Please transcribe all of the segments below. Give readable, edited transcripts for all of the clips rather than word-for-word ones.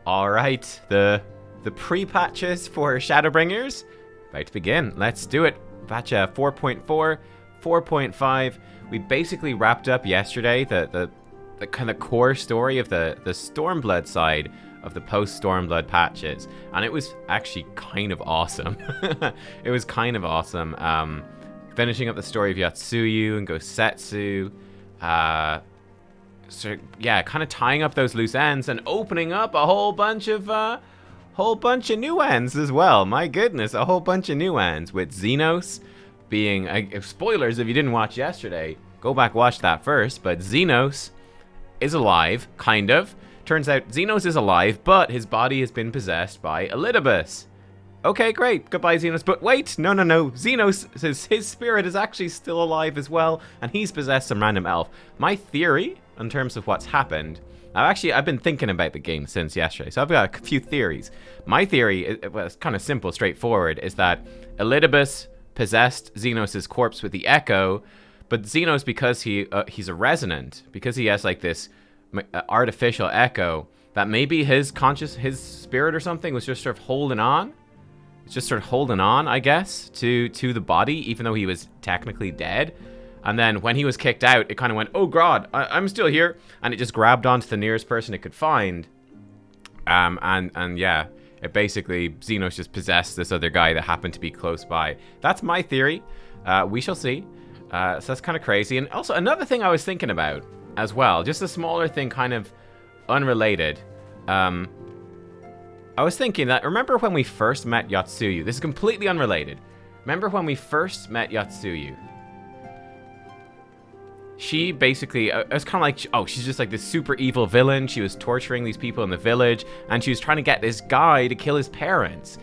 All right, the pre-patches for Shadowbringers about to begin. Let's do it. Patch 4.4, 4.5. We basically wrapped up yesterday the kind of core story of the Stormblood side of the post-Stormblood patches, and it was actually kind of awesome. It was kind of awesome. Finishing up the story of Yotsuyu and Gosetsu. So yeah, kind of tying up those loose ends and opening up a whole bunch of new ends as well. My goodness, a whole bunch of new ends, with Xenos being spoilers if you didn't watch yesterday. Go back, watch that first. But Xenos is alive, kind of. Turns out Xenos is alive, but his body has been possessed by Elidibus. Okay, great. Goodbye, Xenos. But wait, no. Xenos says his spirit is actually still alive as well, and he's possessed some random elf. My theory, in terms of what's happened, I've been thinking about the game since yesterday, so I've got a few theories. My theory, it's kind of simple, straightforward, is that Elidibus possessed Xenos' corpse with the Echo, but Xenos, because he's a resonant, because he has like this artificial echo, that maybe his spirit or something was just sort of holding on. It's just sort of holding on, I guess, to the body, even though he was technically dead. And then when he was kicked out, it kind of went, oh god, I'm still here. And it just grabbed onto the nearest person it could find. And yeah, it basically, Xenos just possessed this other guy that happened to be close by. That's my theory. We shall see. So that's kind of crazy. And also another thing I was thinking about as well, just a smaller thing, kind of unrelated. I was thinking that, remember when we first met Yotsuyu? This is completely unrelated. Remember when we first met Yotsuyu? She basically, it was kind of like, oh, she's just like this super evil villain. She was torturing these people in the village, and she was trying to get this guy to kill his parents.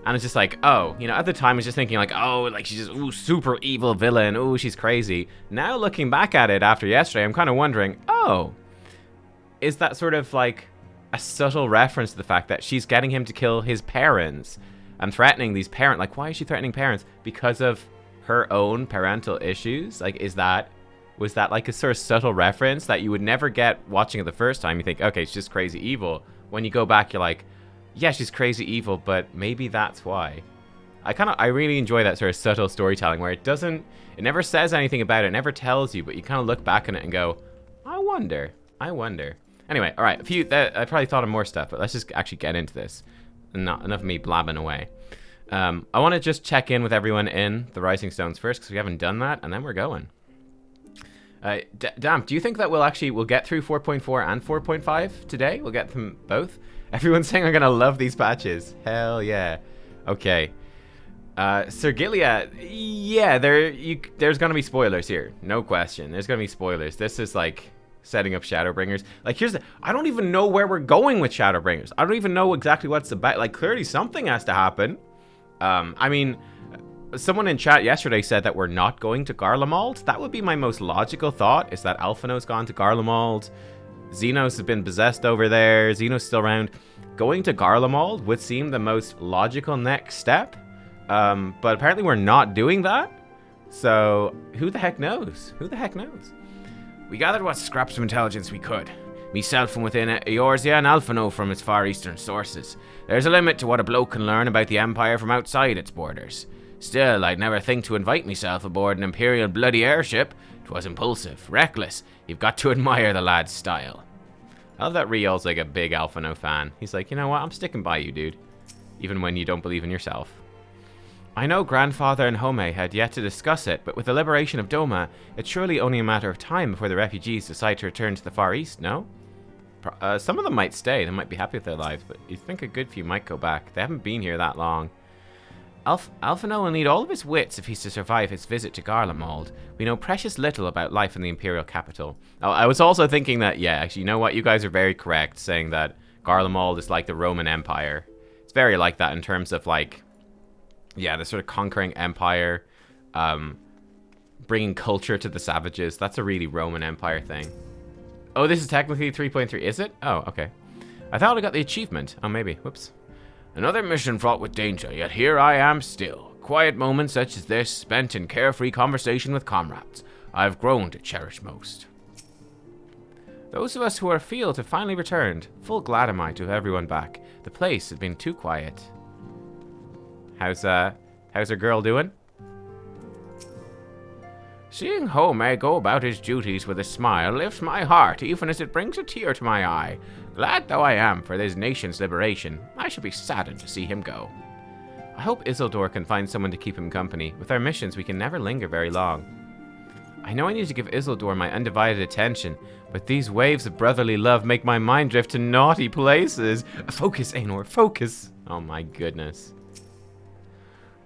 And it's just like, oh, you know, at the time I was just thinking like, oh, like she's just, ooh, super evil villain. Ooh, she's crazy. Now looking back at it after yesterday, I'm kind of wondering, oh, is that sort of like a subtle reference to the fact that she's getting him to kill his parents and threatening these parents? Like, why is she threatening parents? Because of her own parental issues? Like, was that like a sort of subtle reference that you would never get watching it the first time? You think, okay, it's just crazy evil. When you go back, you're like, yeah, she's crazy evil, but maybe that's why. I really enjoy that sort of subtle storytelling where it never says anything about it, never tells you, but you kind of look back on it and go, I wonder. Anyway, all right, I probably thought of more stuff, but let's just actually get into this. Not enough of me blabbing away. I want to just check in with everyone in the Rising Stones first, because we haven't done that, and then we're going. Damn, do you think that we'll get through 4.4 and 4.5 today? We'll get them both? Everyone's saying I'm gonna love these patches. Hell yeah. Okay. Sergilia, yeah, there's gonna be spoilers here. No question. There's gonna be spoilers. This is like setting up Shadowbringers. Like, I don't even know where we're going with Shadowbringers. I don't even know exactly what it's about. Like, clearly something has to happen. I mean, someone in chat yesterday said that we're not going to Garlemald. That would be my most logical thought, is that Alphinaud's gone to Garlemald. Xenos has been possessed over there. Xenos still around. Going to Garlemald would seem the most logical next step. But apparently we're not doing that. So who the heck knows? We gathered what scraps of intelligence we could. Myself from within Eorzea and Alphinaud from its far eastern sources. There's a limit to what a bloke can learn about the Empire from outside its borders. Still, I'd never think to invite myself aboard an Imperial bloody airship. 'Twas impulsive, reckless. You've got to admire the lad's style. I love that Riel's like a big Alphinaud fan. He's like, you know what, I'm sticking by you, dude. Even when you don't believe in yourself. I know Grandfather and Home had yet to discuss it, but with the liberation of Doma, it's surely only a matter of time before the refugees decide to return to the Far East, no? Some of them might stay, they might be happy with their lives, but you think a good few might go back. They haven't been here that long. Alphinaud will need all of his wits if he's to survive his visit to Garlemald. We know precious little about life in the Imperial capital. Oh, I was also thinking that, yeah, actually, you know what? You guys are very correct saying that Garlemald is like the Roman Empire. It's very like that in terms of, like, yeah, the sort of conquering empire, bringing culture to the savages. That's a really Roman Empire thing. Oh, this is technically 3.3, is it? Oh, okay. I thought I got the achievement. Oh, maybe. Whoops. Another mission fraught with danger, yet here I am still. Quiet moments such as this, spent in carefree conversation with comrades, I've grown to cherish most. Those of us who are afield have finally returned. Full glad am I to have everyone back. The place had been too quiet. How's her girl doing? Seeing Home go about his duties with a smile lifts my heart, even as it brings a tear to my eye. Glad though I am for this nation's liberation, I shall be saddened to see him go. I hope Isildur can find someone to keep him company. With our missions, we can never linger very long. I know I need to give Isildur my undivided attention, but these waves of brotherly love make my mind drift to naughty places. Focus, Aenor, focus! Oh my goodness.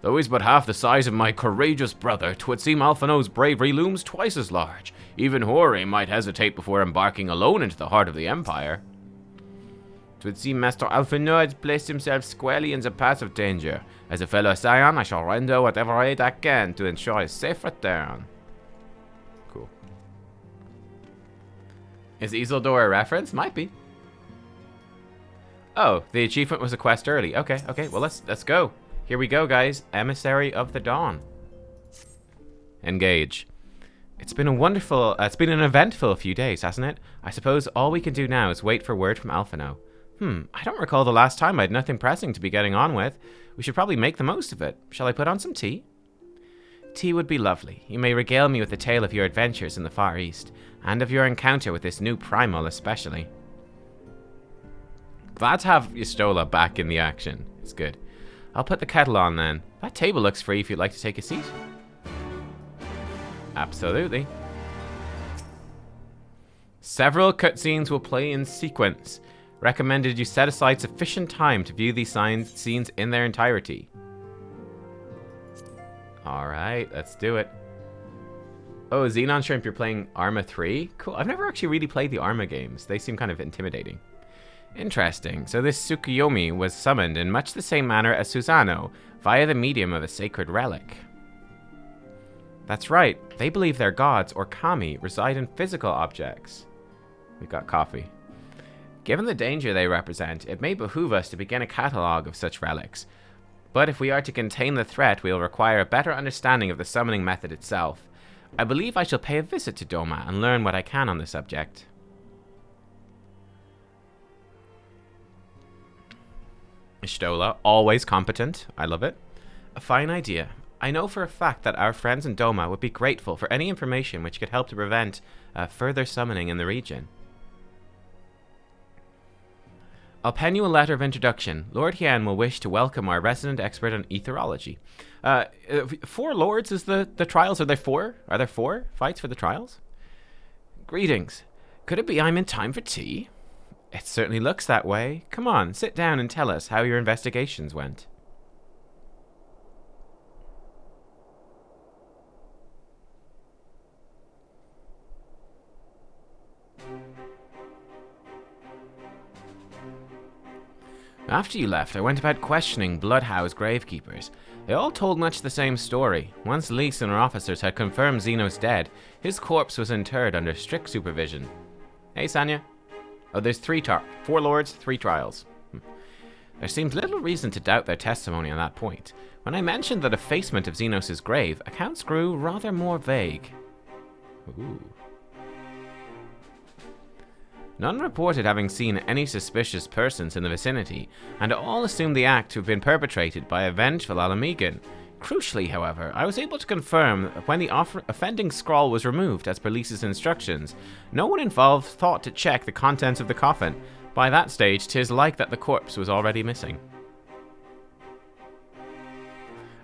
Though he's but half the size of my courageous brother, 'twould seem Alphinoe's bravery looms twice as large. Even Hoare might hesitate before embarking alone into the heart of the Empire. 'Twould seem Master Alphinoe had placed himself squarely in the path of danger. As a fellow scion, I shall render whatever aid I can to ensure his safe return. Cool. Is Isildur a reference? Might be. Oh, the achievement was a quest early. Okay, well let's go. Here we go, guys. Emissary of the Dawn. Engage. It's been an eventful few days, hasn't it? I suppose all we can do now is wait for word from Alphinoe. I don't recall the last time I had nothing pressing to be getting on with. We should probably make the most of it. Shall I put on some tea? Tea would be lovely. You may regale me with a tale of your adventures in the Far East, and of your encounter with this new primal especially. Glad to have Y'shtola back in the action. It's good. I'll put the kettle on then. That table looks free if you'd like to take a seat. Absolutely. Several cutscenes will play in sequence. Recommended you set aside sufficient time to view these scenes in their entirety. Alright, let's do it. Oh, Xenon Shrimp, you're playing Arma 3? Cool. I've never actually really played the Arma games. They seem kind of intimidating. Interesting. So this Tsukuyomi was summoned in much the same manner as Susano, via the medium of a sacred relic. That's right. They believe their gods, or kami, reside in physical objects. We've got coffee. Given the danger they represent, it may behoove us to begin a catalogue of such relics. But if we are to contain the threat, we will require a better understanding of the summoning method itself. I believe I shall pay a visit to Doma and learn what I can on the subject. Y'shtola, always competent. I love it. A fine idea. I know for a fact that our friends in Doma would be grateful for any information which could help to prevent further summoning in the region. I'll pen you a letter of introduction. Lord Hien will wish to welcome our resident expert on etherology. 4 lords is the trials. Are there 4? Are there 4 fights for the trials? Greetings. Could it be I'm in time for tea? It certainly looks that way. Come on, sit down and tell us how your investigations went. After you left, I went about questioning Bloodhouse gravekeepers. They all told much the same story. Once Lys and her officers had confirmed Xenos dead, his corpse was interred under strict supervision. Hey, Sanya. Oh, there's 4 lords, 3 trials. There seemed little reason to doubt their testimony on that point. When I mentioned the defacement of Xenos' grave, accounts grew rather more vague. Ooh. None reported having seen any suspicious persons in the vicinity, and all assumed the act to have been perpetrated by a vengeful Alamegan. Crucially, however, I was able to confirm that when the offending scrawl was removed as per Lys's instructions, no one involved thought to check the contents of the coffin. By that stage, 'tis like that the corpse was already missing.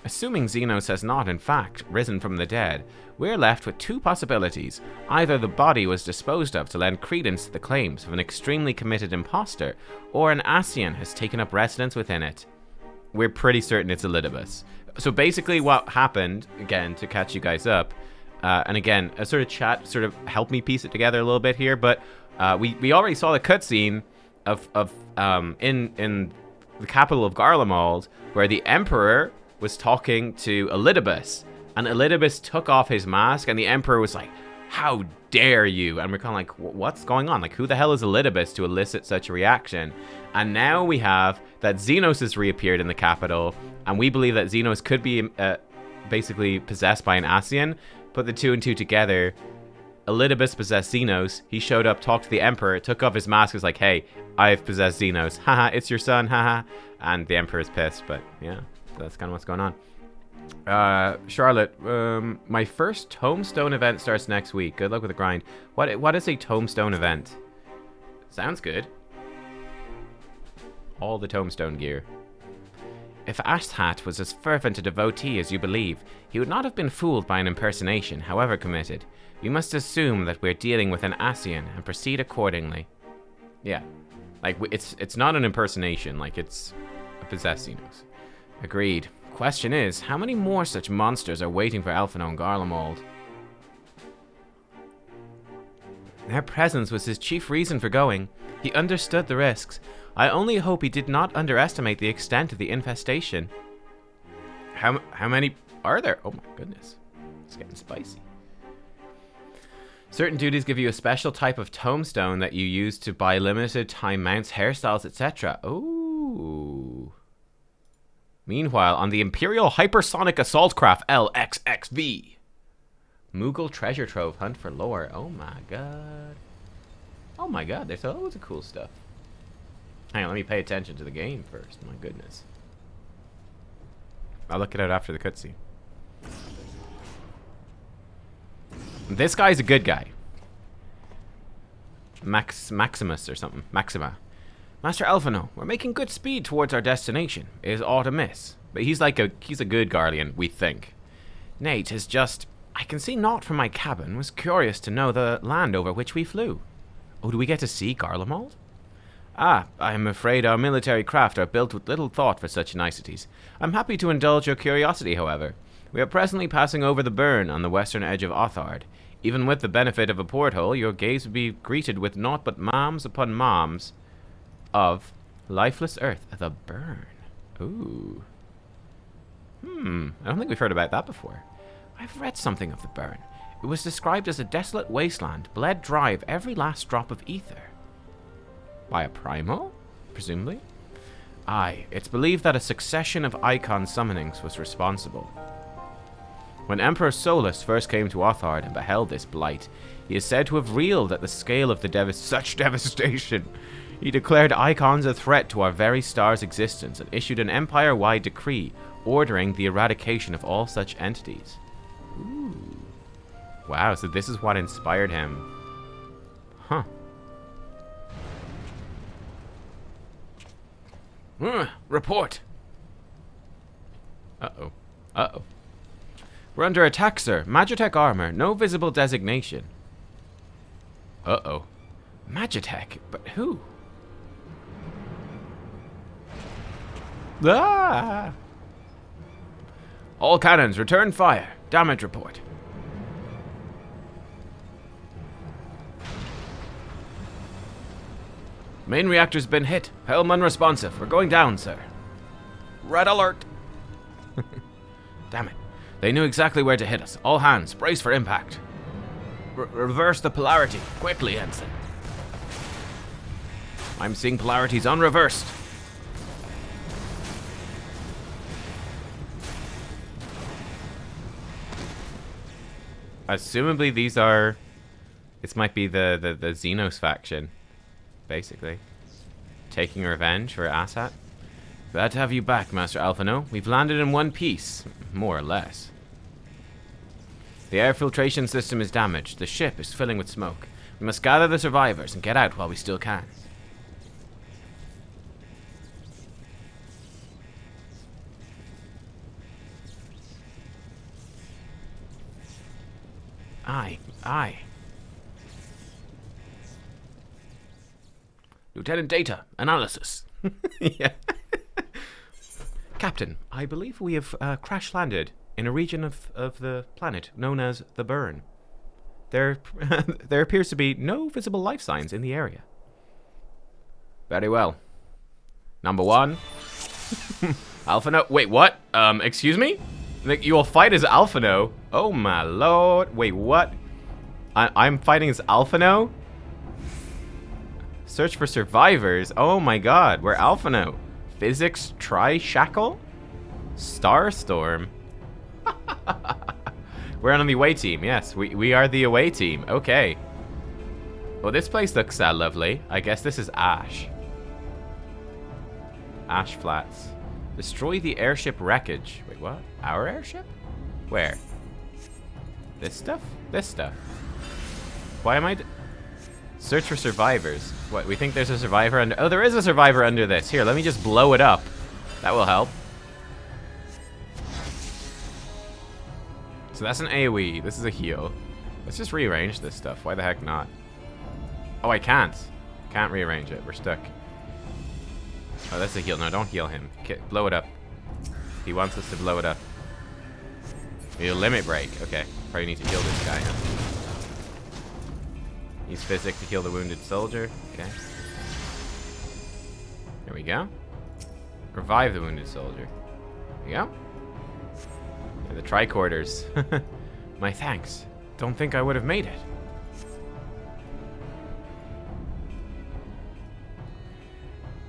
Assuming Xenos has not, in fact, risen from the dead, we're left with 2 possibilities. Either the body was disposed of to lend credence to the claims of an extremely committed imposter, or an Ascian has taken up residence within it. We're pretty certain it's Elidibus. So basically what happened, again, to catch you guys up, and again, a sort of chat sort of helped me piece it together a little bit here, but we already saw the cutscene of in the capital of Garlemald, where the Emperor was talking to Elidibus, and Elidibus took off his mask, and the Emperor was like, "How dare you?" And we're kind of like, what's going on? Like, who the hell is Elidibus to elicit such a reaction? And now we have that Xenos has reappeared in the capital, and we believe that Xenos could be basically possessed by an Ascian. Put the 2 and 2 together, Elidibus possessed Xenos. He showed up, talked to the Emperor, took off his mask, was like, hey, I've possessed Xenos. Haha, it's your son, haha. And the Emperor's pissed, but yeah, that's kind of what's going on. Charlotte, my first Tombstone event starts next week. Good luck with the grind. What is a Tombstone event? Sounds good. All the Tombstone gear. If Asshat was as fervent a devotee as you believe, he would not have been fooled by an impersonation, however committed. We must assume that we're dealing with an Ascian and proceed accordingly. Yeah. Like, it's not an impersonation, like, it's a possessed Xenos. Agreed. Question is, how many more such monsters are waiting for Alphinaud and Garlemald? Their presence was his chief reason for going. He understood the risks. I only hope he did not underestimate the extent of the infestation. How many are there? Oh my goodness. It's getting spicy. Certain duties give you a special type of tombstone that you use to buy limited time mounts, hairstyles, etc. Ooh. Meanwhile, on the Imperial Hypersonic Assault Craft ffxiv. Moogle Treasure Trove, hunt for lore. Oh my god. Oh my god, there's loads of cool stuff. Hang on, let me pay attention to the game first. My goodness. I'll look it out after the cutscene. This guy's a good guy. Maximus or something. Maxima. Master Alphinaud, we're making good speed towards our destination. It is aught amiss. But he's a good Guardian, we think. Nate is just... I can see naught from my cabin. Was curious to know the land over which we flew. Oh, do we get to see Garlemald? Ah, I am afraid our military craft are built with little thought for such niceties. I'm happy to indulge your curiosity, however. We are presently passing over the burn on the western edge of Othard. Even with the benefit of a porthole, your gaze would be greeted with naught but moms upon moms of lifeless earth. The burn. Ooh. I don't think we've heard about that before. I've read something of the burn. It was described as a desolate wasteland, bled dry of every last drop of ether. By a Primo, presumably? Aye, it's believed that a succession of Icon summonings was responsible. When Emperor Solus first came to Othard and beheld this blight, he is said to have reeled at the scale of the such devastation. He declared Icons a threat to our very star's existence and issued an empire-wide decree ordering the eradication of all such entities. Ooh. Wow, so this is what inspired him. Huh. Report. Uh-oh. Uh-oh. We're under attack, sir. Magitech armor. No visible designation. Uh-oh. Magitech? But who? Ah! All cannons, return fire. Damage report. Main reactor's been hit. Helm unresponsive. We're going down, sir. Red alert. Damn it. They knew exactly where to hit us. All hands, brace for impact. Reverse the polarity. Quickly, Ensign. I'm seeing polarities unreversed. Assumably these are... This might be the Xenos faction. Basically. Taking revenge for Asshat. Glad to have you back, Master Alphinaud. We've landed in one piece. More or less. The air filtration system is damaged. The ship is filling with smoke. We must gather the survivors and get out while we still can. Aye, aye. Lieutenant Data, analysis. Yeah. Captain, I believe we have crash-landed in a region of the planet known as the Burn. There appears to be no visible life signs in the area. Very well. Number one. Alphinaud. Wait, what? Excuse me? You will fight as Alphinaud? Oh my lord. Wait, what? I'm fighting as Alphinaud? Search for survivors. Oh my god, we're Alphinaud. Physics Tri-Shackle? Starstorm. We're on the away team. Yes, we are the away team. Okay. Well, this place looks lovely. I guess this is Ash. Ash Flats. Destroy the airship wreckage. Wait, what? Our airship? Where? This stuff? This stuff. Why am I... Search for survivors. What, we think there's a survivor under... Oh, there is a survivor under this. Here, let me just blow it up. That will help. So that's an AoE. This is a heal. Let's just rearrange this stuff. Why the heck not? Oh, I can't. Can't rearrange it. We're stuck. Oh, that's a heal. No, don't heal him. Blow it up. He wants us to blow it up. We need a limit break. Okay. Probably need to heal this guy, huh? Use physic to heal the wounded soldier. Okay. There we go. Revive the wounded soldier. There we go. And the tricorders. My thanks. Don't think I would have made it.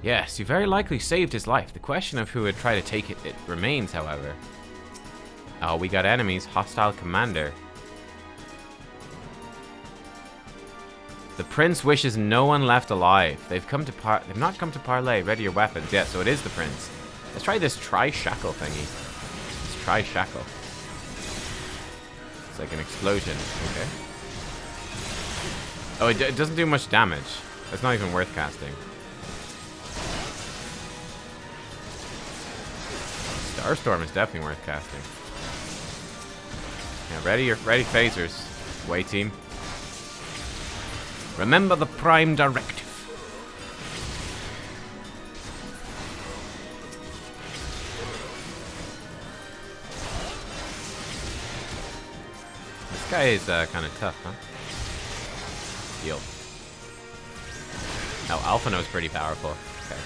Yes, you very likely saved his life. The question of who would try to take it remains, however. Oh, we got enemies. Hostile commander. The prince wishes no one left alive. They've not come to parley. Ready your weapons. Yeah, so it is the prince. Let's try this tri-shackle thingy. This tri-shackle. It's like an explosion. Okay. Oh, it doesn't do much damage. It's not even worth casting. Starstorm is definitely worth casting. Yeah, ready phasers. Away team. Remember the prime directive. This guy is kind of tough, huh? Heal. Oh, Alphino's pretty powerful. Okay.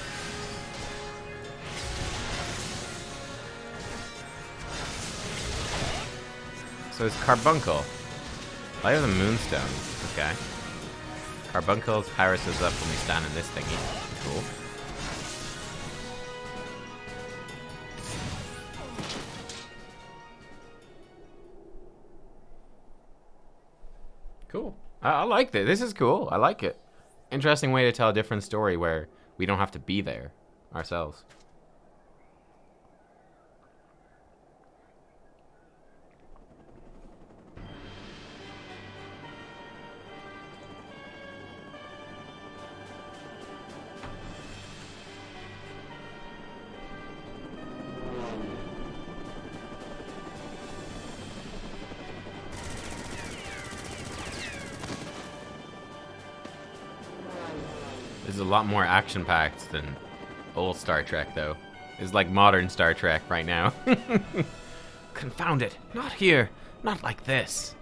So it's Carbuncle. Light of the Moonstone. Okay. Carbuncle powers us up when we stand in this thingy. Cool. Cool. I like this. This is cool. I like it. Interesting way to tell a different story where we don't have to be there ourselves. This is a lot more action-packed than old Star Trek, though. It's like modern Star Trek right now. Confound it. Not here. Not like this.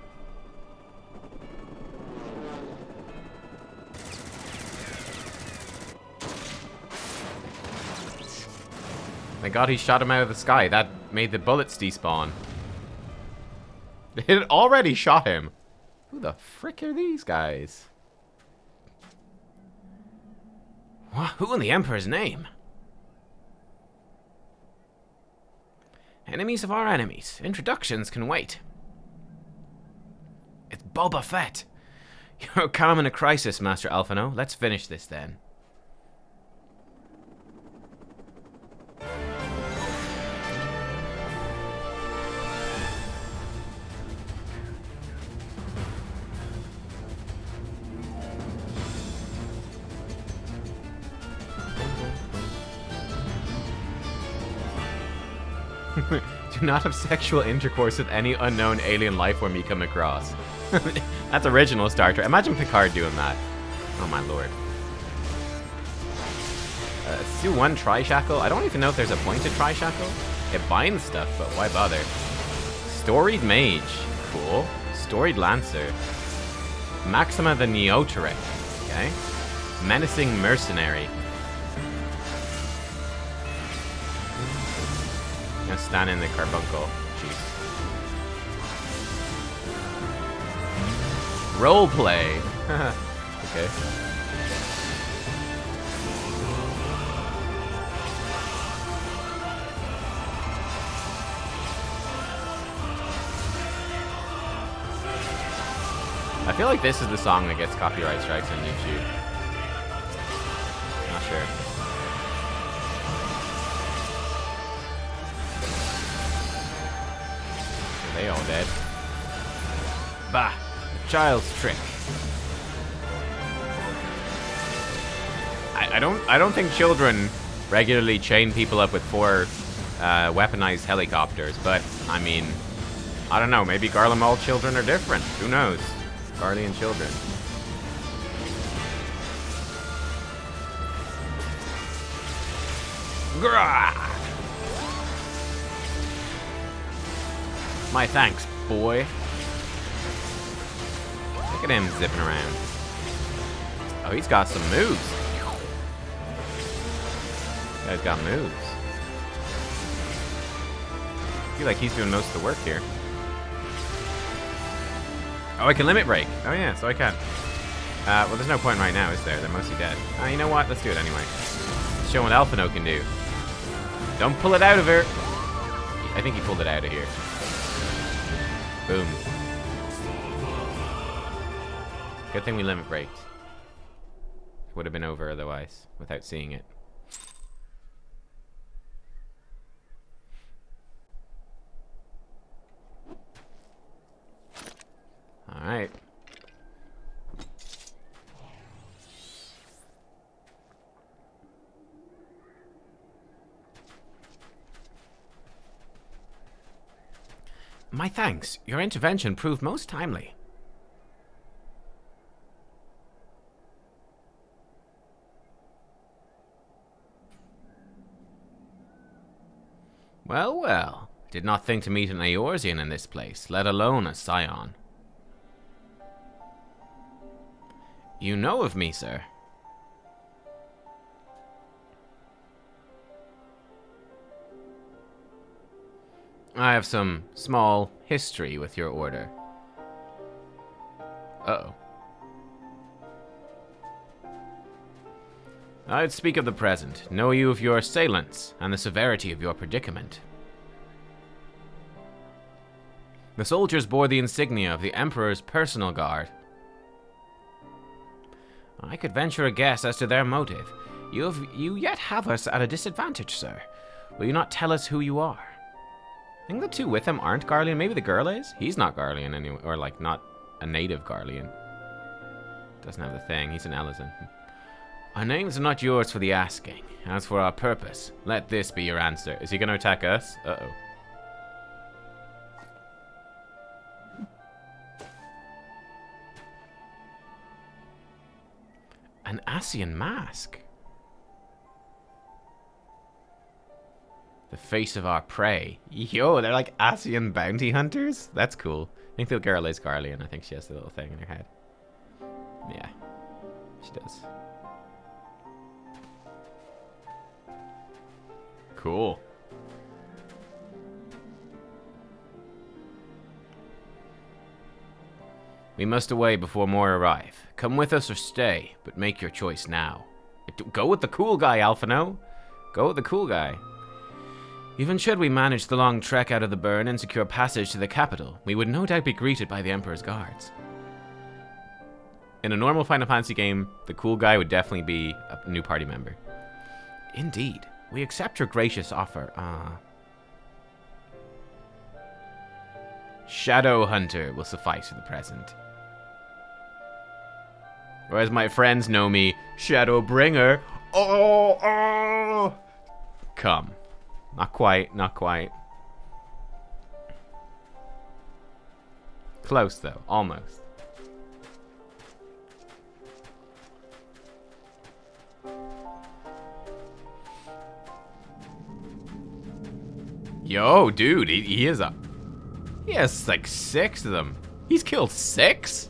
Thank God he shot him out of the sky. That made the bullets despawn. It had already shot him. Who the frick are these guys? What? Who in the Emperor's name? Enemies of our enemies. Introductions can wait. It's Boba Fett. You're calm in a crisis, Master Alphino. Let's finish this then. Do not have sexual intercourse with any unknown alien life form you come across. That's original Star Trek. Imagine Picard doing that. Oh my lord. Let's do one tri-shackle. I don't even know if there's a point to tri-shackle. It binds stuff, but why bother? Storied Mage. Cool. Storied Lancer. Maxima the Neoteric. Okay. Menacing Mercenary. I'm gonna stand in the Carbuncle. Jeez. Roleplay. Okay. feel like this is the song that gets copyright strikes on YouTube. Not sure. Are they all dead? Bah! A child's trick. I don't think children regularly chain people up with 4 weaponized helicopters, but I mean, I don't know, maybe Garlemald children are different. Who knows? Garlean children. Grah! My thanks, boy. Look at him zipping around. Oh, he's got some moves. Guy's got moves. I feel like he's doing most of the work here. Oh, I can limit break. Oh yeah, so I can. Well, there's no point right now, is there? They're mostly dead. You know what? Let's do it anyway. Let's show what Alphino can do. Don't pull it out of her. I think he pulled it out of here. Boom. Good thing we limit breaked. Would have been over otherwise, without seeing it. Alright. My thanks. Your intervention proved most timely. Well, well. Did not think to meet an Eorzean in this place, let alone a Scion. You know of me, sir. I have some small history with your order. Uh-oh. I'd speak of the present, know you of your assailants, and the severity of your predicament. The soldiers bore the insignia of the Emperor's personal guard. I could venture a guess as to their motive. You yet have us at a disadvantage, sir. Will you not tell us who you are? I think the 2 with him aren't Garlean. Maybe the girl is? He's not Garlean anyway, or like not a native Garlean. Doesn't have the thing. He's an Elysian. Our names are not yours for the asking. As for our purpose, let this be your answer. Is he going to attack us? Uh-oh. An Ascian mask. The face of our prey. Yo, they're like Ascian bounty hunters? That's cool. I think the girl is Garlean. I think she has the little thing in her head. Yeah, she does. Cool. We must away before more arrive. Come with us or stay, but make your choice now. Go with the cool guy, Alphino. Go with the cool guy. Even should we manage the long trek out of the burn and secure passage to the capital, we would no doubt be greeted by the Emperor's guards. In a normal Final Fantasy game, the cool guy would definitely be a new party member. Indeed. We accept your gracious offer. Shadow Hunter will suffice for the present. Or as my friends know me, Shadowbringer. Oh! Come. Not quite, not quite. Close though, almost. Yo, dude, he is a... He has like 6 of them. He's killed 6?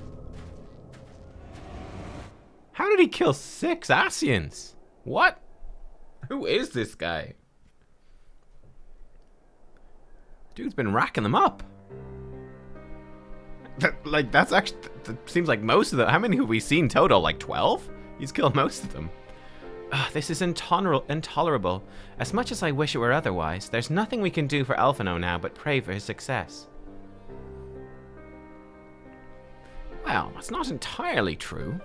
How did he kill 6 Ascians? What? Who is this guy? Dude's been racking them up. That's actually... That seems like most of them. How many have we seen total? Like 12? He's killed most of them. This is intolerable. As much as I wish it were otherwise, there's nothing we can do for Alphino now but pray for his success. Well, that's not entirely true.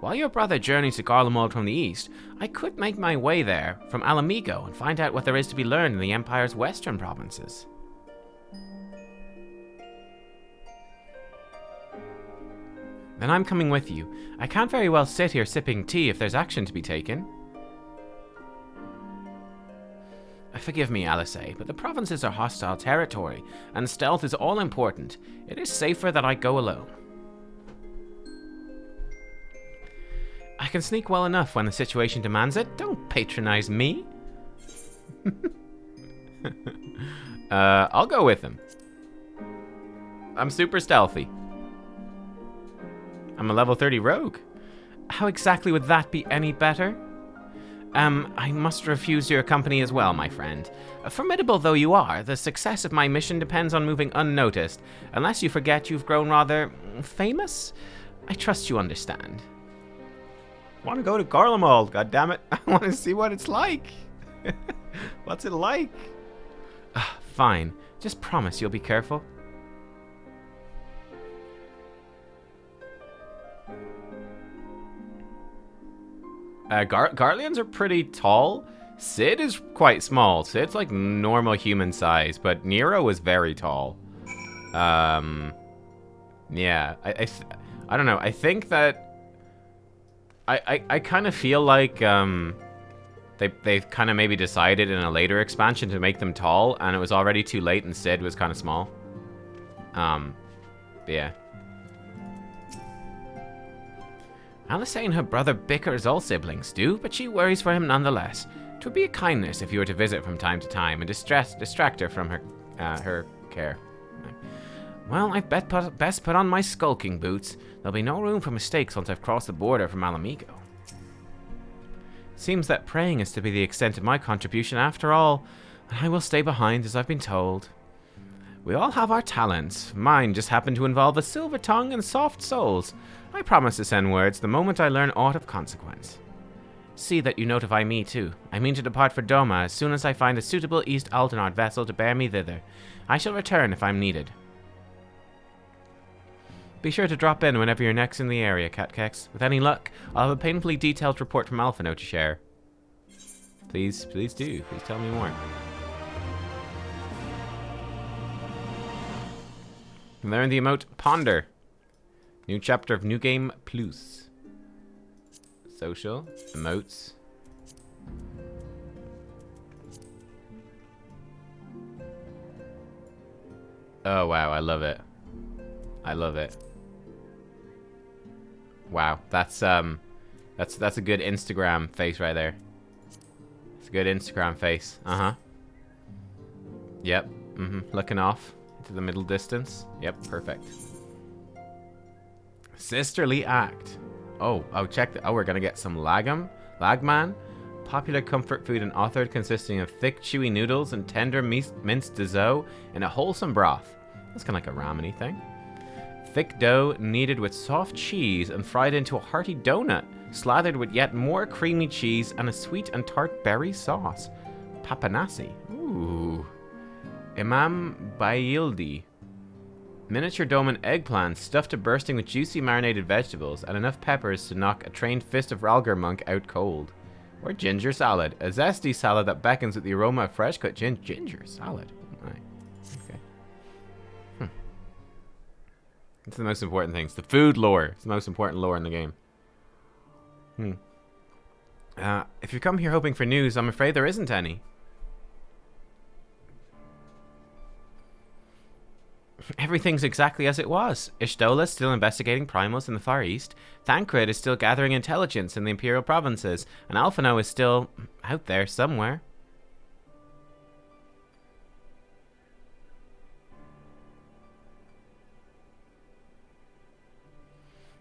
While your brother journeys to Garlemald from the east, I could make my way there from Alamigo and find out what there is to be learned in the Empire's western provinces. Then I'm coming with you. I can't very well sit here sipping tea if there's action to be taken. Forgive me, Alice, but the provinces are hostile territory, and stealth is all important. It is safer that I go alone. I can sneak well enough when the situation demands it. Don't patronize me. I'll go with him. I'm super stealthy. I'm a level 30 rogue. How exactly would that be any better? I must refuse your company as well, my friend. Formidable though you are, the success of my mission depends on moving unnoticed, unless you forget you've grown rather famous? I trust you understand. I want to go to Garlemald, goddammit. I want to see what it's like. What's it like? Fine. Just promise you'll be careful. Garleans are pretty tall. Cid is quite small. Cid's like normal human size, but Nero is very tall. Yeah, I don't know. I think that I kind of feel like they've kind of maybe decided in a later expansion to make them tall, and it was already too late, and Cid was kind of small. Yeah. Alice and her brother bicker as all siblings do, but she worries for him nonetheless. 'Twould be a kindness if you were to visit from time to time and distract her from her care. Well, I'd best put on my skulking boots. There'll be no room for mistakes once I've crossed the border from Alamigo. Seems that praying is to be the extent of my contribution after all. I will stay behind as I've been told. We all have our talents. Mine just happened to involve a silver tongue and soft soles. I promise to send words the moment I learn aught of consequence. See that you notify me too. I mean to depart for Doma as soon as I find a suitable East Aldenard vessel to bear me thither. I shall return if I'm needed. Be sure to drop in whenever you're next in the area, Nubkeks. With any luck, I'll have a painfully detailed report from Alphino to share. Please do. Please tell me more. Learn the emote Ponder. New chapter of New Game Plus. Social. Emotes. Oh wow, I love it. I love it. Wow, that's a good Instagram face right there. It's a good Instagram face. Uh-huh. Yep. Looking off to the middle distance. Yep, perfect. Sisterly Act. Oh, check the. Oh, we're gonna get some Lagman. Popular comfort food and authored, consisting of thick, chewy noodles and tender minced dessert in a wholesome broth. That's kind of like a ramen-y thing. Thick dough kneaded with soft cheese and fried into a hearty donut, slathered with yet more creamy cheese and a sweet and tart berry sauce. Papanasi. Ooh. Imam Bayildi. Miniature dome and eggplant stuffed to bursting with juicy marinated vegetables and enough peppers to knock a trained fist of Ralgar monk out cold. Or ginger salad. A zesty salad that beckons with the aroma of fresh cut ginger salad. Right. Okay. That's the most important things. The food lore. It's the most important lore in the game. If you come here hoping for news, I'm afraid there isn't any. Everything's exactly as it was. Ishtola is still investigating primals in the Far East, Thancred is still gathering intelligence in the Imperial provinces, and Alphino is still out there somewhere.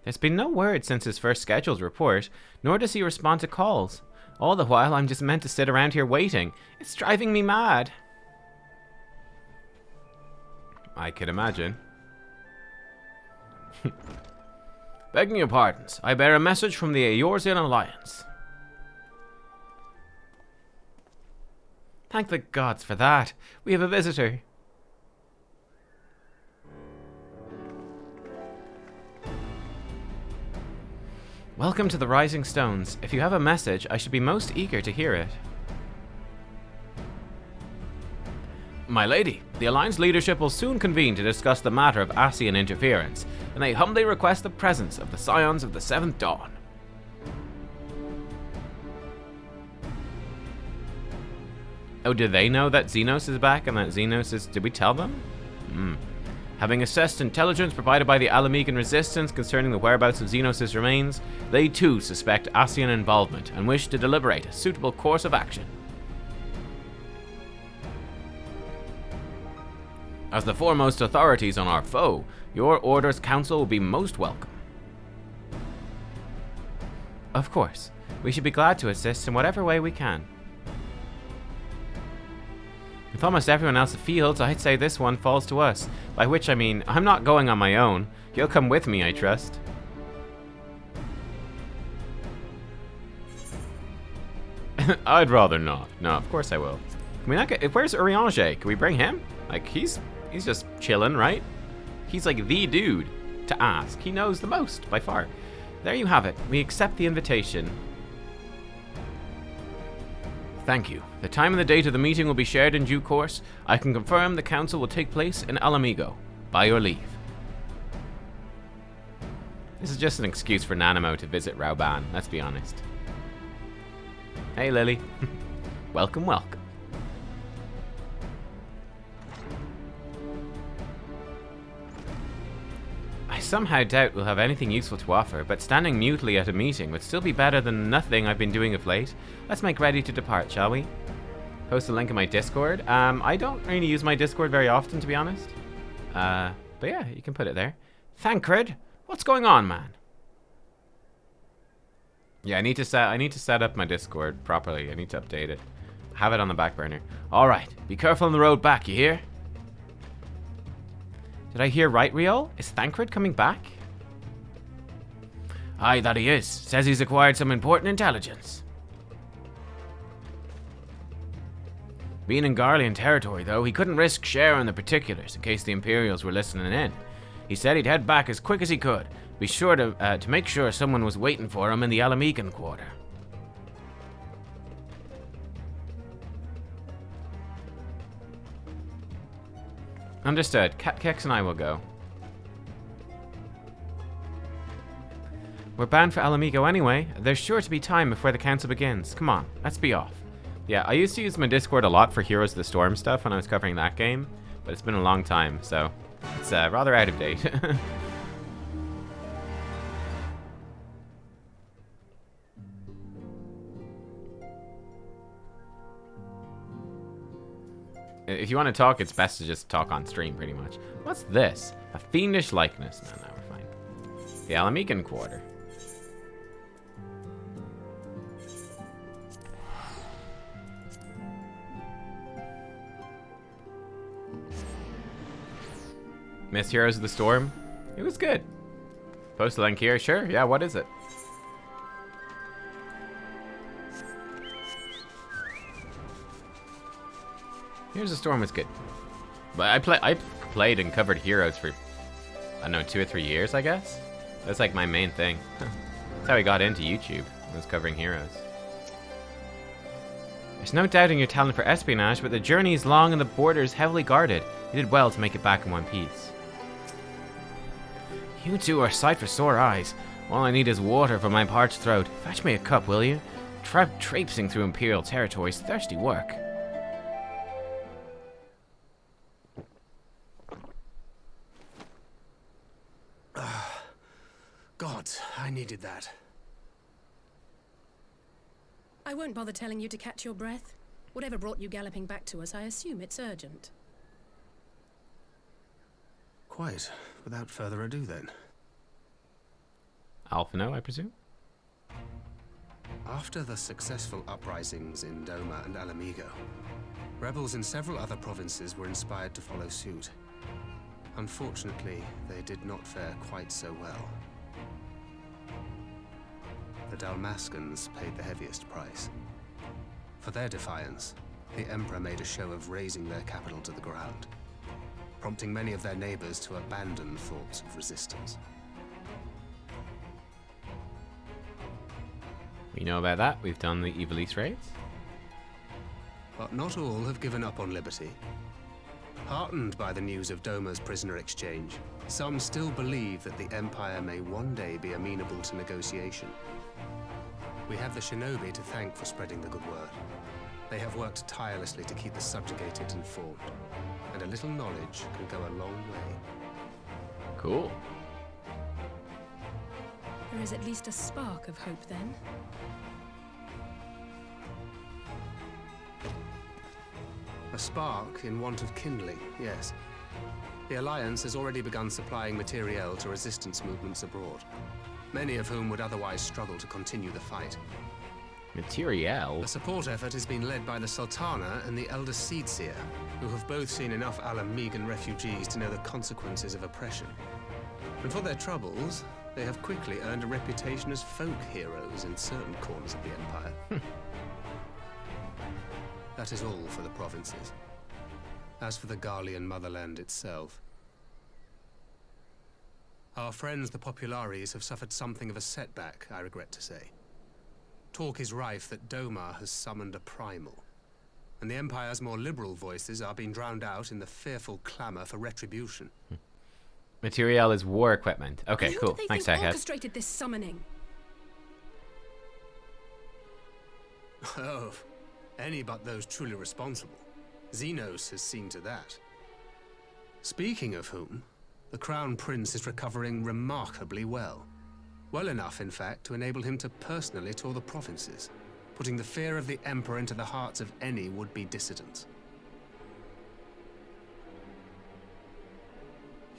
There's been no word since his first scheduled report, nor does he respond to calls. All the while, I'm just meant to sit around here waiting. It's driving me mad. I could imagine. Begging your pardons, I bear a message from the Eorzean Alliance. Thank the gods for that. We have a visitor. Welcome to the Rising Stones. If you have a message, I should be most eager to hear it. My lady, the Alliance leadership will soon convene to discuss the matter of Ascian interference, and they humbly request the presence of the Scions of the Seventh Dawn. Oh, do they know that Xenos is back and that Xenos is... Did we tell them? Having assessed intelligence provided by the Alamegan Resistance concerning the whereabouts of Xenos' remains, they too suspect Ascian involvement and wish to deliberate a suitable course of action. As the foremost authorities on our foe, your Order's counsel will be most welcome. Of course, we should be glad to assist in whatever way we can. With almost everyone else afield, I'd say this one falls to us, by which I mean, I'm not going on my own. You'll come with me, I trust. I'd rather not. No, of course I will. Can we not get... Where's Urianger? Can we bring him? Like, he's just chilling, right? He's like the dude to ask. He knows the most, by far. There you have it. We accept the invitation. Thank you. The time and the date of the meeting will be shared in due course. I can confirm the council will take place in Alamigo. By your leave. This is just an excuse for Nanamo to visit Rauban, let's be honest. Hey, Lily. Welcome, welcome. I somehow doubt we'll have anything useful to offer, but standing mutely at a meeting would still be better than nothing I've been doing of late. Let's make ready to depart, shall we? Post a link in my Discord. I don't really use my Discord very often, to be honest. But yeah, you can put it there. Thancred, what's going on, man? Yeah, I need to set up my Discord properly. I need to update it. Have it on the back burner. All right, be careful on the road back. You hear? Did I hear right, Riol? Is Thancred coming back? Aye, that he is. Says he's acquired some important intelligence. Being in Garlean territory, though, he couldn't risk sharing the particulars in case the Imperials were listening in. He said he'd head back as quick as he could. Be sure to make sure someone was waiting for him in the Alamegan quarter. Understood. Nubkeks and I will go. We're bound for Alamigo anyway. There's sure to be time before the council begins. Come on, let's be off. Yeah, I used to use my Discord a lot for Heroes of the Storm stuff when I was covering that game, but it's been a long time, so it's rather out of date. If you want to talk, it's best to just talk on stream, pretty much. What's this? A fiendish likeness. No, we're fine. The Alamegan quarter. Miss Heroes of the Storm? It was good. Post a link here? Sure. Yeah, what is it? Here's the Storm was good. But I played and covered Heroes for, I don't know, 2 or 3 years, I guess? That's like my main thing. That's how I got into YouTube, was covering Heroes. There's no doubting your talent for espionage, but the journey is long and the border is heavily guarded. You did well to make it back in one piece. You two are a sight for sore eyes. All I need is water for my parched throat. Fetch me a cup, will you? Traipsing through Imperial territory is thirsty work. God, I needed that. I won't bother telling you to catch your breath. Whatever brought you galloping back to us, I assume it's urgent. Quite. Without further ado, then. Alphino, I presume? After the successful uprisings in Doma and Alamigo, rebels in several other provinces were inspired to follow suit. Unfortunately, they did not fare quite so well. The Dalmascans paid the heaviest price. For their defiance, the Emperor made a show of razing their capital to the ground, prompting many of their neighbors to abandon thoughts of resistance. We know about that. We've done the Evilise raids. But not all have given up on liberty. Heartened by the news of Doma's prisoner exchange, some still believe that the Empire may one day be amenable to negotiation. We have the Shinobi to thank for spreading the good word. They have worked tirelessly to keep the subjugated informed, and a little knowledge can go a long way. Cool. There is at least a spark of hope then. A spark in want of kindling, yes. The Alliance has already begun supplying materiel to resistance movements abroad, many of whom would otherwise struggle to continue the fight. Materiel? The support effort has been led by the Sultana and the Elder Seedseer, who have both seen enough Alamegan refugees to know the consequences of oppression. And for their troubles, they have quickly earned a reputation as folk heroes in certain corners of the Empire. That is all for the provinces. As for the Garlean motherland itself, our friends the Populares have suffered something of a setback, I regret to say. Talk is rife that Doma has summoned a primal, and the Empire's more liberal voices are being drowned out in the fearful clamor for retribution. Materiel is war equipment. Okay, Who cool. do they Thanks, think Egghead. orchestrated this summoning? Oh, any but those truly responsible. Xenos has seen to that. Speaking of whom, the Crown Prince is recovering remarkably well. Well enough, in fact, to enable him to personally tour the provinces, putting the fear of the Emperor into the hearts of any would-be dissidents.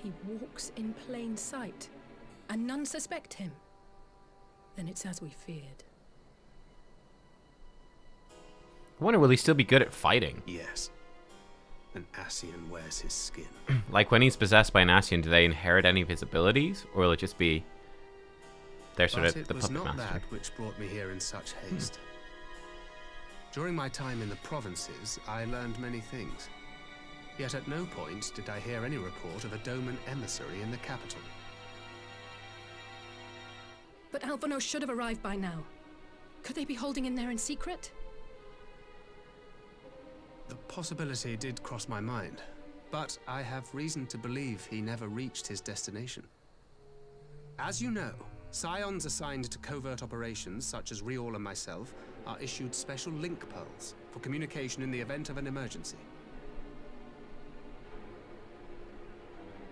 He walks in plain sight, and none suspect him. Then it's as we feared. I wonder, will he still be good at fighting? Yes. An Ascian wears his skin. Like, when he's possessed by an Ascian, do they inherit any of his abilities? Or will it just be... they're sort But of the it was puppet not master? that which brought me here in such haste. During my time in the provinces, I learned many things. Yet at no point did I hear any report of a Doman emissary in the capital. But Alphonse should have arrived by now. Could they be holding him there in secret? The possibility did cross my mind, but I have reason to believe he never reached his destination. As you know, Scions assigned to covert operations, such as Riol and myself, are issued special link pearls for communication in the event of an emergency.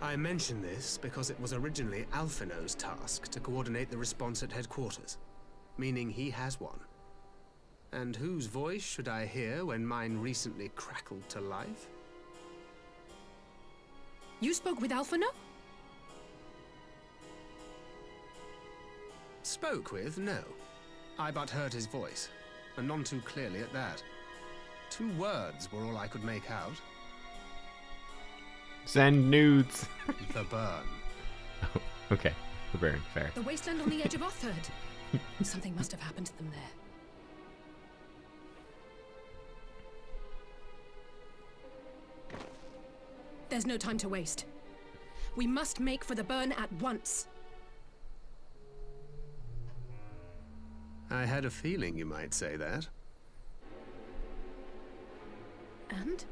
I mention this because it was originally Alphino's task to coordinate the response at headquarters, meaning he has one. And whose voice should I hear when mine recently crackled to life? You spoke with Alphino? Spoke with, no. I but heard his voice, and none too clearly at that. 2 words were all I could make out. Send nudes. The burn. Oh, okay. The burn. Fair. The wasteland on the edge of Otherd. Something must have happened to them there. There's no time to waste. We must make for the burn at once. I had a feeling you might say that. And?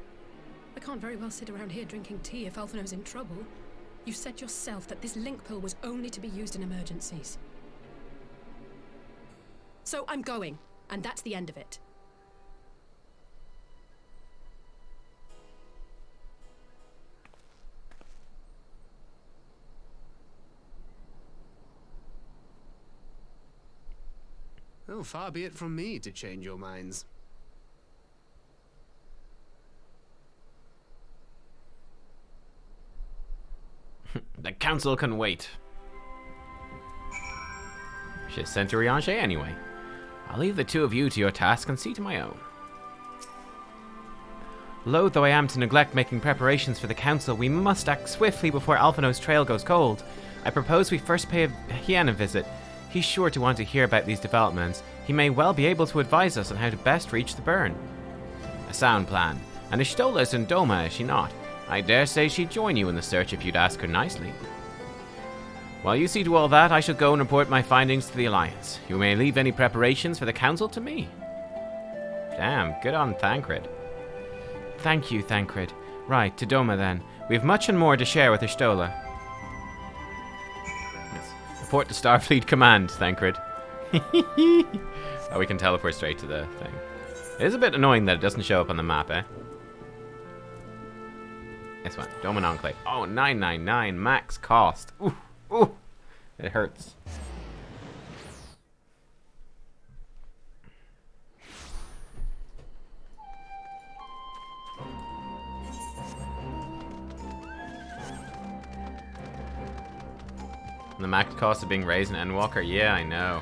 I can't very well sit around here drinking tea if Alphino's in trouble. You said yourself that this link pill was only to be used in emergencies. So I'm going, and that's the end of it. Oh, far be it from me to change your minds. The council can wait. She's sent to Rianche anyway. I'll leave the 2 of you to your task and see to my own. Loath though I am to neglect making preparations for the council, we must act swiftly before Alphino's trail goes cold. I propose we first pay Hien a visit. He's sure to want to hear about these developments. He may well be able to advise us on how to best reach the burn. A sound plan. And Ishtola is in Doma, is she not? I dare say she'd join you in the search if you'd ask her nicely. While you see to all that, I shall go and report my findings to the Alliance. You may leave any preparations for the Council to me. Damn, good on Thancred. Thank you, Thancred. Right, to Doma then. We have much and more to share with Ishtola. Yes. Report to Starfleet Command, Thancred. Oh, we can teleport straight to the thing. It is a bit annoying that it doesn't show up on the map, eh? This one, Doman Enclave. Oh, 999 max cost. Ooh, ooh, it hurts. And the max cost of being raised in Endwalker? Yeah, I know.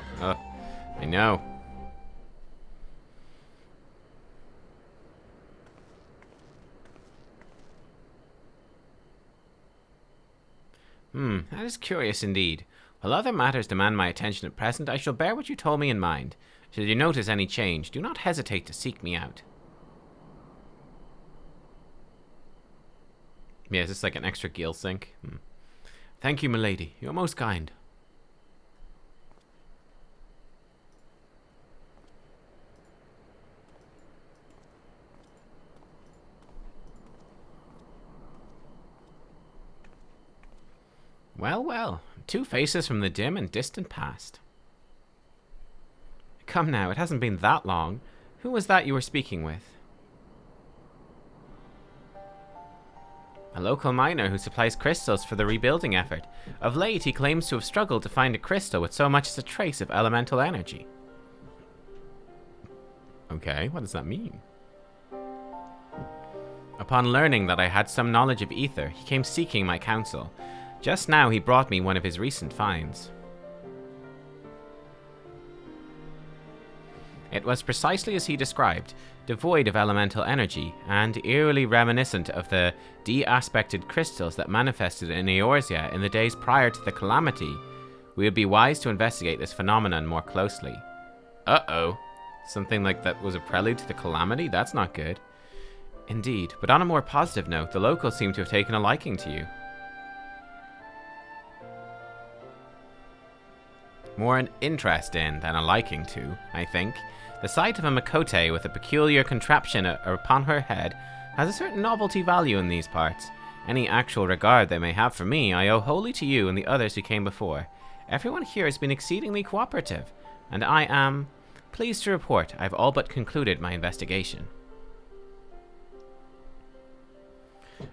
I know. That is curious indeed. While other matters demand my attention at present, I shall bear what you told me in mind. Should you notice any change, do not hesitate to seek me out. Yeah, is this like an extra gill sync? Thank you, milady. You are most kind. Well, well. Two faces from the dim and distant past. Come now, it hasn't been that long. Who was that you were speaking with? A local miner who supplies crystals for the rebuilding effort. Of late, he claims to have struggled to find a crystal with so much as a trace of elemental energy. Okay, what does that mean? Upon learning that I had some knowledge of ether, he came seeking my counsel. Just now, he brought me one of his recent finds. It was precisely as he described, devoid of elemental energy, and eerily reminiscent of the de-aspected crystals that manifested in Eorzea in the days prior to the calamity. We would be wise to investigate this phenomenon more closely. Uh-oh. Something like that was a prelude to the calamity? That's not good. Indeed, but on a more positive note, the locals seem to have taken a liking to you. More an interest in than a liking to, I think. The sight of a Makote with a peculiar contraption upon her head has a certain novelty value in these parts. Any actual regard they may have for me, I owe wholly to you and the others who came before. Everyone here has been exceedingly cooperative, and I am pleased to report I've all but concluded my investigation.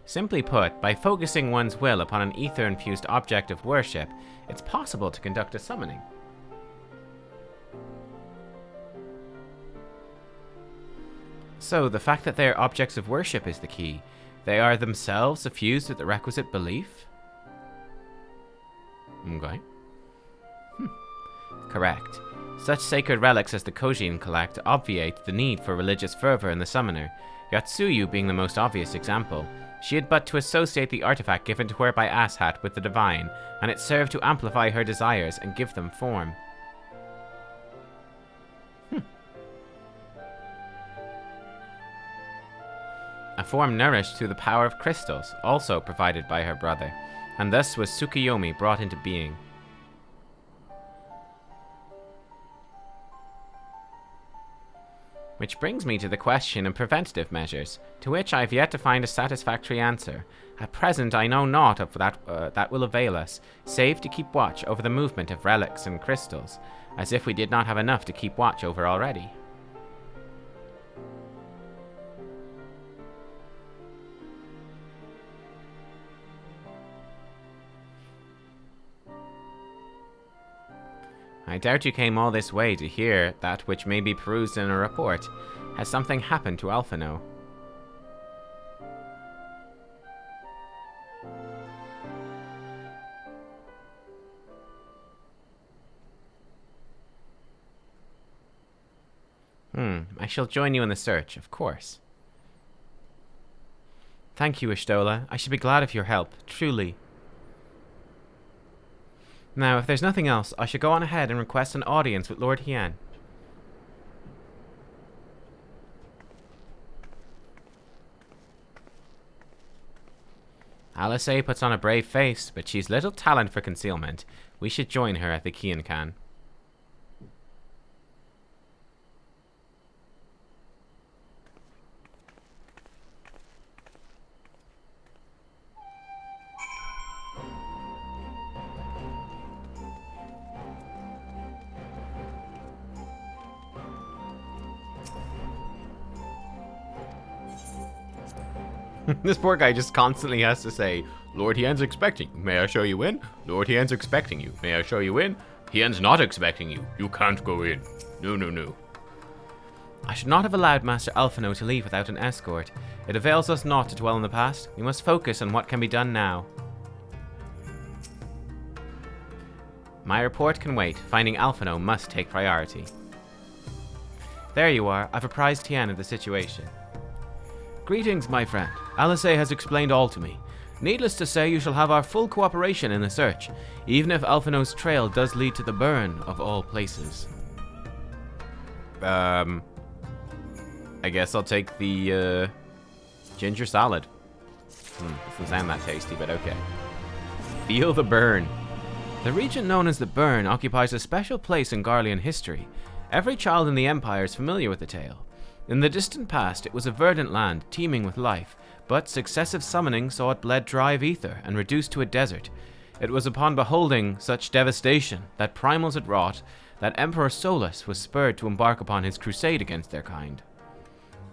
Simply put, by focusing one's will upon an ether-infused object of worship, it's possible to conduct a summoning. So, the fact that they are objects of worship is the key. They are themselves suffused with the requisite belief? Okay. Correct. Such sacred relics as the Kojin collect obviate the need for religious fervor in the summoner, Yatsuyu being the most obvious example. She had but to associate the artifact given to her by Asshat with the divine, and it served to amplify her desires and give them form. A form nourished through the power of crystals, also provided by her brother, and thus was Tsukuyomi brought into being. Which brings me to the question of preventative measures, to which I have yet to find a satisfactory answer. At present I know naught of that will avail us, save to keep watch over the movement of relics and crystals, as if we did not have enough to keep watch over already. I doubt you came all this way to hear that which may be perused in a report. Has something happened to Alphino? I shall join you in the search, of course. Thank you, Ishtola. I should be glad of your help, truly. Now, if there's nothing else, I should go on ahead and request an audience with Lord Hien. Alice puts on a brave face, but she's little talent for concealment. We should join her at the Kian Can. This poor guy just constantly has to say, Lord Hien's expecting you. May I show you in? Lord Hien's expecting you. May I show you in? Hien's not expecting you. You can't go in. No, no, no. I should not have allowed Master Alphino to leave without an escort. It avails us not to dwell on the past. We must focus on what can be done now. My report can wait. Finding Alphino must take priority. There you are. I've apprised Hien of the situation. Greetings, my friend. Alice has explained all to me. Needless to say, you shall have our full cooperation in the search, even if Alphino's trail does lead to the burn of all places. I guess I'll take the, ginger salad. Doesn't sound that tasty, but okay. Feel the burn. The region known as the Burn occupies a special place in Garlean history. Every child in the Empire is familiar with the tale. In the distant past, it was a verdant land, teeming with life, but successive summoning saw it bled dry of ether and reduced to a desert. It was upon beholding such devastation that primals had wrought that Emperor Solus was spurred to embark upon his crusade against their kind.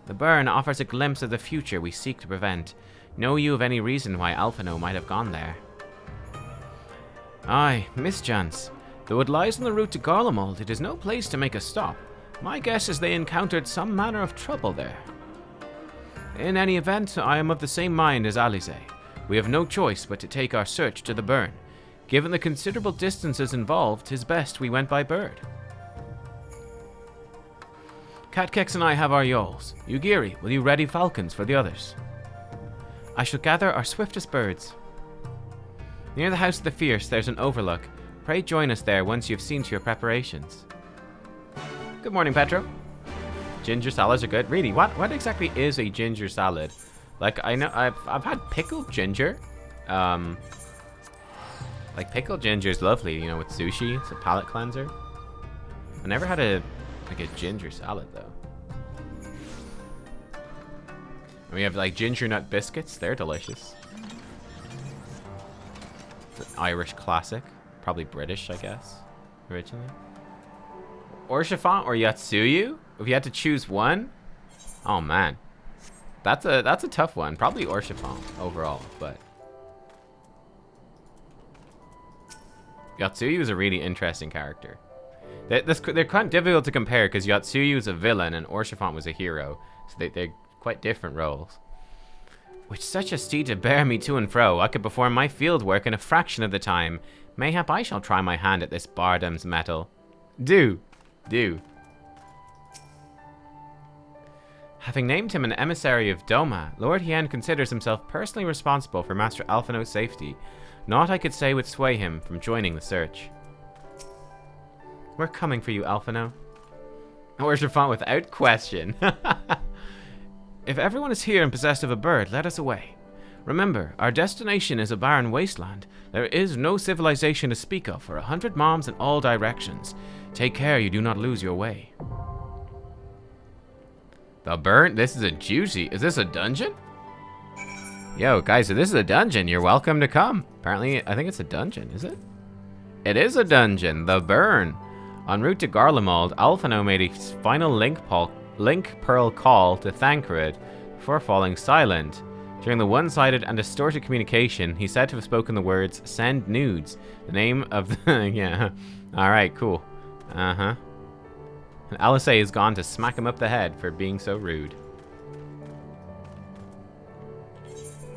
The Burn offers a glimpse of the future we seek to prevent. Know you of any reason why Alphino might have gone there? Aye, mischance. Though it lies on the route to Garlemald, it is no place to make a stop. My guess is they encountered some manner of trouble there. In any event, I am of the same mind as Alice. We have no choice but to take our search to the Burn. Given the considerable distances involved, 'tis best we went by bird. Nubkeks and I have our yawls. Ugiri, will you ready falcons for the others? I shall gather our swiftest birds. Near the House of the Fierce, there's an overlook. Pray join us there once you've seen to your preparations. Good morning, Petro. Ginger salads are good. Really, what exactly is a ginger salad? Like, I know I've had pickled ginger. Like pickled ginger is lovely, you know, with sushi. It's a palate cleanser. I never had a ginger salad though. And we have like ginger nut biscuits. They're delicious. It's an Irish classic, probably British, I guess, originally. Orchifant or Yatsuyu? If you had to choose one? Oh man. That's a tough one. Probably Orchifant overall, but Yatsuyu is a really interesting character. They're kind of difficult to compare because Yatsuyu is a villain and Orchifant was a hero. So they're quite different roles. With such a steed to bear me to and fro, I could perform my field work in a fraction of the time. Mayhap I shall try my hand at this bardom's metal. Do. Having named him an emissary of Doma, Lord Hien considers himself personally responsible for Master Alphino's safety. Naught I could say would sway him from joining the search. We're coming for you, Alphino. Orchifant without question. If everyone is here and possessed of a bird, let us away. Remember, our destination is a barren wasteland. There is no civilization to speak of for 100 moms in all directions. Take care you do not lose your way. The Burn? This is a juicy... Is this a dungeon? Yo, guys, if this is a dungeon, you're welcome to come. Apparently, I think it's a dungeon, is it? It is a dungeon. The Burn. En route to Garlemald, Alphino made a final link pearl call to Thancred before falling silent. During the one-sided and distorted communication, he said to have spoken the words, "Send nudes." The name of the... yeah. Alright, cool. Uh-huh. And Alice is gone to smack him up the head for being so rude.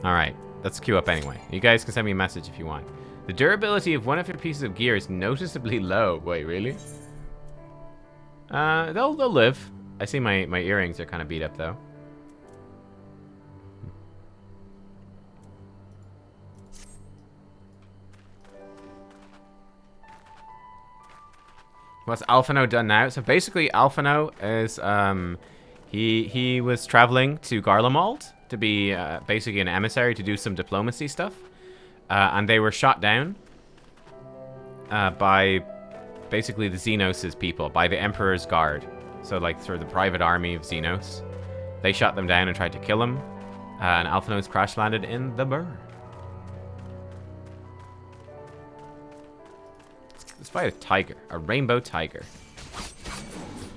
Alright, let's queue up anyway. You guys can send me a message if you want. The durability of one of your pieces of gear is noticeably low. Wait, really? They'll live. I see my earrings are kind of beat up though. What's Alphino done now? So basically Alphino is he was traveling to Garlemald to be basically an emissary to do some diplomacy stuff. And they were shot down by basically the Xenos' people, by the Emperor's Guard. So, like, sort of the private army of Xenos. They shot them down and tried to kill them. And Alphanos crash landed in the burn. Let's fight a tiger. A rainbow tiger.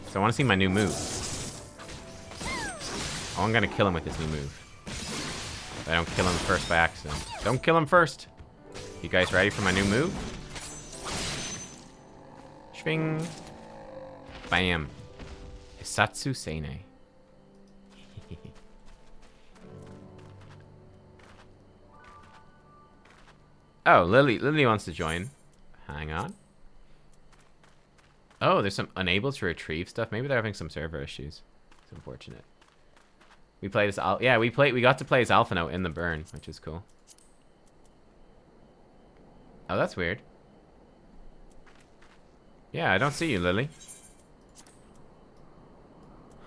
So I want to see my new move. Oh, I'm going to kill him with this new move. If I don't kill him first by accident. Don't kill him first. You guys ready for my new move? Swing. Bam. Hisatsu Seine. Oh, Lily wants to join. Hang on. Oh, there's some unable to retrieve stuff. Maybe they're having some server issues. It's unfortunate. We played as we got to play as Alphino in the burn, which is cool. Oh, that's weird. Yeah, I don't see you, Lily.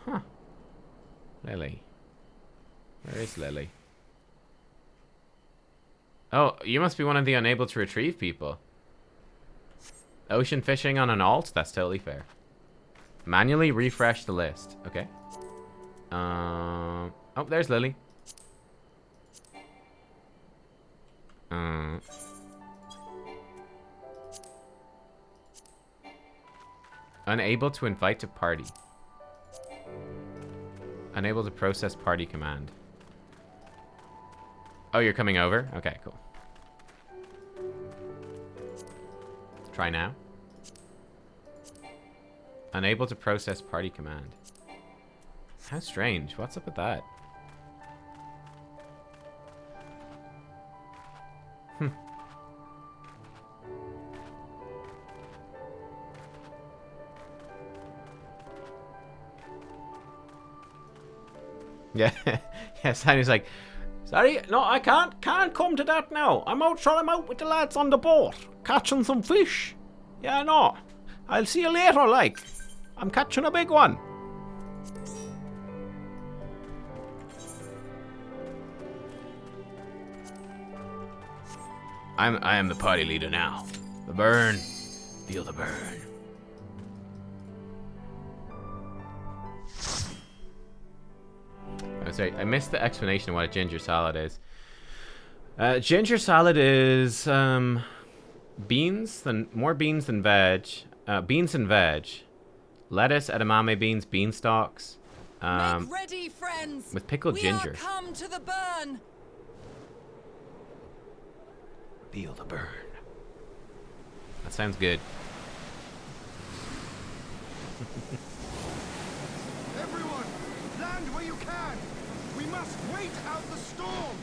Huh. Lily. Where is Lily? Oh, you must be one of the unable to retrieve people. Ocean fishing on an alt? That's totally fair. Manually refresh the list. Okay. Oh, there's Lily. Unable to invite to party. Unable to process party command. Oh, you're coming over? Okay, cool. Try now. Unable to process party command. How strange. What's up with that? Yeah. Yeah, Sandy's like, sorry, no, I can't come to that now. I'm out with the lads on the boat, catching some fish. Yeah, no, I'll see you later, like. I'm catching a big one. I am the party leader now. The burn. Feel the burn. Oh, sorry, I missed the explanation of what a ginger salad is. Ginger salad is beans, more beans than veg. Beans and veg. Lettuce, edamame beans, beanstalks. Make ready, friends. With pickled ginger. We are come to the burn. Feel the burn. That sounds good. Everyone, land where you can. We must wait out the storm.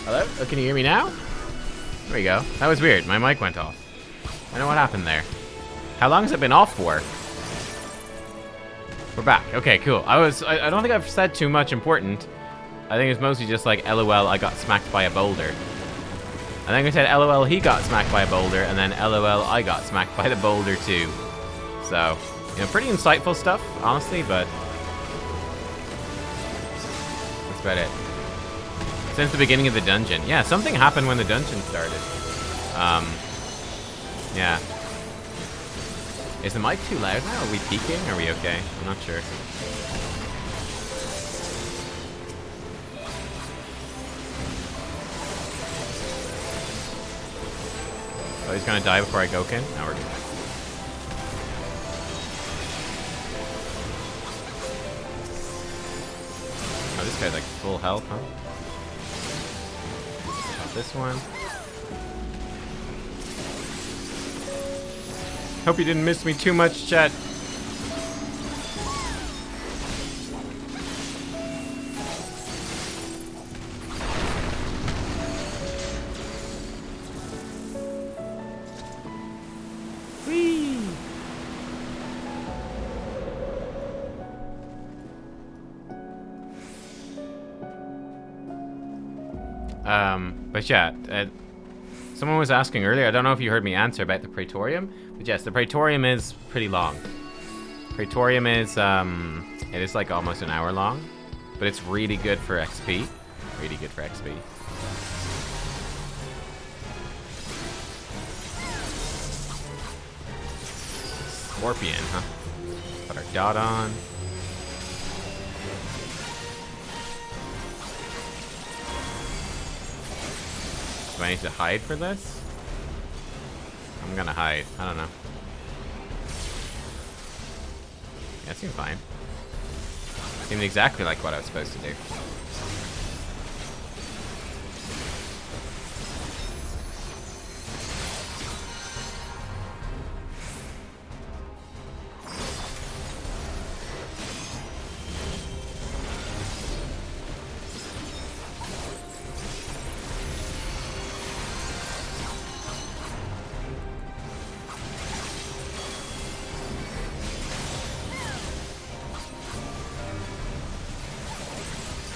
Hello? Oh, can you hear me now? There we go. That was weird. My mic went off. I don't know what happened there. How long has it been off for? We're back. Okay, cool. I don't think I've said too much important. I think it's mostly just like, LOL, I got smacked by a boulder. I think I said, LOL, he got smacked by a boulder, and then LOL, I got smacked by the boulder too. So, you know, pretty insightful stuff, honestly, but that's about it. Since the beginning of the dungeon. Yeah, something happened when the dungeon started. Yeah. Is the mic too loud now? Are we peaking? Are we okay? I'm not sure. Oh, he's gonna die before I go in? Now we're good. Oh, this guy's like full health, huh? Got this one. Hope you didn't miss me too much, chat. Whee! But yeah, someone was asking earlier, I don't know if you heard me answer about the Praetorium, but yes, the Praetorium is pretty long. Praetorium is, it is like almost an hour long, but it's really good for XP. Really good for XP. Scorpion, huh? Put our dot on. Do I need to hide for this? I'm gonna hide. I don't know. Yeah, it seemed fine. Seemed exactly like what I was supposed to do.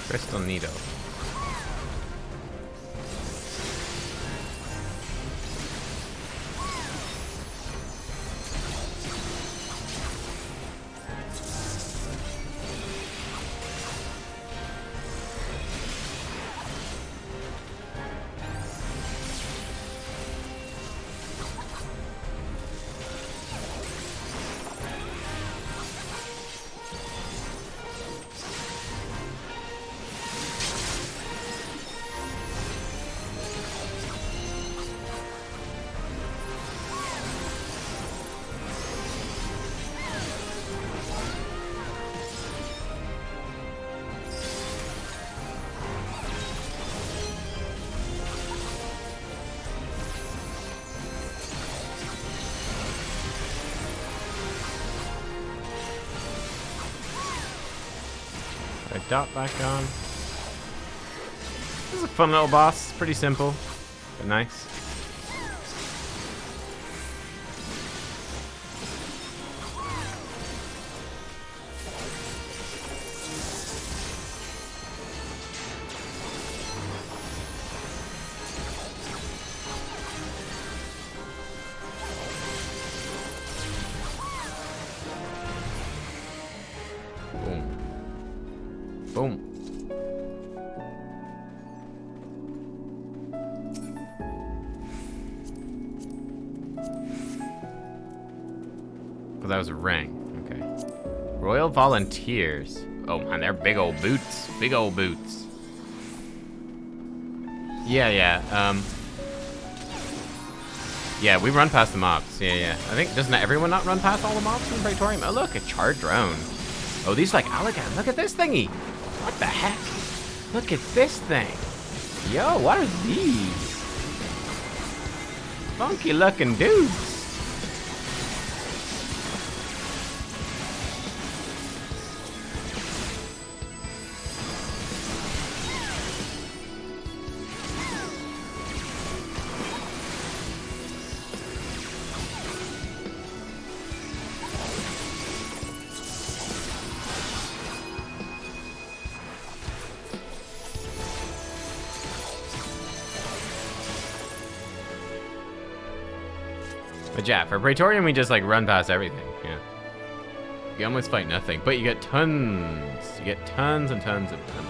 Crystal needle. Dot back on. This is a fun little boss. Pretty simple, but nice. Boom. Oh, that was a ring. Okay. Royal Volunteers. Oh man, they're big old boots. Big old boots. Yeah, yeah, we run past the mobs. Yeah. I think, doesn't everyone not run past all the mobs in the Praetorium? Oh look, a charred drone. Oh, these like alligators. Look at this thingy. What the heck? Look at this thing. Yo, what are these? Funky looking dudes. But yeah, for Praetorian, we just like run past everything. Yeah. You almost fight nothing, but you get tons. You get tons and tons of damage.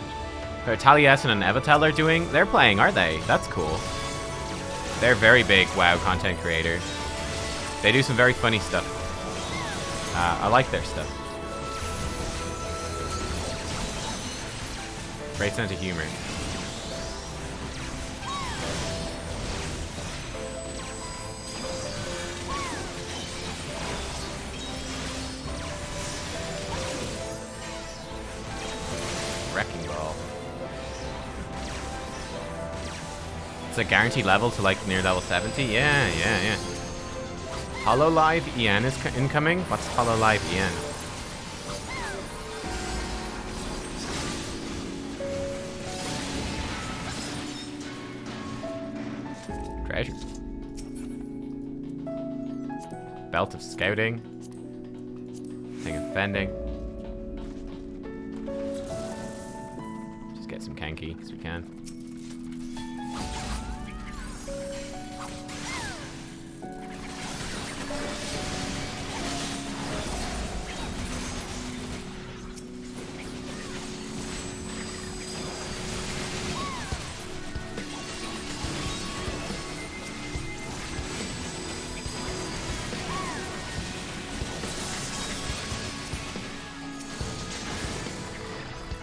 So Taliesin and Evitel are doing. They're playing, aren't they? That's cool. They're very big WoW content creators. They do some very funny stuff. I like their stuff. Great sense of humor. Wrecking Ball. It's a guaranteed level to like near level 70? Yeah. Hololive EN is incoming? What's Hololive EN? Treasure. Belt of Scouting. Thing of Fending. Just get some Kenki, because we can.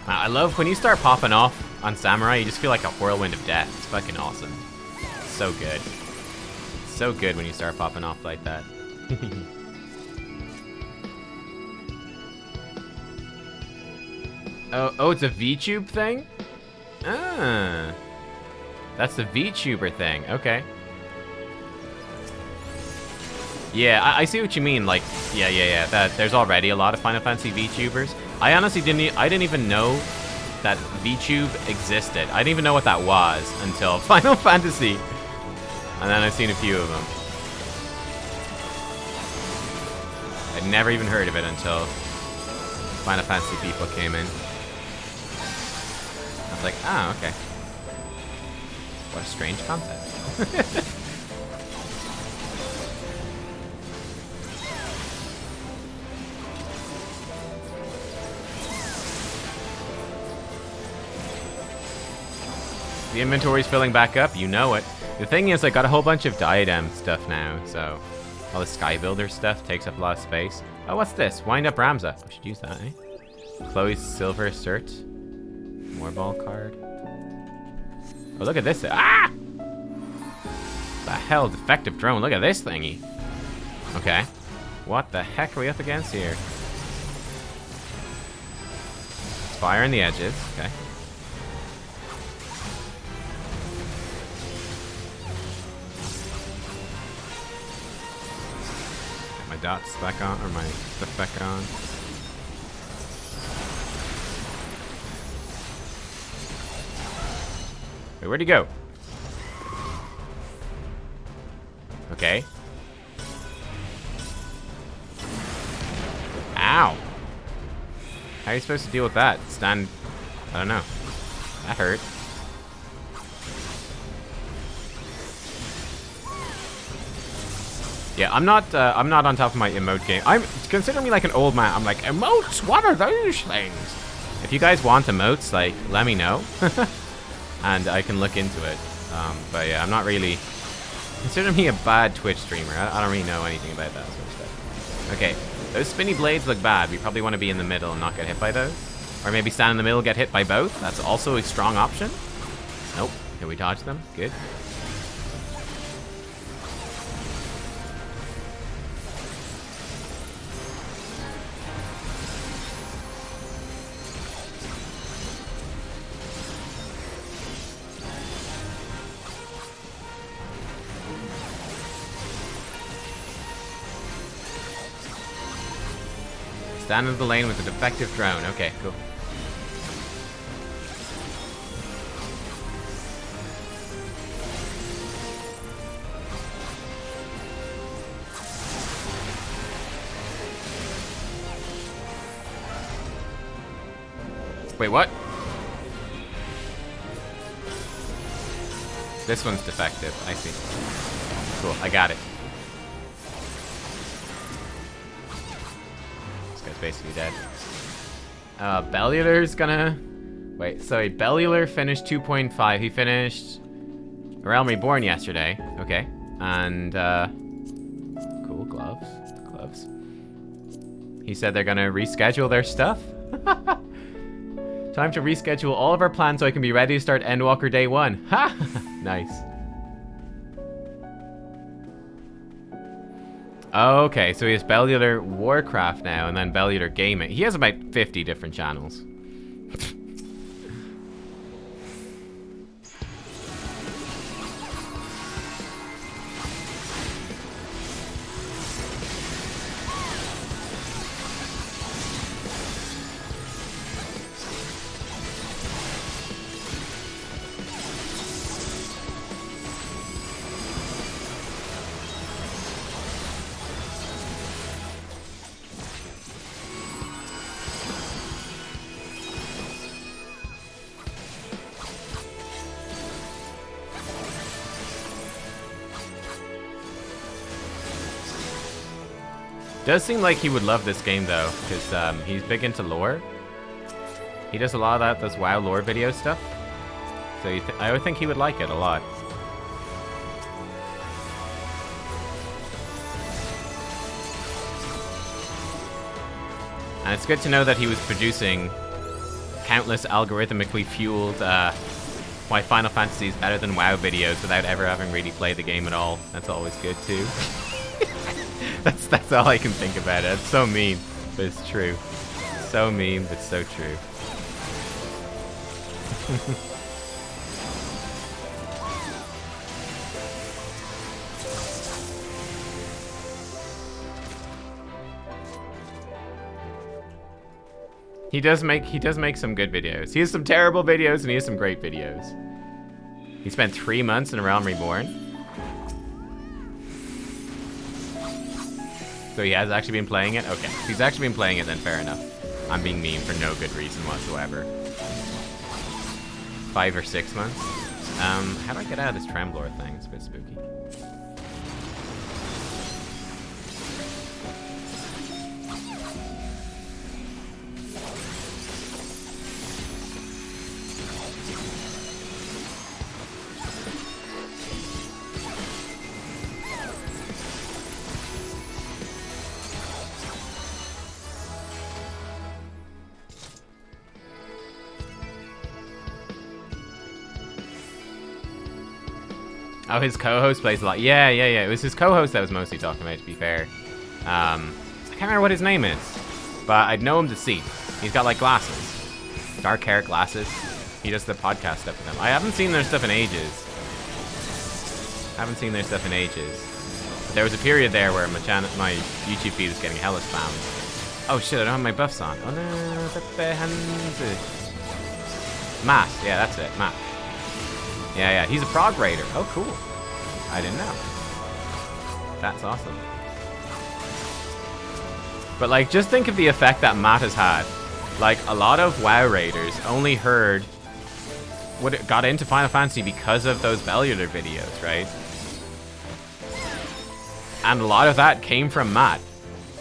I love when you start popping off on Samurai, you just feel like a whirlwind of death. It's fucking awesome. So good. So good when you start popping off like that. Oh, it's a VTube thing? Ah. That's the VTuber thing. Okay. Yeah, I see what you mean. Like, yeah. That there's already a lot of Final Fantasy VTubers. I honestly didn't even know that VTube existed. I didn't even know what that was until Final Fantasy. And then I've seen a few of them. I'd never even heard of it until Final Fantasy people came in. I was like, ah, okay. What a strange concept. The inventory's filling back up, you know it. The thing is, I got a whole bunch of diadem stuff now, so all the Sky Builder stuff takes up a lot of space. Oh, what's this? Wind Up Ramza. I should use that, eh? Chloe's Silver Cert. More ball card. Oh, look at this. Ah! The hell, defective drone. Look at this thingy. Okay. What the heck are we up against here? Fire in the edges. Okay. Dots back on, or my stuff back on. Wait, where'd he go? Okay. Ow! How are you supposed to deal with that? Stand... I don't know. That hurt. Yeah, I'm not on top of my emote game. Consider me like an old man. I'm like, emotes? What are those things? If you guys want emotes, like, let me know. And I can look into it. But yeah, I'm not really... Consider me a bad Twitch streamer. I don't really know anything about that sort of stuff. Okay, those spinny blades look bad. We probably want to be in the middle and not get hit by those. Or maybe stand in the middle, get hit by both. That's also a strong option. Nope. Can we dodge them? Good. Stand in the lane with a defective drone. Okay, cool. Wait, what? This one's defective. I see. Cool, I got it. it's basically dead. Bellular's gonna... Wait, sorry, Bellular finished 2.5. He finished Realm Reborn yesterday. Okay. And, cool, gloves. Gloves. He said they're gonna reschedule their stuff. Time to reschedule all of our plans so I can be ready to start Endwalker Day 1. Ha! Nice. Okay, so he has Bellular Warcraft now, and then Bellular Gaming. He has about 50 different channels. Does seem like he would love this game though, because he's big into lore. He does a lot of that, those WoW lore video stuff. So I would think he would like it a lot. And it's good to know that he was producing countless algorithmically fueled why Final Fantasy is better than WoW videos without ever having really played the game at all. That's always good too. That's all I can think about it. It's so mean, but it's true. So mean, but so true. He does make some good videos. He has some terrible videos and he has some great videos. He spent 3 months in Realm Reborn. So he has actually been playing it? Okay. If he's actually been playing it, then fair enough. I'm being mean for no good reason whatsoever. 5 or 6 months. How do I get out of this Tremblor thing? It's a bit spooky. Oh, his co-host plays a lot. Yeah. It was his co-host that was mostly talking about, to be fair. I can't remember what his name is, but I'd know him to see. He's got, like, glasses. Dark hair, glasses. He does the podcast stuff with them. I haven't seen their stuff in ages. But there was a period there where my YouTube feed was getting hella spammed. Oh, shit, I don't have my buffs on. Oh, no. Matt. Yeah, that's it. Matt. Yeah, he's a prog raider. Oh, cool. I didn't know. That's awesome. But, like, just think of the effect that Matt has had. Like, a lot of WoW raiders only got into Final Fantasy because of those Bellular videos, right? And a lot of that came from Matt.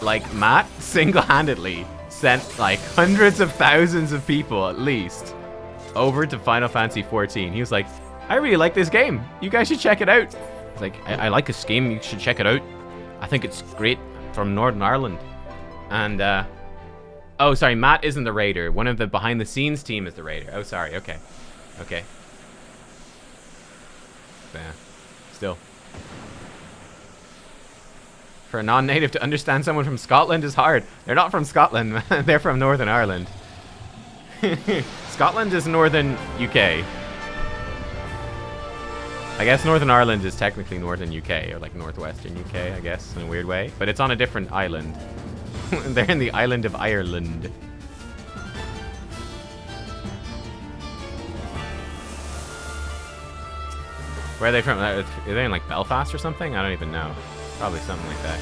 Like, Matt single-handedly sent, like, hundreds of thousands of people, at least, over to Final Fantasy XIV. He was like, I really like this game. You guys should check it out. It's like, I like this game. You should check it out. I think it's great. From Northern Ireland. And, oh, sorry. Matt isn't the raider. One of the behind-the-scenes team is the raider. Oh, sorry. Okay. Yeah. Still. For a non-native to understand someone from Scotland is hard. They're not from Scotland. They're from Northern Ireland. Scotland is Northern UK. I guess Northern Ireland is technically Northern UK, or like Northwestern UK, I guess, in a weird way. But it's on a different island. They're in the island of Ireland. Where are they from? Are they in like Belfast or something? I don't even know. Probably something like that.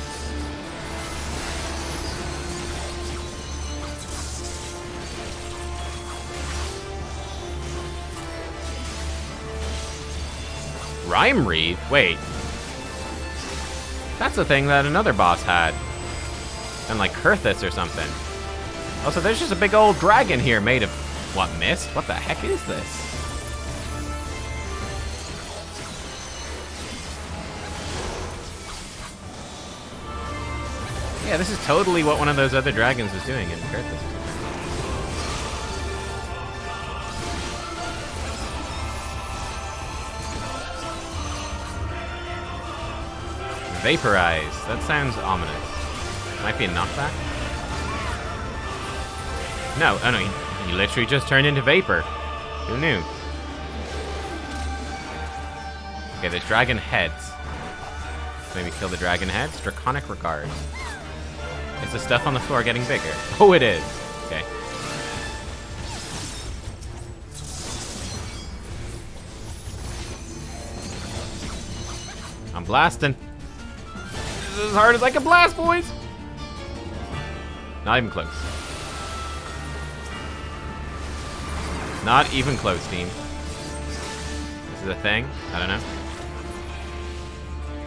Rhyme read? Wait. That's a thing that another boss had. And like Kurthus or something. Also, there's just a big old dragon here made of, what, mist? What the heck is this? Yeah, this is totally what one of those other dragons was doing in Kurthus. Vaporize. That sounds ominous. Might be a knockback. No, oh no, he literally just turned into vapor. Who knew? Okay, there's dragon heads. Maybe kill the dragon heads. Draconic regards. Is the stuff on the floor getting bigger? Oh, it is. Okay. I'm blasting. This is as hard as I can blast, boys. Not even close. Not even close, team. This is a thing? I don't know.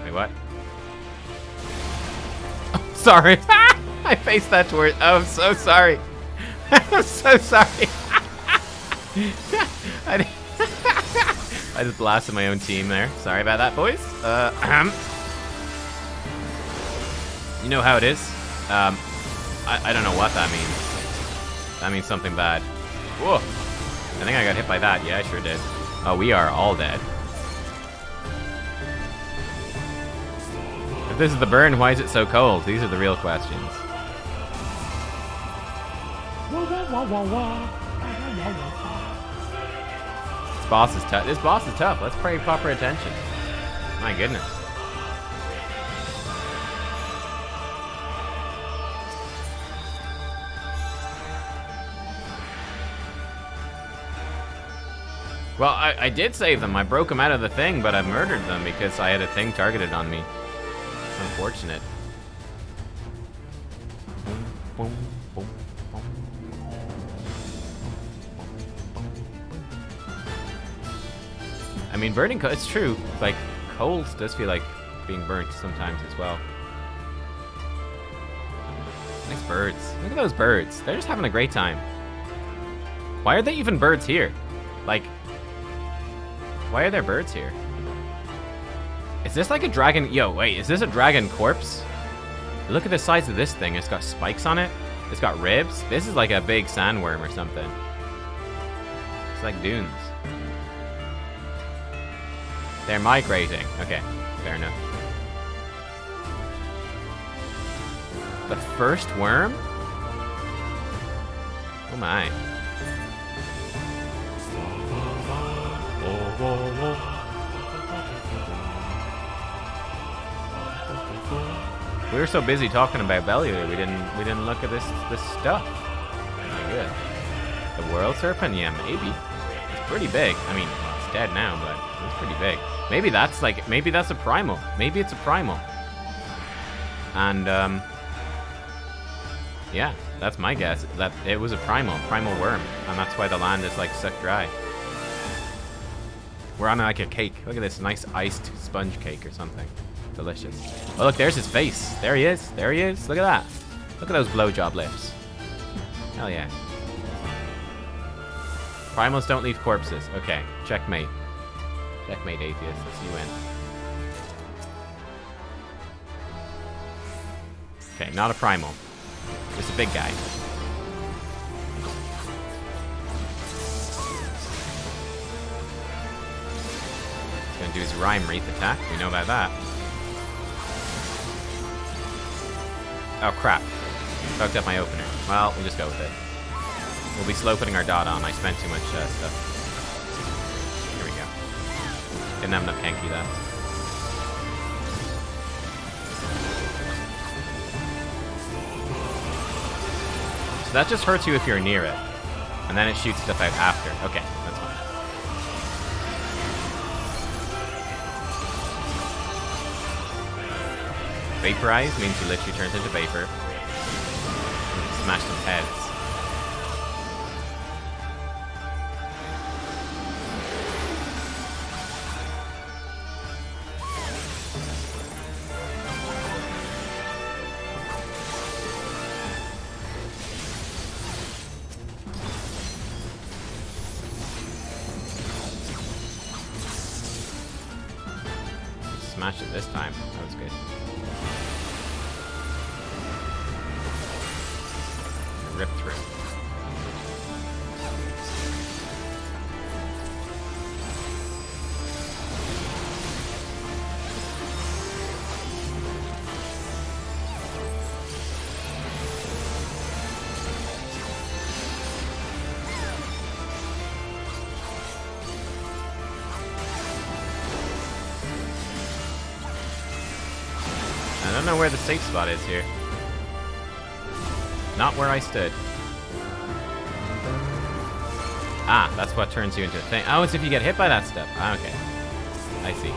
Wait, what? Oh, sorry. I faced that toward. Oh, I'm so sorry. I'm so sorry. I just blasted my own team there. Sorry about that, boys. You know how it is? I don't know what that means. That means something bad. Whoa. I think I got hit by that. Yeah, I sure did. Oh, we are all dead. If this is the burn, why is it so cold? These are the real questions. This boss is tough. This boss is tough. Let's pay proper attention. My goodness. Well, I did save them. I broke them out of the thing, but I murdered them because I had a thing targeted on me. It's unfortunate. I mean, burning, it's true. Like, cold does feel like being burnt sometimes as well. Nice birds. Look at those birds. They're just having a great time. Why are there even birds here? Like, why are there birds here? Is this like a dragon? Yo, wait, is this a dragon corpse? Look at the size of this thing. It's got spikes on it. It's got ribs. This is like a big sandworm or something. It's like dunes. They're migrating. Okay, fair enough. The first worm? Oh my. We were so busy talking about Bellier, we didn't look at this stuff. Very good. The world serpent? Yeah, maybe. It's pretty big. I mean, well, it's dead now, but it's pretty big. Maybe that's a primal. Maybe it's a primal. And yeah, that's my guess. That it was a primal worm, and that's why the land is like sucked dry. We're on like a cake. Look at this nice iced sponge cake or something. Delicious. Oh, look, there's his face. There he is. There he is. Look at that. Look at those blowjob lips. Hell yeah. Primals don't leave corpses. Okay, checkmate. Checkmate, atheists. You win. Okay, not a primal. Just a big guy. He's gonna do his rhyme wreath attack. We know about that. Oh crap. Fucked up my opener. Well, we'll just go with it. We'll be slow putting our dot on. I spent too much stuff. Here we go. Didn't have enough hanky left. So that just hurts you if you're near it. And then it shoots stuff out after. Okay, that's fine. Vaporize means he literally turns into vapor. Smash some heads. smashed it this time. That was good. Rip through. I don't know where the safe spot is here. Not where I stood. Ah, that's what turns you into a thing. Oh, it's if you get hit by that stuff. Ah, okay. I see.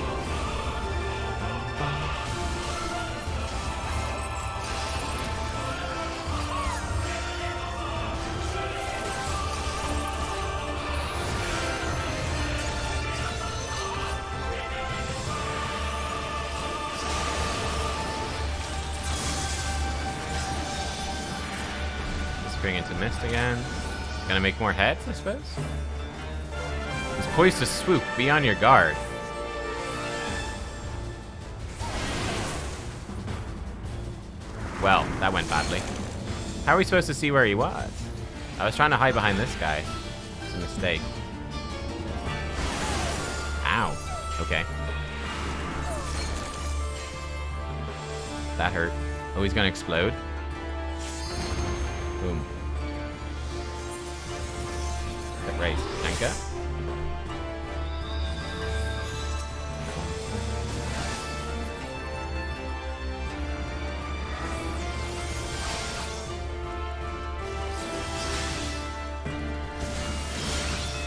Spring into mist again. Gonna make more heads, I suppose? He's poised to swoop. Be on your guard. Well, that went badly. How are we supposed to see where he was? I was trying to hide behind this guy. It's a mistake. Ow. Okay. That hurt. Oh, he's gonna explode. Boom. Good race. Tanka.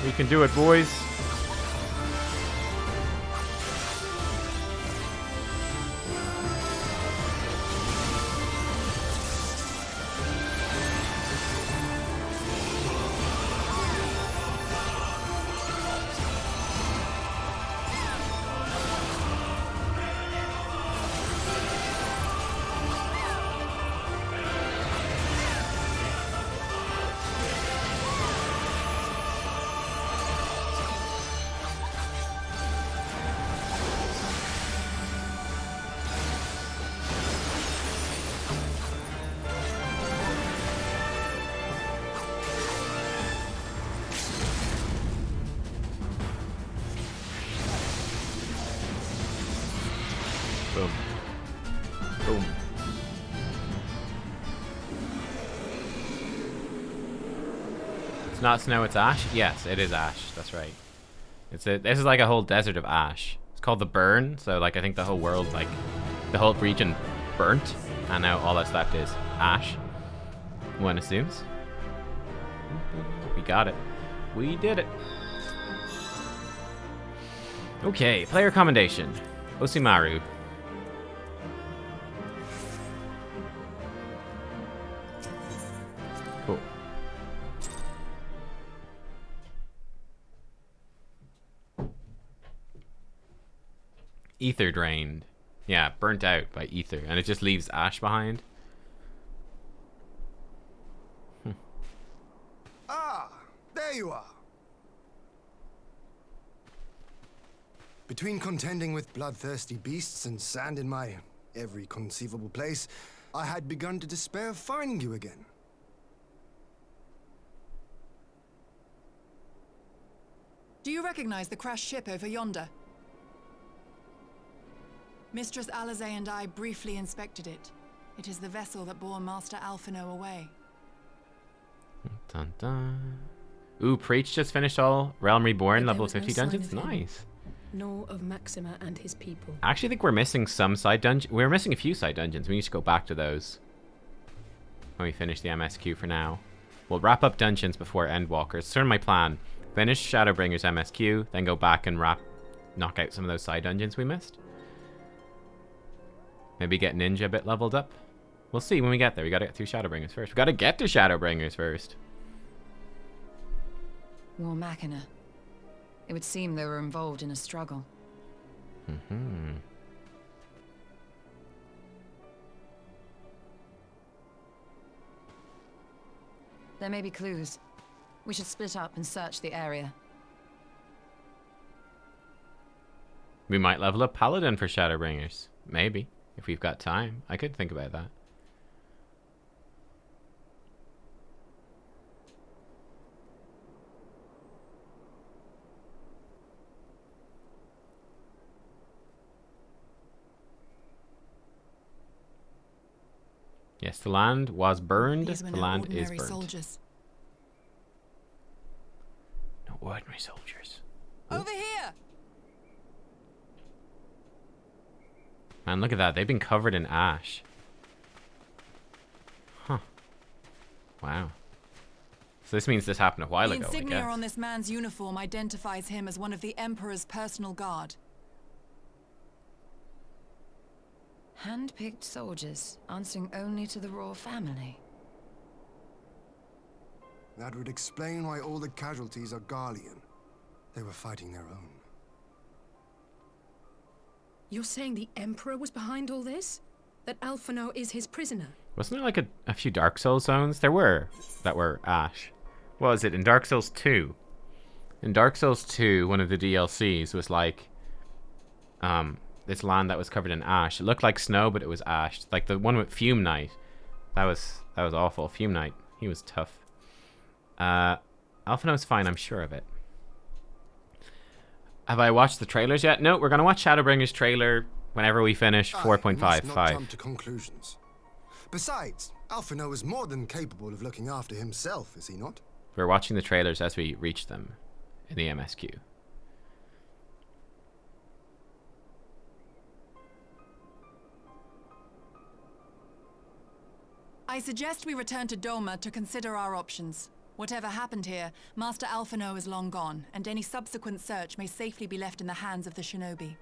We can do it, boys. Boom. Boom. It's not snow, it's ash? Yes, it is ash. That's right. This is like a whole desert of ash. It's called the burn, so like I think the whole world, like the whole region burnt, and now all that's left is ash. One assumes. We got it. We did it. Okay, player commendation. Osimaru. Cool. Ether drained. Yeah, burnt out by ether, and it just leaves ash behind. Ah, there you are. Between contending with bloodthirsty beasts and sand in my every conceivable place, I had begun to despair of finding you again. Do you recognize the crashed ship over yonder? Mistress Alizé and I briefly inspected it. It is the vessel that bore Master Alphino away. Dun, dun. Ooh, Preach just finished all Realm Reborn But there level was no 50 sign dungeons. of him. Nice. Nor of Maxima and his people. I actually think we're missing some side dungeons. We're missing a few side dungeons. We need to go back to those when we finish the MSQ for now. We'll wrap up dungeons before Endwalkers. It's sort of my plan. Finish Shadowbringers MSQ, then go back and knock out some of those side dungeons we missed. Maybe get Ninja a bit leveled up. We'll see when we get there. We gotta get through Shadowbringers first. We gotta get to Shadowbringers first. War Machina. It would seem they were involved in a struggle. Mm-hmm. There may be clues. We should split up and search the area. We might level up Paladin for Shadowbringers. Maybe. If we've got time. I could think about that. Yes, the land was burned. These were The no land is ordinary burned. soldiers. No ordinary soldiers. Over here! Man, look at that. They've been covered in ash. Huh. Wow. So this means this happened a while The ago, I insignia guess. on this man's uniform identifies him as one of the Emperor's personal guard. Hand-picked soldiers, answering only to the royal family. That would explain why all the casualties are Garlean. They were fighting their own. You're saying the Emperor was behind all this? That Alphinaud is his prisoner? Wasn't there like a few Dark Souls zones? There were. That were ash. What was it? In Dark Souls 2. In Dark Souls 2, one of the DLCs was like... this land that was covered in ash. It looked like snow, but it was ash. Like the one with Fume Knight. That was awful. Fume Knight. He was tough. Alphinaud's fine, I'm sure of it. Have I watched the trailers yet? No, we're gonna watch Shadowbringers trailer whenever we finish We must not 4.55. jump to conclusions. Besides, Alphinaud is more than capable of looking after himself, is he not? We're watching the trailers as we reach them in the MSQ. I suggest we return to Doma to consider our options. Whatever happened here, Master Alphinaud is long gone, and any subsequent search may safely be left in the hands of the shinobi.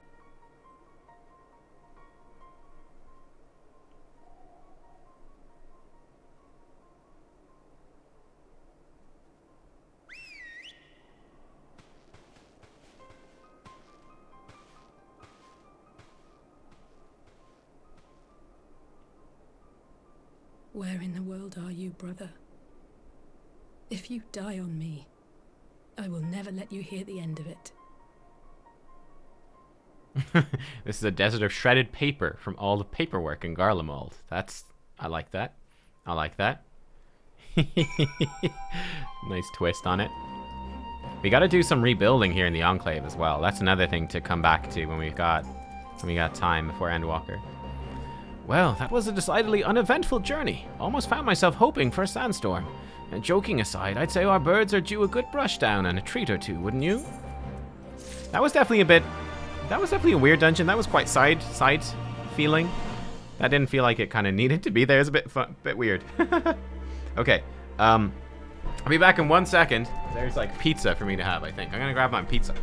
Where in the world are you, brother? If you die on me, I will never let you hear the end of it. This is a desert of shredded paper from all the paperwork in Garlemald. I like that. I like that. Nice twist on it. We got to do some rebuilding here in the Enclave as well. That's another thing to come back to when we got time before Endwalker. Well, that was a decidedly uneventful journey. Almost found myself hoping for a sandstorm. And joking aside, I'd say our birds are due a good brush down and a treat or two, wouldn't you? That was definitely a weird dungeon. That was quite side feeling. That didn't feel like it kind of needed to be there. It's a bit weird. Okay. I'll be back in 1 second. There's like pizza for me to have, I think. I'm gonna grab my pizza.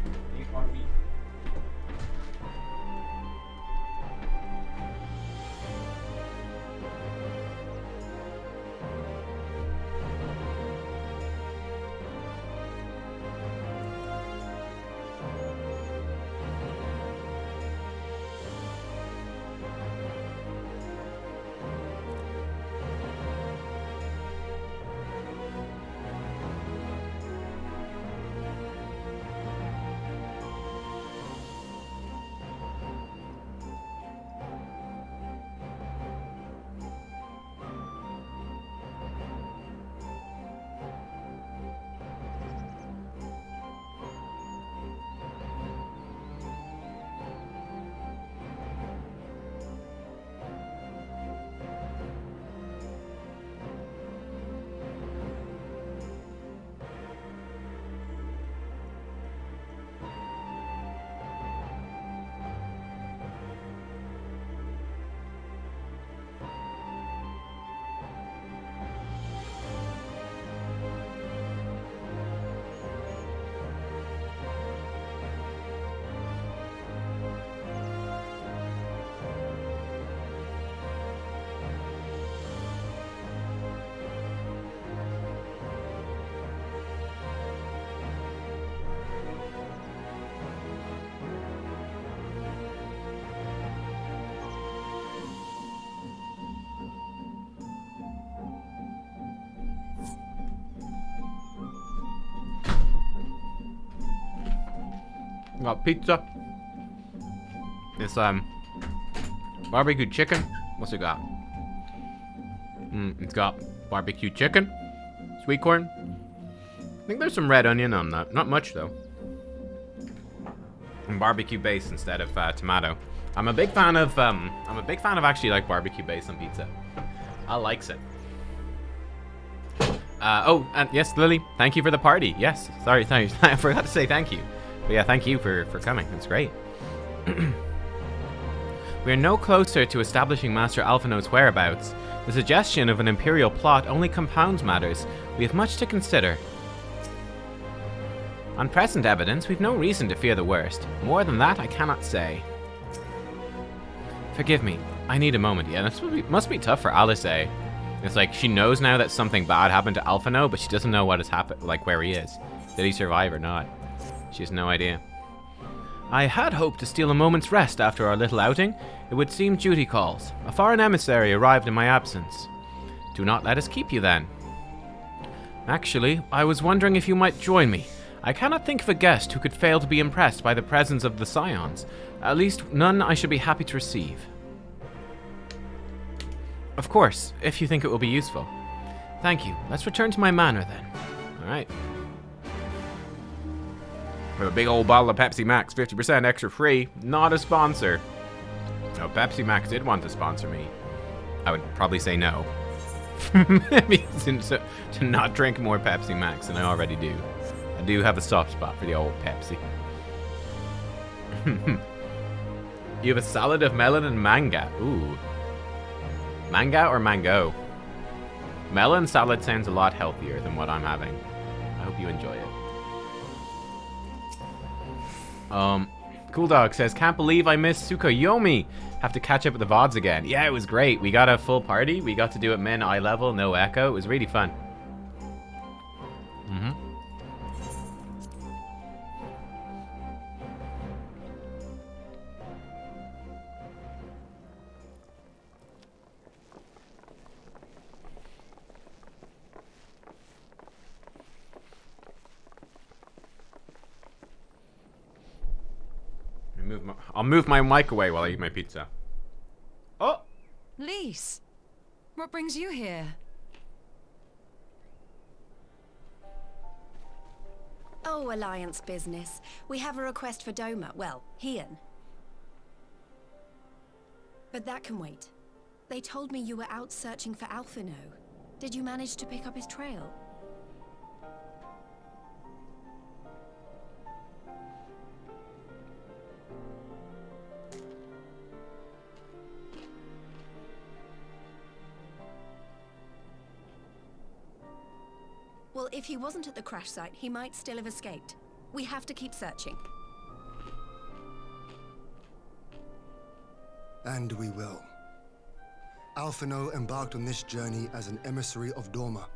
Got pizza. It's barbecue chicken. What's it got? It's got barbecue chicken, sweet corn. I think there's some red onion on that. Not much though. And barbecue base instead of tomato. I'm a big fan of actually like barbecue base on pizza. I likes it. Oh, and yes, Lily, thank you for the party. Yes, sorry, I forgot to say thank you. But yeah, thank you for coming. It's great. We are no closer to establishing Master Alphino's whereabouts. The suggestion of an Imperial plot only compounds matters. We have much to consider. On present evidence, we've no reason to fear the worst. More than that, I cannot say. Forgive me, I need a moment. Yeah, this must be tough for Alice, eh? It's like she knows now that something bad happened to Alphino, but she doesn't know what has happened, like where he is. Did he survive or not? She has no idea. I had hoped to steal a moment's rest after our little outing. It would seem duty calls. A foreign emissary arrived in my absence. Do not let us keep you then. Actually, I was wondering if you might join me. I cannot think of a guest who could fail to be impressed by the presence of the Scions. At least none I should be happy to receive. Of course, if you think it will be useful. Thank you. Let's return to my manor then. Alright. We have a big old bottle of Pepsi Max, 50% extra free. Not a sponsor. No, Pepsi Max did want to sponsor me. I would probably say no. to not drink more Pepsi Max than I already do. I do have a soft spot for the old Pepsi. You have a salad of melon and manga. Ooh. Manga or mango? Melon salad sounds a lot healthier than what I'm having. I hope you enjoy it. Cool Dog says, can't believe I missed Tsukuyomi. Have to catch up with the VODs again. Yeah, it was great. We got a full party. We got to do it men eye level, no echo. It was really fun. I'll move my mic away while I eat my pizza. Oh! Lise, what brings you here? Oh, Alliance business. We have a request for Doma. Well, Hien. But that can wait. They told me you were out searching for Alphino. Did you manage to pick up his trail? Well, if he wasn't at the crash site, he might still have escaped. We have to keep searching. And we will. Alphino embarked on this journey as an emissary of Doma,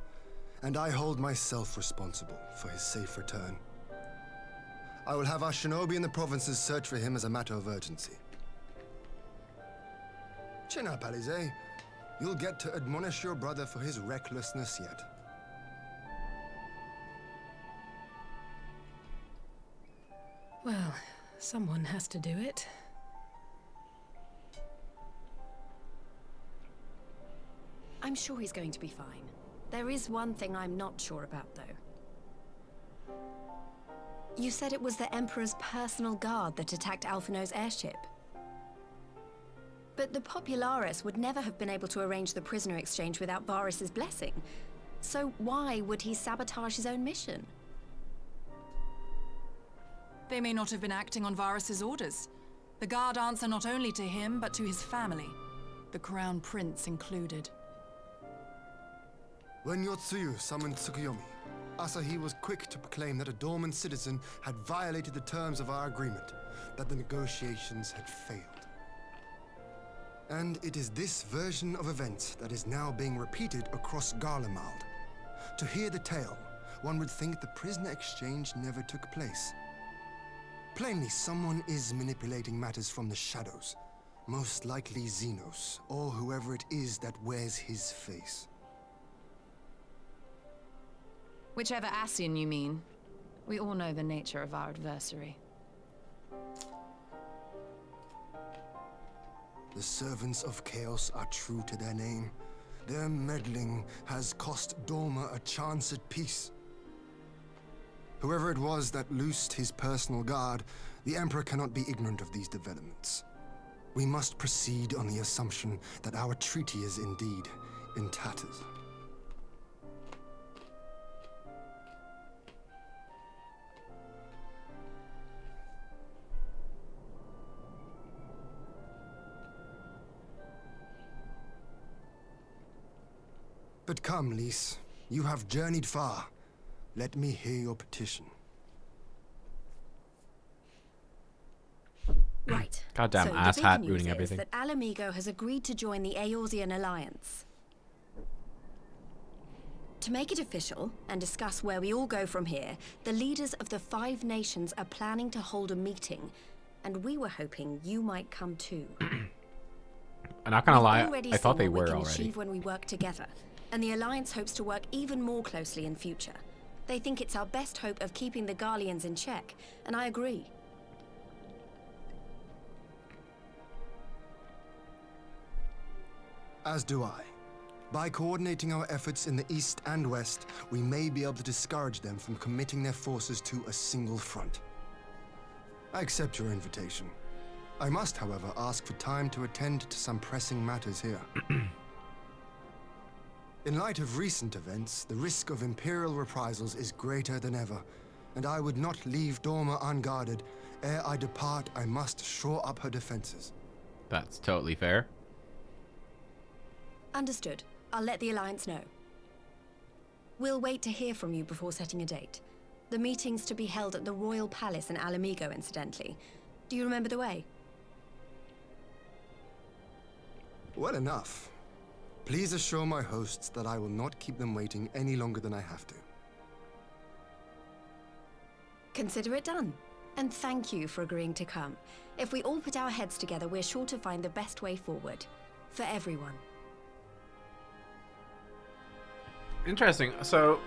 and I hold myself responsible for his safe return. I will have our shinobi in the provinces search for him as a matter of urgency. Chin up, Alize. You'll get to admonish your brother for his recklessness yet. Well, someone has to do it. I'm sure he's going to be fine. There is one thing I'm not sure about, though. You said it was the Emperor's personal guard that attacked Alphino's airship. But the Popularis would never have been able to arrange the prisoner exchange without Varys' blessing. So why would he sabotage his own mission? They may not have been acting on Varys' orders. The guard answer not only to him, but to his family. The Crown Prince included. When Yotsuyu summoned Tsukuyomi, Asahi was quick to proclaim that a dormant citizen had violated the terms of our agreement, that the negotiations had failed. And it is this version of events that is now being repeated across Garlemald. To hear the tale, one would think the prisoner exchange never took place. Plainly, someone is manipulating matters from the shadows. Most likely Xenos, or whoever it is that wears his face. Whichever Ascian you mean. We all know the nature of our adversary. The servants of chaos are true to their name. Their meddling has cost Doma a chance at peace. Whoever it was that loosed his personal guard, the Emperor cannot be ignorant of these developments. We must proceed on the assumption that our treaty is indeed in tatters. But come, Lys. You have journeyed far. Let me hear your petition. Right. Goddamn so ass the hat big ruining news everything. is that Alamigo has agreed to join the Eorzean Alliance. To make it official and discuss where we all go from here, the leaders of the 5 nations are planning to hold a meeting, and we were hoping you might come too. I'm not gonna lie, Already I thought seen they what were we can already. achieve when we work together, and the Alliance hopes to work even more closely in future. They think it's our best hope of keeping the Garleans in check, and I agree. As do I. By coordinating our efforts in the east and west, we may be able to discourage them from committing their forces to a single front. I accept your invitation. I must, however, ask for time to attend to some pressing matters here. In light of recent events, the risk of Imperial reprisals is greater than ever, and I would not leave Doma unguarded. Ere I depart, I must shore up her defenses. That's totally fair. Understood. I'll let the Alliance know. We'll wait to hear from you before setting a date. The meeting's to be held at the Royal Palace in Alamigo, incidentally. Do you remember the way? Well enough. Please assure my hosts that I will not keep them waiting any longer than I have to. Consider it done. And thank you for agreeing to come. If we all put our heads together, we're sure to find the best way forward. For everyone. Interesting. So,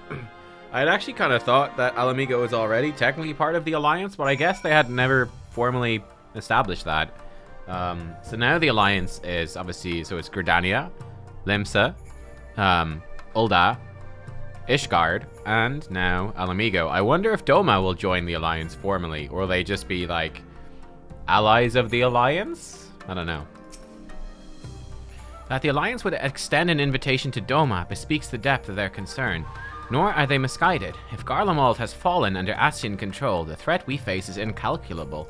I had actually kind of thought that Alamigo was already technically part of the Alliance, but I guess they had never formally established that. So now the Alliance is obviously, so it's Gridania, Limsa, Ul'dah, Ishgard, and now Alamigo. I wonder if Doma will join the Alliance formally, or will they just be like allies of the Alliance? I don't know. That the Alliance would extend an invitation to Doma bespeaks the depth of their concern. Nor are they misguided. If Garlemald has fallen under Ascian control, the threat we face is incalculable.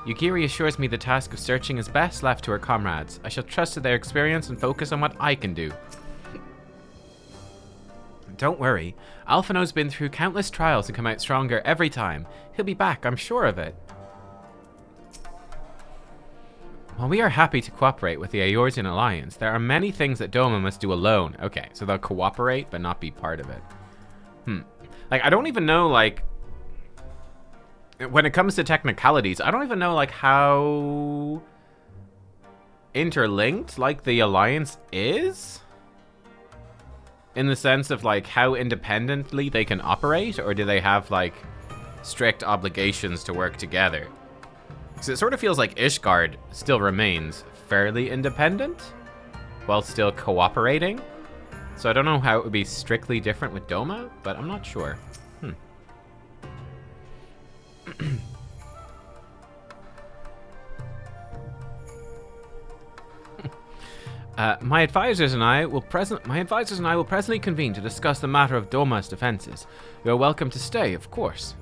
Yugiri assures me the task of searching is best left to her comrades. I shall trust to their experience and focus on what I can do. Don't worry. Alphino's been through countless trials and come out stronger every time. He'll be back, I'm sure of it. While we are happy to cooperate with the Eorzean Alliance, there are many things that Doma must do alone. Okay, so they'll cooperate, but not be part of it. Like, I don't even know, like... When it comes to technicalities, I don't even know, like, how... interlinked, like, the Alliance is? In the sense of, like, how independently they can operate? Or do they have, like, strict obligations to work together? Because it sort of feels like Ishgard still remains fairly independent while still cooperating. So I don't know how it would be strictly different with Doma, but I'm not sure. My advisors and I will presently convene to discuss the matter of Doma's defenses. You are welcome to stay, of course.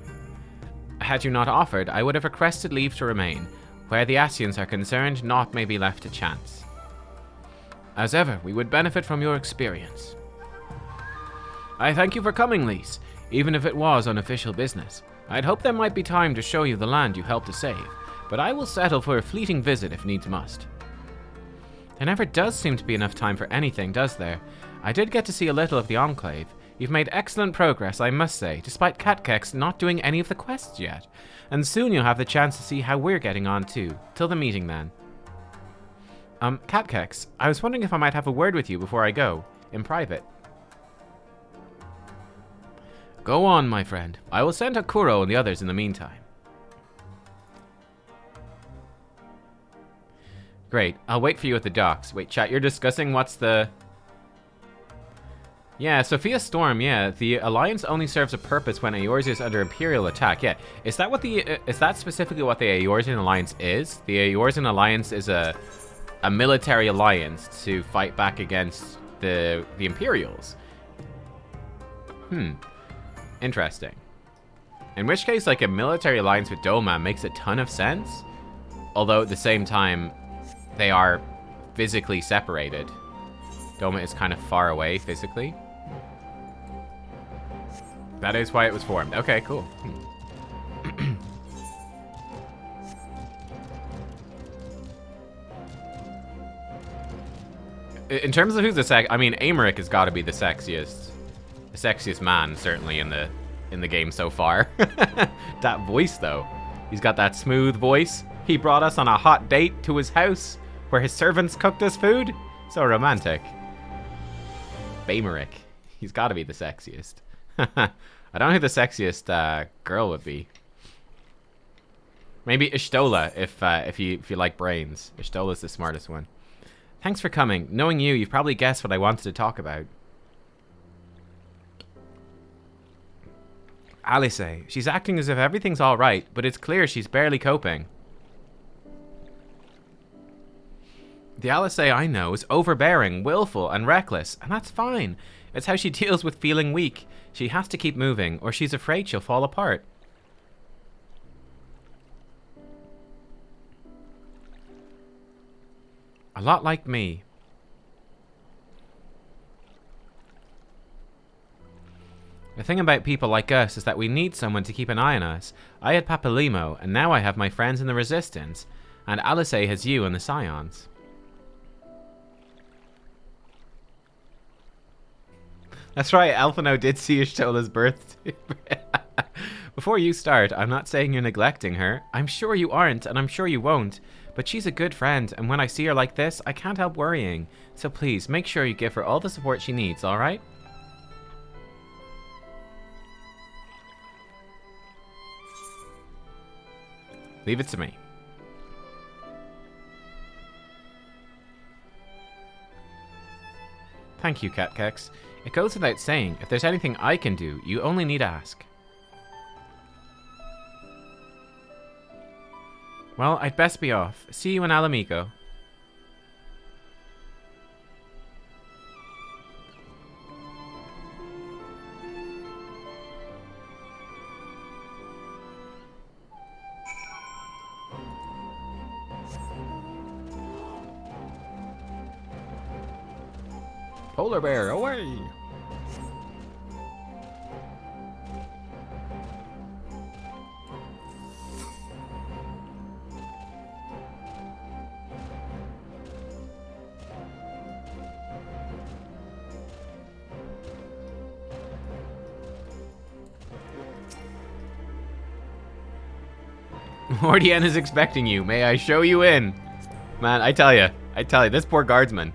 Had you not offered, I would have requested leave to remain. Where the Ascians are concerned, naught may be left to chance. As ever, we would benefit from your experience. I thank you for coming, Lys, even if it was unofficial business. I'd hoped there might be time to show you the land you helped to save, but I will settle for a fleeting visit if needs must. There never does seem to be enough time for anything, does there? I did get to see a little of the Enclave. You've made excellent progress, I must say, despite Nubkeks not doing any of the quests yet. And soon you'll have the chance to see how we're getting on too. Till the meeting then. Nubkeks, I was wondering if I might have a word with you before I go, in private. Go on, my friend. I will send Hakuro and the others in the meantime. Great. I'll wait for you at the docks. Wait, chat, you're discussing what's the... Yeah, Sophia Storm, yeah. The Alliance only serves a purpose when Eorzea is under Imperial attack. Yeah, is that what the... is that specifically what the Eorzean Alliance is? The Eorzean Alliance is a military alliance to fight back against the Imperials. Interesting. In which case, like, a military alliance with Doma makes a ton of sense. Although, at the same time, they are physically separated. Doma is kind of far away, physically. That is why it was formed. Okay, cool. In terms of who's the I mean, Aymeric has got to be the sexiest man, certainly, in the game so far. That voice, though. He's got that smooth voice. He brought us on a hot date to his house, where his servants cooked us food. So romantic. Aymeric. He's got to be the sexiest. I don't know who the sexiest girl would be. Maybe Ishtola, if you like brains. Ishtola's the smartest one. Thanks for coming. Knowing you, you've probably guessed what I wanted to talk about. Alice, she's acting as if everything's all right, but it's clear she's barely coping. The Alice I know is overbearing, willful, and reckless, and that's fine. It's how she deals with feeling weak. She has to keep moving, or she's afraid she'll fall apart. A lot like me. The thing about people like us is that we need someone to keep an eye on us. I had Papalimo, and now I have my friends in the Resistance, and Alice has you and the Scions. That's right, Alphino did see Ishtola's birth. Before you start, I'm not saying you're neglecting her. I'm sure you aren't, and I'm sure you won't. But she's a good friend, and when I see her like this, I can't help worrying. So please, make sure you give her all the support she needs, alright? Leave it to me. Thank you, Nubkeks. It goes without saying, if there's anything I can do, you only need ask. Well, I'd best be off. See you in Alamigo. Polar bear, away! Mordian is expecting you. May I show you in? Man, I tell you, this poor guardsman.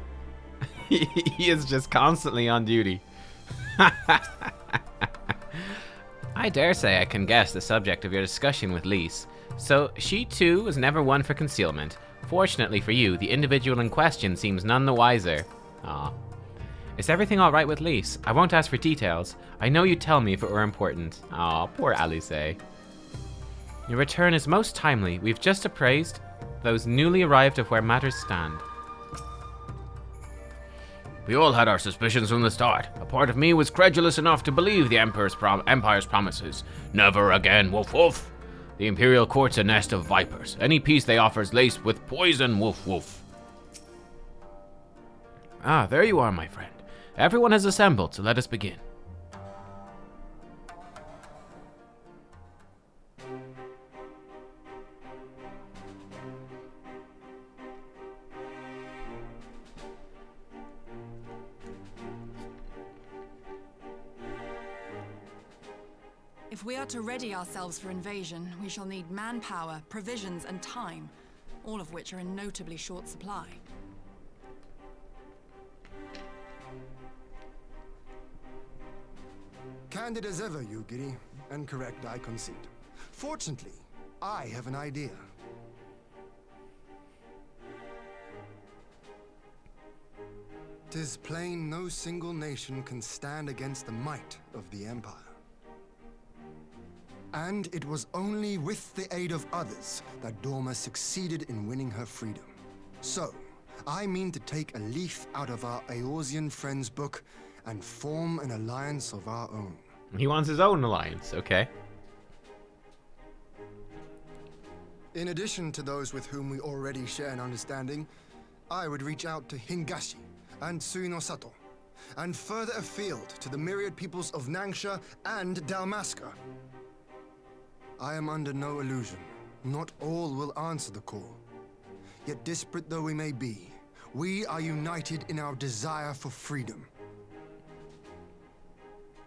He is just constantly on duty. I dare say I can guess the subject of your discussion with Lise. So, she too was never one for concealment. Fortunately for you, the individual in question seems none the wiser. Aw. Is everything alright with Lise? I won't ask for details. I know you'd tell me if it were important. Aw, poor Alice. Your return is most timely. We've just appraised those newly arrived of where matters stand. We all had our suspicions from the start. A part of me was credulous enough to believe the Empire's promises. Never again, woof woof. The Imperial Court's a nest of vipers. Any peace they offer's laced with poison, woof woof. Ah, there you are, my friend. Everyone has assembled, so let us begin. If we are to ready ourselves for invasion, we shall need manpower, provisions, and time, all of which are in notably short supply. Candid as ever, you giddy, and correct, I concede. Fortunately, I have an idea. It is plain no single nation can stand against the might of the Empire. And it was only with the aid of others that Dorma succeeded in winning her freedom. So, I mean to take a leaf out of our Eorzean friends' book and form an alliance of our own. He wants his own alliance, okay. In addition to those with whom we already share an understanding, I would reach out to Hingashi and Suinosato, and further afield to the myriad peoples of Nangsha and Dalmasca. I am under no illusion. Not all will answer the call. Yet disparate though we may be, we are united in our desire for freedom.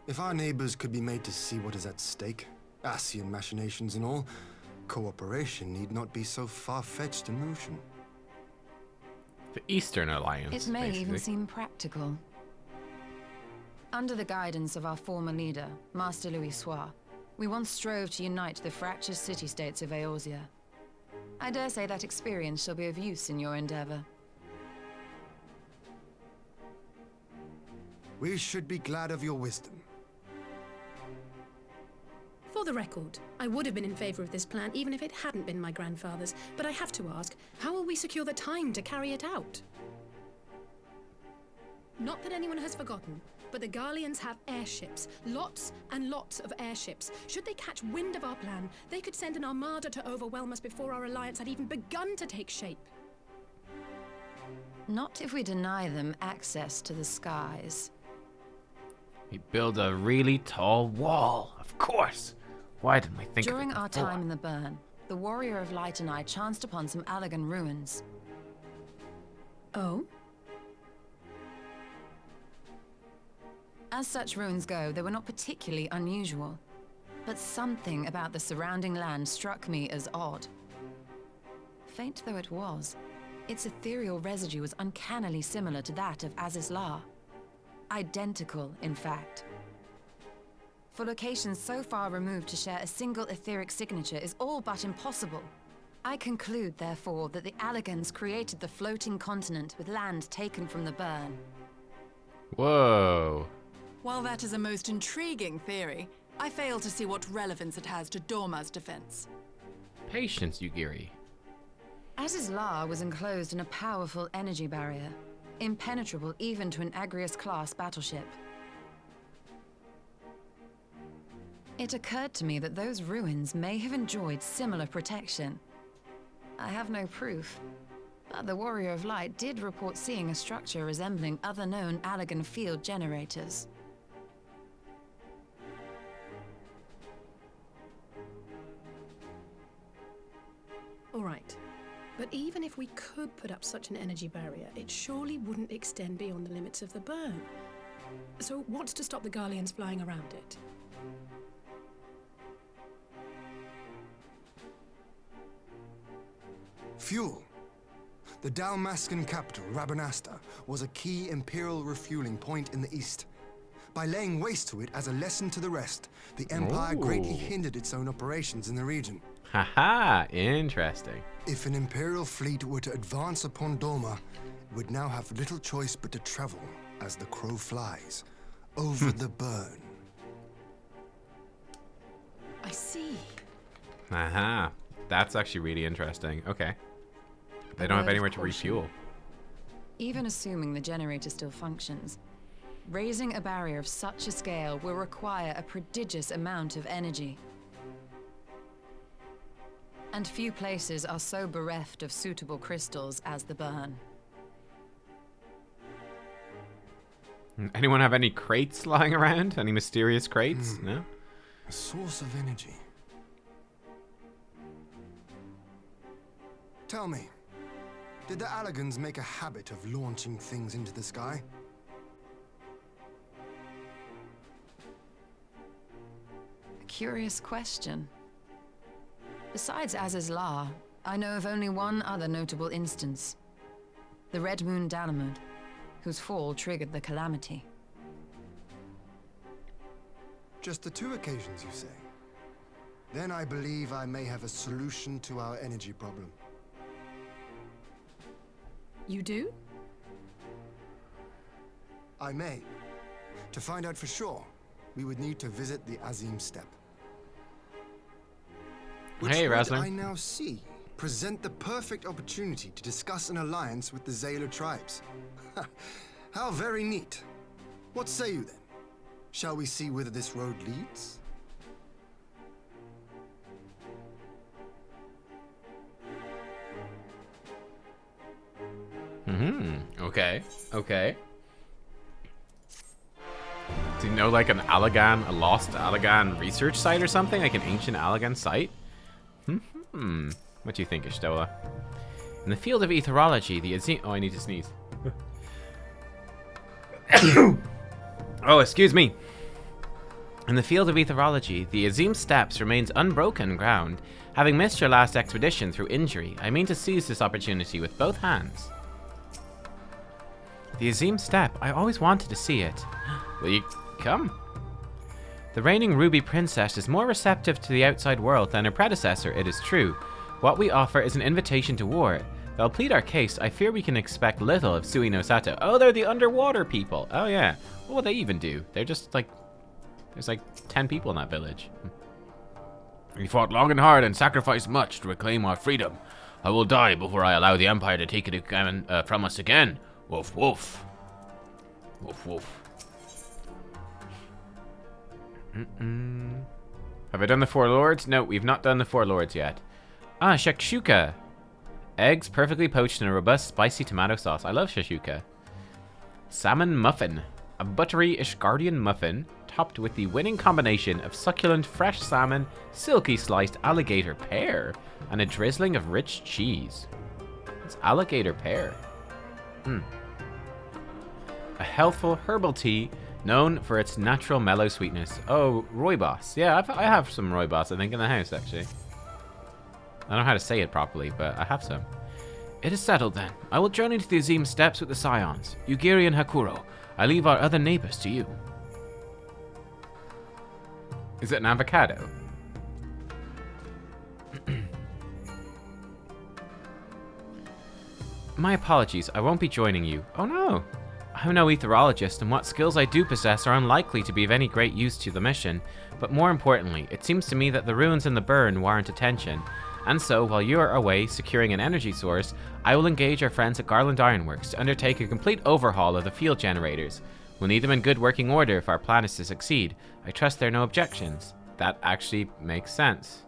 If our neighbors could be made to see what is at stake, Ascian machinations and all, cooperation need not be so far-fetched in notion. The Eastern Alliance, It may basically. even seem practical. Under the guidance of our former leader, Master Louis Soir, we once strove to unite the fractious city-states of Eorzea. I dare say that experience shall be of use in your endeavor. We should be glad of your wisdom. For the record, I would have been in favor of this plan even if it hadn't been my grandfather's, but I have to ask, how will we secure the time to carry it out? Not that anyone has forgotten, but the Garleans have airships. Lots and lots of airships. Should they catch wind of our plan, they could send an armada to overwhelm us before our alliance had even begun to take shape. Not if we deny them access to the skies. We build a really tall wall, of course. Why didn't we think During of it our before? time in the Burn, the Warrior of Light and I chanced upon some Allagan ruins. Oh? As such ruins go, they were not particularly unusual. But something about the surrounding land struck me as odd. Faint though it was, its ethereal residue was uncannily similar to that of Azizlar. Identical, in fact. For locations so far removed to share a single etheric signature is all but impossible. I conclude, therefore, that the Allagans created the floating continent with land taken from the Burn. Whoa. While that is a most intriguing theory, I fail to see what relevance it has to Dorma's defense. Patience, Yugiri. Azizlar was enclosed in a powerful energy barrier, impenetrable even to an Agrias-class battleship. It occurred to me that those ruins may have enjoyed similar protection. I have no proof, but the Warrior of Light did report seeing a structure resembling other known Allagan field generators. All right. But even if we could put up such an energy barrier, it surely wouldn't extend beyond the limits of the Burn. So what's to stop the Garleans flying around it? Fuel. The Dalmascan capital, Rabanasta, was a key Imperial refueling point in the east. By laying waste to it as a lesson to the rest, the Empire greatly hindered its own operations in the region. Haha, interesting. If an Imperial fleet were to advance upon Dorma, it would now have little choice but to travel, as the crow flies, over the Burn. I see. Aha. That's actually really interesting. Okay. They don't have anywhere to refuel. Even assuming the generator still functions, raising a barrier of such a scale will require a prodigious amount of energy. And few places are so bereft of suitable crystals as the Burn. Anyone have any crates lying around? Any mysterious crates? No? A source of energy. Tell me, did the Allagans make a habit of launching things into the sky? A curious question. Besides Azizlar, I know of only one other notable instance. The Red Moon Dalamud, whose fall triggered the calamity. Just the 2 occasions, you say? Then I believe I may have a solution to our energy problem. You do? I may. To find out for sure, we would need to visit the Azim Steppe. Which Hey, would, Rasner. I now see, present the perfect opportunity to discuss an alliance with the Zayla tribes. How very neat. What say you then? Shall we see whither this road leads? Okay. Okay. Do you know, like, a lost Allagan research site or something? Like an ancient Allagan site? What do you think, Ishtola? In the field of etherology, the Azim... Oh, I need to sneeze. Oh, excuse me. In the field of etherology, the Azim Steppes remains unbroken ground. Having missed your last expedition through injury, I mean to seize this opportunity with both hands. The Azim Steppe, I always wanted to see it. Will you come? The reigning Ruby Princess is more receptive to the outside world than her predecessor, it is true. What we offer is an invitation to war. They'll plead our case. I fear we can expect little of Sui no Sato. Oh, they're the underwater people. Oh, yeah. What will they even do? They're just like... There's like 10 people in that village. We fought long and hard and sacrificed much to reclaim our freedom. I will die before I allow the Empire to take it again, from us again. Woof, woof. Woof, woof. Have I done the 4 lords? No, we've not done the 4 lords yet. Ah, shakshuka. Eggs perfectly poached in a robust, spicy tomato sauce. I love shakshuka. Salmon muffin. A buttery Ishgardian muffin topped with the winning combination of succulent fresh salmon, silky sliced alligator pear, and a drizzling of rich cheese. It's alligator pear. A healthful herbal tea known for its natural mellow sweetness. Oh, rooibos. Yeah, I have some rooibos, I think, in the house, actually. I don't know how to say it properly, but I have some. It is settled, then. I will journey to the Azim Steppes with the Scions. Yugiri and Hakuro. I leave our other neighbors to you. Is it an avocado? My apologies, I won't be joining you. Oh no! I'm no etherologist, and what skills I do possess are unlikely to be of any great use to the mission. But more importantly, it seems to me that the ruins and the burn warrant attention. And so, while you are away securing an energy source, I will engage our friends at Garland Ironworks to undertake a complete overhaul of the field generators. We'll need them in good working order if our plan is to succeed. I trust there are no objections. That actually makes sense.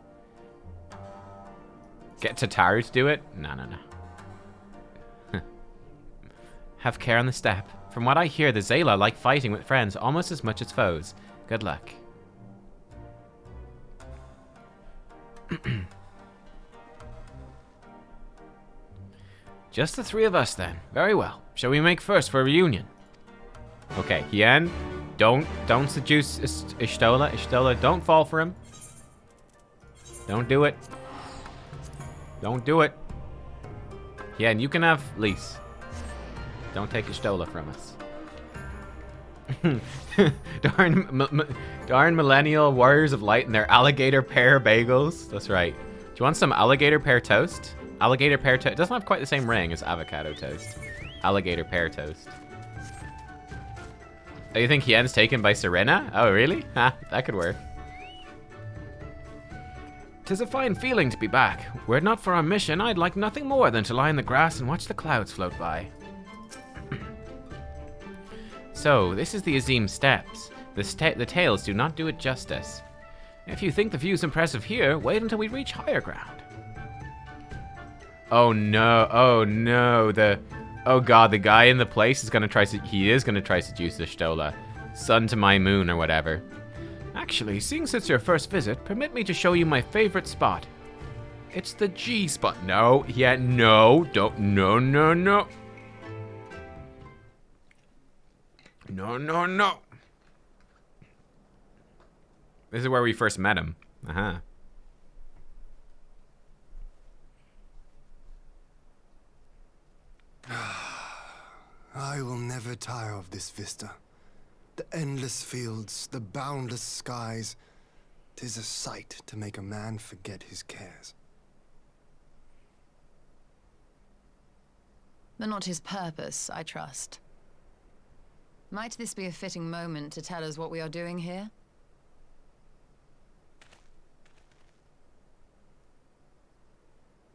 Get Tataru to do it? No. Have care on the steppe. From what I hear, the Zayla like fighting with friends almost as much as foes. Good luck. Just the 3 of us, then. Very well. Shall we make first for a reunion? Okay, Hien, don't seduce Ishtola. Ishtola, don't fall for him. Don't do it. Don't do it. Hien, you can have Lise. Don't take Ishtola from us. Darn millennial warriors of light and their alligator pear bagels. That's right. Do you want some alligator pear toast? Alligator pear toast. It doesn't have quite the same ring as avocado toast. Alligator pear toast. Oh, you think Hien's taken by Serena? Oh, really? Ha, that could work. 'Tis a fine feeling to be back. Were it not for our mission, I'd like nothing more than to lie in the grass and watch the clouds float by. So, this is the Azim Steppes. The tales do not do it justice. If you think the view's impressive here, wait until we reach higher ground. Oh no, oh god, the guy in the place is gonna try to seduce the Ishtola. Sun to my moon or whatever. Actually, seeing since your first visit, permit me to show you my favorite spot. It's the G spot. No, yeah, no, don't, no. No. This is where we first met him. I will never tire of this vista. The endless fields, the boundless skies. 'Tis a sight to make a man forget his cares. But not his purpose, I trust. Might this be a fitting moment to tell us what we are doing here?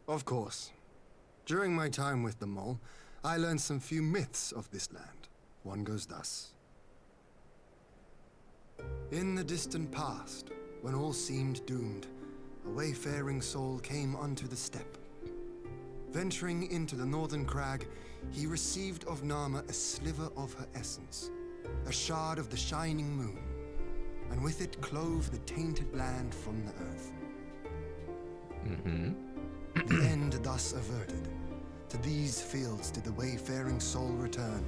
Of course. During my time with the mole, I learned some few myths of this land. One goes thus. In the distant past, when all seemed doomed, a wayfaring soul came unto the steppe. Venturing into the northern crag, he received of Nama a sliver of her essence, a shard of the shining moon, and with it clove the tainted land from the earth. The end thus averted. To these fields did the wayfaring soul return,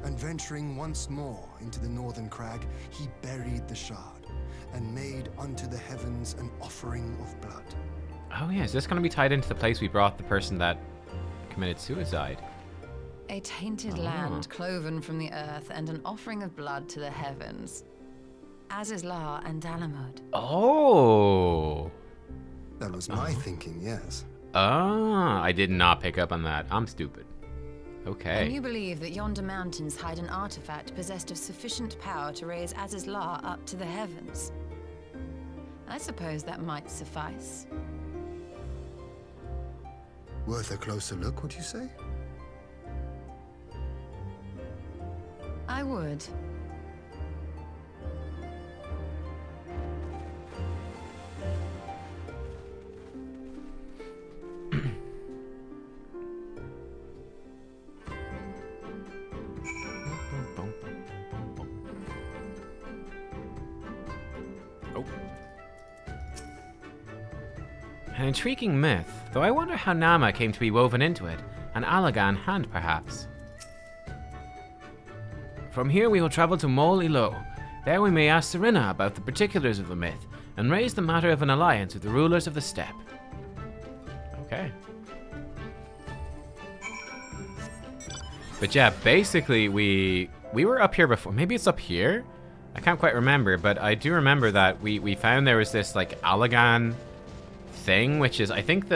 and venturing once more into the northern crag, he buried the shard, and made unto the heavens an offering of blood. Oh yeah, is this going to be tied into the place we brought the person that committed suicide? A tainted land cloven from the earth and an offering of blood to the heavens. Azizlar and Dalamud. Oh! That was my thinking, yes. Ah, I did not pick up on that. I'm stupid. Okay. And you believe that yonder mountains hide an artifact possessed of sufficient power to raise Azizlar up to the heavens. I suppose that might suffice. Worth a closer look, would you say? I would. An intriguing myth, though I wonder how Nama came to be woven into it, an Allagan hand perhaps. From here we will travel to Mol Ilo. There we may ask Serena about the particulars of the myth, and raise the matter of an alliance with the rulers of the steppe. Okay. But yeah, basically we were up here before. Maybe it's up here? I can't quite remember, but I do remember that we found there was this like Allagan thing, which is I think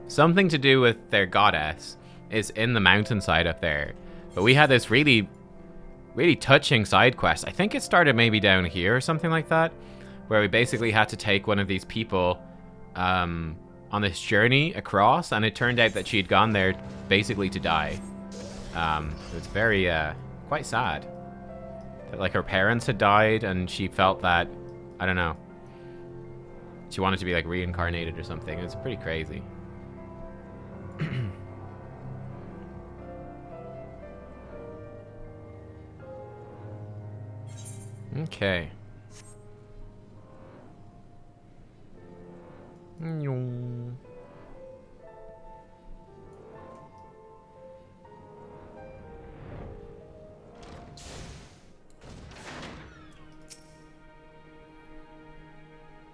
something to do with their goddess is in the mountainside up there. But we had this really touching side quest. I think it started maybe down here or something like that, where we basically had to take one of these people on this journey across, and it turned out that she had gone there basically to die. It was very quite sad that like her parents had died, and she felt that, I don't know, she wanted to be like reincarnated or something. It's pretty crazy. Okay.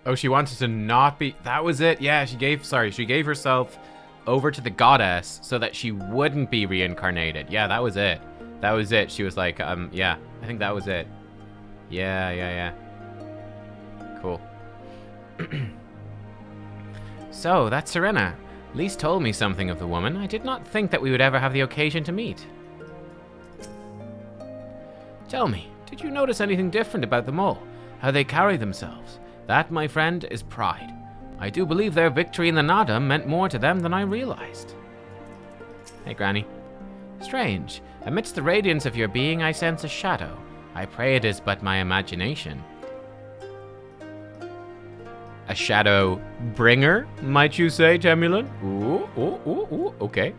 Oh, she wanted to not be... That was it. Yeah, she gave herself over to the goddess so that she wouldn't be reincarnated. Yeah, that was it. That was it. She was like, yeah, I think that was it. Yeah. Cool. So, that's Serena. Lise told me something of the woman. I did not think that we would ever have the occasion to meet. Tell me, did you notice anything different about them all? How they carry themselves? That, my friend, is pride. I do believe their victory in the Nada meant more to them than I realized. Hey, Granny. Strange. Amidst the radiance of your being, I sense a shadow. I pray it is but my imagination. A shadow bringer, might you say, Temulin? Ooh. Okay.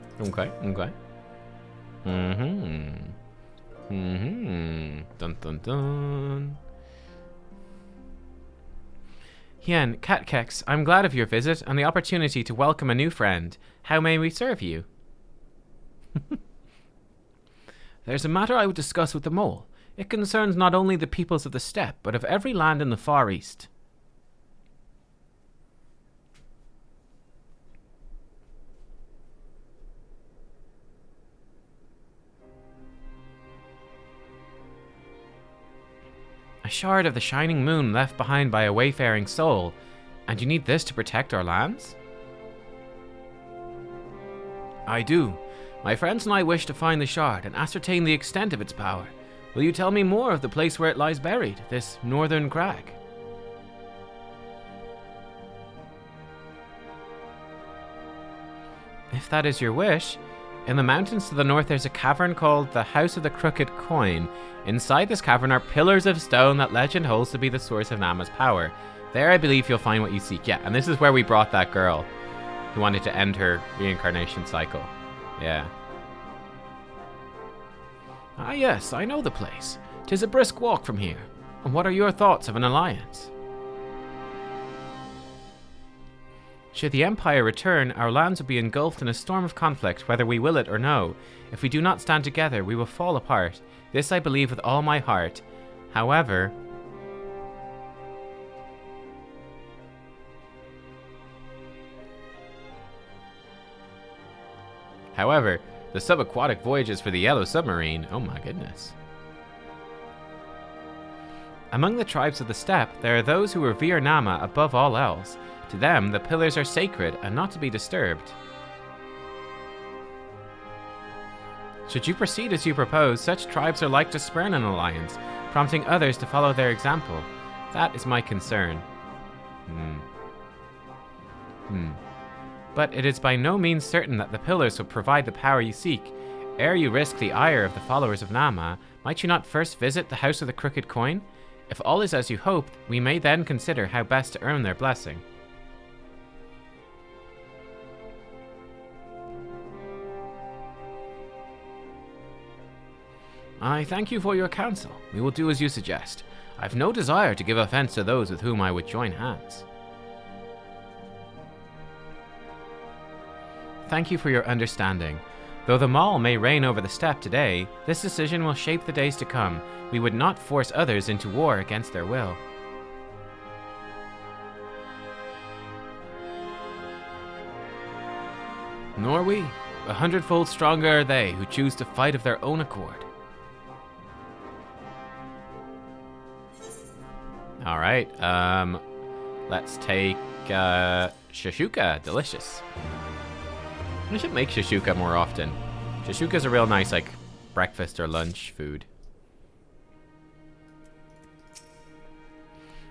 Dun. Hien, Nubkeks, I'm glad of your visit and the opportunity to welcome a new friend. How may we serve you? There's a matter I would discuss with the mole. It concerns not only the peoples of the steppe, but of every land in the Far East. A shard of the shining moon left behind by a wayfaring soul, and you need this to protect our lands? I do. My friends and I wish to find the shard and ascertain the extent of its power. Will you tell me more of the place where it lies buried, this northern crag? If that is your wish, in the mountains to the north there's a cavern called the House of the Crooked Coin. Inside this cavern are pillars of stone that legend holds to be the source of Nama's power. There I believe you'll find what you seek. Yeah, and this is where we brought that girl who wanted to end her reincarnation cycle. Yeah. Ah yes, I know the place. 'Tis a brisk walk from here. And what are your thoughts of an alliance? Should the Empire return, our lands will be engulfed in a storm of conflict, whether we will it or no. If we do not stand together, we will fall apart. This I believe with all my heart. However, the subaquatic voyages for the Yellow Submarine, oh my goodness. Among the tribes of the steppe, there are those who revere Nama above all else. To them, the pillars are sacred and not to be disturbed. Should you proceed as you propose, such tribes are like to spurn an alliance, prompting others to follow their example. That is my concern. But it is by no means certain that the pillars will provide the power you seek. Ere you risk the ire of the followers of Nama, might you not first visit the House of the Crooked Coin? If all is as you hoped, we may then consider how best to earn their blessing. I thank you for your counsel. We will do as you suggest. I have no desire to give offense to those with whom I would join hands. Thank you for your understanding. Though the Maul may reign over the steppe today, this decision will shape the days to come. We would not force others into war against their will. Nor we. 100-fold stronger are they who choose to fight of their own accord. Alright, let's take shashuka. Delicious. I should make shashuka more often. Shashuka's a real nice, like, breakfast or lunch food.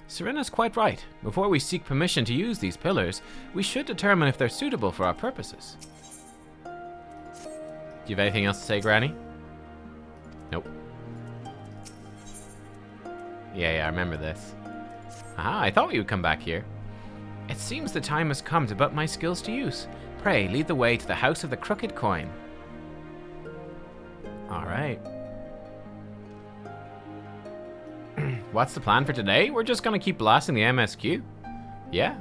Serena's quite right. Before we seek permission to use these pillars, we should determine if they're suitable for our purposes. Do you have anything else to say, Granny? Nope. Yeah, I remember this. Aha, I thought we would come back here. It seems the time has come to put my skills to use. Pray, lead the way to the House of the Crooked Coin. Alright. What's the plan for today? We're just gonna keep blasting the MSQ. Yeah?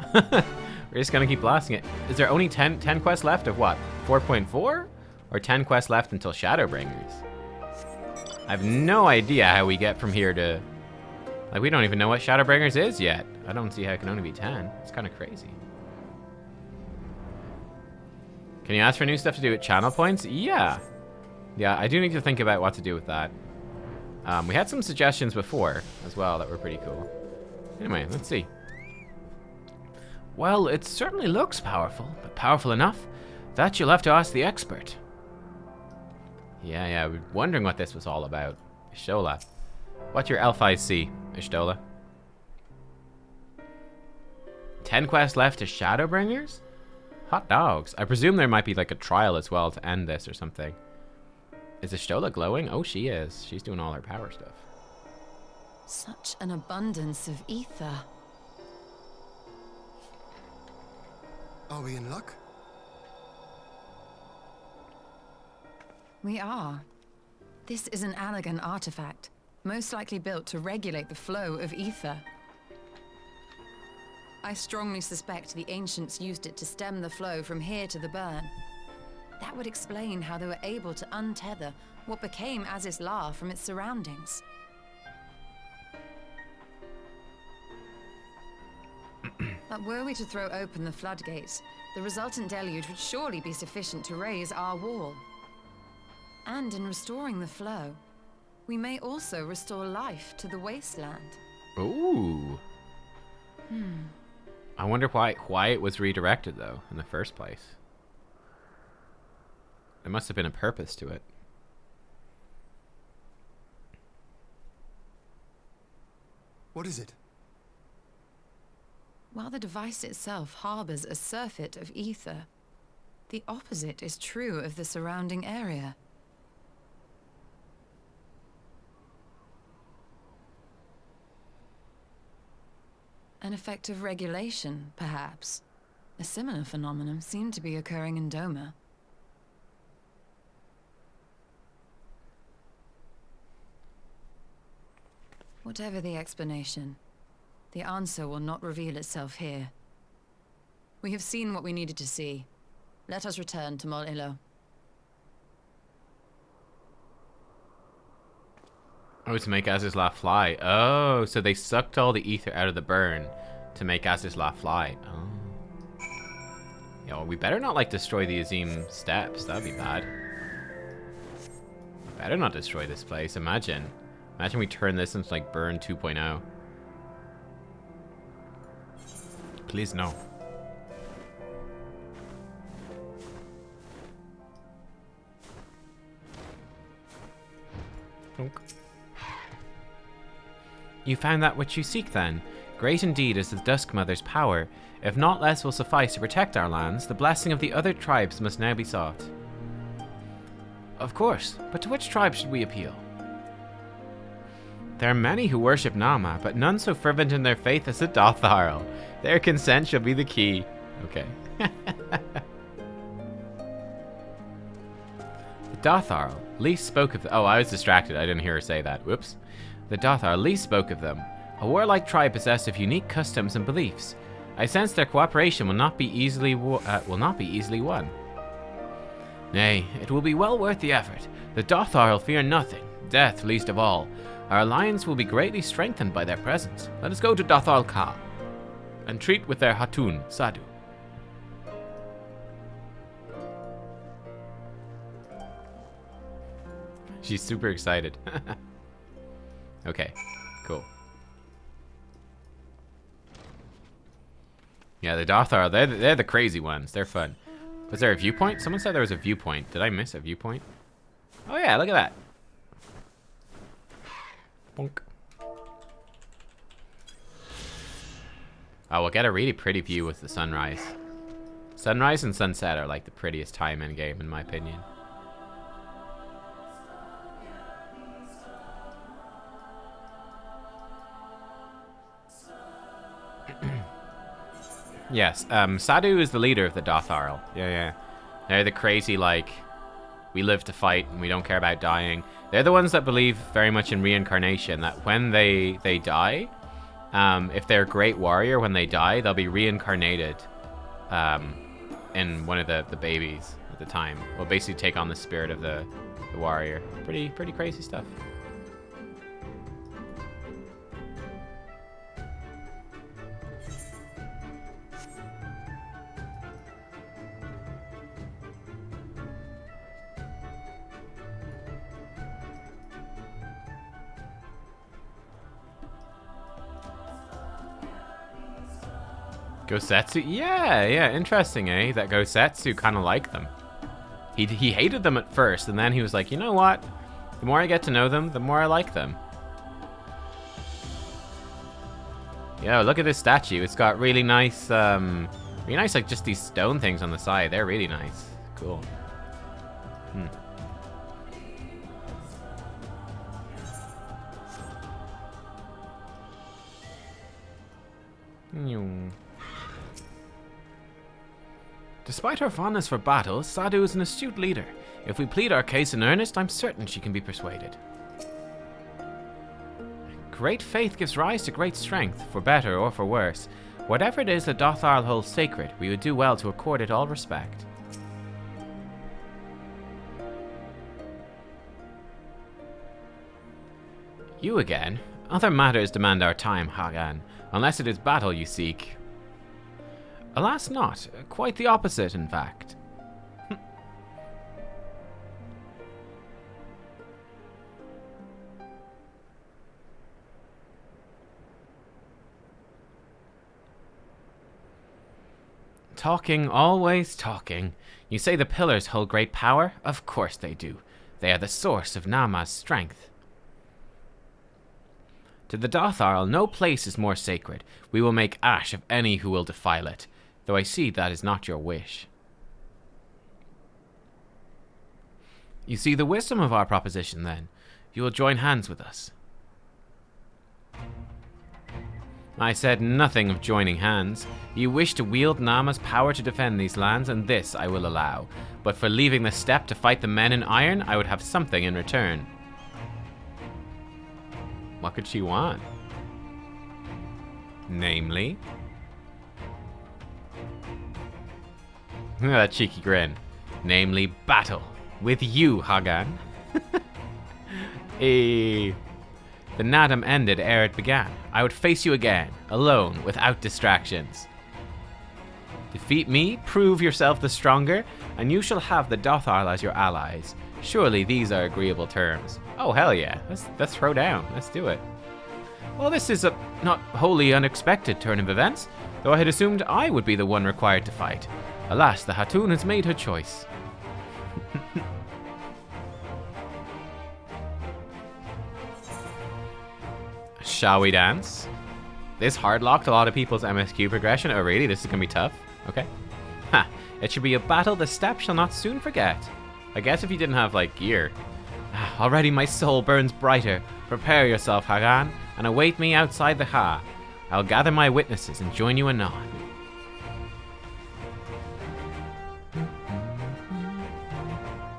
We're just gonna keep blasting it. Is there only 10 quests left of what? 4.4? Or 10 quests left until Shadowbringers? I have no idea how we get from here to... Like, we don't even know what Shadowbringers is yet. I don't see how it can only be 10. It's kind of crazy. Can you ask for new stuff to do with channel points? Yeah. Yeah, I do need to think about what to do with that. We had some suggestions before as well that were pretty cool. Anyway, let's see. Well, it certainly looks powerful, but powerful enough that you'll have to ask the expert. Yeah, we're wondering what this was all about. Ishtola. What's your ffxiv, Ishtola? 10 quests left to Shadowbringers? Hot dogs. I presume there might be like a trial as well to end this or something. Is Ishtola glowing? Oh, she is. She's doing all her power stuff. Such an abundance of ether. Are we in luck? We are. This is an Allagan artifact, most likely built to regulate the flow of ether. I strongly suspect the ancients used it to stem the flow from here to the burn. That would explain how they were able to untether what became Azys La from its surroundings. But were we to throw open the floodgates, the resultant deluge would surely be sufficient to raise our wall. And in restoring the flow, we may also restore life to the wasteland. Ooh. I wonder why it was redirected, though, in the first place. There must have been a purpose to it. What is it? While the device itself harbors a surfeit of ether, the opposite is true of the surrounding area. An effect of regulation, perhaps. A similar phenomenon seemed to be occurring in Doma. Whatever the explanation, the answer will not reveal itself here. We have seen what we needed to see. Let us return to Mol Ilo. Oh, to make Azislaf fly. Oh, so they sucked all the ether out of the burn to make Azislaf fly. Oh. Yeah, well, we better not, like, destroy the Azim steps. That'd be bad. Better not destroy this place. Imagine we turn this into, like, Burn 2.0. Please, no. Plunk. You found that which you seek, then. Great indeed is the Dusk Mother's power. If not less will suffice to protect our lands, the blessing of the other tribes must now be sought. Of course, but to which tribe should we appeal? There are many who worship Nama, but none so fervent in their faith as the Dotharl. Their consent shall be the key. Okay. The Dotharl least spoke of... Oh, I was distracted. I didn't hear her say that. Whoops. The Dotharl least spoke of them. A warlike tribe possessed of unique customs and beliefs. I sense their cooperation will not be easily won. Nay, it will be well worth the effort. The Dotharl fear nothing, death least of all. Our alliance will be greatly strengthened by their presence. Let us go to Dothal Ka and treat with their Hatun, Sadu. She's super excited. Okay, cool. Yeah, the Dothar, they're the crazy ones. They're fun. Was there a viewpoint? Someone said there was a viewpoint. Did I miss a viewpoint? Oh yeah, look at that. Bonk. Oh, we'll get a really pretty view with the sunrise. Sunrise and sunset are like the prettiest time in game, in my opinion. Yes, Sadu is the leader of the Dotharl. Yeah. They're the crazy, like, we live to fight and we don't care about dying. They're the ones that believe very much in reincarnation, that when they die, if they're a great warrior, when they die, they'll be reincarnated in one of the babies at the time. Will basically take on the spirit of the warrior. Pretty crazy stuff. Gosetsu? Yeah, interesting, eh? That Gosetsu kind of liked them. He hated them at first, and then he was like, you know what? The more I get to know them, the more I like them. Yo, look at this statue. It's got really nice, like just these stone things on the side. They're really nice. Cool. Despite her fondness for battle, Sadu is an astute leader. If we plead our case in earnest, I'm certain she can be persuaded. Great faith gives rise to great strength, for better or for worse. Whatever it is that Dotharl holds sacred, we would do well to accord it all respect. You again? Other matters demand our time, Hagan, unless it is battle you seek. Alas not. Quite the opposite, in fact. Talking, always talking. You say the pillars hold great power? Of course they do. They are the source of Nama's strength. To the Dotharl, no place is more sacred. We will make ash of any who will defile it, though I see that is not your wish. You see the wisdom of our proposition, then. You will join hands with us. I said nothing of joining hands. You wish to wield Nama's power to defend these lands, and this I will allow. But for leaving the steppe to fight the men in iron, I would have something in return. What could she want? Namely? Look at that cheeky grin. Namely, battle. With you, Hagan. The Nadam ended ere it began. I would face you again, alone, without distractions. Defeat me, prove yourself the stronger, and you shall have the Dotharl as your allies. Surely these are agreeable terms. Oh, hell yeah. Let's throw down. Let's do it. Well, this is a not wholly unexpected turn of events, though I had assumed I would be the one required to fight. Alas, the Hatun has made her choice. Shall we dance? This hard-locked a lot of people's MSQ progression. Oh, really? This is going to be tough? Okay. Ha! It should be a battle the steppe shall not soon forget. I guess if you didn't have, like, gear. Already my soul burns brighter. Prepare yourself, Hagan, and await me outside the Ha. I'll gather my witnesses and join you anon.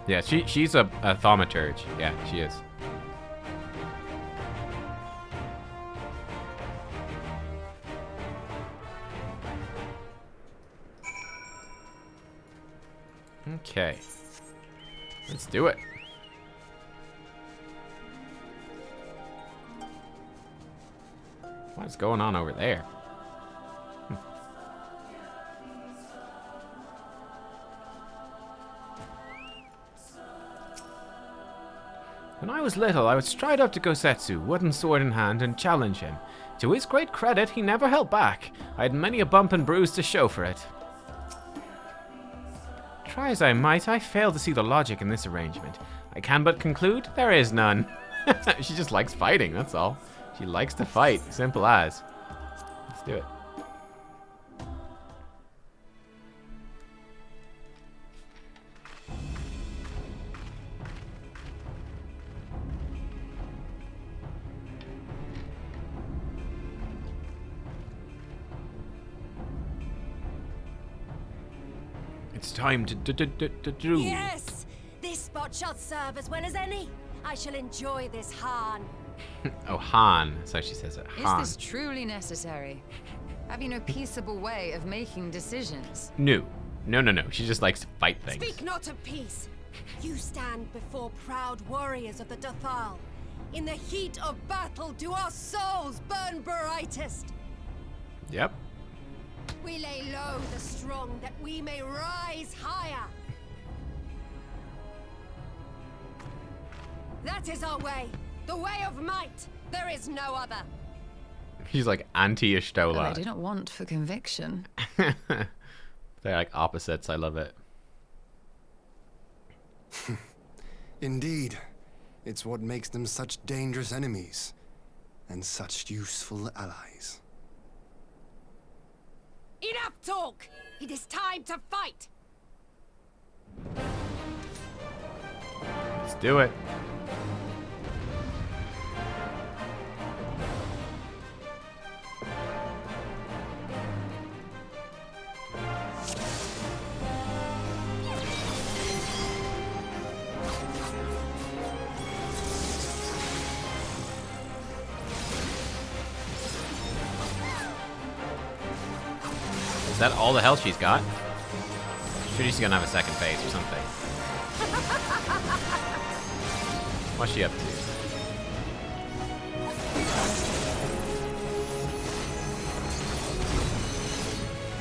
Yeah, she's a thaumaturge. Yeah, she is. Okay. Let's do it. What's going on over there? When I was little, I would stride up to Gosetsu, wooden sword in hand, and challenge him. To his great credit, he never held back. I had many a bump and bruise to show for it. Try as I might, I fail to see the logic in this arrangement. I can but conclude there is none. She just likes fighting, that's all. She likes to fight, simple as. Let's do it. It's time to do. Yes! This spot shall serve as well as any. I shall enjoy this Han. Oh, Han. That's how she says it. Han. Is this truly necessary? Have you no peaceable way of making decisions? No. No. She just likes to fight things. Speak not of peace. You stand before proud warriors of the Dotharl. In the heat of battle do our souls burn brightest. Yep. We lay low the strong that we may rise higher. That is our way. The way of might. There is no other. She's like anti-Ishtola. Well, I didn't want for conviction. They're like opposites. I love it. Indeed. It's what makes them such dangerous enemies. And such useful allies. Enough talk! It is time to fight! Let's do it. Is that all the health she's got? Sure, she's gonna have a second phase or something. What's she up to?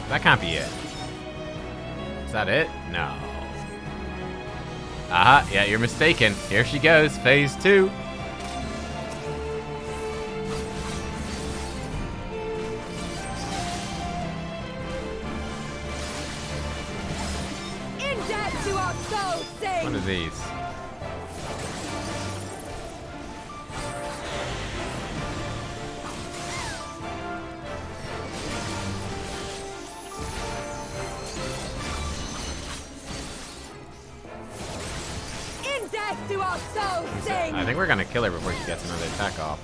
That can't be it. Is that it? No. Aha, yeah, you're mistaken. Here she goes, phase 2. One of these. death do our souls sing! I think we're gonna kill her before she gets another attack off.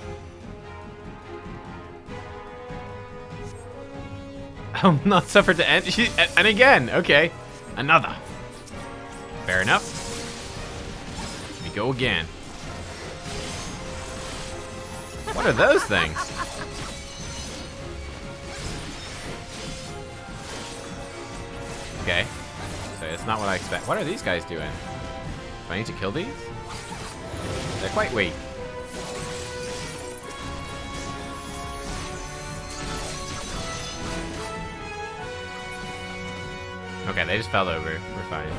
I'll not suffer to end. And again, okay. Another. Fair enough. We go again. What are those things? Okay. So it's not what I expect. What are these guys doing? Do I need to kill these? They're quite weak. Okay, they just fell over. We're fine.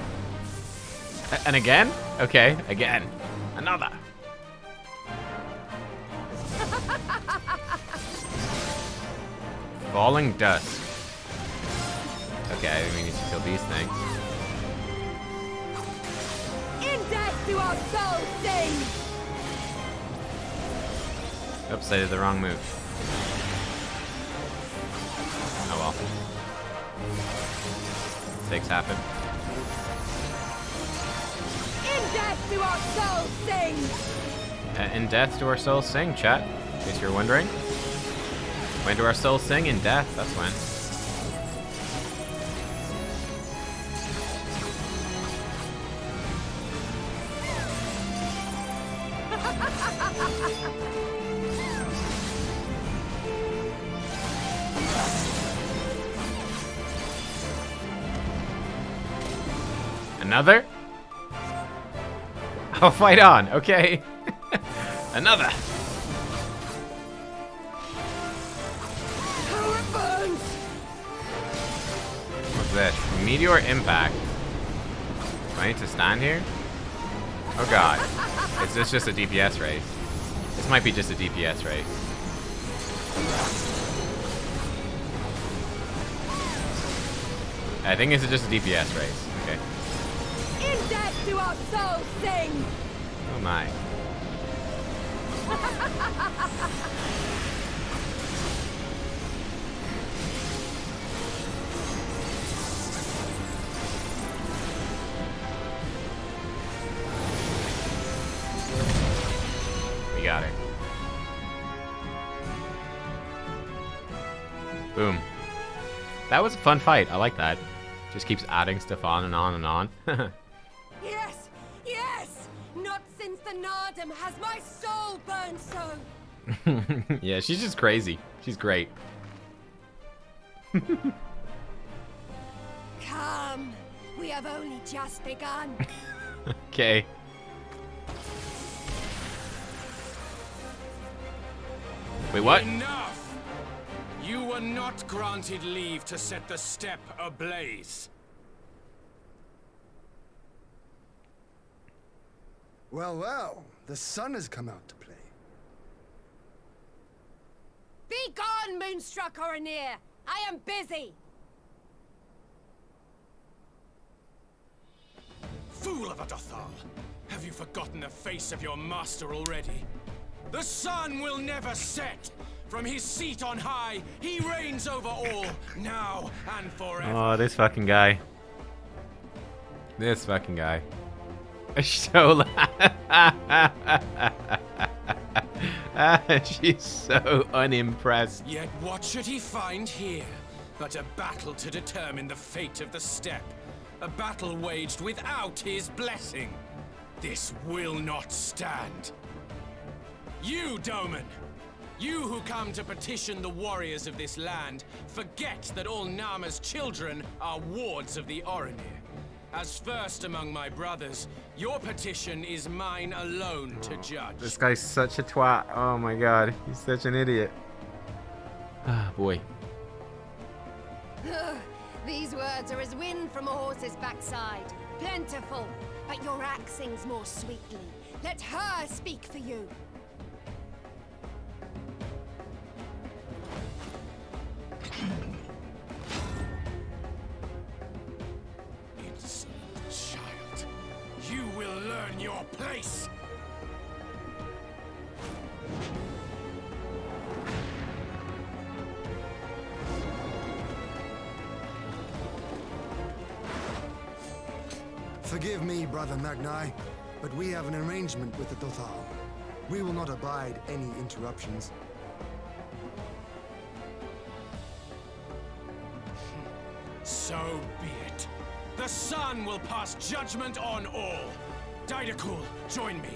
And again? Okay, again. Another. Falling dust. Okay, we need to kill these things. In death do our souls sing! Oops, I did the wrong move. Oh well. Mistakes happen. In death do our souls sing! In death do our souls sing, chat. In case you're wondering. When do our souls sing? In death, that's when. Another? I'll fight on, okay. Another. What's this? Meteor impact. Do I need to stand here? Oh god. Is this just a DPS race? This might be just a DPS race. I think this is just a DPS race. Okay. In death do our souls sing! Oh my. We got her. Boom. That was a fun fight. I like that. Just keeps adding stuff on and on and on. Yes! Yes! Not since the Nardum has my soul burned so! Yeah, she's just crazy. She's great. Come! We have only just begun. Okay. Wait, what? Enough! You were not granted leave to set the steppe ablaze. Well, well, the sun has come out to play. Be gone, Moonstruck Oranir! I am busy! Fool of a Dothal! Have you forgotten the face of your master already? The sun will never set! From his seat on high, he reigns over all, now and forever. Oh, this fucking guy. This fucking guy. So she's so unimpressed. Yet what should he find here? But a battle to determine the fate of the steppe. A battle waged without his blessing. This will not stand. You, Doman! You who come to petition the warriors of this land, forget that all Nama's children are wards of the Oranir. As first among my brothers, your petition is mine alone to judge. This guy's such a twat. Oh my god, he's such an idiot. Ah, boy. These words are as wind from a horse's backside. Plentiful, but your axe sings more sweetly. Let her speak for you. Insolent child. You will learn your place. Forgive me, Brother Magni, But we have an arrangement with the Dothal. We will not abide any interruptions. So be it. The sun will pass judgment on all. Didakul, join me.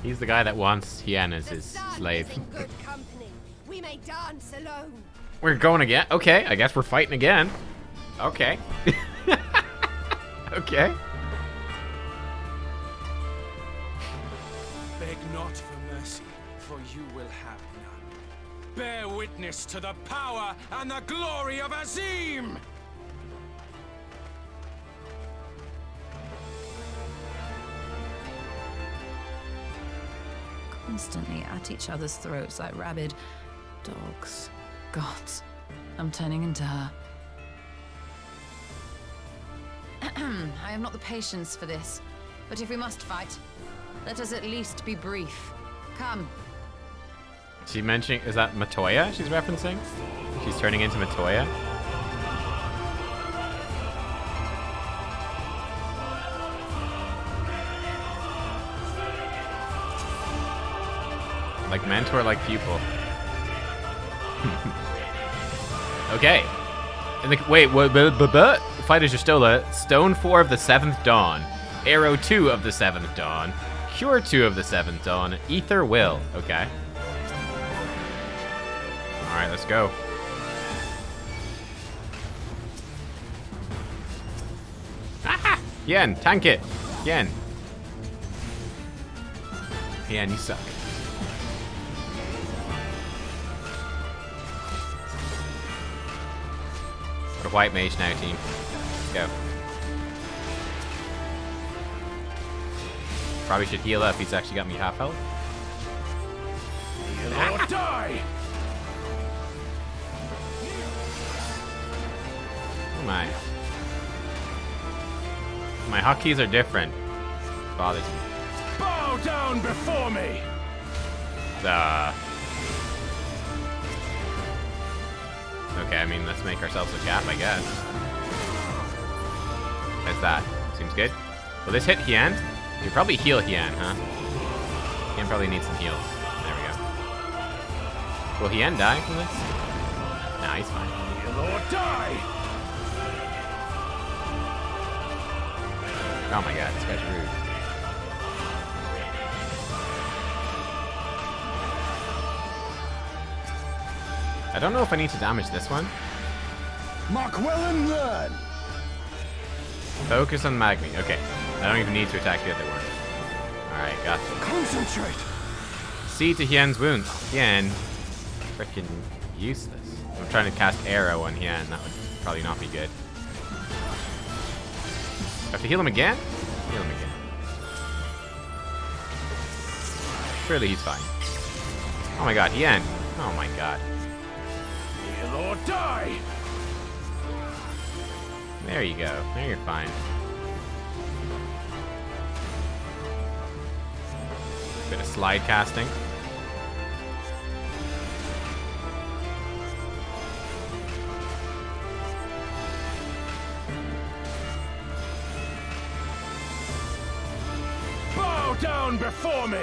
He's the guy that wants Hien as his slave. In good company. We may dance alone. We're going again? Okay, I guess we're fighting again. Okay. Okay. Beg not for mercy, for you will have none. Bear witness to the power and the glory of Azim! Constantly at each other's throats like rabid dogs. Gods, I'm turning into her. I have not the patience for this, but if we must fight, let us at least be brief. Come. She mentioning, is that Matoya she's referencing? She's turning into Matoya? Like mentor, like pupil. Okay. And wait, Fighters Justola, Stone 4 of the 7th Dawn, Arrow 2 of the 7th Dawn, Cure 2 of the 7th Dawn, Ether Will. Okay. Alright, let's go. Aha! Hien, tank it! Hien. Hien, you suck. Got a white mage now, team. Let's go. Probably should heal up. He's actually got me half health. Heal or die! Oh my. My hotkeys are different. Bothers me. Bow down before me! Okay, I mean, let's make ourselves a gap, I guess. That's that. Seems good. Will this hit Hien? You probably heal Hien, huh? Hien probably needs some heals. There we go. Will Hien die from this? Nah, he's fine. Heal or die! Oh my god, this guy's rude. I don't know if I need to damage this one. Mark well and learn! Focus on Magni. Okay. I don't even need to attack the other one. Alright, gotcha. Concentrate! See to Hien's wounds. Hien. Freaking useless. I'm trying to cast Arrow on Hien. That would probably not be good. Have to heal him again? Heal him again. Surely he's fine. Oh my god, Hien. Oh my god. Heal or die! There you go. There you're fine. Bit of slide casting. Bow down before me!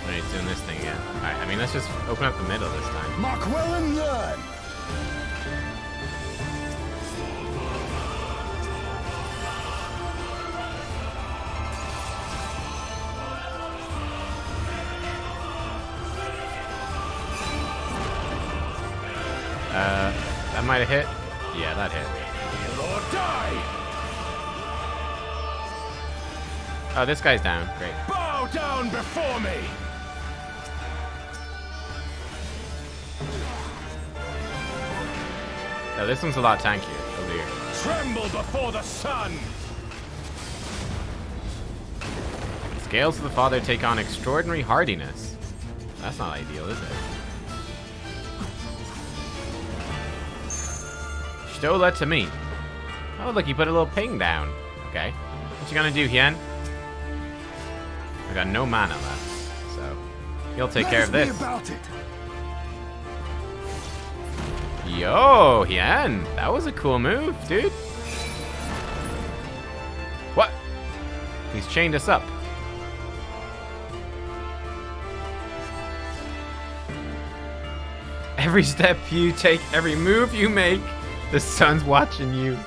When he's doing this thing again. Alright, I mean, let's just open up the middle this time. Mark well and learn! That might have hit. Yeah, that hit. Heal or die! Oh, this guy's down. Great. Bow down before me! Oh, this one's a lot tankier. Oh dear. Tremble before the sun! Scales of the Father take on extraordinary hardiness. That's not ideal, is it? Stola to me. Oh, look, he put a little ping down. Okay. What you gonna do, Hien? I got no mana left, so you'll take care of this. About it. Yo, Hien, that was a cool move, dude. What? He's chained us up. Every step you take, every move you make, the sun's watching you.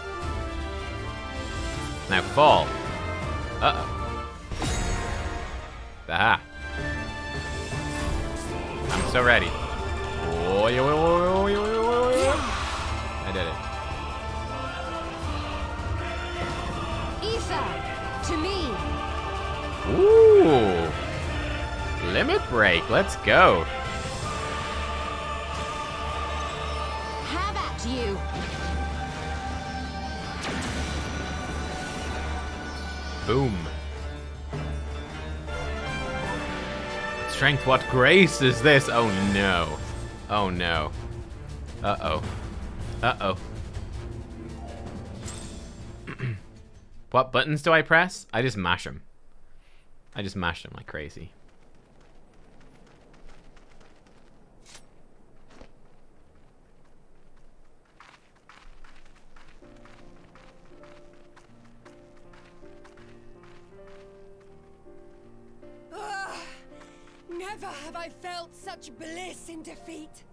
Now fall. Uh-oh. Aha. I'm so ready. Oh, yo, yo, yo, yo, yo, yo, yo. I did it. Ether, to me. Ooh. Limit break. Let's go. Have at you. Boom. Strength, what grace is this? Oh no. Oh no. Uh-oh. Uh-oh. What buttons do I press? I just mash them. I just mash them like crazy. Never have I felt such bliss in defeat.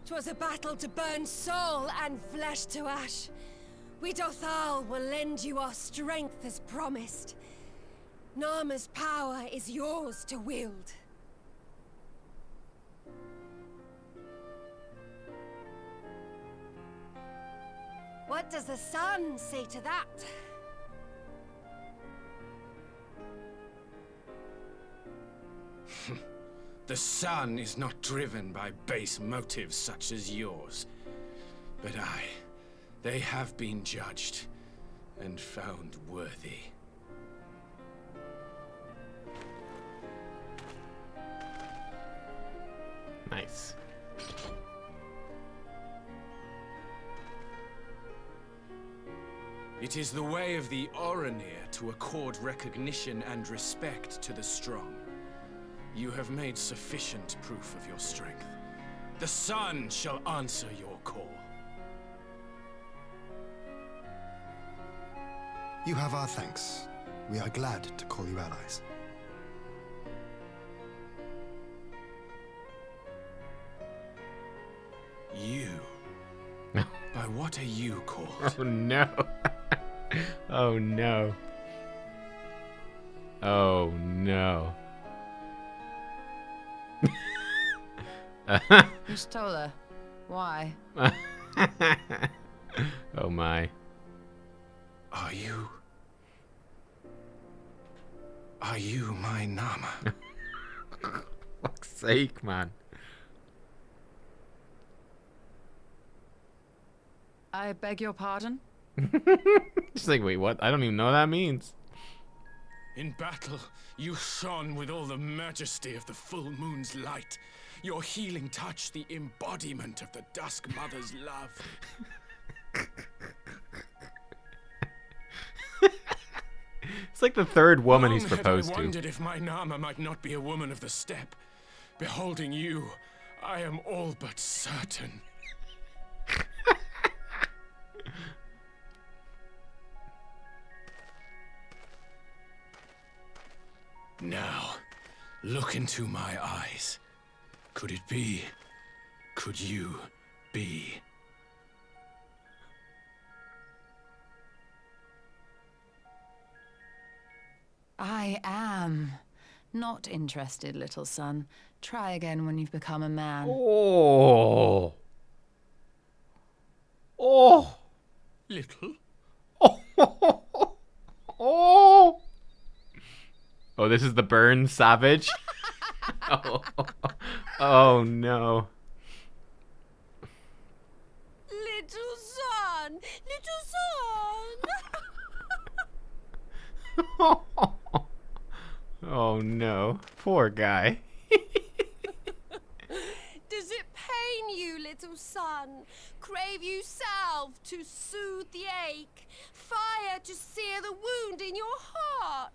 'Twas a battle to burn soul and flesh to ash. We Dothal will lend you our strength as promised. Narma's power is yours to wield. What does the sun say to that? The sun is not driven by base motives such as yours. But they have been judged and found worthy. Nice. It is the way of the Oranir to accord recognition and respect to the strong. You have made sufficient proof of your strength. The sun shall answer your call. You have our thanks. We are glad to call you allies. You? By what are you called? Oh no. Oh no. Oh no. Stola, why? Oh my. Are you my Nama? Fuck's sake, man. I beg your pardon? Just like, wait, what? I don't even know what that means. In battle, you shone with all the majesty of the full moon's light. Your healing touch, the embodiment of the Dusk Mother's love. It's like the third woman he's Long had proposed I to. wondered if my Nama might not be a woman of the steppe. Beholding you, I am all but certain. Now, look into my eyes. Could it be? Could you be? I am. Not interested, little son. Try again when you've become a man. Oh. Oh. Little? Oh. Oh. Oh, this is the burn savage. Oh. Oh no. Little son! Little son! Oh no. Poor guy. Does it pain you, little sun. Crave you salve to soothe the ache. Fire to sear the wound in your heart.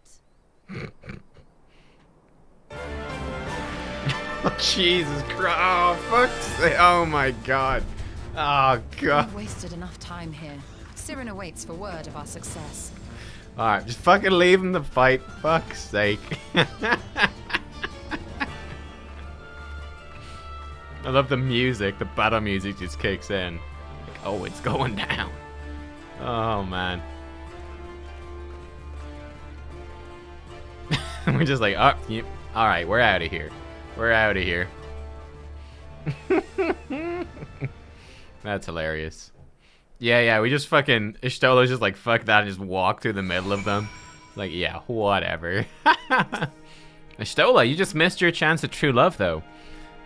Jesus Christ. Oh, fuck's sake. Oh my god. Oh god. We've wasted enough time here. Siren awaits for word of our success. Alright, just fucking leave him to fight. Fuck's sake. I love the music. The battle music just kicks in. Like, oh, it's going down. Oh, man. We're just like, oh, yep. Alright, we're out of here. We're out of here. That's hilarious. Yeah, we just fucking... Ishtola's just like, fuck that, and just walk through the middle of them. Like, yeah, whatever. Ishtola, you just missed your chance at true love, though.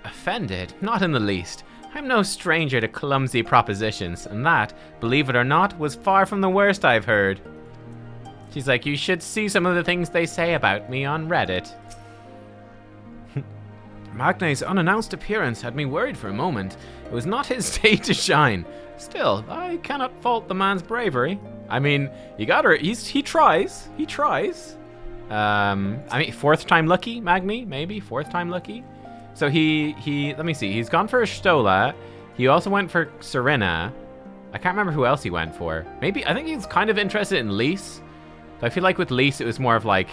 Offended? Not in the least. I'm no stranger to clumsy propositions, and that, believe it or not, was far from the worst I've heard. She's like, you should see some of the things they say about me on Reddit. Magne's unannounced appearance had me worried for a moment. It was not his day to shine. Still, I cannot fault the man's bravery. I mean, you gotta, he tries. He tries. I mean, fourth time lucky, Magni, maybe? Fourth time lucky? So he, let me see, he's gone for Ishtola. He also went for Serena. I can't remember who else he went for. Maybe, I think he's kind of interested in Lise. But I feel like with Lise, it was more of like,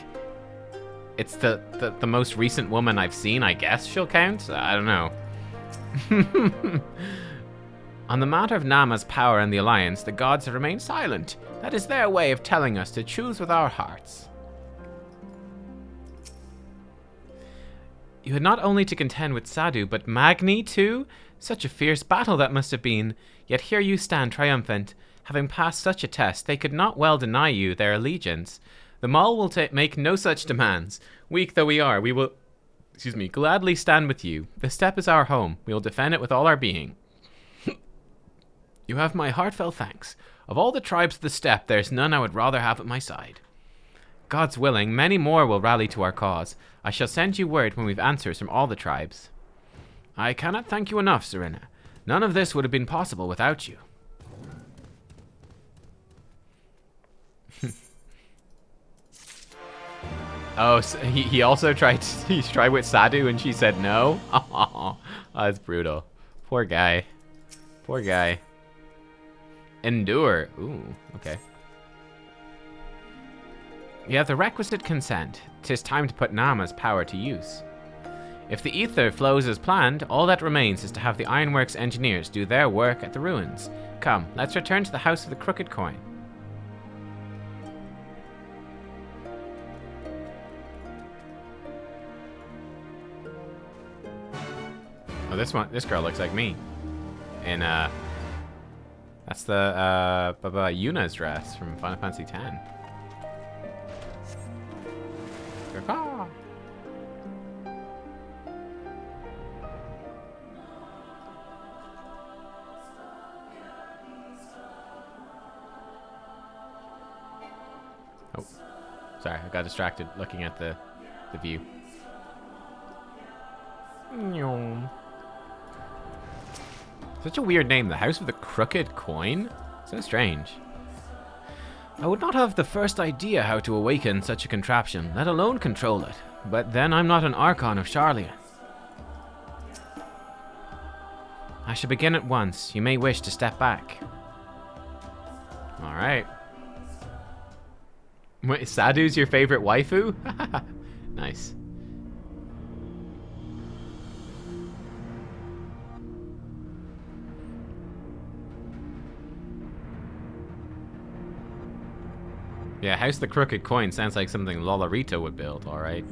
it's the most recent woman I've seen, I guess she'll count? I don't know. On the matter of Nama's power and the Alliance, the gods have remained silent. That is their way of telling us to choose with our hearts. You had not only to contend with Sadhu, but Magni too? Such a fierce battle that must have been. Yet here you stand triumphant. Having passed such a test, they could not well deny you their allegiance. The Maul will make no such demands. Weak though we are, we will, gladly stand with you. The steppe is our home. We will defend it with all our being. You have my heartfelt thanks. Of all the tribes of the steppe, there's none I would rather have at my side. God's willing, many more will rally to our cause. I shall send you word when we've answers from all the tribes. I cannot thank you enough, Serena. None of this would have been possible without you. Oh, so he also tried with Sadhu and she said no? Oh, that's brutal. Poor guy. Poor guy. Endure. Ooh, okay. You have the requisite consent. 'Tis time to put Nama's power to use. If the ether flows as planned, all that remains is to have the Ironworks engineers do their work at the ruins. Come, let's return to the House of the Crooked Coin. Oh, this girl looks like me. And, that's the, Yuna's dress from Final Fantasy X. Oh, sorry, I got distracted looking at the view. Such a weird name, the House of the Crooked Coin? So strange. I would not have the first idea how to awaken such a contraption, let alone control it. But then I'm not an Archon of Charlian. I shall begin at once. You may wish to step back. Alright. Wait, Sadhu's your favorite waifu? Nice. Yeah, House the Crooked Coin sounds like something Lolorito would build, alright.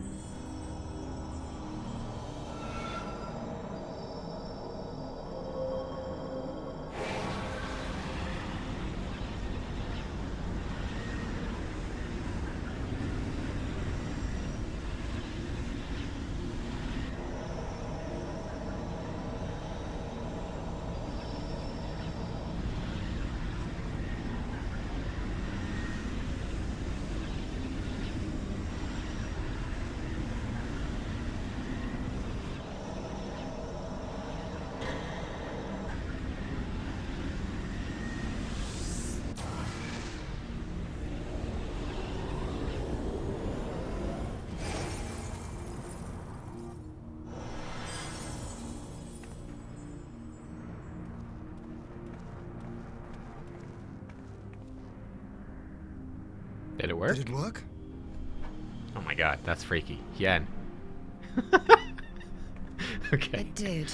Did it work? Did it work? Oh my god, that's freaky. Yen. Okay. It did.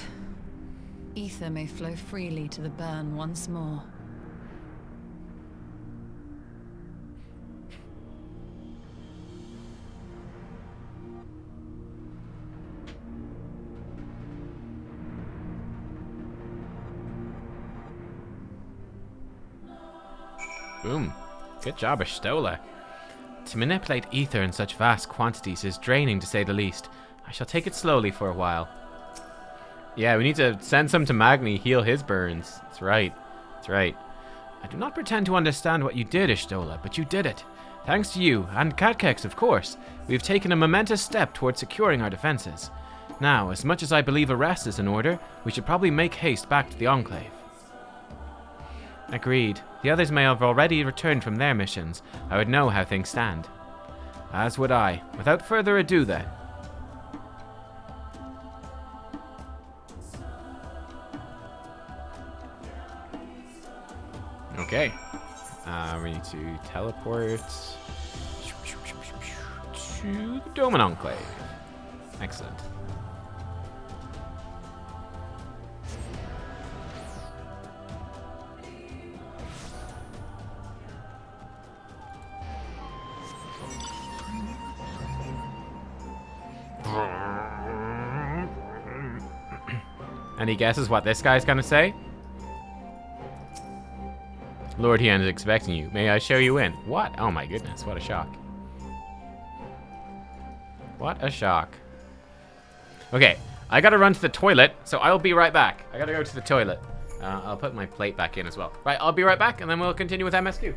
Ether may flow freely to the burn once more. Boom. Good job, Ashtola. To manipulate ether in such vast quantities is draining, to say the least. I shall take it slowly for a while. Yeah, we need to send some to Magni, heal his burns. That's right. That's right. I do not pretend to understand what you did, Ashtola, but you did it. Thanks to you, and Nubkeks, of course, we have taken a momentous step towards securing our defenses. Now, as much as I believe a rest is in order, we should probably make haste back to the Enclave. Agreed. The others may have already returned from their missions. I would know how things stand. As would I. Without further ado, then. Okay. We need to teleport to the Doman Enclave. Excellent. Any guesses what this guy's gonna say? Lord Hien is expecting you. May I show you in? What? Oh my goodness, what a shock. What a shock. Okay, I gotta run to the toilet, so I'll be right back. I gotta go to the toilet. I'll put my plate back in as well. Right, I'll be right back, and then we'll continue with MSQ.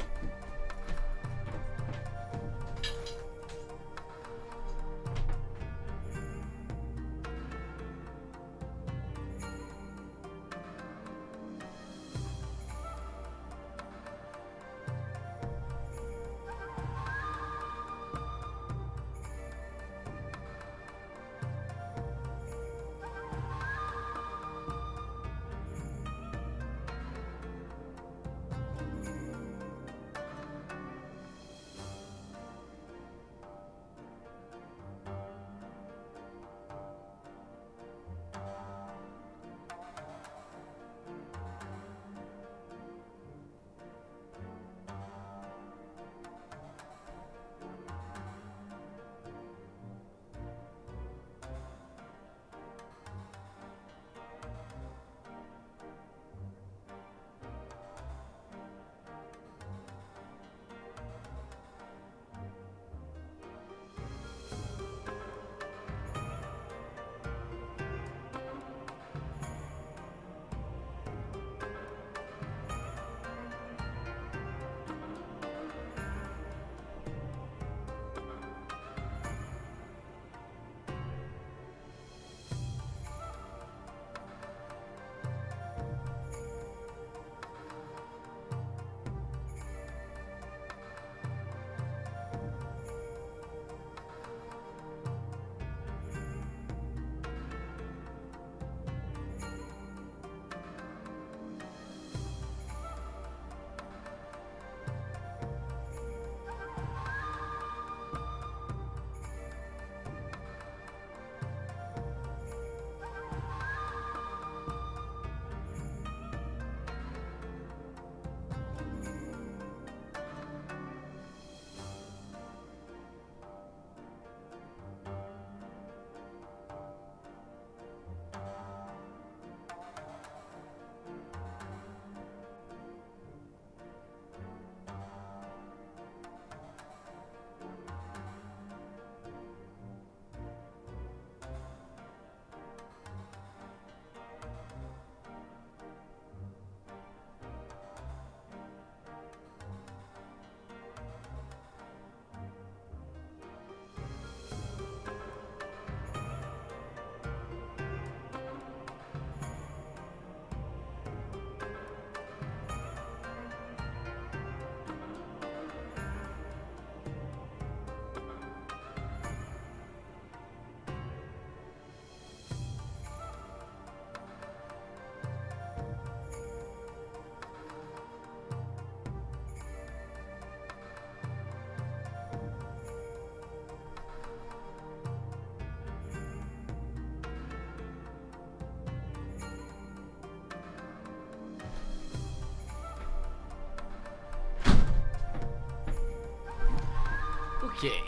Okay,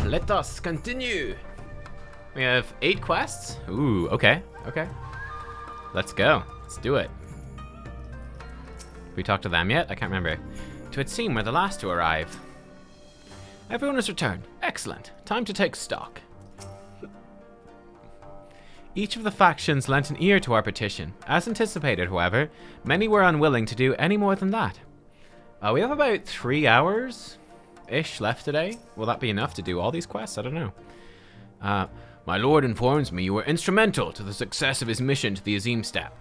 let us continue. We have 8 quests. Ooh, okay, okay. Let's go. Let's do it. Have we talked to them yet? I can't remember. 'Twould seem we're the last to arrive. Everyone has returned. Excellent. Time to take stock. Each of the factions lent an ear to our petition. As anticipated, however, many were unwilling to do any more than that. We have about 3 hours-ish left today. Will that be enough to do all these quests? I don't know. My lord informs me you were instrumental to the success of his mission to the Azim Steppe.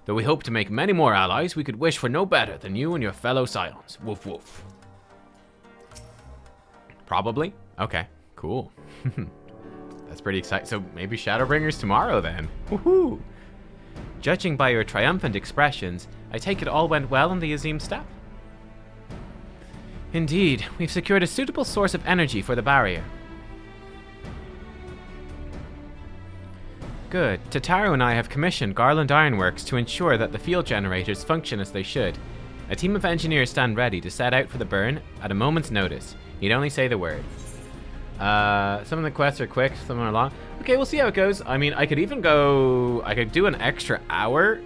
Though we hope to make many more allies, we could wish for no better than you and your fellow Scions. Woof woof. Probably? Okay, cool. That's pretty exciting. So maybe Shadowbringers tomorrow then. Woohoo! Judging by your triumphant expressions, I take it all went well on the Azim Steppe? Indeed, we've secured a suitable source of energy for the barrier. Good. Tataru and I have commissioned Garland Ironworks to ensure that the field generators function as they should. A team of engineers stand ready to set out for the burn at a moment's notice. You'd only say the word. Some of the quests are quick, some are long. Okay, we'll see how it goes. I mean, I could even go... I could do an extra hour.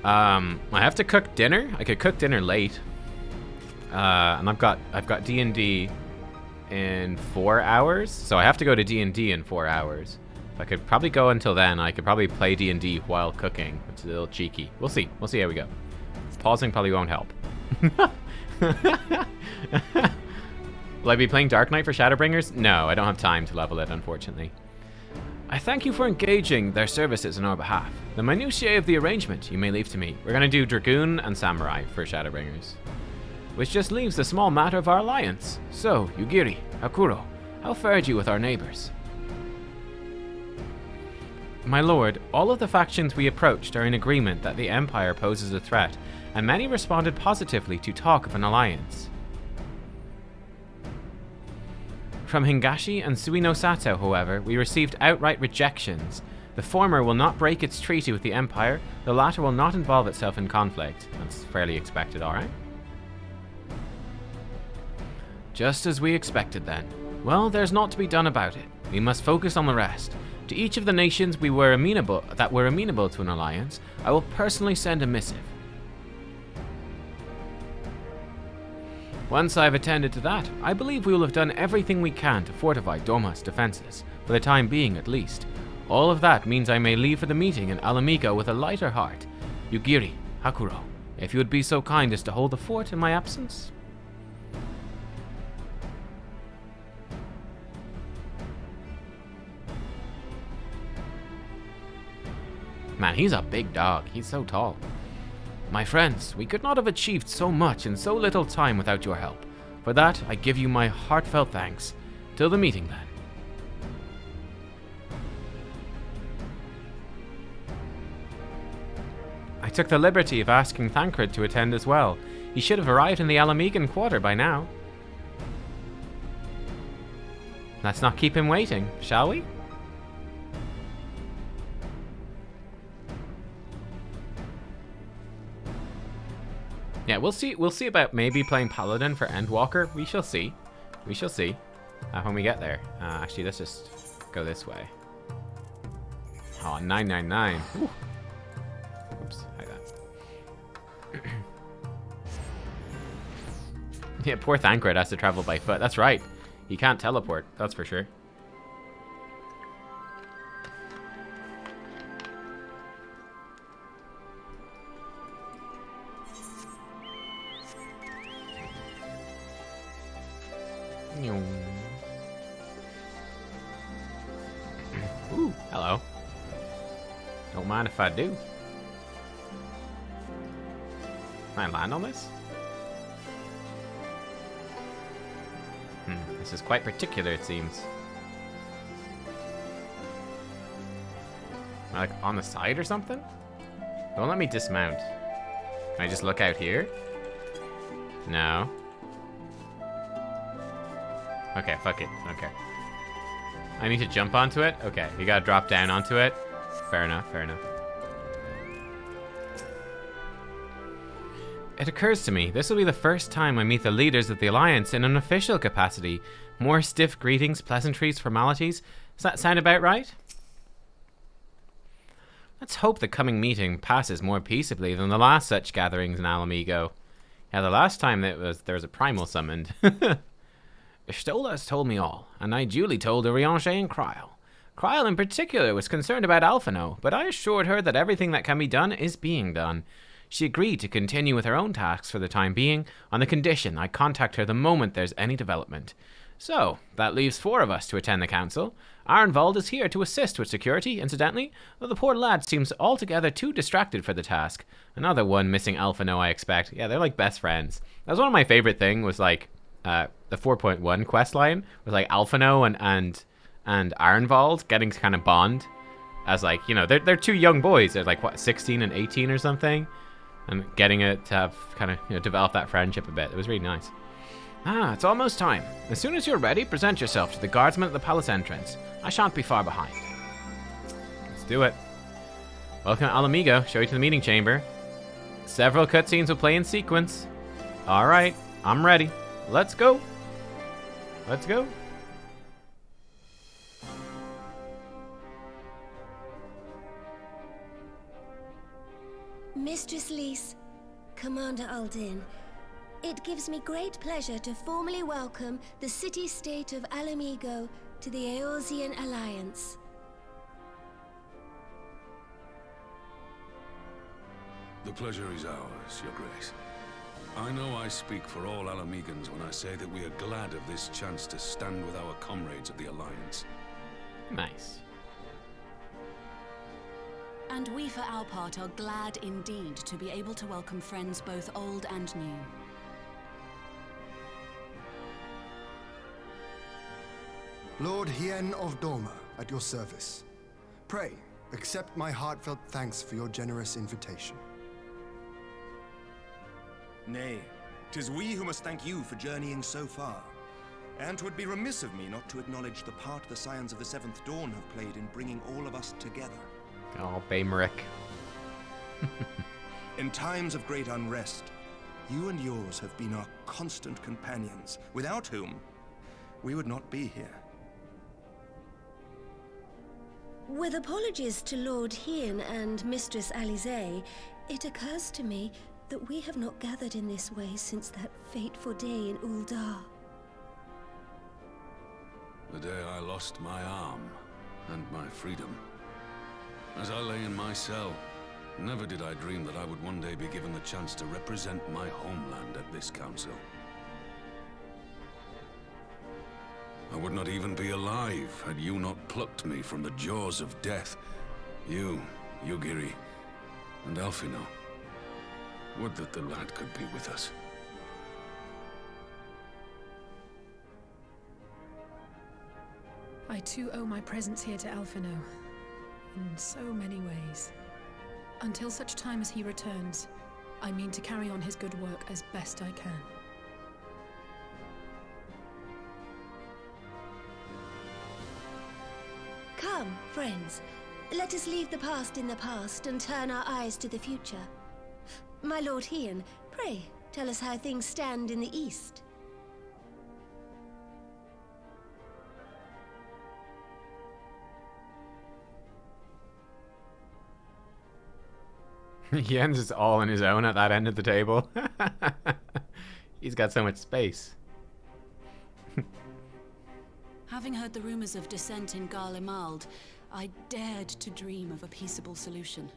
I have to cook dinner. I could cook dinner late. And I've got D&D in 4 hours. So I have to go to D&D in 4 hours. I could probably go until then. I could probably play D&D while cooking, which is a little cheeky. We'll see. We'll see how we go. Pausing probably won't help. Will I be playing Dark Knight for Shadowbringers? No, I don't have time to level it, unfortunately. I thank you for engaging their services on our behalf. The minutiae of the arrangement you may leave to me. We're going to do Dragoon and Samurai for Shadowbringers. Which just leaves the small matter of our alliance. So, Yugiri, Hakuro, how fared you with our neighbors? My lord, all of the factions we approached are in agreement that the Empire poses a threat, and many responded positively to talk of an alliance. From Hingashi and Suino Sato, however, we received outright rejections. The former will not break its treaty with the Empire, the latter will not involve itself in conflict. That's fairly expected, alright? Just as we expected then. Well, there's naught to be done about it. We must focus on the rest. To each of the nations that were amenable to an alliance, I will personally send a missive. Once I've attended to that, I believe we will have done everything we can to fortify Doma's defenses, for the time being at least. All of that means I may leave for the meeting in Alamigo with a lighter heart. Yugiri, Hakuro, if you would be so kind as to hold the fort in my absence? Man, he's a big dog. He's so tall. My friends, we could not have achieved so much in so little time without your help. For that, I give you my heartfelt thanks. Till the meeting, then. I took the liberty of asking Thancred to attend as well. He should have arrived in the Alamigan quarter by now. Let's not keep him waiting, shall we? Yeah, we'll see about maybe playing Paladin for Endwalker. We shall see. We shall see when we get there. Actually, let's just go this way. Oh, 999. Ooh. Oops, hide that. Yeah, poor Thancred has to travel by foot. That's right. He can't teleport, that's for sure. Ooh, hello. Don't mind if I do. Can I land on this? This is quite particular, it seems. Am I, like, on the side or something? Don't let me dismount. Can I just look out here? No. Okay, fuck it. Okay. I need to jump onto it? Okay, we gotta drop down onto it. Fair enough, fair enough. It occurs to me, this will be the first time I meet the leaders of the Alliance in an official capacity. More stiff greetings, pleasantries, formalities. Does that sound about right? Let's hope the coming meeting passes more peaceably than the last such gatherings in Alamigo. Yeah, the last time there was a primal summoned. Stola has told me all, and I duly told Urianger and Cryle. Cryle in particular was concerned about Alphino, but I assured her that everything that can be done is being done. She agreed to continue with her own tasks for the time being, on the condition I contact her the moment there's any development. So, that leaves 4 of us to attend the council. Arnvald is here to assist with security, incidentally, though the poor lad seems altogether too distracted for the task. Another one missing Alphino, I expect. Yeah, they're like best friends. That was one of my favorite things, was like, the 4.1 quest line, was like Alphino and Arnvald getting to kind of bond. As like, you know, they're 2 young boys. They're like, what, 16 and 18 or something? And getting it to have kind of, you know, develop that friendship a bit. It was really nice. Ah, it's almost time. As soon as you're ready, present yourself to the guardsmen at the palace entrance. I shan't be far behind. Let's do it. Welcome to Alamigo. Show you to the meeting chamber. Several cutscenes will play in sequence. Alright, I'm ready. Let's go. Let's go. Mistress Lys, Commander Aldin, it gives me great pleasure to formally welcome the city-state of Alamigo to the Eorzean Alliance. The pleasure is ours, Your Grace. I know I speak for all Alamegans when I say that we are glad of this chance to stand with our comrades of the Alliance. Nice. And we for our part are glad indeed to be able to welcome friends both old and new. Lord Hien of Doma, at your service. Pray, accept my heartfelt thanks for your generous invitation. Nay, 'tis we who must thank you for journeying so far. And 'twould be remiss of me not to acknowledge the part the Scions of the Seventh Dawn have played in bringing all of us together. Oh, Baymerick. In times of great unrest, you and yours have been our constant companions, without whom we would not be here. With apologies to Lord Hien and Mistress Alize, it occurs to me that we have not gathered in this way since that fateful day in Uldar. The day I lost my arm and my freedom. As I lay in my cell, never did I dream that I would one day be given the chance to represent my homeland at this council. I would not even be alive had you not plucked me from the jaws of death. You, Yugiri, and Alphino. Would that the lad could be with us. I too owe my presence here to Alphino. In so many ways. Until such time as he returns, I mean to carry on his good work as best I can. Come, friends. Let us leave the past in the past and turn our eyes to the future. My Lord Hien, pray, tell us how things stand in the East. Jens is all on his own at that end of the table. He's got so much space. Having heard the rumors of dissent in Garlemald, I dared to dream of a peaceable solution.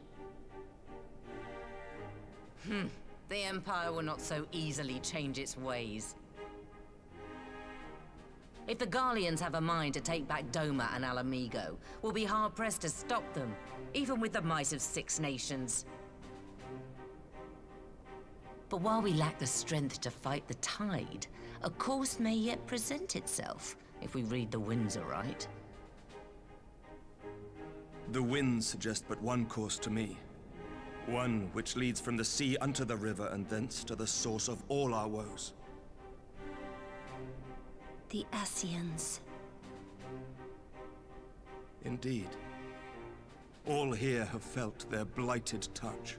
The Empire will not so easily change its ways. If the Garleans have a mind to take back Doma and Alamigo, we'll be hard-pressed to stop them, even with the might of 6 nations. But while we lack the strength to fight the tide, a course may yet present itself, if we read the winds aright. The winds suggest but one course to me. One which leads from the sea unto the river and thence to the source of all our woes. The Ascians. Indeed. All here have felt their blighted touch.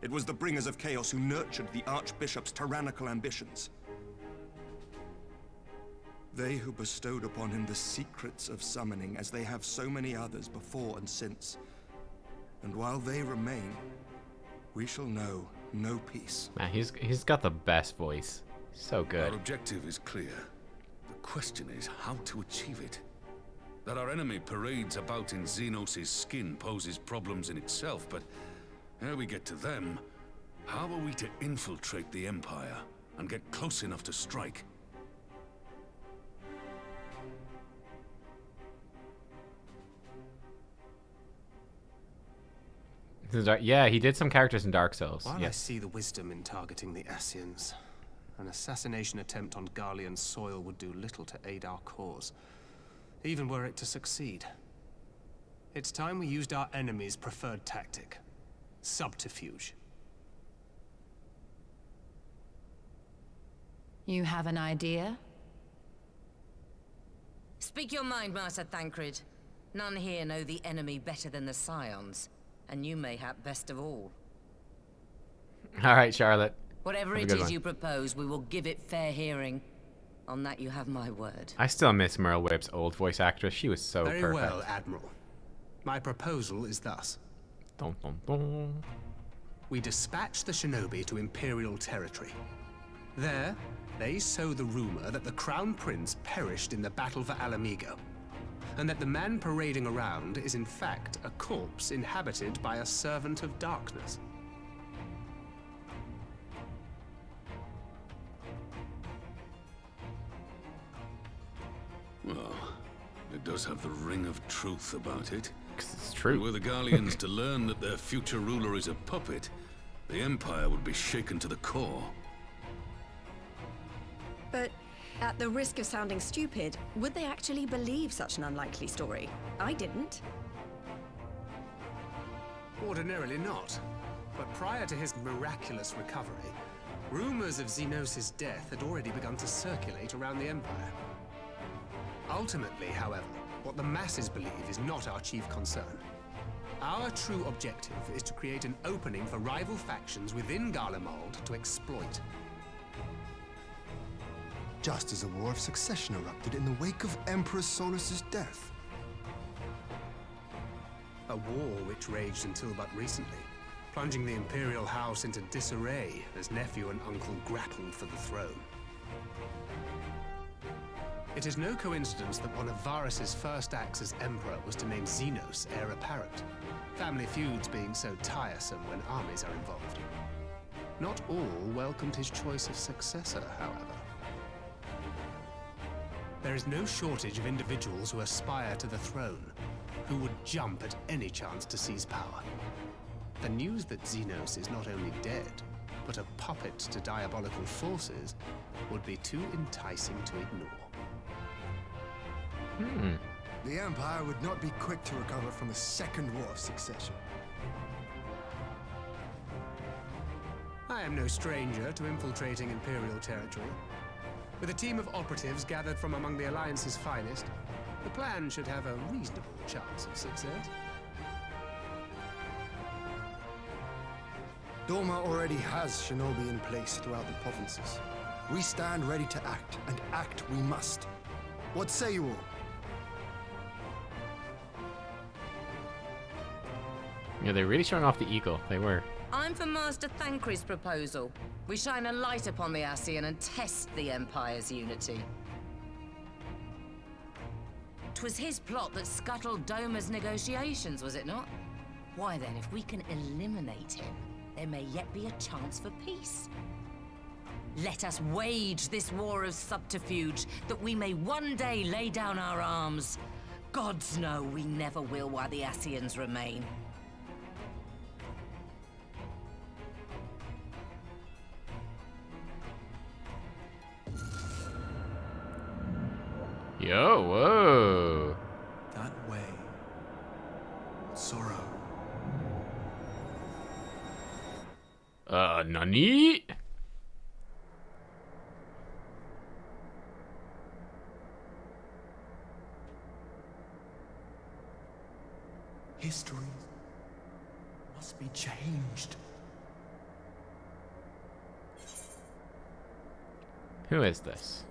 It was the Bringers of Chaos who nurtured the Archbishop's tyrannical ambitions. They who bestowed upon him the secrets of summoning, as they have so many others before and since. And while they remain, we shall know no peace. Man, he's got the best voice. So good. Our objective is clear. The question is how to achieve it. That our enemy parades about in Xenos' skin poses problems in itself, but ere we get to them, how are we to infiltrate the Empire and get close enough to strike? Yeah, he did some characters in Dark Souls. While I Yes. see the wisdom in targeting the Ascians, an assassination attempt on Garlean soil would do little to aid our cause, even were it to succeed. It's time we used our enemy's preferred tactic: subterfuge. You have an idea? Speak your mind, Master Thancred. None here know the enemy better than the Scions, and you mayhap best of all. All right, Charlotte. Whatever Have a it good is one. you propose, we will give it fair hearing. On that you have my word. I still miss Merle Whip's old voice actress. She was so Very perfect. well, Admiral. My proposal is thus. Dun, dun, dun. We dispatch the shinobi to Imperial territory. There, they sow the rumor that the Crown Prince perished in the battle for Alamigo, and that the man parading around is in fact a corpse inhabited by a servant of darkness. Well, it does have the ring of truth about it. 'Cause it's true. Were the Garleans to learn that their future ruler is a puppet, the Empire would be shaken to the core. But at the risk of sounding stupid, would they actually believe such an unlikely story? I didn't. Ordinarily not. But prior to his miraculous recovery, rumors of Xenos' death had already begun to circulate around the Empire. Ultimately, however, what the masses believe is not our chief concern. Our true objective is to create an opening for rival factions within Garlemald to exploit. Just as a war of succession erupted in the wake of Emperor Solus's death. A war which raged until but recently, plunging the Imperial House into disarray as nephew and uncle grappled for the throne. It is no coincidence that one of Varus's first acts as Emperor was to name Xenos heir apparent, family feuds being so tiresome when armies are involved. Not all welcomed his choice of successor, however. There is no shortage of individuals who aspire to the throne, who would jump at any chance to seize power. The news that Xenos is not only dead, but a puppet to diabolical forces would be too enticing to ignore. The Empire would not be quick to recover from a second war of succession. I am no stranger to infiltrating Imperial territory. With a team of operatives gathered from among the Alliance's finest, the plan should have a reasonable chance of success. Doma already has shinobi in place throughout the provinces. We stand ready to act, and act we must. What say you all? Yeah, they're really showing off the eagle. They were. I'm for Master Thancred's proposal. We shine a light upon the Ascian and test the Empire's unity. 'Twas his plot that scuttled Doma's negotiations, was it not? Why then, if we can eliminate him, there may yet be a chance for peace. Let us wage this war of subterfuge, that we may one day lay down our arms. Gods know we never will while the Ascians remain. Yo, whoa. That way. Sorrow. Nani? History must be changed. Who is this?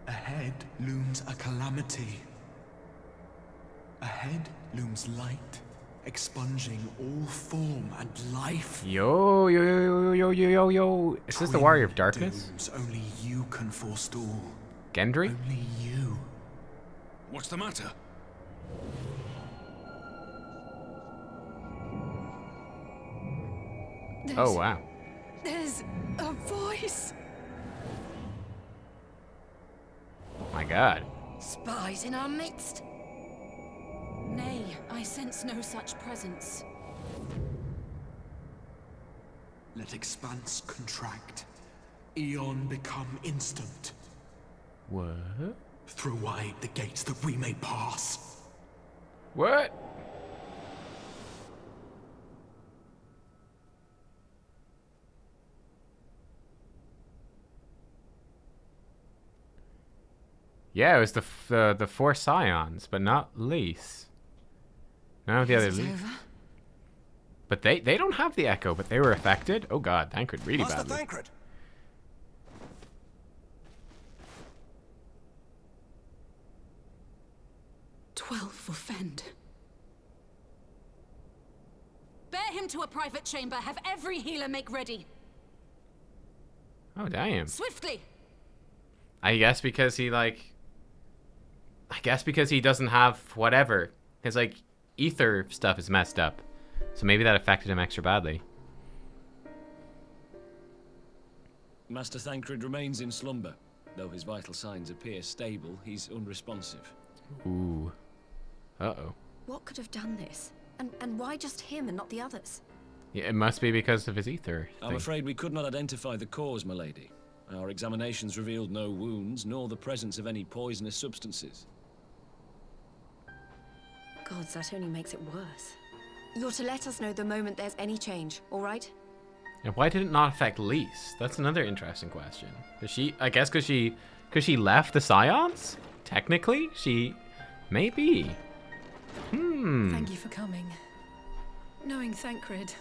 Ahead looms a calamity. Ahead looms light, expunging all form and life. Yo, yo, yo, yo, yo, yo, yo. Is this the Warrior of Darkness? Dooms only you can forestall. Gendry? Only you. What's the matter? Oh, wow. There's a voice. My god. Spies in our midst? Nay, I sense no such presence. Let expanse contract. Eon become instant. What? Throw wide the gates that we may pass. What? Yeah, it was the four scions, but not Lys. None of the other Lys. But they don't have the echo, but they were affected. Oh god, Thancred really Master badly. Thancred! 12 for Fend. Bear him to a private chamber. Have every healer make ready. Oh damn. Swiftly. I guess because he doesn't have whatever. His like ether stuff is messed up. So maybe that affected him extra badly. Master Thancred remains in slumber. Though his vital signs appear stable, he's unresponsive. Ooh. Uh-oh. What could have done this? And why just him and not the others? Yeah, it must be because of his ether thing. I'm afraid we could not identify the cause, my lady. Our examinations revealed no wounds, nor the presence of any poisonous substances. Gods, that only makes it worse. You're to let us know the moment there's any change, all right? And why did it not affect Lys? That's another interesting question. I guess because she left the Scions? Technically, maybe. Thank you for coming. Knowing Thancred,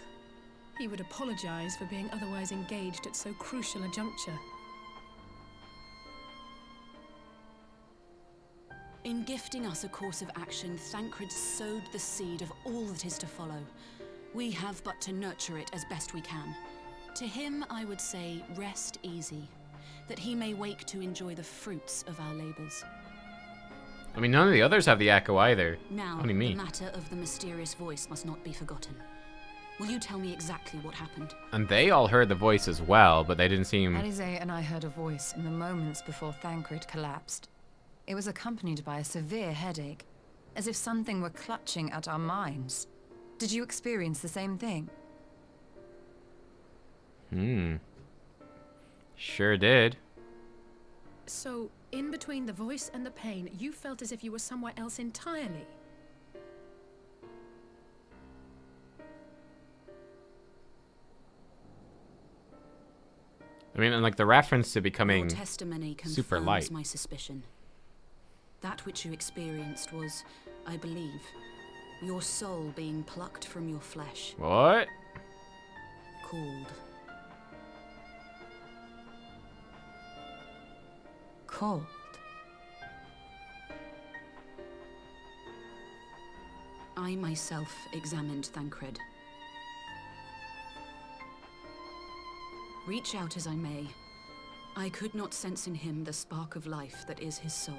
he would apologize for being otherwise engaged at so crucial a juncture. In gifting us a course of action, Thancred sowed the seed of all that is to follow. We have but to nurture it as best we can. To him, I would say, rest easy, that he may wake to enjoy the fruits of our labors. I mean, none of the others have the echo either. Now, Only me. the matter of the mysterious voice must not be forgotten. Will you tell me exactly what happened? And they all heard the voice as well, but they didn't seem... Alizé and I heard a voice in the moments before Thancred collapsed. It was accompanied by a severe headache, as if something were clutching at our minds. Did you experience the same thing? Sure did. So, in between the voice and the pain, you felt as if you were somewhere else entirely. I mean, and like the reference to becoming Your testimony super confirms light. my suspicion. That which you experienced was, I believe, your soul being plucked from your flesh. What? Called. Cold. I myself examined Thancred. Reach out as I may, I could not sense in him the spark of life that is his soul.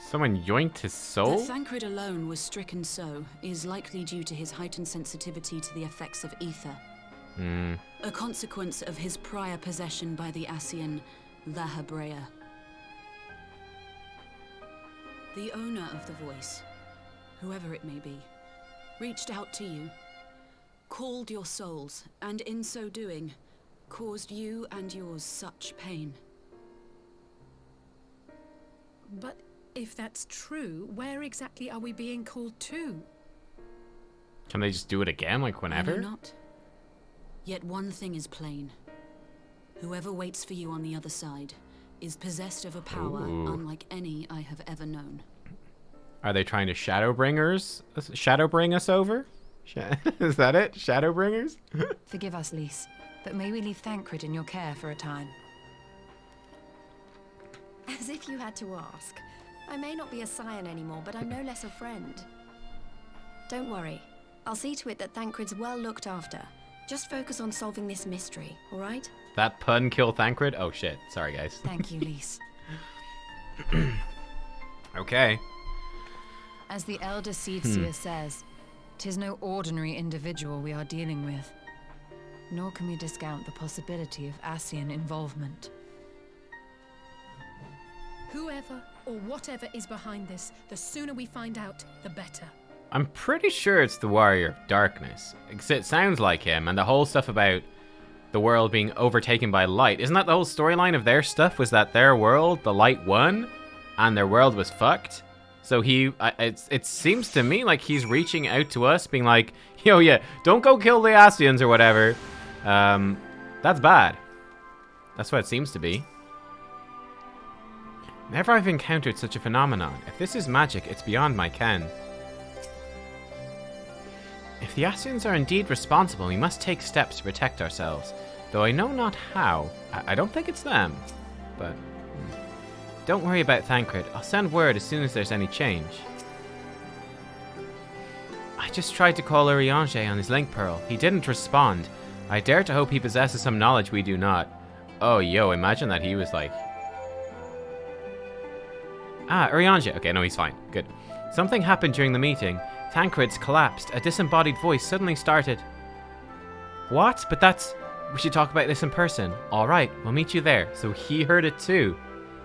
Someone yoinked his soul? That Thancred alone was stricken so is likely due to his heightened sensitivity to the effects of ether. A consequence of his prior possession by the Ascian, the Hebrea. The owner of the voice, whoever it may be, reached out to you, called your souls, and in so doing, caused you and yours such pain. But if that's true, where exactly are we being called to? Can they just do it again, like whenever? I know not. Yet one thing is plain. Whoever waits for you on the other side is possessed of a power unlike any I have ever known. Are they trying to Shadowbring us over? Is that it? Shadowbringers? Forgive us, Lys, but may we leave Thancred in your care for a time? As if you had to ask. I may not be a scion anymore, but I'm no less a friend. Don't worry. I'll see to it that Thancred's well looked after. Just focus on solving this mystery, all right? That pun kill Thancred? Oh shit. Sorry, guys. Thank you, Lys. Okay. As the Elder Seedseer says, 'tis no ordinary individual we are dealing with. Nor can we discount the possibility of Ascian involvement. Whoever or whatever is behind this, the sooner we find out, the better. I'm pretty sure it's the Warrior of Darkness. It sounds like him, and the whole stuff about the world being overtaken by light. Isn't that the whole storyline of their stuff? Was that their world, the light won, and their world was fucked? So it seems to me like he's reaching out to us, being like, yo, yeah, don't go kill the Ascians or whatever. That's bad. That's what it seems to be. Never I've encountered such a phenomenon. If this is magic, it's beyond my ken. If the Ascians are indeed responsible, we must take steps to protect ourselves. Though I know not how. I don't think it's them. But don't worry about Thancred. I'll send word as soon as there's any change. I just tried to call Urianger on his link pearl. He didn't respond. I dare to hope he possesses some knowledge we do not. Oh, yo, imagine that he was like... Ah, Urianger. Okay, no, he's fine. Good. Something happened during the meeting. Thancred's collapsed. A disembodied voice suddenly started. What? But that's... We should talk about this in person. Alright, we'll meet you there. So he heard it too.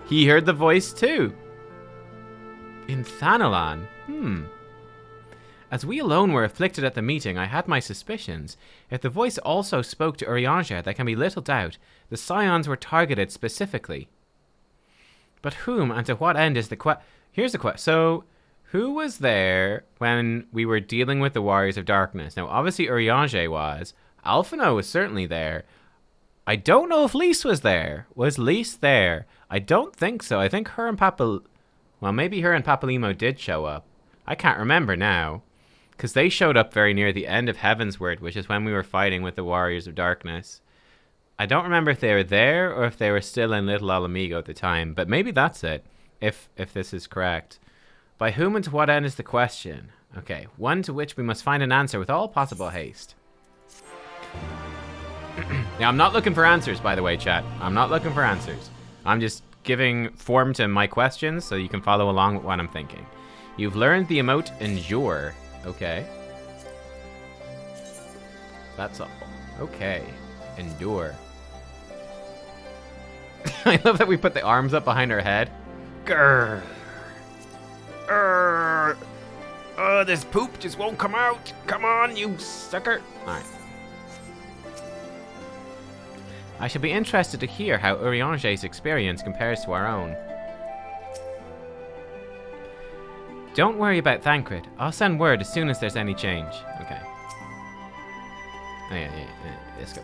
He heard the voice too. In Thanalan? As we alone were afflicted at the meeting, I had my suspicions. If the voice also spoke to Urianger, there can be little doubt. The Scions were targeted specifically. But whom and to what end is the Here's the question. So... who was there when we were dealing with the Warriors of Darkness? Now, obviously Urianger was. Alphino was certainly there. I don't know if Lys was there. Was Lys there? I don't think so. I think her and well, maybe her and Papalimo did show up. I can't remember now. Because they showed up very near the end of Heavensward, which is when we were fighting with the Warriors of Darkness. I don't remember if they were there or if they were still in Little Alamigo at the time. But maybe that's it, if this is correct. By whom and to what end is the question? Okay, one to which we must find an answer with all possible haste. Now, I'm not looking for answers, by the way, chat. I'm not looking for answers. I'm just giving form to my questions so you can follow along with what I'm thinking. You've learned the emote Endure. Okay. That's all. Okay. Endure. I love that we put the arms up behind her head. Grrr. Oh, this poop just won't come out. Come on, you sucker. Alright. I shall be interested to hear how Urianger's experience compares to our own. Don't worry about Thancred. I'll send word as soon as there's any change. Okay. Oh, yeah. Let's go.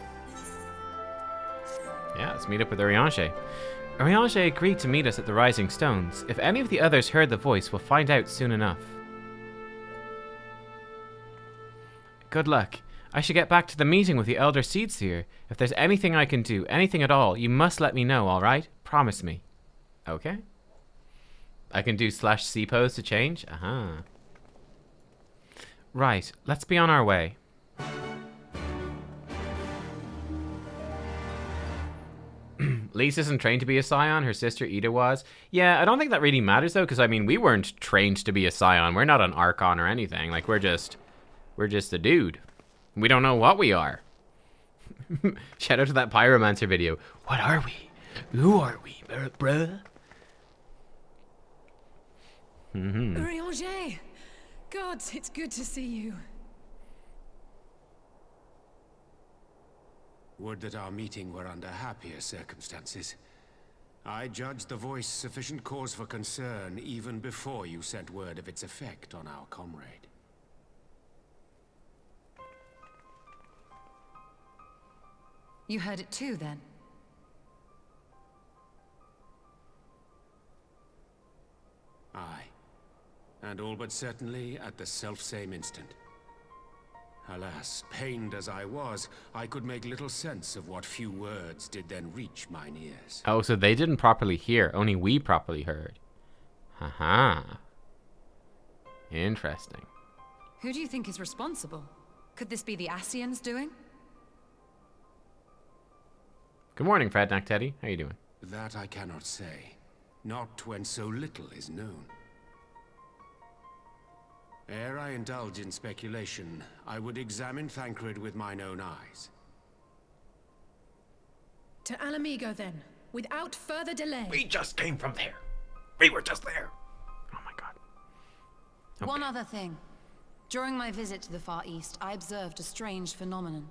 Yeah, let's meet up with Urianger. Urianger agreed to meet us at the Rising Stones. If any of the others heard the voice, we'll find out soon enough. Good luck. I should get back to the meeting with the Elder Seedseer. If there's anything I can do, anything at all, you must let me know, alright? Promise me. Okay. I can do /C pose to change? Right, let's be on our way. Lys isn't trained to be a Scion, her sister Ida was. Yeah, I don't think that really matters though, because I mean, we weren't trained to be a Scion. We're not an Archon or anything. Like, we're just a dude. We don't know what we are. Shout out to that Pyromancer video. What are we? Who are we, bruh? Urianger! God, it's good to see you. Would that our meeting were under happier circumstances. I judged the voice sufficient cause for concern even before you sent word of its effect on our comrade. You heard it too, then? Aye. And all but certainly at the selfsame instant. Alas, pained as I was, I could make little sense of what few words did then reach mine ears. Oh, so they didn't properly hear. Only we properly heard. Haha. Interesting. Who do you think is responsible? Could this be the Ascians doing? Good morning, Frednack Teddy. How you doing? That I cannot say. Not when so little is known. Ere I indulge in speculation, I would examine Thancred with mine own eyes. To Alamigo, then, without further delay. We just came from there. We were just there. Oh my god. Okay. One other thing. During my visit to the Far East, I observed a strange phenomenon.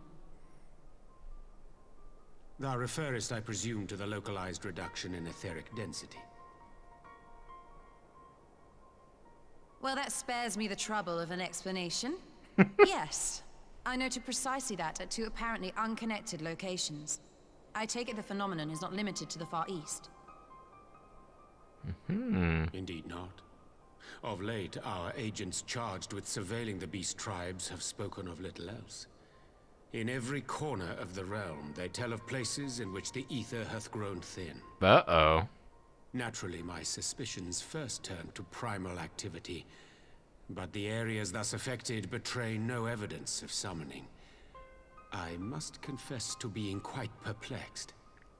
Thou referrest, I presume, to the localized reduction in etheric density. Well, that spares me the trouble of an explanation. Yes, I noted precisely that at two apparently unconnected locations. I take it the phenomenon is not limited to the Far East. Indeed not. Of late, our agents charged with surveilling the beast tribes have spoken of little else. In every corner of the realm, they tell of places in which the ether hath grown thin. Uh-oh. Naturally, my suspicions first turned to primal activity, but the areas thus affected betray no evidence of summoning. I must confess to being quite perplexed.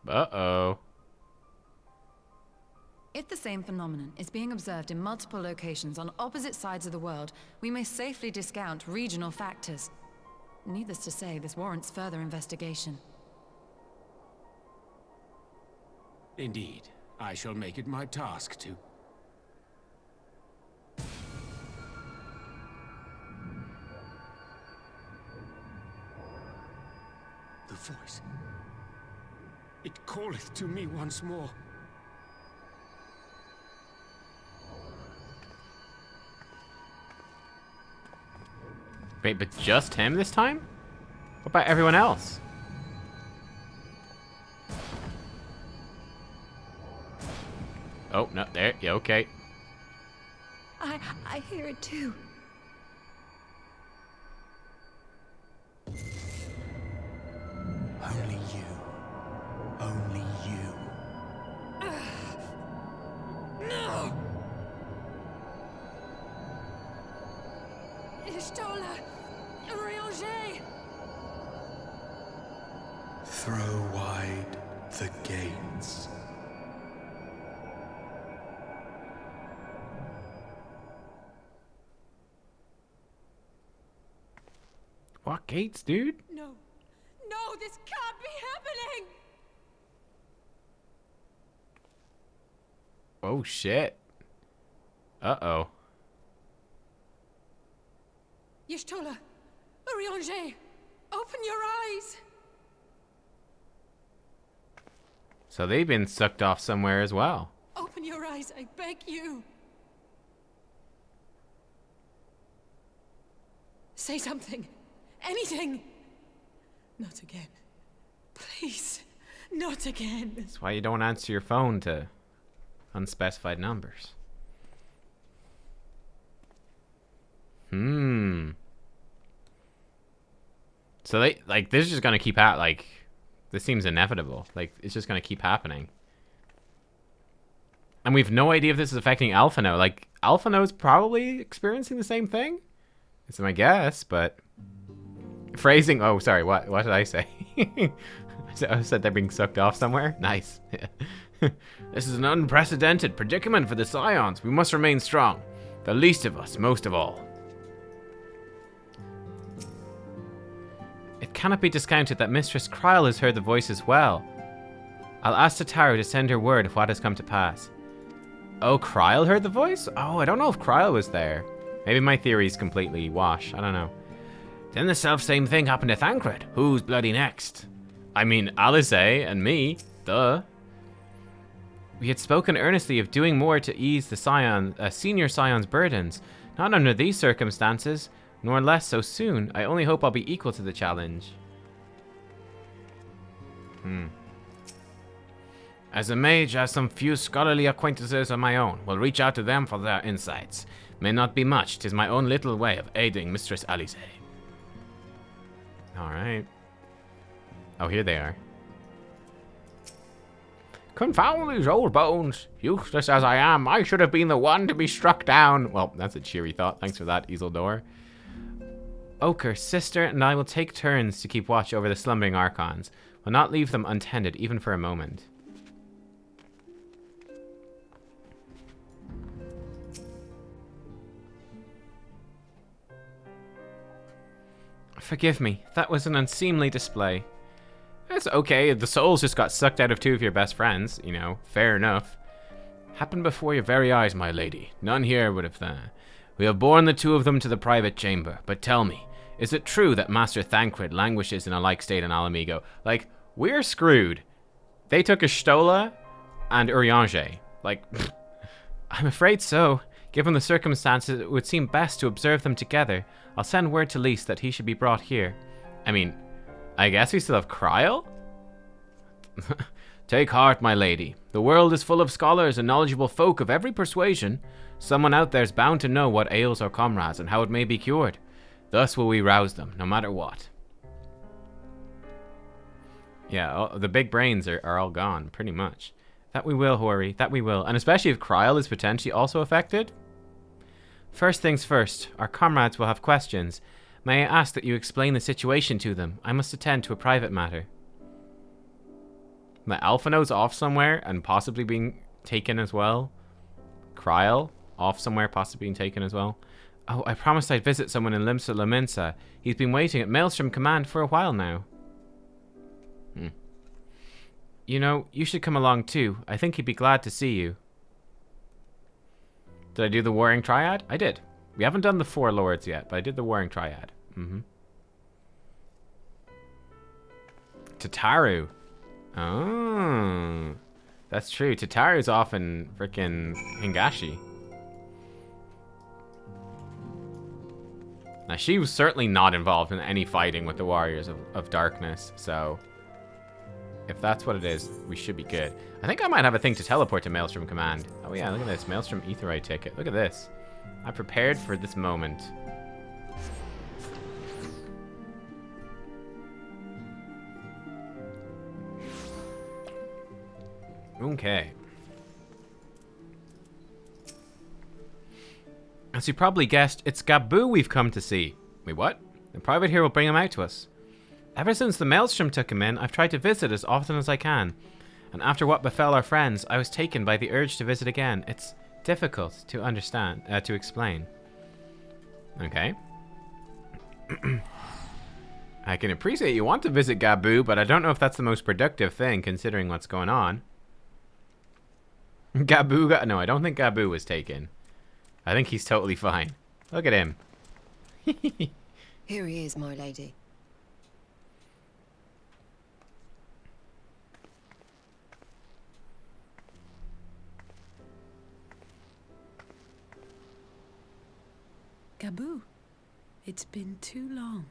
Uh-oh. If the same phenomenon is being observed in multiple locations on opposite sides of the world, we may safely discount regional factors. Needless to say, this warrants further investigation. Indeed. I shall make it my task to. The voice. It calleth to me once more. Wait, but just him this time? What about everyone else? Oh, no, there, yeah, okay. I hear it too. Only you. Only you. No! Ishtola! Ranger! Throw wide the gates. What gates, dude? No. No, this can't be happening! Oh, shit. Uh-oh. Y'shtola! Ranger! Open your eyes! So they've been sucked off somewhere as well. Open your eyes, I beg you! Say something. Anything! Not again. Please, not again. That's why you don't answer your phone to unspecified numbers. So they, like, this is just gonna keep this seems inevitable. Like, it's just gonna keep happening. And we've no idea if this is affecting Alphino. Like, Alphino's probably experiencing the same thing? It's my guess, but... Phrasing, oh, sorry, what did I say? I said they're being sucked off somewhere? Nice. This is an unprecedented predicament for the Scions. We must remain strong. The least of us, most of all. It cannot be discounted that Mistress Kryl has heard the voice as well. I'll ask the Taro to send her word of what has come to pass. Oh, Kryl heard the voice? Oh, I don't know if Kryl was there. Maybe my theory's completely wash. I don't know. Then the self-same thing happened to Thancred. Who's bloody next? I mean, Alice and me. Duh. We had spoken earnestly of doing more to ease the senior Scion's burdens. Not under these circumstances, nor less so soon. I only hope I'll be equal to the challenge. As a mage, I have some few scholarly acquaintances of my own. Will reach out to them for their insights. May not be much, 'tis my own little way of aiding Mistress Alice. Alright. Oh, here they are. Confound these old bones. Useless as I am, I should have been the one to be struck down. Well, that's a cheery thought. Thanks for that, Isildur. Ochre, sister, and I will take turns to keep watch over the slumbering Archons. We'll not leave them untended, even for a moment. Forgive me, that was an unseemly display. It's okay, the souls just got sucked out of two of your best friends, you know, fair enough. Happened before your very eyes, my lady. None here would have We have borne the two of them to the private chamber, but tell me, is it true that Master Thancred languishes in a like state in Alamigo? Like, we're screwed. They took Ashtola and Urianger. Like, I'm afraid so. Given the circumstances, it would seem best to observe them together. I'll send word to Lys that he should be brought here. I mean, I guess we still have Kryl? Take heart, my lady. The world is full of scholars and knowledgeable folk of every persuasion. Someone out there's bound to know what ails our comrades and how it may be cured. Thus will we rouse them, no matter what. Yeah, the big brains are all gone, pretty much. That we will, Hori, that we will. And especially if Kryl is potentially also affected. First things first, our comrades will have questions. May I ask that you explain the situation to them? I must attend to a private matter. The Alphino's off somewhere and possibly being taken as well. Kryl off somewhere, possibly being taken as well. Oh, I promised I'd visit someone in Limsa Lominsa. He's been waiting at Maelstrom Command for a while now. You know, you should come along too. I think he'd be glad to see you. Did I do the Warring Triad? I did. We haven't done the Four Lords yet, but I did the Warring Triad. Tataru. Oh. That's true. Tataru's off in frickin' Hingashi. Now, she was certainly not involved in any fighting with the Warriors of Darkness, so if that's what it is, we should be good. I think I might have a thing to teleport to Maelstrom Command. Oh yeah, look at this. Maelstrom Aetheryte ticket. Look at this. I prepared for this moment. Okay. As you probably guessed, it's Gabu we've come to see. Wait, what? The private here will bring him out to us. Ever since the Maelstrom took him in, I've tried to visit as often as I can. And after what befell our friends, I was taken by the urge to visit again. It's difficult to understand, to explain. Okay. I can appreciate you want to visit Gabu, but I don't know if that's the most productive thing, considering what's going on. Gabu got... No, I don't think Gabu was taken. I think he's totally fine. Look at him. Here he is, my lady. Gabu, it's been too long.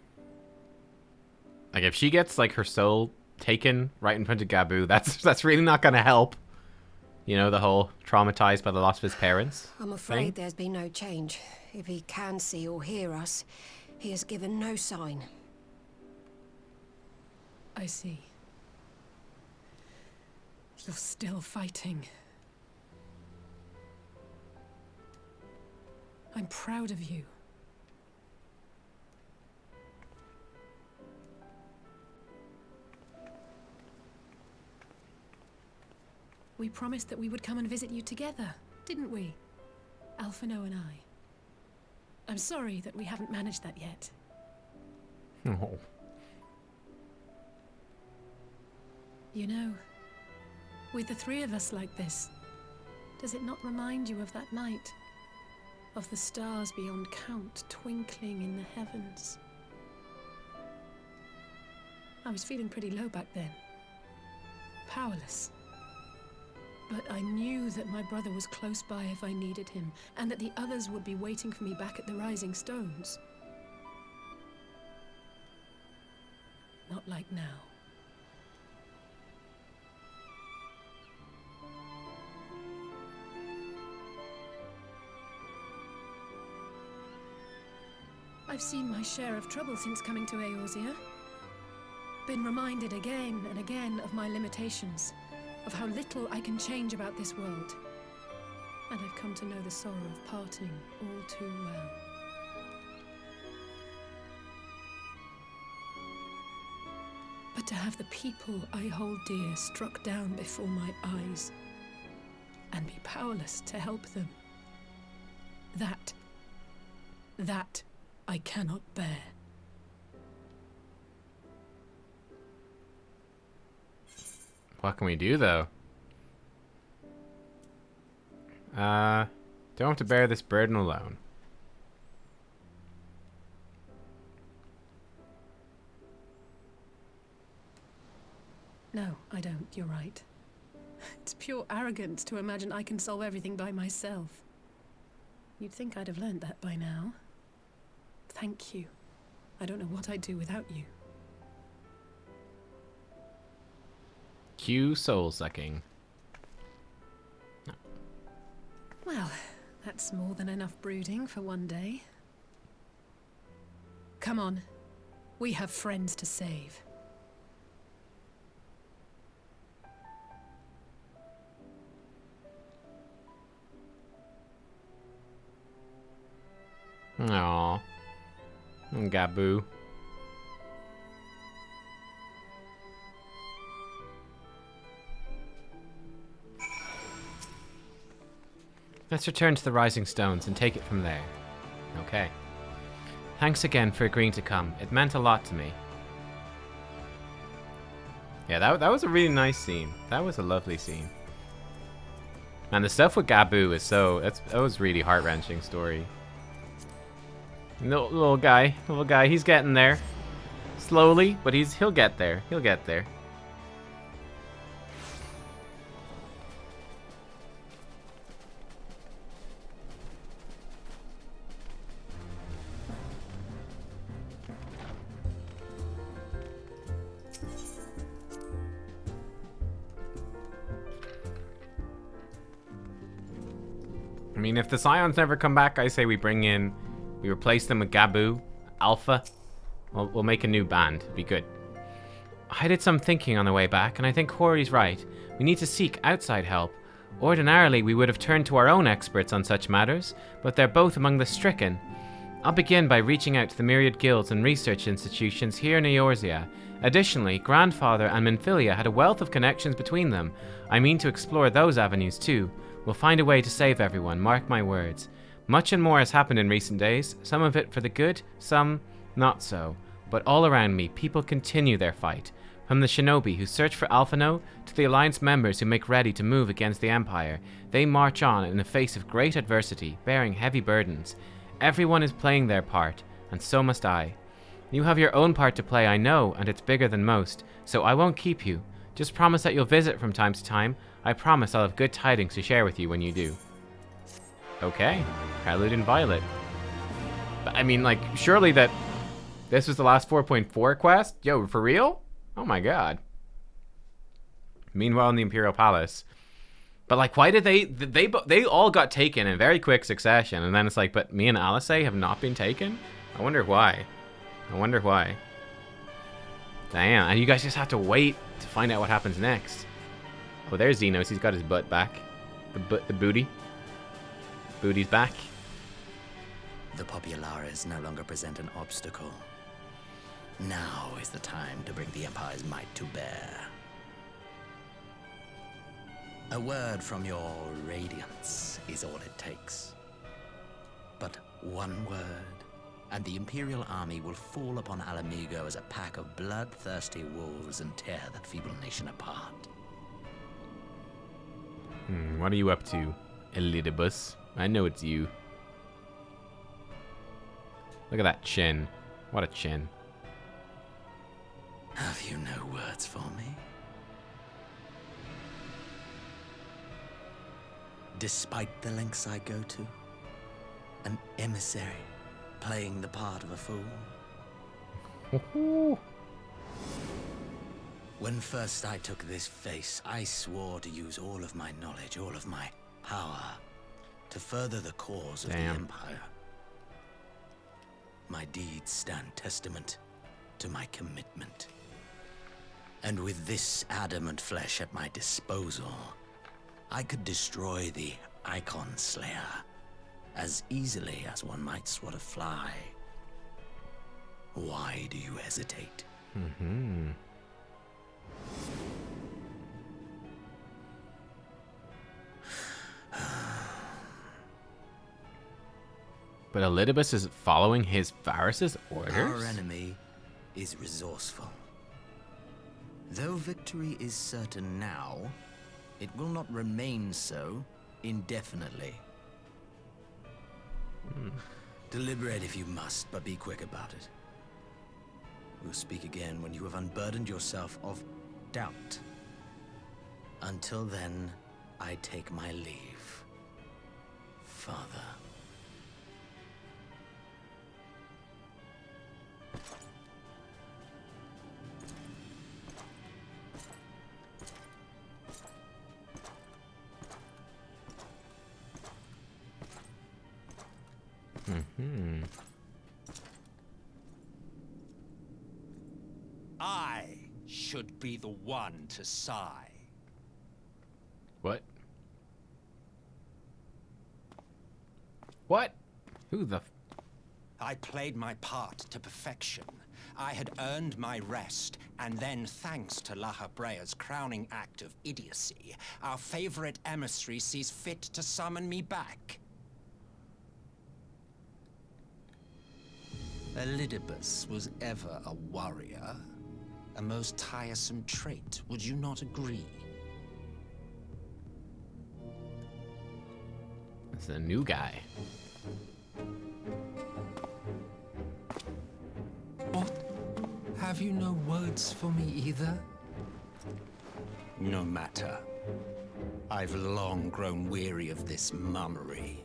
Like, if she gets, like, her soul taken right in front of Gabu, that's really not gonna help. You know, the whole traumatized by the loss of his parents I'm afraid thing? there's been no change. If he can see or hear us, he has given no sign. I see. You're still fighting. I'm proud of you. We promised that we would come and visit you together, didn't we? Alphino and I. I'm sorry that we haven't managed that yet. Oh. You know, with the three of us like this, does it not remind you of that night? Of the stars beyond count twinkling in the heavens? I was feeling pretty low back then. Powerless. But I knew that my brother was close by if I needed him, and that the others would be waiting for me back at the Rising Stones. Not like now. I've seen my share of trouble since coming to Eorzea. Been reminded again and again of my limitations, of how little I can change about this world. And I've come to know the sorrow of parting all too well. But to have the people I hold dear struck down before my eyes, and be powerless to help them, that I cannot bear. What can we do, though? Don't have to bear this burden alone. No, I don't. You're right. It's pure arrogance to imagine I can solve everything by myself. You'd think I'd have learned that by now. Thank you. I don't know what I'd do without you. Cue soul-sucking. Well, that's more than enough brooding for one day. Come on. We have friends to save. Aww. Gaboo. Let's return to the Rising Stones and take it from there. Okay. Thanks again for agreeing to come. It meant a lot to me. Yeah, that was a really nice scene. That was a lovely scene. And the stuff with Gaboo is that was really heart-wrenching story. Little guy, he's getting there. Slowly, but he'll get there. He'll get there. I mean, if the Scions never come back, I say we replace them with Gaboo, Alpha. We'll make a new band. Be good. I did some thinking on the way back, and I think Corey's right. We need to seek outside help. Ordinarily, we would have turned to our own experts on such matters, but they're both among the stricken. I'll begin by reaching out to the myriad guilds and research institutions here in Eorzea. Additionally, Grandfather and Minfilia had a wealth of connections between them. I mean to explore those avenues too. We'll find a way to save everyone, mark my words. Much and more has happened in recent days, some of it for the good, some not so. But all around me, people continue their fight. From the shinobi who search for Alphino to the Alliance members who make ready to move against the Empire, they march on in the face of great adversity, bearing heavy burdens. Everyone is playing their part, and so must I. You have your own part to play, I know, and it's bigger than most, so I won't keep you. Just promise that you'll visit from time to time. I promise I'll have good tidings to share with you when you do. Okay, Prelude and Violet. But, I mean, like, surely that this was the last 4.4 quest? Yo, for real? Oh my god. Meanwhile in the Imperial Palace. But, like, why did they all got taken in very quick succession, and then it's like, but me and Alice have not been taken? I wonder why. I wonder why. Damn, and you guys just have to wait to find out what happens next. Oh, there's Xenos. He's got his butt back. The booty. Booty's back. The Populares no longer present an obstacle. Now is the time to bring the Empire's might to bear. A word from your Radiance is all it takes. But one word, and the Imperial army will fall upon Alamigo as a pack of bloodthirsty wolves and tear that feeble nation apart. What are you up to, Elidibus? I know it's you. Look at that chin. What a chin. Have you no words for me? Despite the lengths I go to, an emissary playing the part of a fool. When first I took this face, I swore to use all of my knowledge, all of my power, to further the cause of the Empire. my deeds stand testament to my commitment. And with this adamant flesh at my disposal, I could destroy the Icon Slayer as easily as one might swat a fly. Why do you hesitate? But Elidibus is following his Varys' orders? Our enemy is resourceful. Though victory is certain now, it will not remain so indefinitely. Deliberate if you must, but be quick about it. We'll speak again when you have unburdened yourself of doubt. Until then, I take my leave, Father. I should be the one to sigh. What? What? Who the... I played my part to perfection. I had earned my rest, and then, thanks to Lahabrea's crowning act of idiocy, our favorite emissary sees fit to summon me back. Elidibus was ever a warrior. A most tiresome trait, would you not agree? It's a new guy. What? Have you no words for me either? No matter. I've long grown weary of this mummery.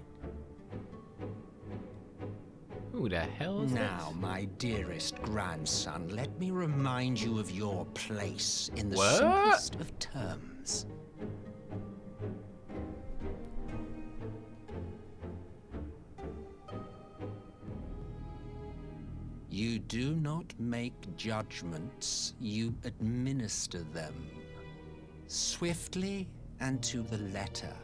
Who the hell is Now, this? my dearest grandson, let me remind you of your place in the What? simplest of terms. You do not make judgments, you administer them. Swiftly and to the letter.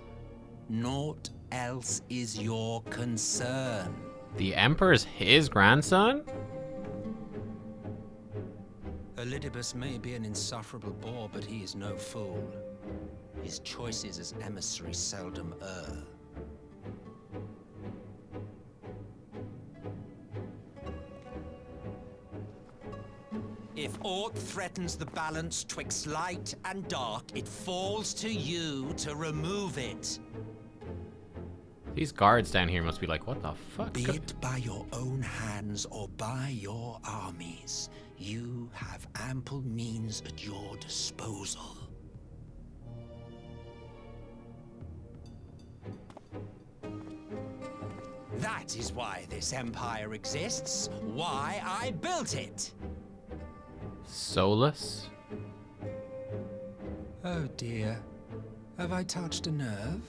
Naught else is your concern. The Emperor's his grandson? Elidibus may be an insufferable bore, but he is no fool. His choices as emissary seldom err. If aught threatens the balance twixt light and dark, it falls to you to remove it. These guards down here must be like, what the fuck? Be it by your own hands or by your armies, you have ample means at your disposal. That is why this empire exists, why I built it. Solus? Oh dear, have I touched a nerve?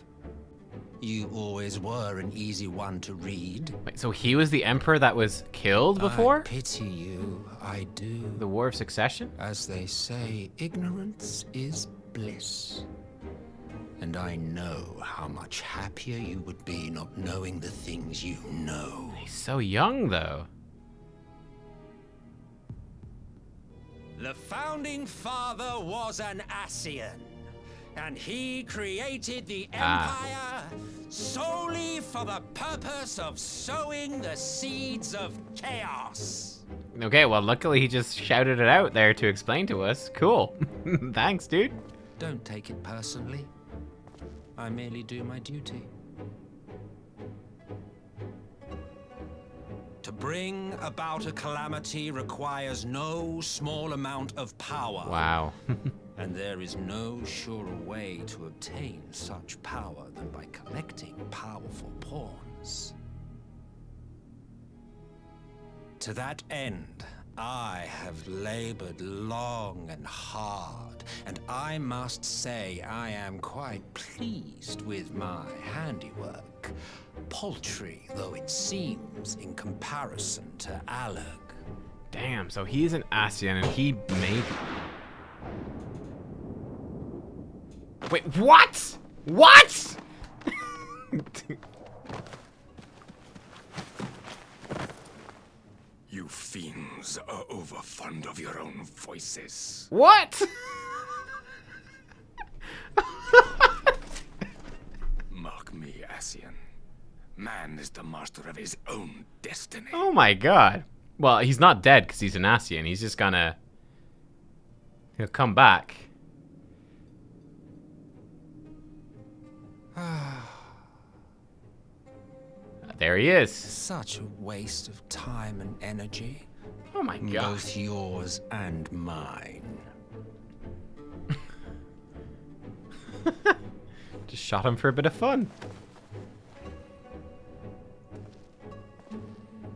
You always were an easy one to read. Wait, so he was the Emperor that was killed before? I pity you, I do. The War of Succession? As they say, ignorance is bliss. And I know how much happier you would be not knowing the things you know. He's so young, though. The founding father was an Ascian, and he created the Empire solely for the purpose of sowing the seeds of chaos. Okay, well, luckily he just shouted it out there to explain to us. Cool. Thanks, dude. Don't take it personally. I merely do my duty. To bring about a calamity requires no small amount of power. Wow. And there is no surer way to obtain such power than by collecting powerful pawns. To that end, I have labored long and hard, and I must say I am quite pleased with my handiwork. paltry though it seems in comparison to Alag. Damn, so he's an Ascian and he made... Wait, what? What? You fiends are overfond of your own voices. What? Mark me, Ascian. Man is the master of his own destiny. Oh my god. Well, he's not dead because he's an Ascian. He's just gonna... He'll come back. There he is. Such a waste of time and energy. Oh my god. Both yours and mine. Just shot him for a bit of fun.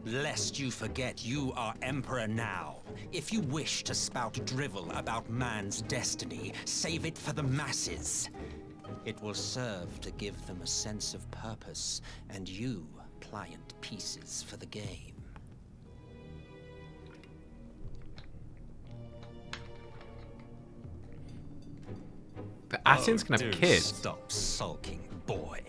Lest you forget you are Emperor now. If you wish to spout drivel about man's destiny, save it for the masses. It will serve to give them a sense of purpose, and you pliant pieces for the game. The Ascian's gonna have kids. Stop sulking, boy.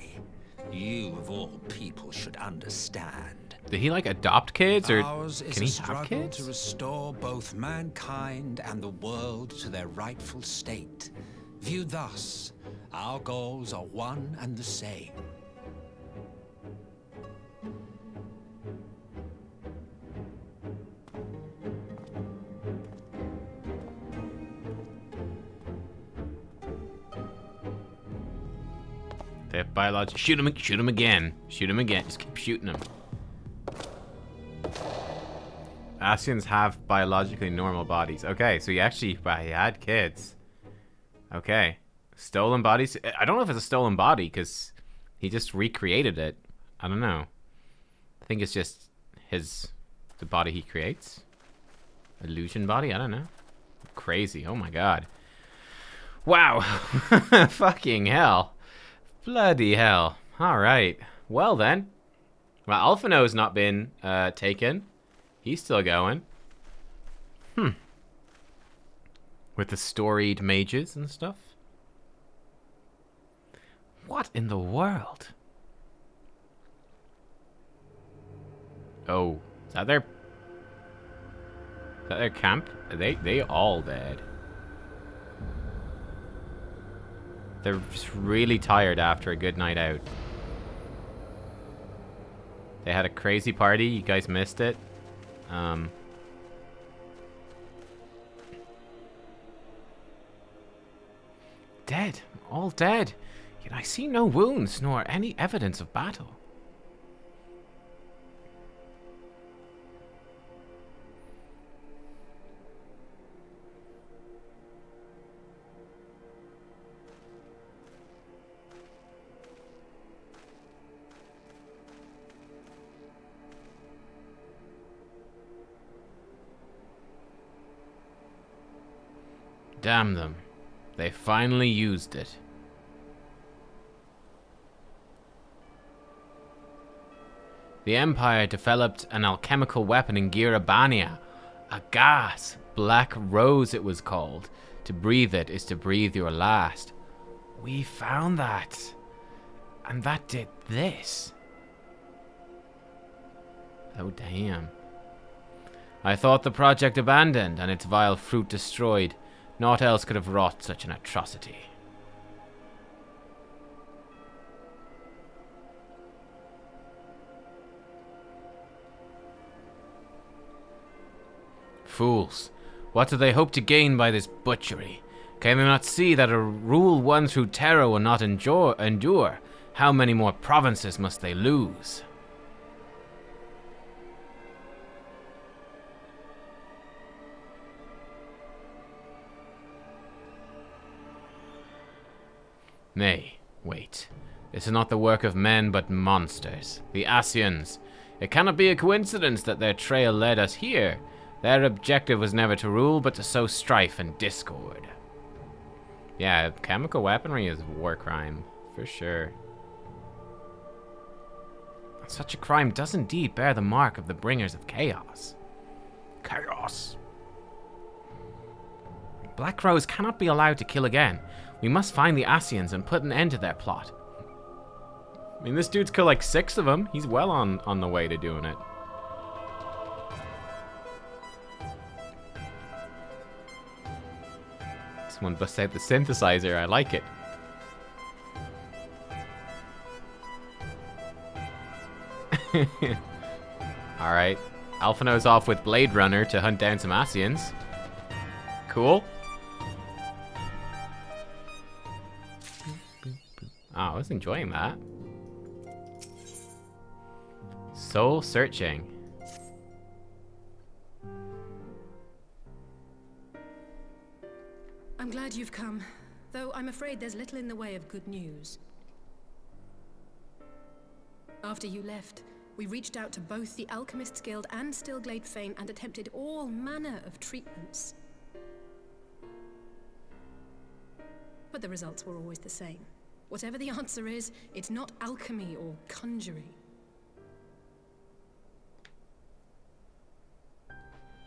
You of all people should understand. Did he like adopt kids, or Ours is can a he have struggle kids? to restore both mankind and the world to their rightful state. Viewed thus, our goals are one and the same. They have biological. Shoot him again. Shoot him again. Just keep shooting him. Ascians have biologically normal bodies. Okay, so he actually he had kids. Okay. Stolen bodies. I don't know if it's a stolen body because he just recreated it. I don't know. I think it's just the body he creates. Illusion body? I don't know. Crazy. Oh my god. Wow. Fucking hell. Bloody hell. Alright. Well then. Well, Alphino's not been taken. He's still going. With the storied mages and stuff. What in the world? Oh, is that their camp? Are they all dead? They're just really tired after a good night out. They had a crazy party. You guys missed it. Dead. All dead. Yet I see no wounds nor any evidence of battle. Damn them. They finally used it. The Empire developed an alchemical weapon in Girabania. A gas. Black Rose it was called. To breathe it is to breathe your last. We found that. And that did this. Oh damn. I thought the project abandoned and its vile fruit destroyed. Naught else could have wrought such an atrocity. Fools, what do they hope to gain by this butchery? Can they not see that a rule won through terror will not endure? How many more provinces must they lose? Nay, wait. This is not the work of men, but monsters. The Ascians. It cannot be a coincidence that their trail led us here. Their objective was never to rule, but to sow strife and discord. Yeah, chemical weaponry is a war crime, for sure. Such a crime does indeed bear the mark of the bringers of chaos. Chaos. Black Crows cannot be allowed to kill again. We must find the Ascians and put an end to their plot. I mean, this dude's killed like 6 of them. He's well on the way to doing it. Someone busts out the synthesizer. I like it. Alright. Alphino's off with Blade Runner to hunt down some Ascians. Cool. Oh, I was enjoying that. Soul searching. I'm glad you've come, though I'm afraid there's little in the way of good news. After you left, we reached out to both the Alchemists Guild and Stillglade Fane and attempted all manner of treatments. But the results were always the same. Whatever the answer is, it's not alchemy or conjuring.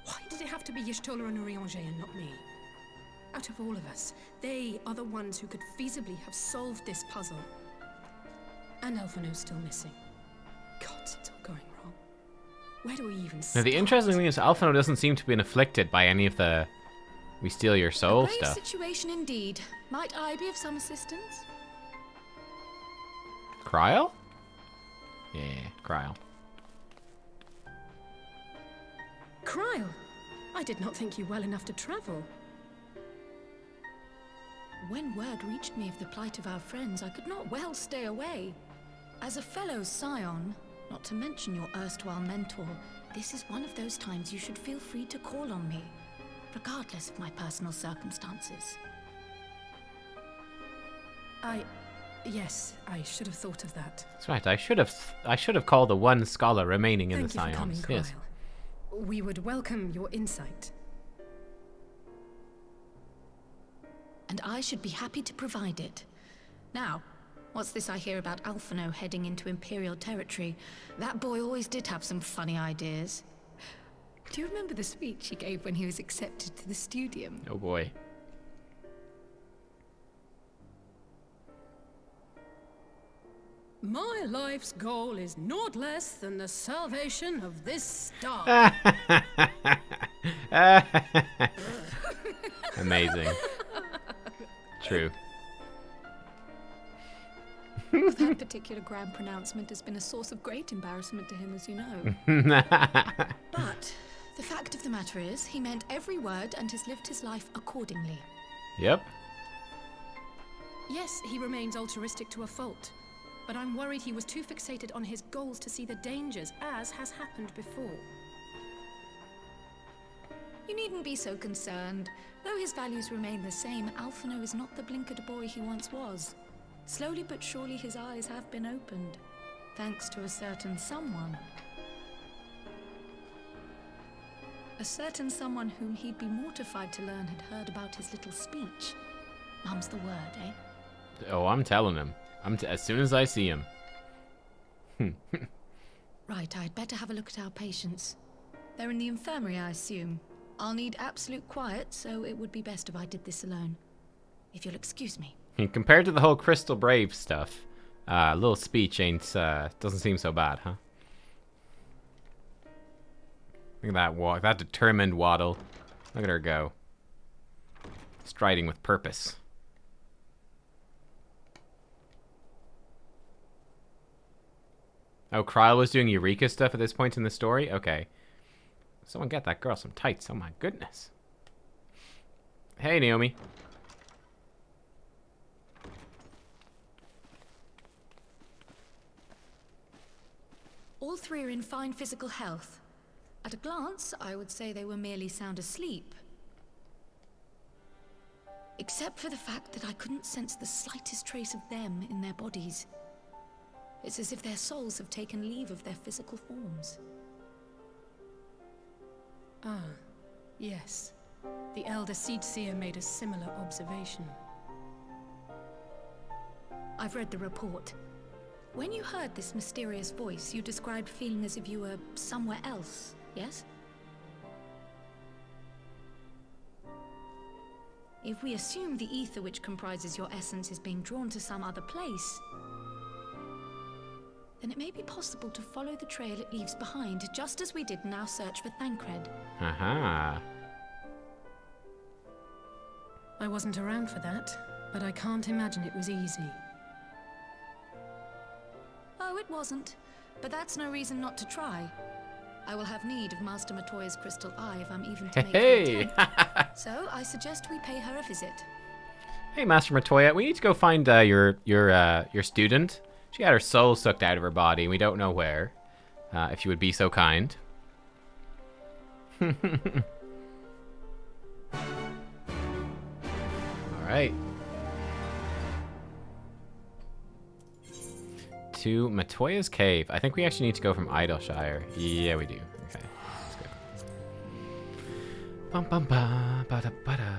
Why did it have to be Y'shtola and Urianger and not me? Out of all of us, they are the ones who could feasibly have solved this puzzle. And Alphino's still missing. God, it's all going wrong. Where do we even start? Now, the interesting thing is Alphino doesn't seem to have been afflicted by any of the we steal your soul stuff. Situation indeed. Might I be of some assistance? Cryle? Yeah, Cryle. Cryle! I did not think you well enough to travel. When word reached me of the plight of our friends, I could not well stay away. As a fellow scion, not to mention your erstwhile mentor, this is one of those times you should feel free to call on me, regardless of my personal circumstances. Yes, I should have thought of that. That's right. I should have called the one scholar remaining in Thank the you for Scions. coming, Yes. Cryle. We would welcome your insight. And I should be happy to provide it. Now, what's this I hear about Alphino heading into Imperial territory? That boy always did have some funny ideas. Do you remember the speech he gave when he was accepted to the Studium? Oh boy. My life's goal is naught less than the salvation of this star. Amazing. True. That particular grand pronouncement has been a source of great embarrassment to him, as you know. But the fact of the matter is, he meant every word and has lived his life accordingly. Yep. Yes, he remains altruistic to a fault. But I'm worried he was too fixated on his goals to see the dangers, as has happened before. You needn't be so concerned. Though his values remain the same, Alphino is not the blinkered boy he once was. Slowly but surely his eyes have been opened, thanks to a certain someone. A certain someone whom he'd be mortified to learn had heard about his little speech. Mum's the word, eh? Oh, I'm telling him. As soon as I see him. Right, I'd better have a look at our patients. They're in the infirmary, I assume. I'll need absolute quiet, so it would be best if I did this alone. If you'll excuse me. Compared to the whole Crystal Brave stuff, a little speech doesn't seem so bad, huh? Look at that that determined waddle. Look at her go. Striding with purpose. Oh, Cryle was doing Eureka stuff at this point in the story? Okay. Someone get that girl some tights. Oh my goodness. Hey, Naomi. All three are in fine physical health. At a glance, I would say they were merely sound asleep. Except for the fact that I couldn't sense the slightest trace of them in their bodies. It's as if their souls have taken leave of their physical forms. Ah, yes. The Elder Seedseer made a similar observation. I've read the report. When you heard this mysterious voice, you described feeling as if you were somewhere else, yes? If we assume the ether which comprises your essence is being drawn to some other place, then it may be possible to follow the trail it leaves behind, just as we did in our search for Thancred. Aha. I wasn't around for that, but I can't imagine it was easy. Oh, it wasn't. But that's no reason not to try. I will have need of Master Matoya's crystal eye if I'm even to make Hey! the attempt. So I suggest we pay her a visit. Hey, Master Matoya, we need to go find your student. She had her soul sucked out of her body, and we don't know where. If you would be so kind. All right. To Matoya's cave. I think we actually need to go from Idleshire. Yeah, we do. Okay, let's go. Bum bum ba ba da ba da.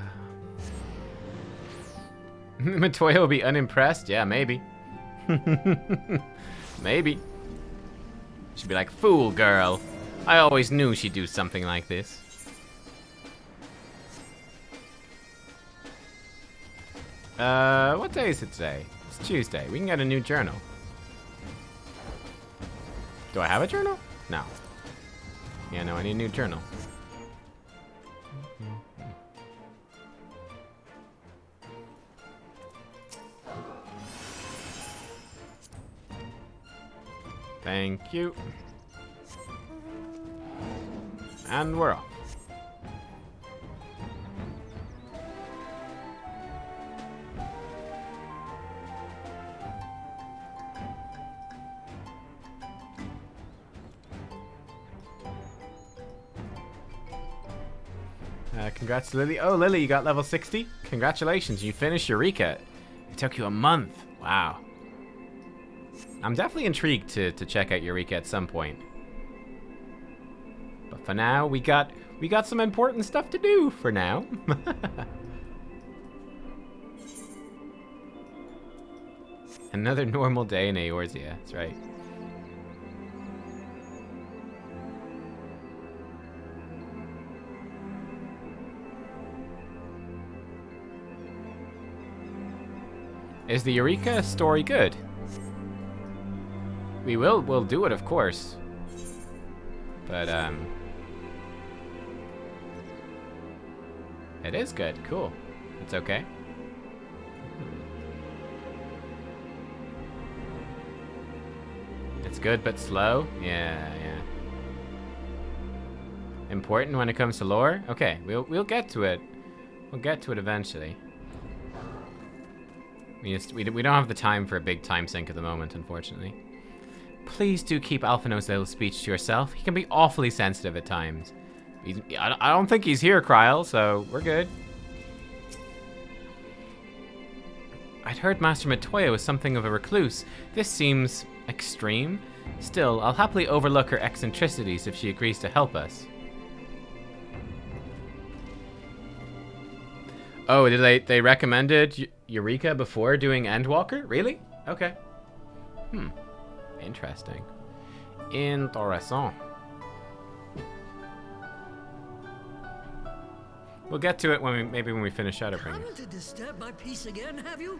Matoya will be unimpressed. Yeah, maybe. Maybe. She'd be like, "Fool girl. I always knew she'd do something like this." What day is it today? It's Tuesday. We can get a new journal. Do I have a journal? No. Yeah, no, I need a new journal. Thank you. And we're off. Congrats to Lily. Oh, Lily, you got level 60? Congratulations, you finished Eureka. It took you a month. Wow. I'm definitely intrigued to check out Eureka at some point. But for now, we got some important stuff to do for now. Another normal day in Eorzea, that's right. Is the Eureka story good? We'll do it, of course. But, it is good. Cool. It's okay. It's good, but slow? Yeah. Important when it comes to lore? Okay, we'll get to it. We'll get to it eventually. We don't have the time for a big time sink at the moment, unfortunately. Please do keep Alphino's little speech to yourself. He can be awfully sensitive at times. I don't think he's here, Kryl, so we're good. I'd heard Master Matoya was something of a recluse. This seems extreme. Still, I'll happily overlook her eccentricities if she agrees to help us. Oh, they recommended Eureka before doing Endwalker? Really? Okay. Interesting. Interessant. We'll get to it when we finish Shadowbringers. Come to disturb my peace again, have you?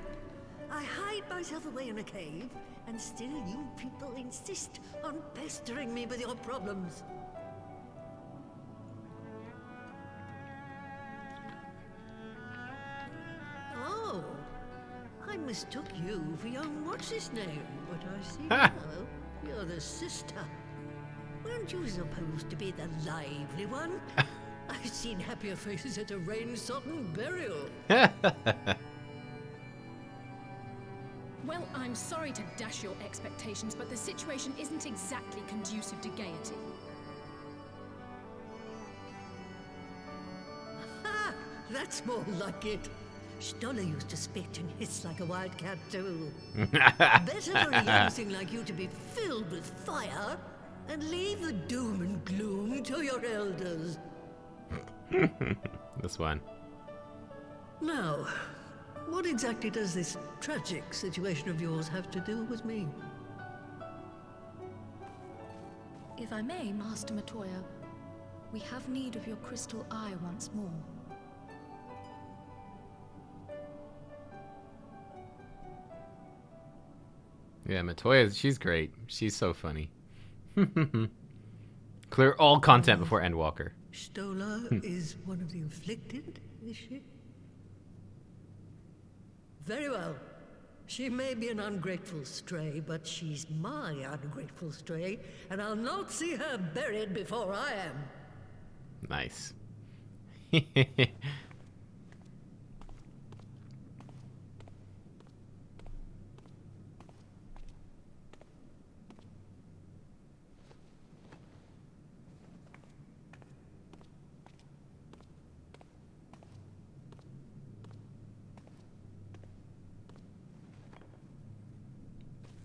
I hide myself away in a cave, and still you people insist on pestering me with your problems. Oh, I mistook you for young what's-his-name, but I see now you're the sister. Weren't you supposed to be the lively one? I've seen happier faces at a rain-sodden burial. Well, I'm sorry to dash your expectations, but the situation isn't exactly conducive to gaiety. Ha! That's more like it. Stoller used to spit and hiss like a wildcat too. Better for a young thing like you to be filled with fire and leave the doom and gloom to your elders. This one. Now, what exactly does this tragic situation of yours have to do with me? If I may, Master Matoya, we have need of your crystal eye once more. Yeah, Matoya, she's great. She's so funny. Clear all content before Endwalker. Stola is one of the afflicted, is she? Very well. She may be an ungrateful stray, but she's my ungrateful stray, and I'll not see her buried before I am. Nice.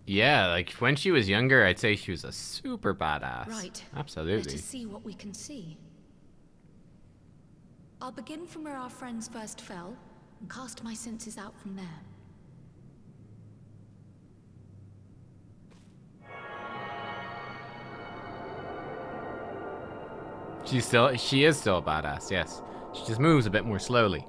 Yeah, like when she was younger, I'd say she was a super badass. Right. Absolutely. Let us see what we can see. I'll begin from where our friends first fell and cast my senses out from there. She is still a badass, yes. She just moves a bit more slowly.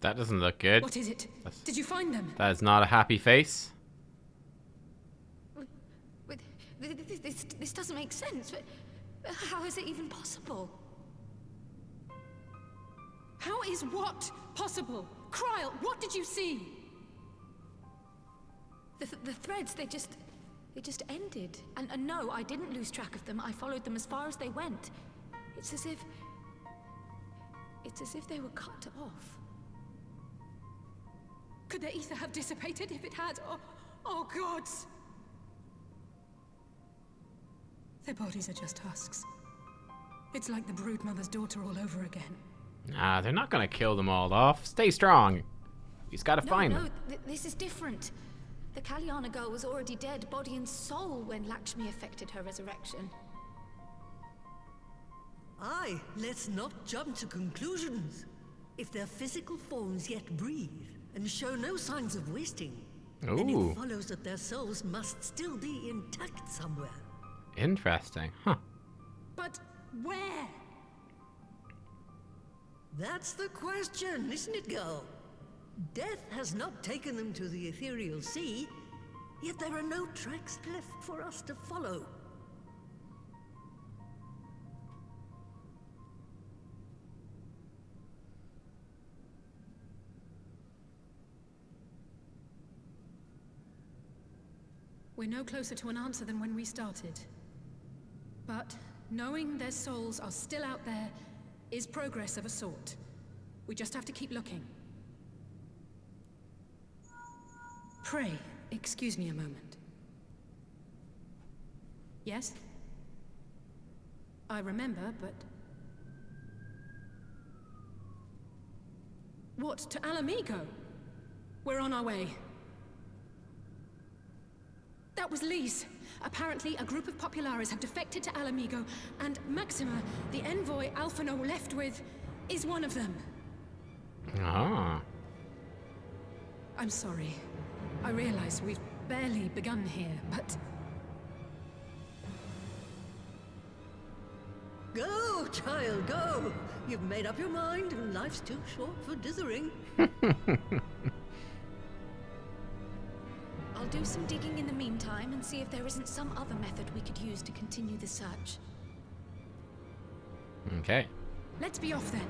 That doesn't look good. What is it? Did you find them? That is not a happy face. This doesn't make sense. How is it even possible? How is what possible? Kryl, what did you see? The threads, they just ended. And no, I didn't lose track of them. I followed them as far as they went. It's as if they were cut off. Could their ether have dissipated if it had? Oh gods! Their bodies are just husks. It's like the Broodmother's daughter all over again. Nah, they're not gonna kill them all off. Stay strong. You just gotta find them. This is different. The Kalyana girl was already dead, body and soul, when Lakshmi effected her resurrection. Aye, let's not jump to conclusions. If their physical forms yet breathe and show no signs of wasting, then it follows that their souls must still be intact somewhere. Interesting, huh? But where? That's the question, isn't it, girl? Death has not taken them to the ethereal sea, yet there are no tracks left for us to follow. We're no closer to an answer than when we started. But knowing their souls are still out there is progress of a sort. We just have to keep looking. Pray, excuse me a moment. Yes? I remember, but... What, to Alamigo? We're on our way. That was Lise. Apparently, a group of Populares have defected to Alamigo, and Maxima, the envoy Alphino left with, is one of them. Ah. I'm sorry. I realize we've barely begun here, but... Go, child, go! You've made up your mind, and life's too short for dithering. I'll do some digging in the meantime and see if there isn't some other method we could use to continue the search. Okay. Let's be off then.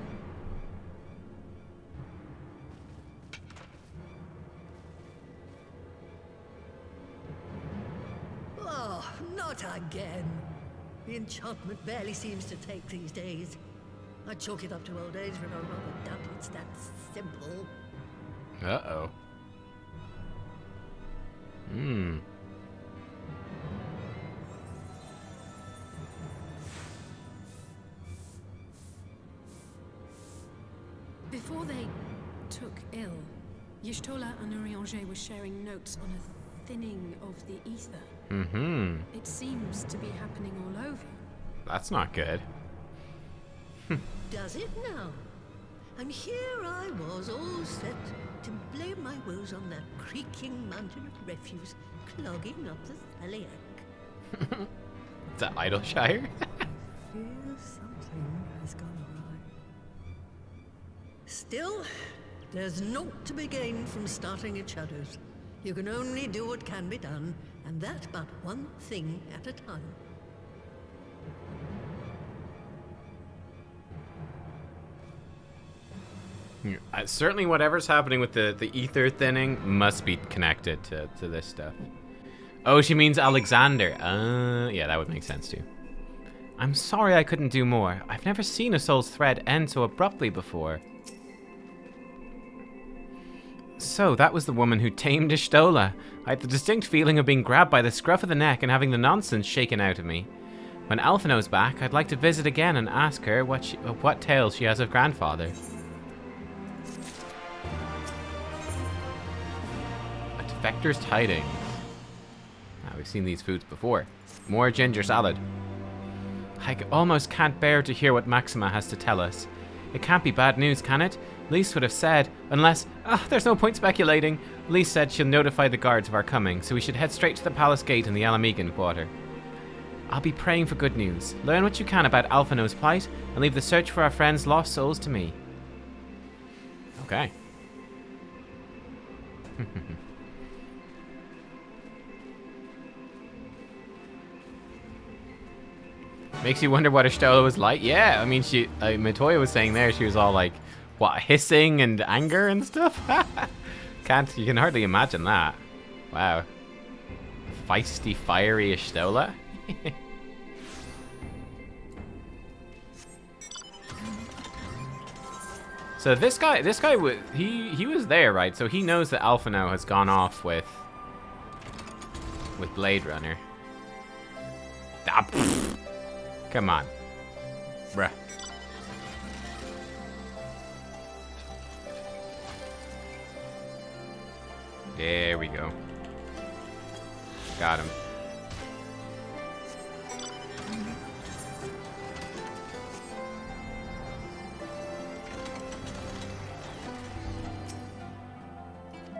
Oh, not again. The enchantment barely seems to take these days. I chalk it up to old age, but I rather doubt it's that simple. Uh-oh. Hmm. Before they took ill, Y'shtola and Urianger were sharing notes on a thinning of the ether. Mm-hmm. It seems to be happening all over. That's not good. Does it now? And here I was all set to blame my woes on that creaking mountain of refuse clogging up the Thaliac. Is that Idleshire? Fear something has gone awry. Still, there's naught to be gained from starting at Shadows. You can only do what can be done, and that but one thing at a time. Certainly whatever's happening with the ether thinning must be connected to this stuff. Oh, she means Alexander. Yeah, that would make sense too. I'm sorry I couldn't do more. I've never seen a soul's thread end so abruptly before. So, that was the woman who tamed Ishtola. I had the distinct feeling of being grabbed by the scruff of the neck and having the nonsense shaken out of me. When Alphino's back, I'd like to visit again and ask her what tales she has of grandfather. A defector's tidings. Ah, we've seen these foods before. More ginger salad. I almost can't bear to hear what Maxima has to tell us. It can't be bad news, can it? Lise would have said, unless... there's no point speculating. Lise said she'll notify the guards of our coming, so we should head straight to the palace gate in the Alamegan quarter. I'll be praying for good news. Learn what you can about Alphino's plight, and leave the search for our friends' lost souls to me. Okay. Makes you wonder what Ishtola was like. Yeah, I mean, Matoya was saying there, she was all like, what, hissing and anger and stuff? You can hardly imagine that. Wow. Feisty, fiery Ishtola? So this guy he was there, right? So he knows that Alphino has gone off with Blade Runner. Ah, come on. Bruh. There we go. Got him.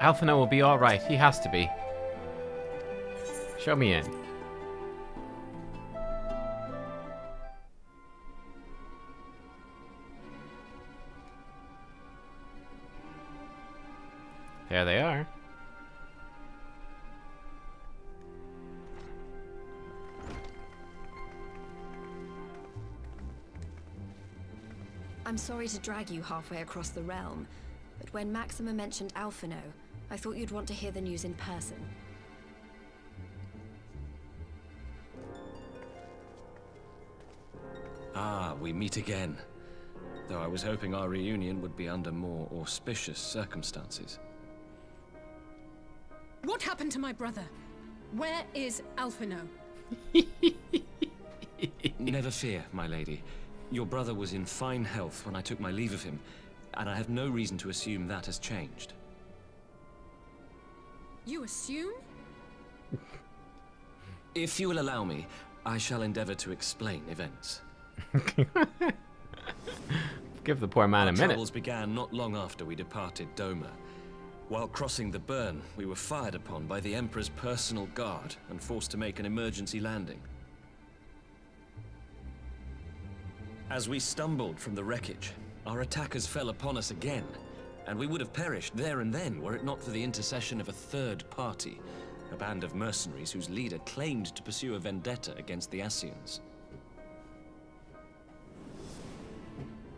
Alphino will be alright. He has to be. Show me in. There they are. I'm sorry to drag you halfway across the realm, but when Maxima mentioned Alphino, I thought you'd want to hear the news in person. Ah, we meet again. Though I was hoping our reunion would be under more auspicious circumstances. What happened to my brother? Where is Alphino? Never fear, my lady. Your brother was in fine health when I took my leave of him, and I have no reason to assume that has changed. You assume? If you will allow me, I shall endeavor to explain events. Give the poor man a minute. Our troubles began not long after we departed Doma. While crossing the burn, we were fired upon by the Emperor's personal guard and forced to make an emergency landing. As we stumbled from the wreckage, our attackers fell upon us again, and we would have perished there and then were it not for the intercession of a third party, a band of mercenaries whose leader claimed to pursue a vendetta against the Ascians.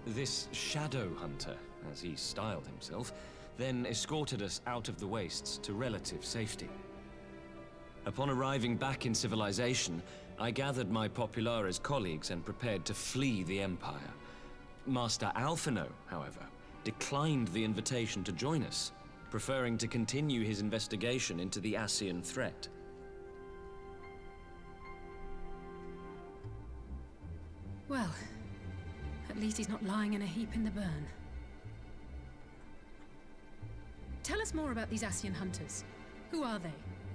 This shadow hunter, as he styled himself, then escorted us out of the wastes to relative safety. Upon arriving back in civilization, I gathered my Populares colleagues and prepared to flee the Empire. Master Alphino, however, declined the invitation to join us, preferring to continue his investigation into the Ascian threat. Well, at least he's not lying in a heap in the burn. Tell us more about these Ascian hunters. Who are they?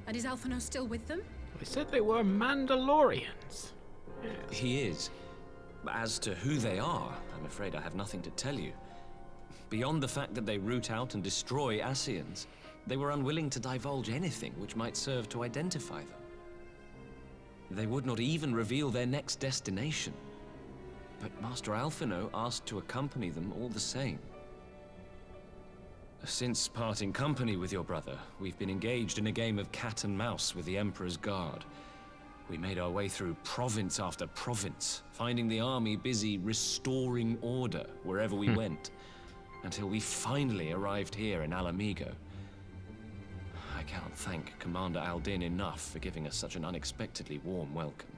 And is Alphino still with them? They said they were Mandalorians. He is. As to who they are, I'm afraid I have nothing to tell you. Beyond the fact that they root out and destroy Ascians, they were unwilling to divulge anything which might serve to identify them. They would not even reveal their next destination. But Master Alphino asked to accompany them all the same. Since parting company with your brother, we've been engaged in a game of cat and mouse with the Emperor's Guard. We made our way through province after province, finding the army busy restoring order wherever we went, until we finally arrived here in Alamigo. I cannot thank Commander Aldin enough for giving us such an unexpectedly warm welcome.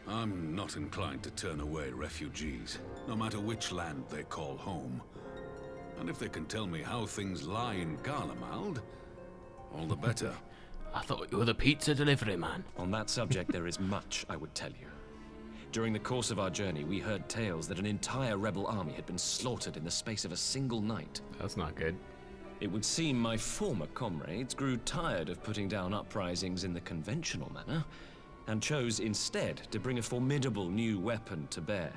I'm not inclined to turn away refugees, no matter which land they call home. And if they can tell me how things lie in Garlemald, all the better. I thought you were the pizza delivery man. On that subject, there is much I would tell you. During the course of our journey, we heard tales that an entire rebel army had been slaughtered in the space of a single night. That's not good. It would seem my former comrades grew tired of putting down uprisings in the conventional manner, and chose instead to bring a formidable new weapon to bear.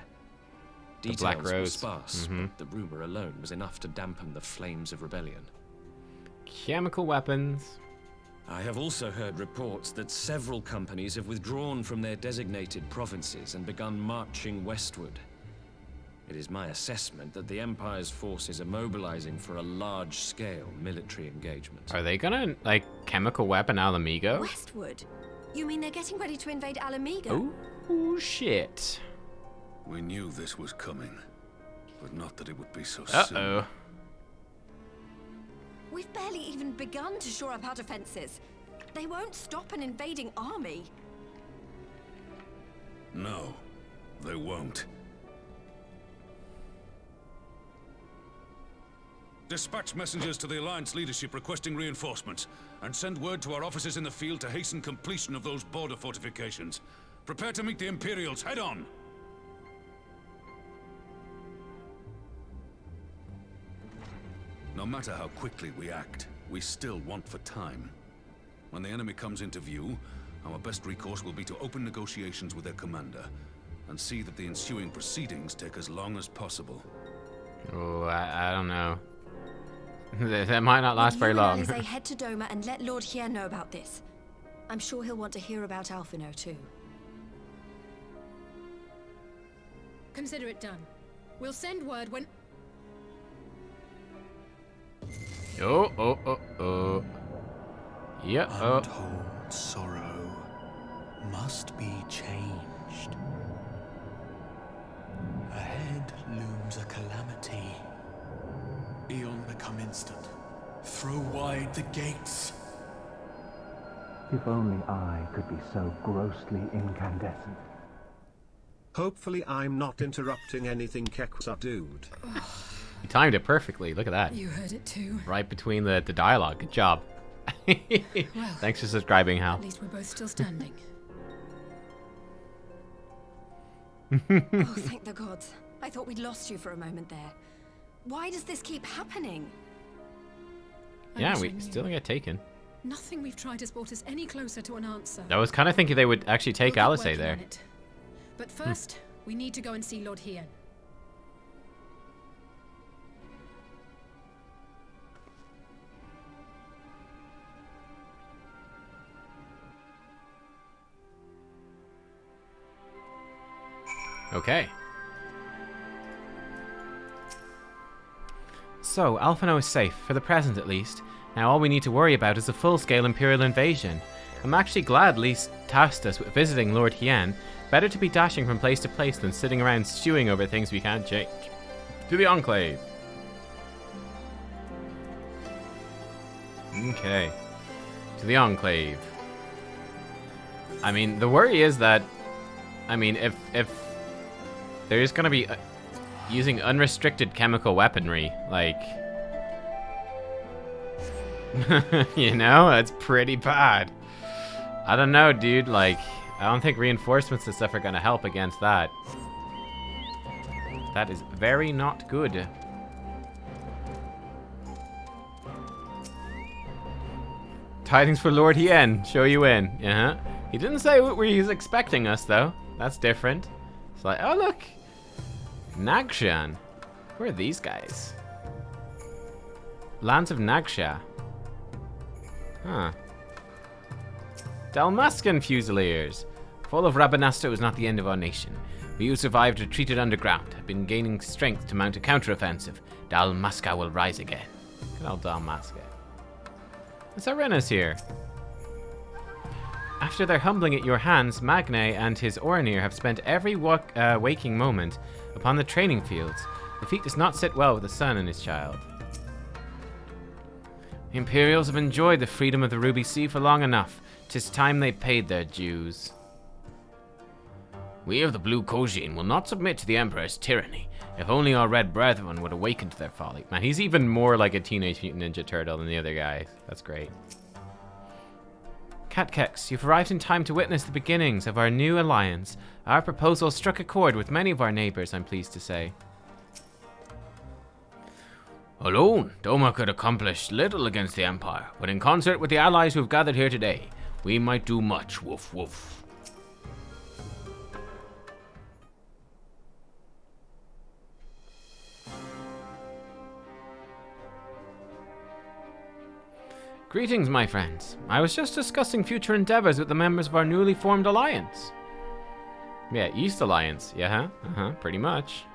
The Black Details were Rose. sparse, but the rumor alone was enough to dampen the flames of rebellion. Chemical weapons. I have also heard reports that several companies have withdrawn from their designated provinces and begun marching westward. It is my assessment that the Empire's forces are mobilizing for a large-scale military engagement. Are they gonna, like, chemical weapon Alamigo? Westward? You mean they're getting ready to invade Alamigo? Oh, shit. We knew this was coming, but not that it would be so Uh-oh. soon. We've barely even begun to shore up our defenses. They won't stop an invading army. No, they won't. Dispatch messengers to the Alliance leadership requesting reinforcements, and send word to our officers in the field to hasten completion of those border fortifications. Prepare to meet the Imperials head on! No matter how quickly we act, we still want for time. When the enemy comes into view, our best recourse will be to open negotiations with their commander, and see that the ensuing proceedings take as long as possible. Oh, I don't know. That might not last very long. You and Alize head to Doma and let Lord Hien know about this. I'm sure he'll want to hear about Alphino too. Consider it done. We'll send word when... Oh. Yeah, Untold sorrow must be changed. Ahead looms a calamity. Eon become instant. Throw wide the gates. If only I could be so grossly incandescent. Hopefully I'm not interrupting anything Keksa dude. You timed it perfectly. Look at that. You heard it too. Right between the dialogue. Good job. Well, thanks for subscribing, Hal. At least we're both still standing. Oh, thank the gods. I thought we'd lost you for a moment there. Why does this keep happening? Yeah, we still get taken. Nothing we've tried has brought us any closer to an answer. I was kind of thinking they would actually take We'll get Alice working there. on it. But first, we need to go and see Lord Hien. Okay. So, Alphino is safe, for the present at least. Now all we need to worry about is a full-scale Imperial invasion. I'm actually glad Lise tasked us with visiting Lord Hien. Better to be dashing from place to place than sitting around stewing over things we can't change. To the Enclave. Okay. To the Enclave. I mean, the worry is that... I mean, if there's gonna be... using unrestricted chemical weaponry, like... you know, that's pretty bad. I don't know, dude, like, I don't think reinforcements and stuff are gonna help against that. That is very not good. Tidings for Lord Hien. Show you in. Uh-huh. He didn't say where he was expecting us, though. That's different. It's like, oh, look. Nagshan. Who are these guys? Lands of Nagsha. Huh. Dalmascan Fusiliers. Fall of Rabanasta was not the end of our nation. We who survived retreated underground, have been gaining strength to mount a counteroffensive. Dalmasca will rise again. Good old Dalmasca. Serena's here. After their humbling at your hands, Magne and his Orinir have spent every waking moment upon the training fields. The feat does not sit well with the son and his child. The Imperials have enjoyed the freedom of the Ruby Sea for long enough. 'Tis time they paid their dues. We of the Blue Kojin will not submit to the Emperor's tyranny. If only our red brethren would awaken to their folly. Man, he's even more like a Teenage Mutant Ninja Turtle than the other guys. That's great. Nubkeks, you've arrived in time to witness the beginnings of our new alliance. Our proposal struck a chord with many of our neighbors, I'm pleased to say. Alone, Doma could accomplish little against the Empire, but in concert with the allies who've gathered here today, we might do much. Woof woof. Greetings, my friends. I was just discussing future endeavors with the members of our newly formed alliance. Yeah, East Alliance. Yeah, pretty much.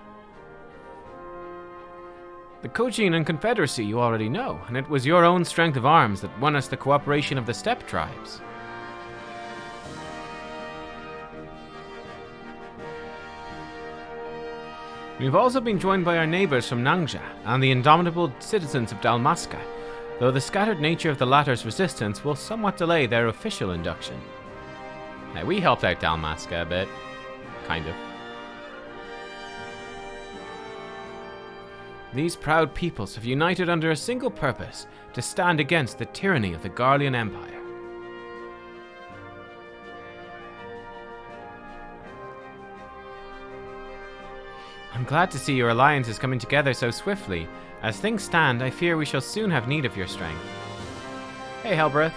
The Kojin and Confederacy you already know, and it was your own strength of arms that won us the cooperation of the steppe tribes. We've also been joined by our neighbors from Nangja and the indomitable citizens of Dalmasca, though the scattered nature of the latter's resistance will somewhat delay their official induction. Now, we helped out Dalmasca a bit. Kind of. These proud peoples have united under a single purpose, to stand against the tyranny of the Garlean Empire. I'm glad to see your alliance is coming together so swiftly. As things stand, I fear we shall soon have need of your strength. Hey, Helbreth.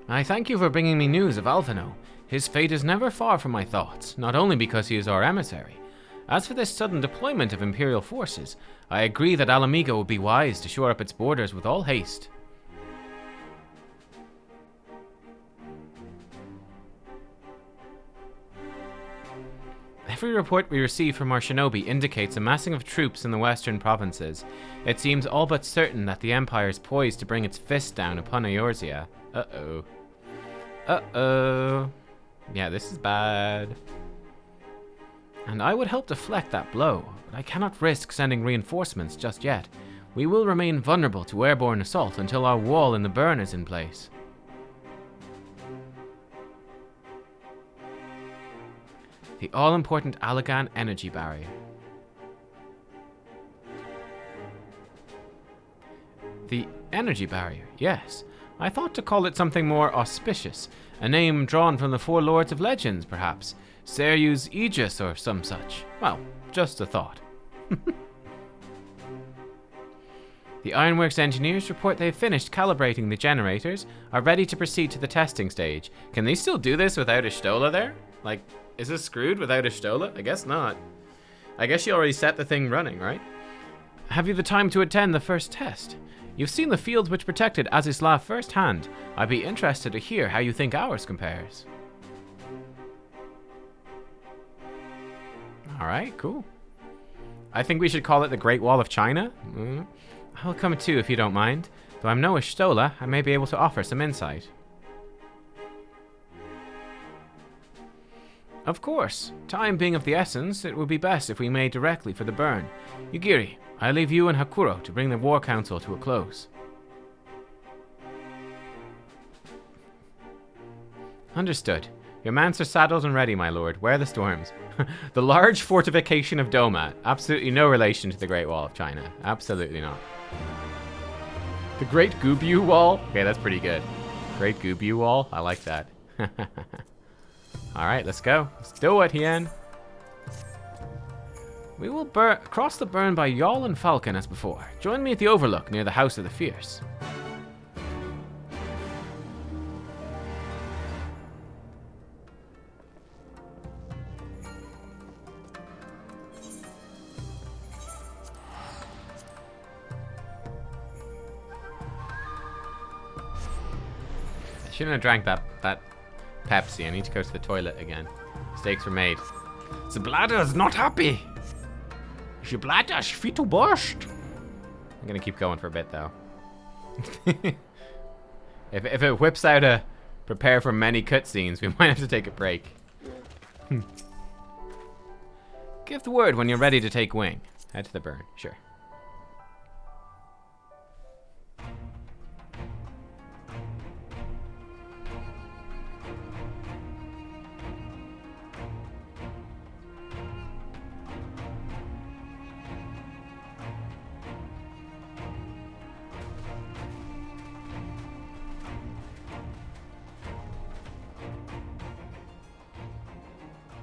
I thank you for bringing me news of Alphino. His fate is never far from my thoughts, not only because he is our emissary. As for this sudden deployment of Imperial forces, I agree that Alamiga would be wise to shore up its borders with all haste. Every report we receive from our shinobi indicates a massing of troops in the western provinces. It seems all but certain that the Empire is poised to bring its fist down upon Eorzea. Uh-oh. Uh-oh. Yeah, this is bad. And I would help deflect that blow, but I cannot risk sending reinforcements just yet. We will remain vulnerable to airborne assault until our wall in the burn is in place. The all-important Allagan energy barrier. The energy barrier, yes. I thought to call it something more auspicious, a name drawn from the four lords of legends, perhaps. Seryu's Aegis or some such. Well, just a thought. The Ironworks engineers report they've finished calibrating the generators, are ready to proceed to the testing stage. Can they still do this without a Stola there? Like, is this screwed without a Stola? I guess not. I guess you already set the thing running, right? Have you the time to attend the first test? You've seen the fields which protected Azislav firsthand. I'd be interested to hear how you think ours compares. Alright, cool. I think we should call it the Great Wall of China. I'll come too if you don't mind. Though I'm no Ishtola, I may be able to offer some insight. Of course. Time being of the essence, it would be best if we made directly for the burn. Yugiri, I leave you and Hakuro to bring the War Council to a close. Understood. Your mants are saddled and ready, my lord. Wear the storms. The large fortification of Doma. Absolutely no relation to the Great Wall of China. Absolutely not. The Great Gubu Wall? Okay, that's pretty good. Great Gubu Wall? I like that. Alright, let's go. Let's do it, Hien. We will cross the burn by Yawl and Falcon as before. Join me at the Overlook near the House of the Fierce. I shouldn't have drank that Pepsi. I need to go to the toilet again. Mistakes were made. The bladder is not happy. The bladder is fit to burst. I'm gonna keep going for a bit though. if it whips out a prepare for many cutscenes, we might have to take a break. Give the word when you're ready to take wing. Head to the burn, sure.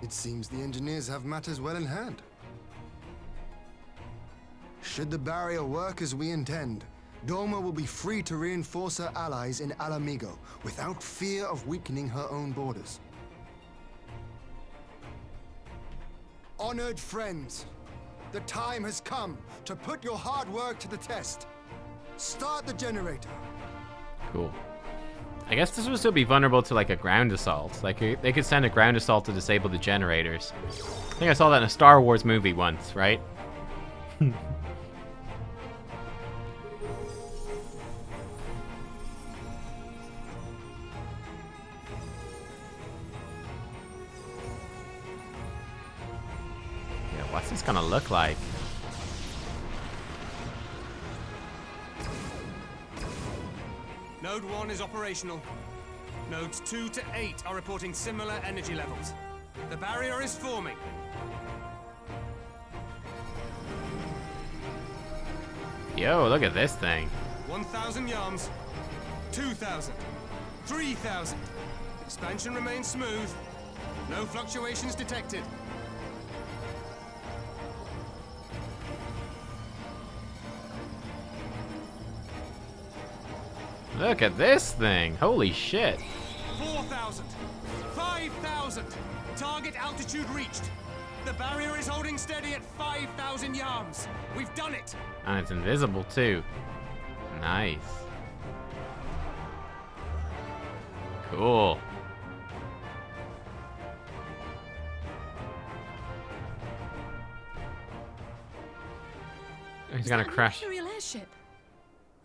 It seems the engineers have matters well in hand. Should the barrier work as we intend, Doma will be free to reinforce her allies in Alamigo without fear of weakening her own borders. Honored friends, the time has come to put your hard work to the test. Start the generator. Cool. I guess this would still be vulnerable to like a ground assault. Like they could send a ground assault to disable the generators. I think I saw that in a Star Wars movie once, right? Yeah, what's this gonna look like? Node 1 is operational. Nodes 2 to 8 are reporting similar energy levels. The barrier is forming. Yo, look at this thing. 1,000 yards. 2,000. 3,000. Expansion remains smooth. No fluctuations detected. Look at this thing. Holy shit. 4,000. 5,000. Target altitude reached. The barrier is holding steady at 5,000 yards. We've done it. And it's invisible too. Nice. Cool. He's gonna crash. Imperial airship.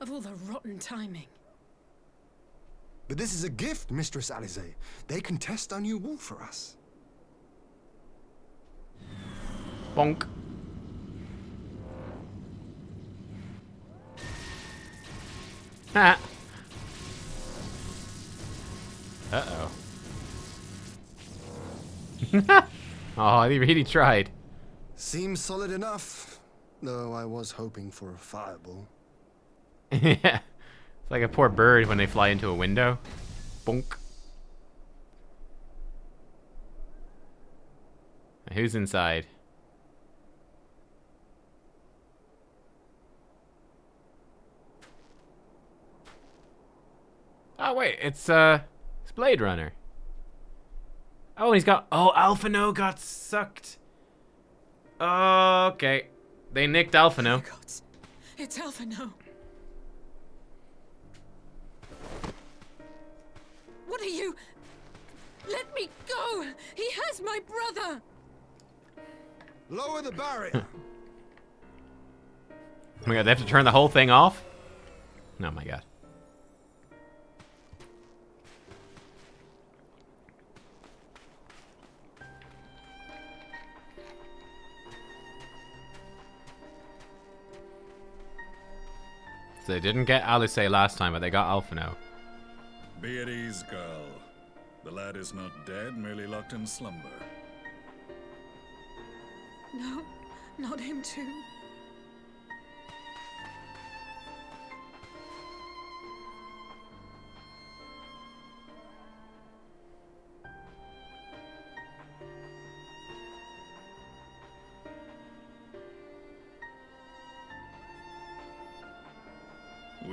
Of all the rotten timing. But this is a gift, Mistress Alize. They can test our new wall for us. Bonk. Ha. Uh-oh. Oh, he really tried. Seems solid enough, though I was hoping for a fireball. Yeah. It's like a poor bird when they fly into a window. Bonk. Who's inside? Oh wait, it's Blade Runner. Oh, and he's got Alphino got sucked. Okay. They nicked Alphino. It's Alphino. What are you? Let me go! He has my brother! Lower the barrier! Oh my god, they have to turn the whole thing off? Oh my god. So they didn't get Alice last time, but they got Alphino. Be at ease, girl. The lad is not dead, merely locked in slumber. No, not him too.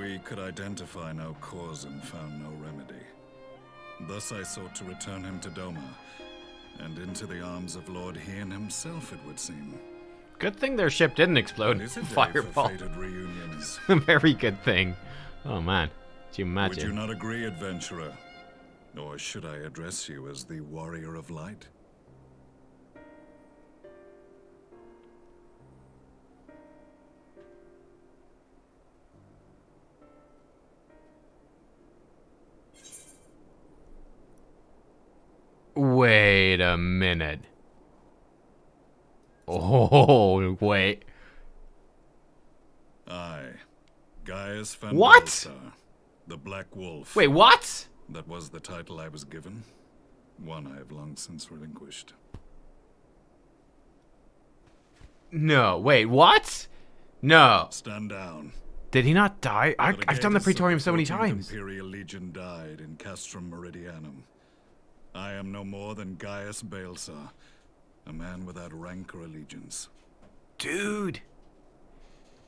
We could identify no cause and found no remedy. Thus I sought to return him to Doma, and into the arms of Lord Hien himself, it would seem. Good thing their ship didn't explode. It is a day Fireball. for fated reunions. Very good thing. Oh man, could you imagine? Would you not agree, adventurer? Or should I address you as the Warrior of Light? Wait a minute. Oh, wait. I, Gaius Van What? Belsar, the Black Wolf. Wait, what? That was the title I was given. One I have long since relinquished. No, wait, what? No. Stand down. Did he not die? I've done the Praetorium so many 14th times. Imperial Legion died in Castrum Meridianum. I am no more than Gaius Belsar, a man without rank or allegiance. Dude.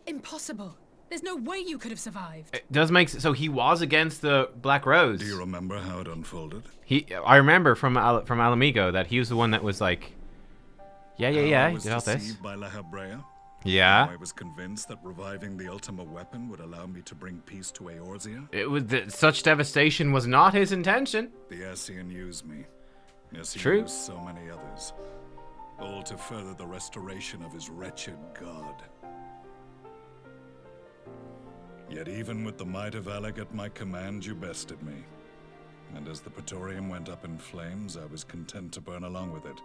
Impossible. There's no way you could have survived. It does make sense. So he was against the Black Rose. Do you remember how it unfolded? I remember from Alamigo that he was the one that was like, yeah, I he was did all this. deceived by La Habrea. Yeah. How I was convinced that reviving the Ultima weapon would allow me to bring peace to Eorzea. It was such devastation was not his intention. The Ascian used me, as he True. used so many others, all to further the restoration of his wretched god. Yet even with the might of Alec at my command, you bested me. And as the Praetorium went up in flames, I was content to burn along with it.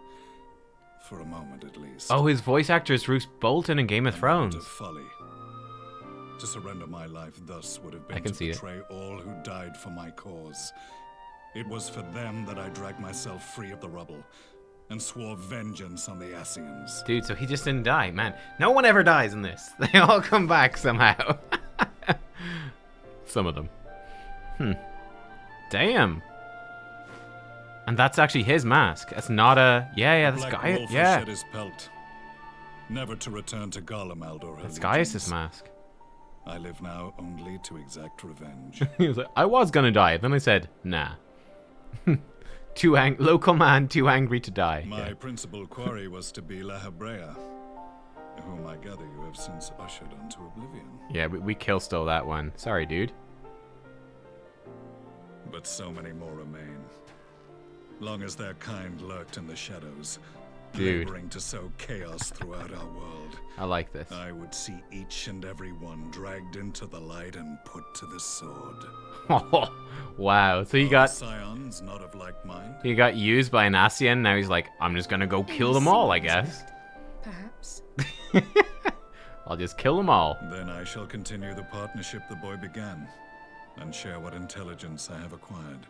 For a moment, at least. Oh, his voice actor is Roose Bolton in Game of Thrones. Of folly. To surrender my life thus would have been I can to see it. betray all who died for my cause. It was for them that I dragged myself free of the rubble and swore vengeance on the Ascians. Dude, so he just didn't die, man. No one ever dies in this. They all come back somehow. Some of them. Damn. And that's actually his mask. That's not a... Yeah, this Black guy... Wolf Yeah. shed his pelt, never to return to Garlemald or her That's legions. Gaius' mask. I live now only to exact revenge. He was like, I was gonna die. Then I said, nah. Local man, too angry to die. My principal quarry was to be La Habrea, whom I gather you have since ushered onto oblivion. Yeah, we kill-stole that one. Sorry, dude. But so many more remain. Long as their kind lurked in the shadows, Dude. laboring to sow chaos throughout our world. I like this. I would see each and every one dragged into the light and put to the sword. Wow. So he got... Scions not of like mind. He got used by an Ascian. Now he's like, I'm just gonna go kill them all, I guess. Perhaps. I'll just kill them all. Then I shall continue the partnership the boy began, and share what intelligence I have acquired.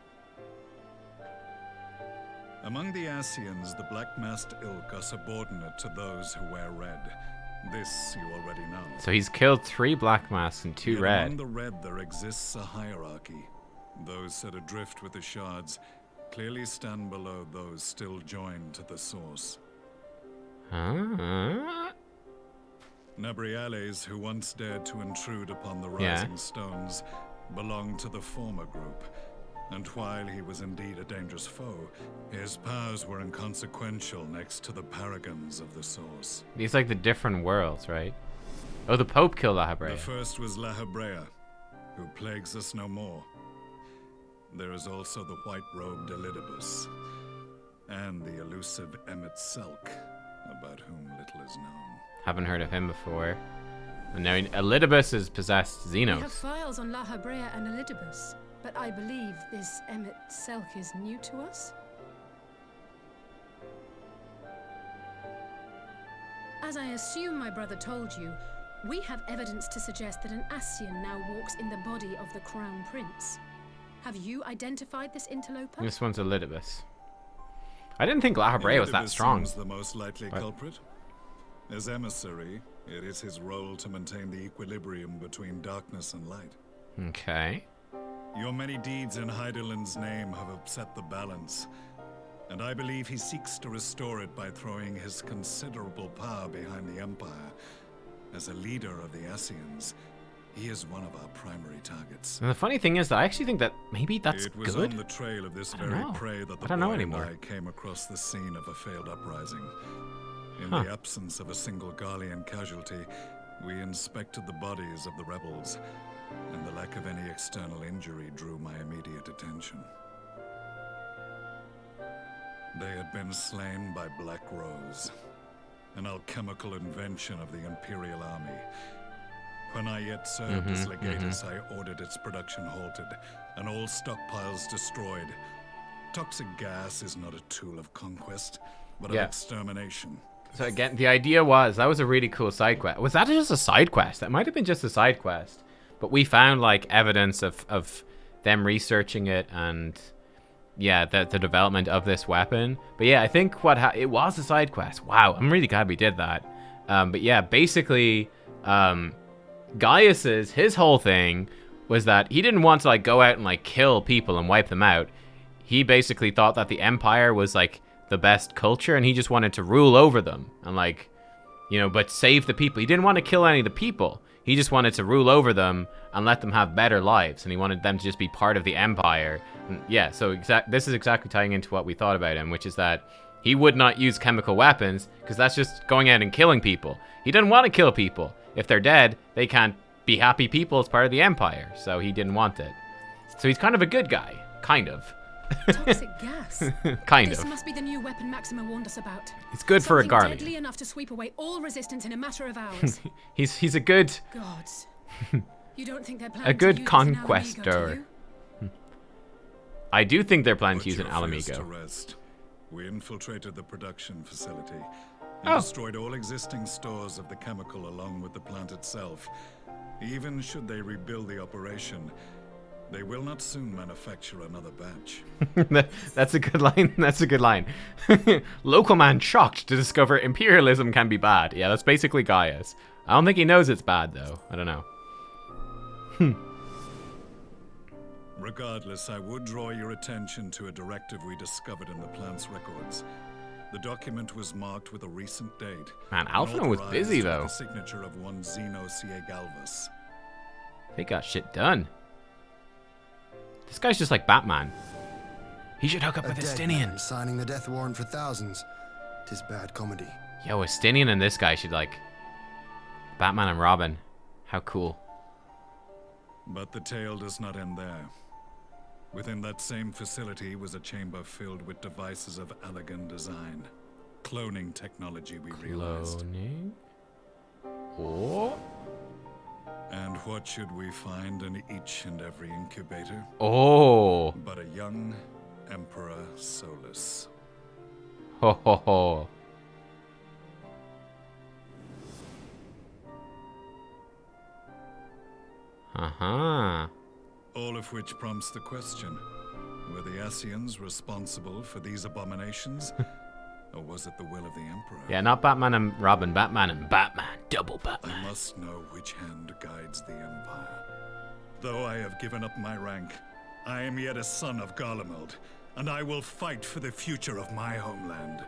Among the Ascians, the black-masked ilk are subordinate to those who wear red. This you already know. So he's killed 3 black masks and 2 Yet red. among the red there exists a hierarchy. Those set adrift with the shards clearly stand below those still joined to the source. Huh? Nabriales, who once dared to intrude upon the Yeah. rising stones, belonged to the former group. And while he was indeed a dangerous foe, his powers were inconsequential next to the paragons of the source. These like the different worlds, right? Oh, the Pope killed La The Habrea. first was La Habrea, who plagues us no more. There is also the white-robed Elidibus, and the elusive Emmet Selk, about whom little is known. Haven't heard of him before. And now Elidibus has possessed We have Xenos. files on La Habrea and Elidibus, but I believe this Emmet Selk is new to us. As I assume my brother told you, we have evidence to suggest that an Ascian now walks in the body of the Crown Prince. Have you identified this interloper? This one's Elidibus. I didn't think La Habrea was that Elidibus strong. seems the most likely But- culprit. As emissary, it is his role to maintain the equilibrium between darkness and light. Okay. Your many deeds in Heidelin's name have upset the balance, and I believe he seeks to restore it by throwing his considerable power behind the Empire. As a leader of the Ascians, He is one of our primary targets. And the funny thing is that I actually think that maybe that's It was good. on the trail of this I don't very know. prey that the I don't know boy anymore. and I came across the scene of a failed uprising. In Huh. the absence of a single Garlean casualty, we inspected the bodies of the rebels, and the lack of any external injury drew my immediate attention. They had been slain by Black Rose, an alchemical invention of the Imperial Army. When I yet served as legatus, I ordered its production halted, and all stockpiles destroyed. Toxic gas is not a tool of conquest, but of extermination. So again, the idea was, that was a really cool side quest. Was that just a side quest? That might have been just a side quest. But we found like evidence of them researching it and yeah, the development of this weapon. But yeah, I think it was a side quest. Wow, I'm really glad we did that. But yeah, basically, Gaius's, his whole thing was that he didn't want to like go out and like kill people and wipe them out. He basically thought that the Empire was like the best culture and he just wanted to rule over them and like, you know, but save the people. He didn't want to kill any of the people. He just wanted to rule over them and let them have better lives, and he wanted them to just be part of the Empire. And yeah, so this is exactly tying into what we thought about him, which is that he would not use chemical weapons because that's just going out and killing people. He didn't want to kill people. If they're dead, they can't be happy people as part of the Empire, so he didn't want it. So he's kind of a good guy, kind of. Toxic gas. Kind This of. must be the new weapon Maxima warned us about. It's good for a Something Garlean. deadly enough to sweep away all resistance in a matter of hours. He's a good Gods. You don't think they're planning a good to use this in Alamigo, conquestor. do you? I do think they're planning to Put use an your fears to Alamigo. rest. We infiltrated the production facility and Oh. destroyed all existing stores of the chemical along with the plant itself. Even should they rebuild the operation, they will not soon manufacture another batch. That's a good line. That's a good line. Local man shocked to discover imperialism can be bad. Yeah, that's basically Gaius. I don't think he knows it's bad though. I don't know. Regardless, I would draw your attention to a directive we discovered in the plant's records. The document was marked with a recent date. Man, and Alphino was authorized busy, with though. The signature of one Zeno Galvus. They got shit done. This guy's just like Batman. He should hook up with dead Estinian. man signing the death warrant for thousands. 'Tis bad comedy. Yo, Estinian and this guy should like Batman and Robin. How cool. But the tale does not end there. Within that same facility was a chamber filled with devices of elegant design. Cloning technology, we realized. Cloning? Oh. And what should we find in each and every incubator? Oh. But a young Emperor Solus. Ho ho ho. Uh-huh. All of which prompts the question, were the Ascians responsible for these abominations? Or was it the will of the Emperor? Yeah, not Batman and Robin, Batman and Batman. Double Batman. I must know which hand guides the Empire. Though I have given up my rank, I am yet a son of Garlemald, and I will fight for the future of my homeland.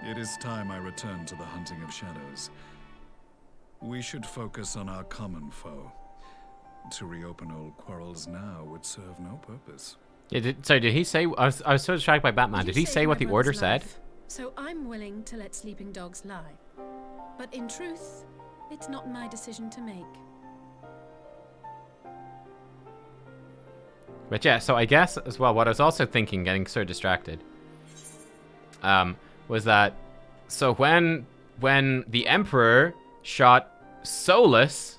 It is time I return to the hunting of shadows. We should focus on our common foe. To reopen old quarrels now would serve no purpose. Yeah, sorry, did he say... I was so distracted by Batman. Did he say what the order said? So I'm willing to let sleeping dogs lie. But in truth, it's not my decision to make. But yeah, so I guess as well, what I was also thinking, getting so distracted, was that... So when the Emperor shot Solus...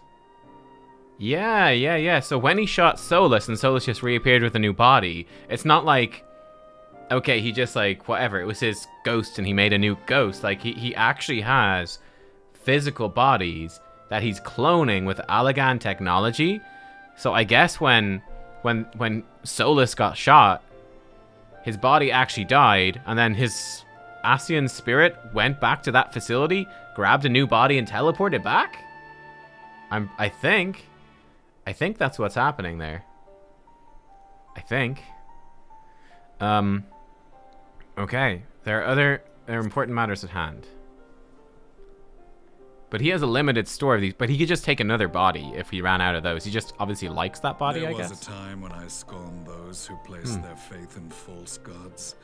Yeah. So when he shot Solus and Solus just reappeared with a new body, it's not like, okay, he just like, whatever, it was his ghost and he made a new ghost. Like, he actually has physical bodies that he's cloning with Allagan technology. So I guess when Solus got shot, his body actually died, and then his Ascian spirit went back to that facility, grabbed a new body and teleported back? I think that's what's happening there. I think. Okay. There are important matters at hand. But he has a limited store of these. But he could just take another body if he ran out of those. He just obviously likes that body, I guess. There was a time when I scorned those who placed their faith in false gods.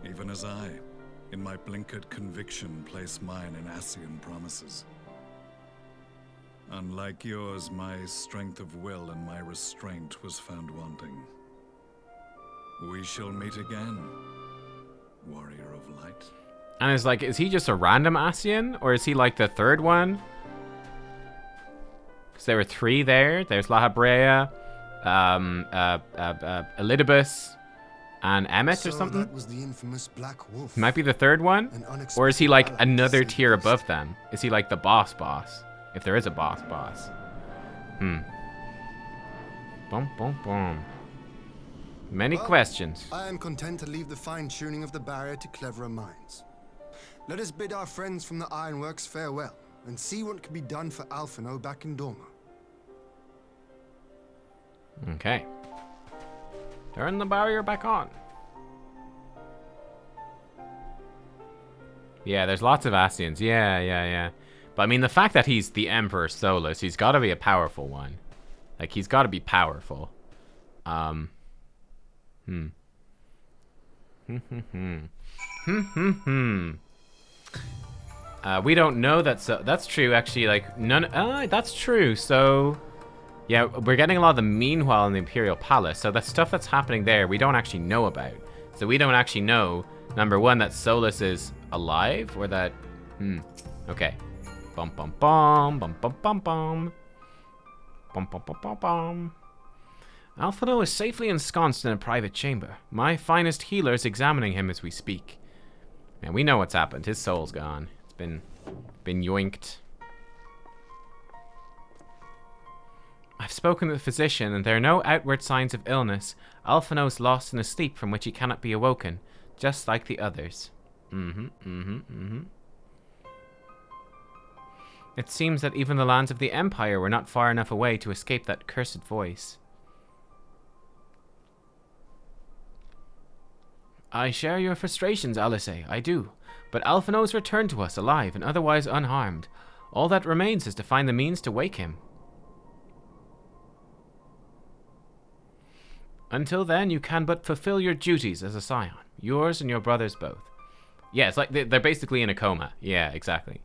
Even as I, in my blinkered conviction, place mine in Ascian promises. Unlike yours, my strength of will and my restraint was found wanting. We shall meet again, warrior of light. And it's like, is he just a random Ascian? Or is he like the third one? Because there were 3 there. There's Laha Brea, Elidibus, and Emmet or something? That was the infamous Black Wolf. He might be the third one? Or is he like another tier above them? Is he like the boss? If there is a boss. Boom, boom, boom. Many questions. I am content to leave the fine-tuning of the barrier to cleverer minds. Let us bid our friends from the Ironworks farewell, and see what can be done for Alphinaud back in Dorma. Okay. Turn the barrier back on. Yeah, there's lots of Ascians. Yeah. But I mean, the fact that he's the Emperor Solus, he's got to be a powerful one. Like, he's got to be powerful. We don't know that. So that's true, actually. Like none. That's true. So, yeah, we're getting a lot of the meanwhile in the Imperial Palace. So the stuff that's happening there, we don't actually know about. So we don't actually know, number one, that Solus is alive, or that. Okay. Bum bum bum bum bum bum bum. Bum bum bum bum bum. Alphinaud is safely ensconced in a private chamber. My finest healer is examining him as we speak. And we know what's happened. His soul's gone. It's been yoinked. I've spoken to the physician, and there are no outward signs of illness. Alphinaud's lost in a sleep from which he cannot be awoken, just like the others. It seems that even the lands of the Empire were not far enough away to escape that cursed voice. I share your frustrations, Alice, I do. But Alphinaud's returned to us alive and otherwise unharmed. All that remains is to find the means to wake him. Until then, you can but fulfill your duties as a scion. Yours and your brother's both. Yeah, it's like they're basically in a coma. Yeah, exactly.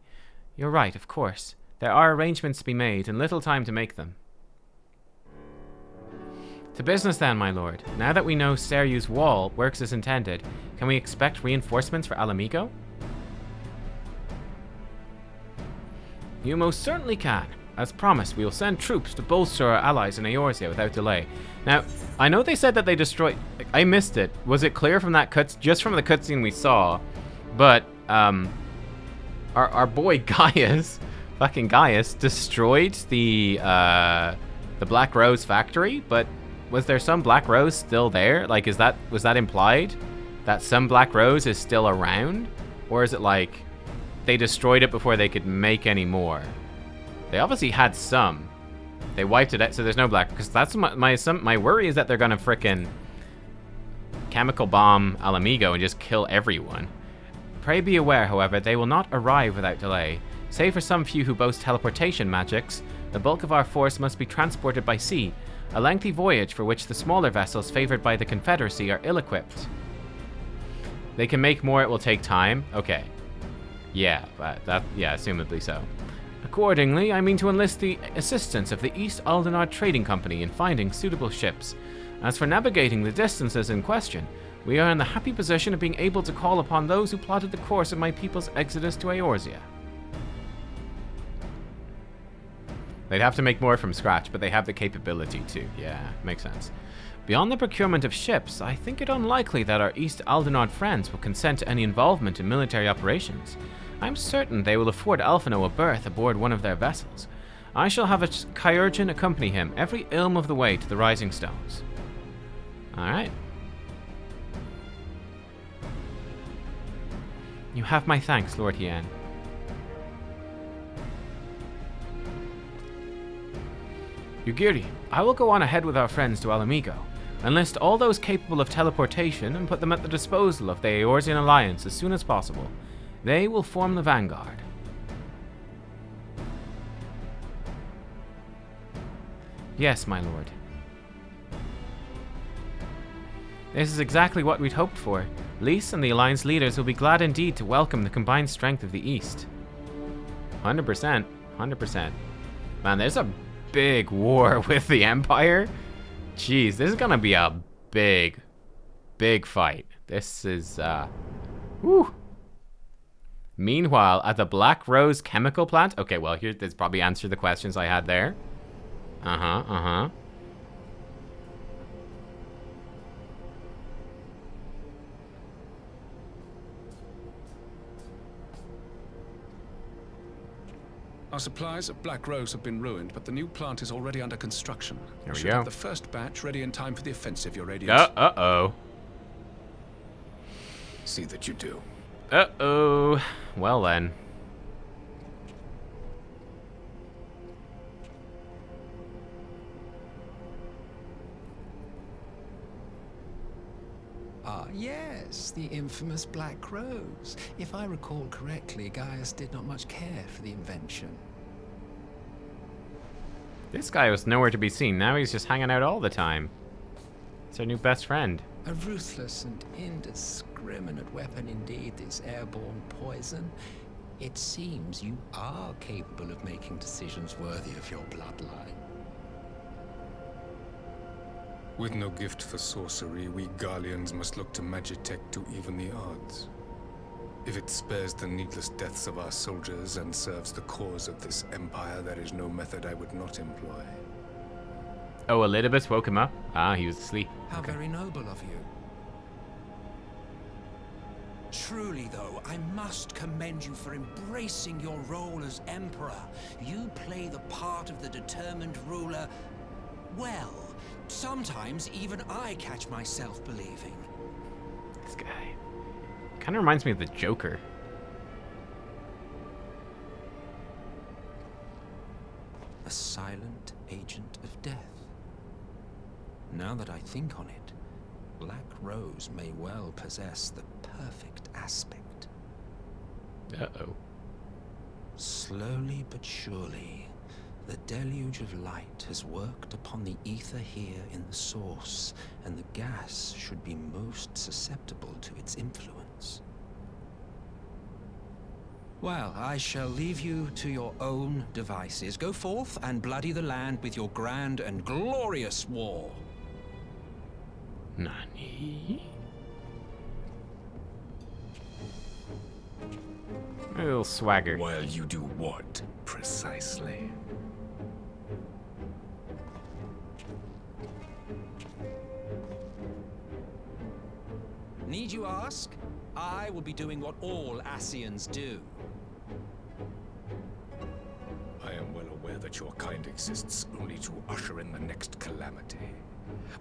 You're right, of course. There are arrangements to be made and little time to make them. To business then, my lord. Now that we know Seryu's wall works as intended, can we expect reinforcements for Alamigo? You most certainly can. As promised, we will send troops to bolster our allies in Eorzea without delay. Now, I know they said that they destroyed... I missed it. Was it clear from that just from the cutscene we saw? But, our boy Gaius, fucking Gaius, destroyed the Black Rose factory, but was there some Black Rose still there? Like, was that implied? That some Black Rose is still around? Or is it like they destroyed it before they could make any more? They obviously had some. They wiped it out, so there's no Black. Because that's my worry is that they're gonna frickin' chemical bomb Alamigo and just kill everyone. Pray be aware, however, they will not arrive without delay. Save for some few who boast teleportation magics, the bulk of our force must be transported by sea, a lengthy voyage for which the smaller vessels favored by the Confederacy are ill-equipped. They can make more, it will take time. Okay. Yeah, assumably so. Accordingly, I mean to enlist the assistance of the East Aldenard Trading Company in finding suitable ships. As for navigating the distances in question, we are in the happy position of being able to call upon those who plotted the course of my people's exodus to Eorzea. They'd have to make more from scratch, but they have the capability to. Yeah, makes sense. Beyond the procurement of ships, I think it unlikely that our East Aldenard friends will consent to any involvement in military operations. I'm certain they will afford Alphinaud a berth aboard one of their vessels. I shall have a Kyurgeon accompany him every ilm of the way to the Rising Stones. Alright. You have my thanks, Lord Hien. Yugiri, I will go on ahead with our friends to Alamigo, enlist all those capable of teleportation and put them at the disposal of the Eorzean Alliance as soon as possible. They will form the vanguard. Yes, my lord. This is exactly what we'd hoped for. Lys and the Alliance leaders will be glad indeed to welcome the combined strength of the East. 100%. 100%. Man, there's a big war with the Empire. Jeez, this is gonna be a big fight. This is, whew. Meanwhile, at the Black Rose chemical plant... Okay, well, here, this probably answered the questions I had there. Our supplies at Black Rose have been ruined, but the new plant is already under construction. There we should go. have the first batch ready in time for the offensive, Your Radiance. Uh-oh. See that you do. Uh-oh. Well then. Ah, yes, the infamous Black Rose. If I recall correctly, Gaius did not much care for the invention. This guy was nowhere to be seen. Now he's just hanging out all the time. It's our new best friend. A ruthless and indiscriminate weapon indeed, this airborne poison. It seems you are capable of making decisions worthy of your bloodline. With no gift for sorcery, we Garleans must look to Magitech to even the odds. If it spares the needless deaths of our soldiers and serves the cause of this empire, there is no method I would not employ. Oh, Elizabeth woke him up? Ah, he was asleep. How very noble of you. Truly, though, I must commend you for embracing your role as Emperor. You play the part of the determined ruler well. Sometimes even I catch myself believing. This guy kind of reminds me of the Joker. A silent agent of death. Now that I think on it, Black Rose may well possess the perfect aspect. Uh-oh. Slowly but surely, the deluge of light has worked upon the ether here in the source, and the gas should be most susceptible to its influence. Well, I shall leave you to your own devices. Go forth and bloody the land with your grand and glorious war. Nani? A little swagger. While you do what, precisely? Need you ask? I will be doing what all Ascians do. I am well aware that your kind exists only to usher in the next calamity.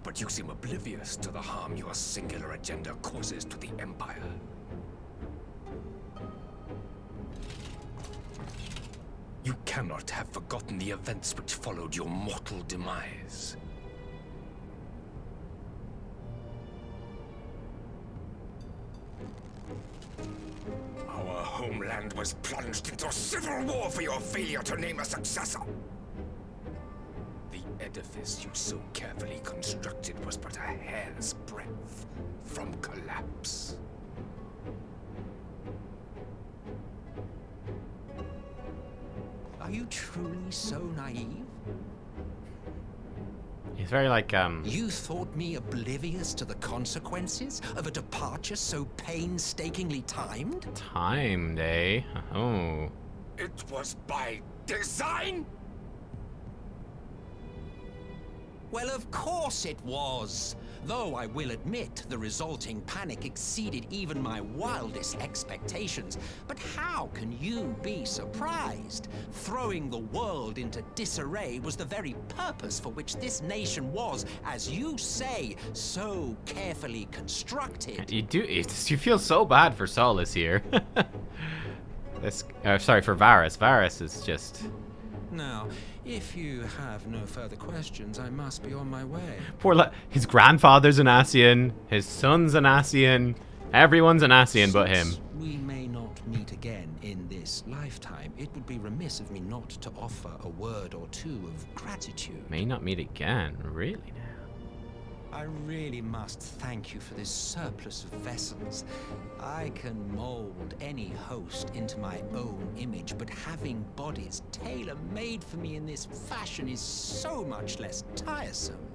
But you seem oblivious to the harm your singular agenda causes to the Empire. You cannot have forgotten the events which followed your mortal demise. Our homeland was plunged into civil war for your failure to name a successor. The edifice you so carefully constructed was but a hair's breadth from collapse. Are you truly so naive? He's very like, You thought me oblivious to the consequences of a departure so painstakingly timed? Timed, eh? Oh. It was by design? Well, of course it was. Though I will admit the resulting panic exceeded even my wildest expectations. But how can you be surprised? Throwing the world into disarray was the very purpose for which this nation was, as you say, so carefully constructed. You feel so bad for Solus here. This, sorry, for Varus. Varus is just... Now, if you have no further questions, I must be on my way. His grandfather's an Ascian, his son's an Ascian, everyone's an Ascian but him. We may not meet again in this lifetime, it would be remiss of me not to offer a word or two of gratitude. May not meet again, really now. I really must thank you for this surplus of vessels. I can mold any host into my own image, but having bodies tailor-made for me in this fashion is so much less tiresome.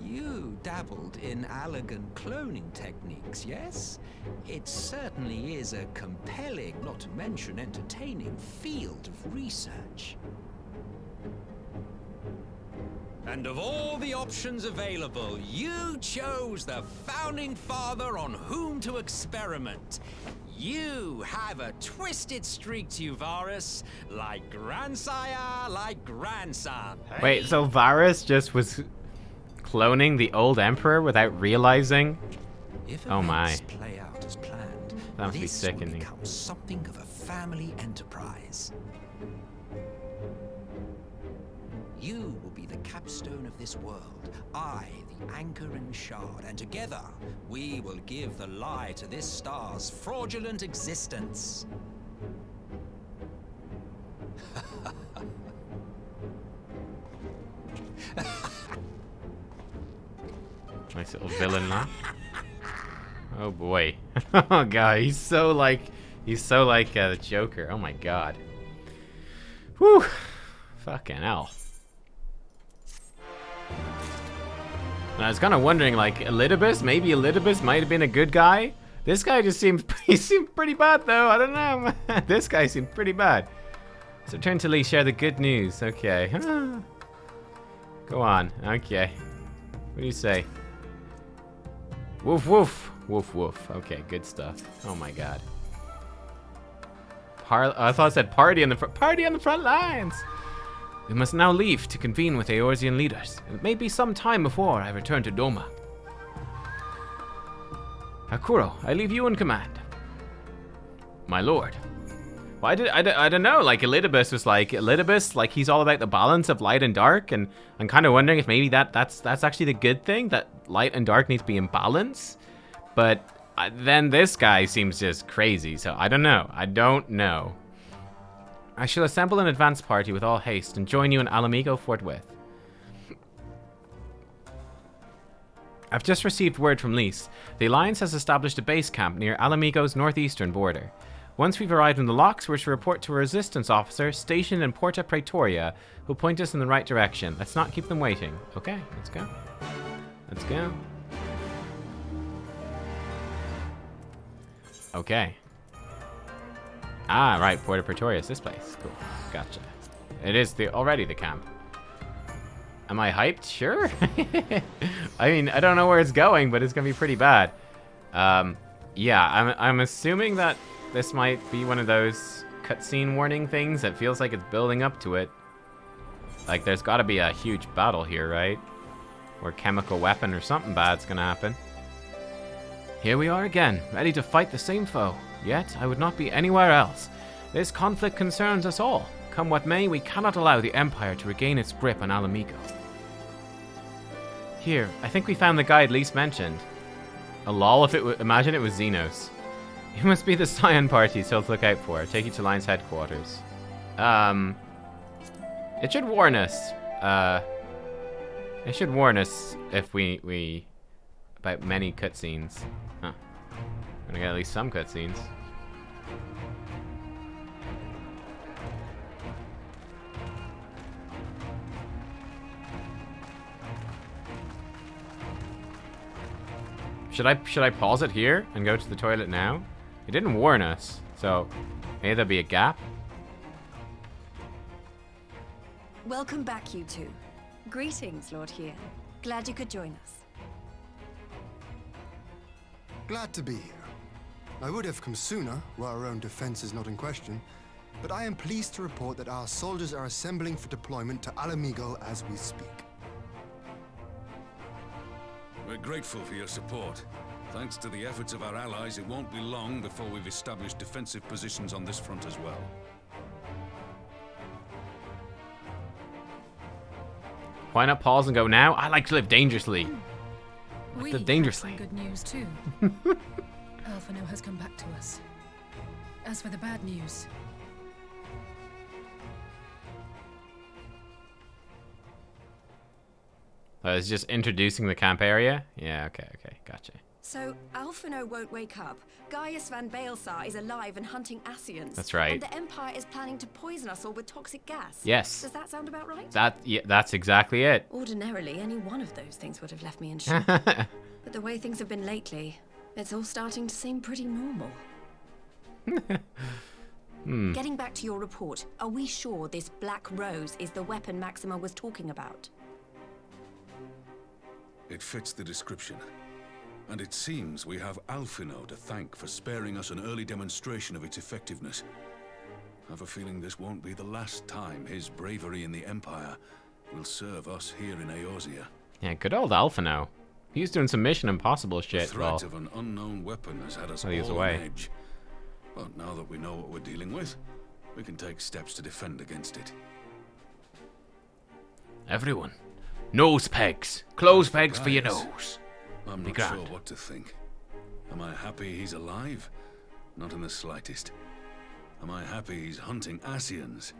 You dabbled in Allagan cloning techniques, yes? It certainly is a compelling, not to mention entertaining, field of research. And of all the options available, you chose the Founding Father on whom to experiment. You have a twisted streak to you, Varus, like grandsire, like grandson. Wait, so Varus just was cloning the old Emperor without realizing? Oh my. Play out as planned, That must be sickening. Become something of a family enterprise. You will be the capstone of this world, I the anchor and shard, and together we will give the lie to this star's fraudulent existence. Nice little villain laugh. Oh boy. Oh god, he's so like the Joker. Oh my god. Whew. Fucking hell. And I was kind of wondering, like, Elidibus? Maybe Elidibus might have been a good guy? This guy just seemed pretty bad, though. I don't know. This guy seemed pretty bad. So turn to Lee, share the good news. Okay. Go on. Okay. What do you say? Woof, woof. Woof, woof. Okay, good stuff. Oh, my God. I thought it said party on the front lines. We must now leave to convene with Eorzean leaders. It may be some time before I return to Doma. Hakuro, I leave you in command. My lord. Well, I don't know, like Elidibus was like, he's all about the balance of light and dark, and I'm kind of wondering if maybe that's actually the good thing, that light and dark need to be in balance. But then this guy seems just crazy, so I don't know. I shall assemble an advance party with all haste and join you in Alamigo forthwith. I've just received word from Lys. The Alliance has established a base camp near Alamigo's northeastern border. Once we've arrived in the locks, we're to report to a resistance officer stationed in Porta Praetoria, who'll point us in the right direction. Let's not keep them waiting. Okay, let's go. Let's go. Okay. Ah, right, Porta Praetoria is this place. Cool, gotcha. It is already the camp. Am I hyped? Sure. I mean, I don't know where it's going, but it's gonna be pretty bad. Yeah, I'm assuming that this might be one of those cutscene warning things that feels like it's building up to it. Like, there's gotta be a huge battle here, right? Or chemical weapon or something bad's gonna happen. Here we are again, ready to fight the same foe. Yet, I would not be anywhere else. This conflict concerns us all. Come what may, we cannot allow the Empire to regain its grip on Alamigo. Here, I think we found the guide Lys mentioned. A lol if imagine it was Xenos. It must be the Scion party, so to look out for. Take you to Lion's headquarters. It should warn us. It should warn us if we about many cutscenes. Huh. I'm gonna get at least some cutscenes. Should I pause it here and go to the toilet now? It didn't warn us, so maybe there'll be a gap. Welcome back, you two. Greetings, Lord Here. Glad you could join us. Glad to be here. I would have come sooner, while our own defense is not in question, but I am pleased to report that our soldiers are assembling for deployment to Alamigo as we speak. We're grateful for your support. Thanks to the efforts of our allies, it won't be long before we've established defensive positions on this front as well. Why not pause and go now? I like to live dangerously. We live dangerously. have some good news too. Alphino has come back to us. As for the bad news... It's just introducing the camp area? Yeah, okay, gotcha. So, Alphino won't wake up. Gaius van Baelsar is alive and hunting Ascians. That's right. And the Empire is planning to poison us all with toxic gas. Yes. Does that sound about right? Yeah, that's exactly it. Ordinarily, any one of those things would have left me in shock. But the way things have been lately, it's all starting to seem pretty normal. Getting back to your report, are we sure this Black Rose is the weapon Maxima was talking about? It fits the description. And it seems we have Alphino to thank for sparing us an early demonstration of its effectiveness. I have a feeling this won't be the last time his bravery in the Empire will serve us here in Eorzea. Yeah, good old Alphino. He was doing some Mission Impossible shit. The threat of an unknown weapon has had us all on edge. But now that we know what we're dealing with, we can take steps to defend against it. Everyone, nose pegs. Clothes pegs for your nose. I'm not sure what to think. Am I happy he's alive? Not in the slightest. Am I happy he's hunting Ascians?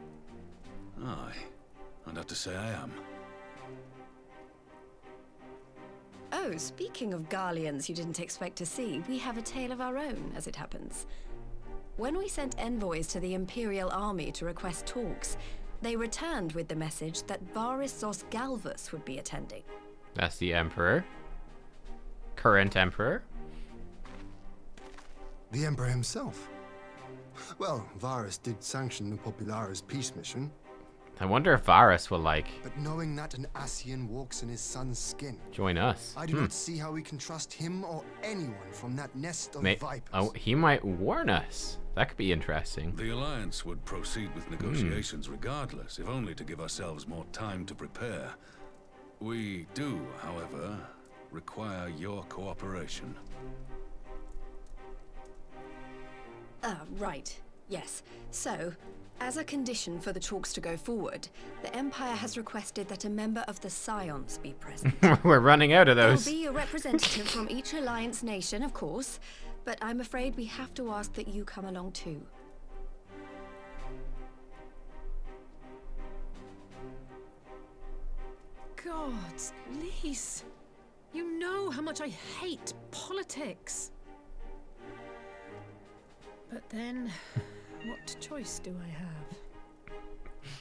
Aye, I'd have to say I am. Oh, speaking of Garleans you didn't expect to see, we have a tale of our own, as it happens. When we sent envoys to the Imperial Army to request talks, they returned with the message that Varys Zos Galvus would be attending. That's the Emperor. Current Emperor. The Emperor himself. Well, Varys did sanction the Popularis peace mission. I wonder if Varys will, like... But knowing that an Ascian walks in his son's skin... Join us. I do not see how we can trust him or anyone from that nest of vipers. Oh, he might warn us. That could be interesting. The Alliance would proceed with negotiations regardless, if only to give ourselves more time to prepare. We do, however, require your cooperation. Right. Yes. So, as a condition for the talks to go forward, the Empire has requested that a member of the Scions be present. We're running out of those. There'll be a representative from each Alliance nation, of course, but I'm afraid we have to ask that you come along too. Gods, Lise, you know how much I hate politics. But then, what choice do I have?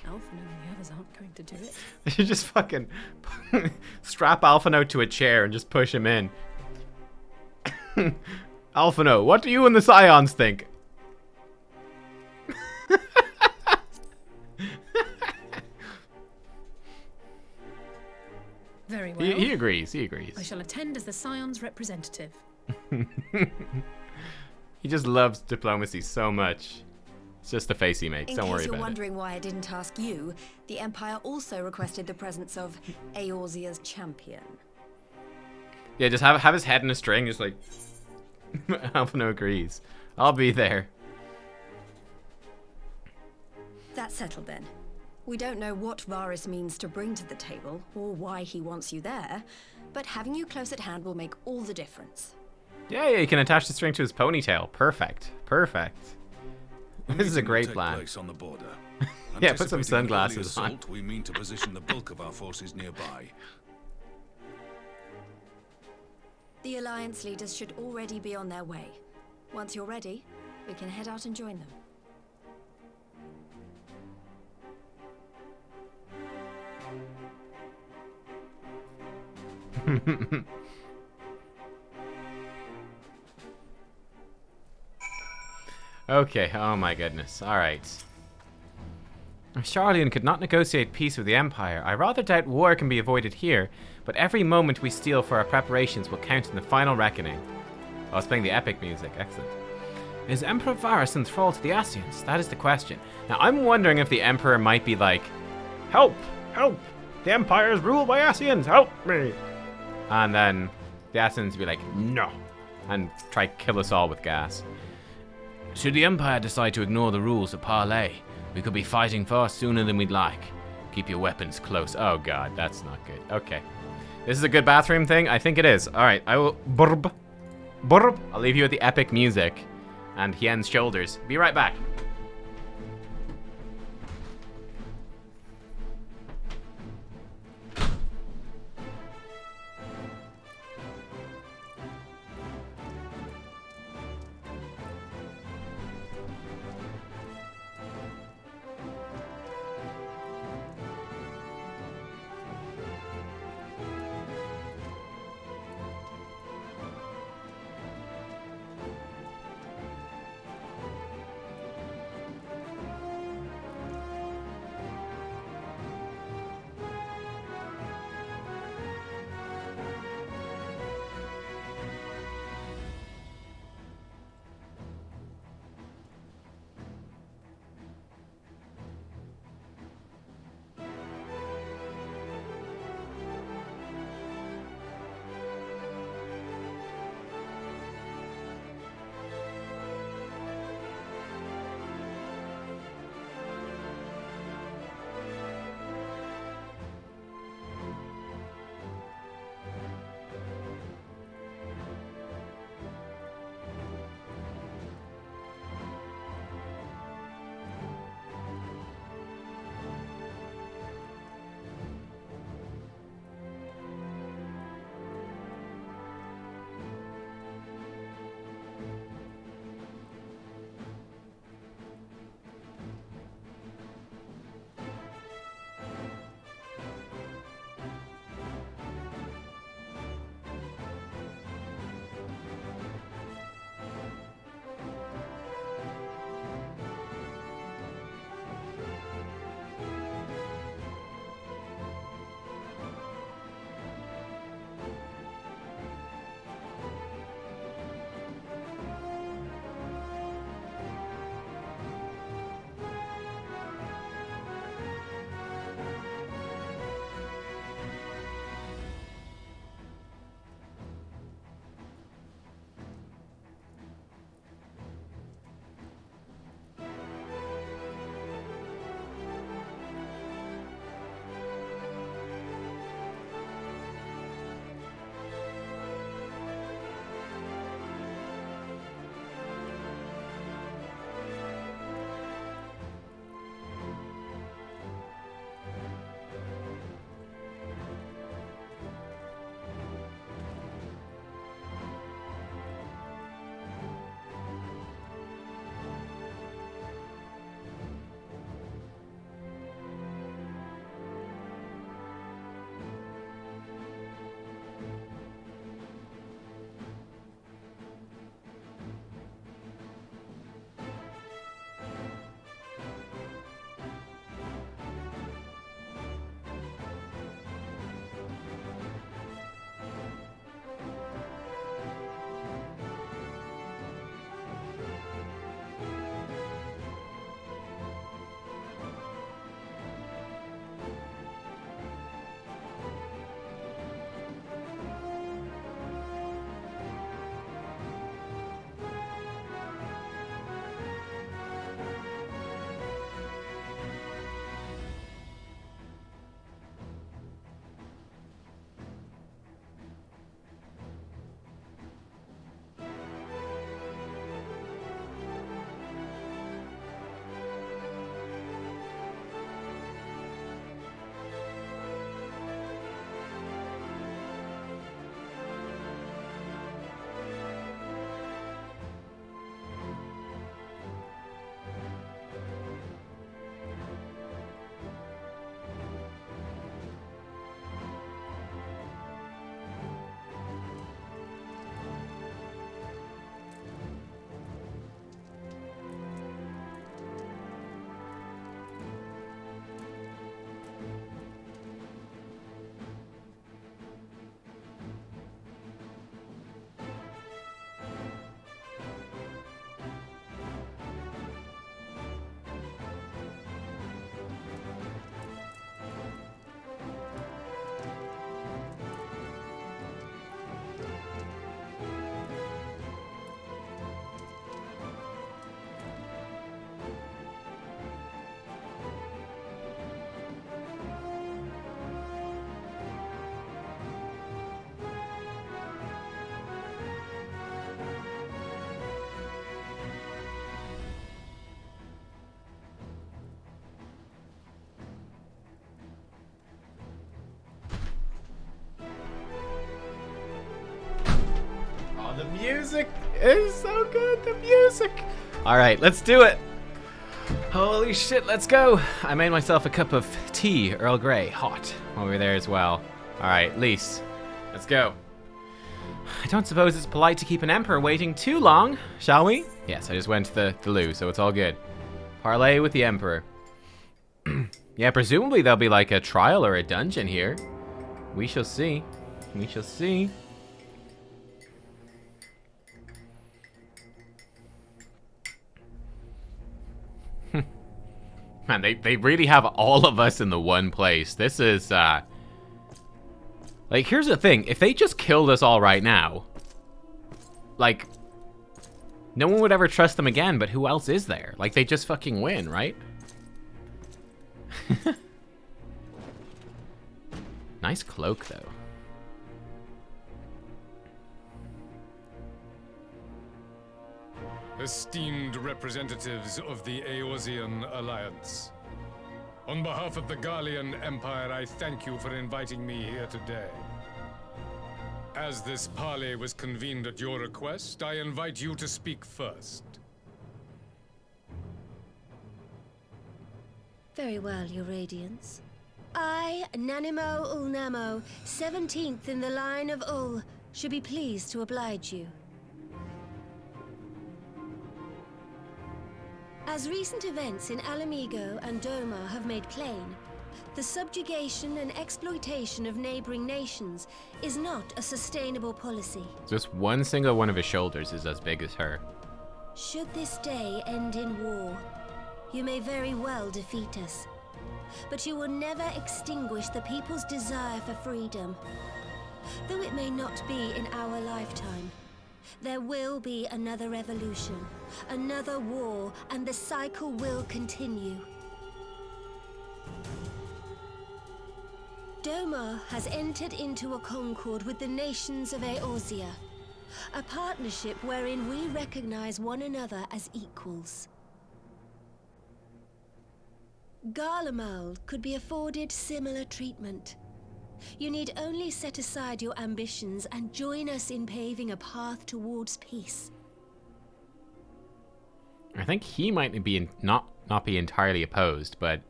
Alphino and the others aren't going to do it. They should just fucking strap Alphino to a chair and just push him in. Alphino, what do you and the Scions think? Very well. He agrees, he agrees. I shall attend as the Scions representative. He just loves diplomacy so much. It's just the face he makes. Don't worry about it. In case you're wondering why I didn't ask you, the Empire also requested the presence of Eorzea's champion. Yeah, just have his head in a string, just like... Alphino agrees. I'll be there. That's settled then. We don't know what Varys means to bring to the table, or why he wants you there, but having you close at hand will make all the difference. Yeah, you can attach the string to his ponytail. Perfect. Perfect. This is a great plan. On the border. Yeah, put some sunglasses assault, on. We mean to position the bulk of our forces nearby. The Alliance leaders should already be on their way. Once you're ready, we can head out and join them. Okay, oh my goodness. Alright. Charlian could not negotiate peace with the Empire. I rather doubt war can be avoided here, but every moment we steal for our preparations will count in the final reckoning. Oh, it's playing the epic music. Excellent. Is Emperor Varys enthralled to the Ascians? That is the question. Now, I'm wondering if the Emperor might be like, help! Help! The Empire is ruled by Ascians! Help me! And then the Ascians would be like, no! And try to kill us all with gas. Should the Empire decide to ignore the rules of parley, we could be fighting far sooner than we'd like. Keep your weapons close. Oh god, that's not good. Okay. This is a good bathroom thing? I think it is. Alright, I will... Brr. I'll leave you with the epic music and Hien's shoulders. Be right back. the music is so good. The music. All right, let's do it. Holy shit, let's go. I made myself a cup of tea, Earl Grey, hot, over there as well. All right, Lise, let's go. I don't suppose it's polite to keep an emperor waiting too long, shall we? Yes, I just went to the loo, so it's all good. Parley with the emperor. Yeah, presumably there'll be like a trial or a dungeon here. We shall see. We shall see. Man, they really have all of us in the one place. This is, like, here's the thing. If they just killed us all right now, like, no one would ever trust them again, but who else is there? Like, they just fucking win, right? Nice cloak, though. Esteemed representatives of the Eorzean Alliance, on behalf of the Garlean Empire, I thank you for inviting me here today. As this parley was convened at your request, I invite you to speak first. Very well, Your Radiance. I, Nanimo Ulnamo, 17th in the line of Ul, should be pleased to oblige you. As recent events in Alamigo and Doma have made plain, the subjugation and exploitation of neighboring nations is not a sustainable policy. Just one single one of his shoulders is as big as her. Should this day end in war, you may very well defeat us. But you will never extinguish the people's desire for freedom. Though it may not be in our lifetime, there will be another revolution, another war, and the cycle will continue. Doma has entered into a concord with the nations of Eorzea, a partnership wherein we recognize one another as equals. Garlemald could be afforded similar treatment. You need only set aside your ambitions and join us in paving a path towards peace. I think he might be not be entirely opposed, but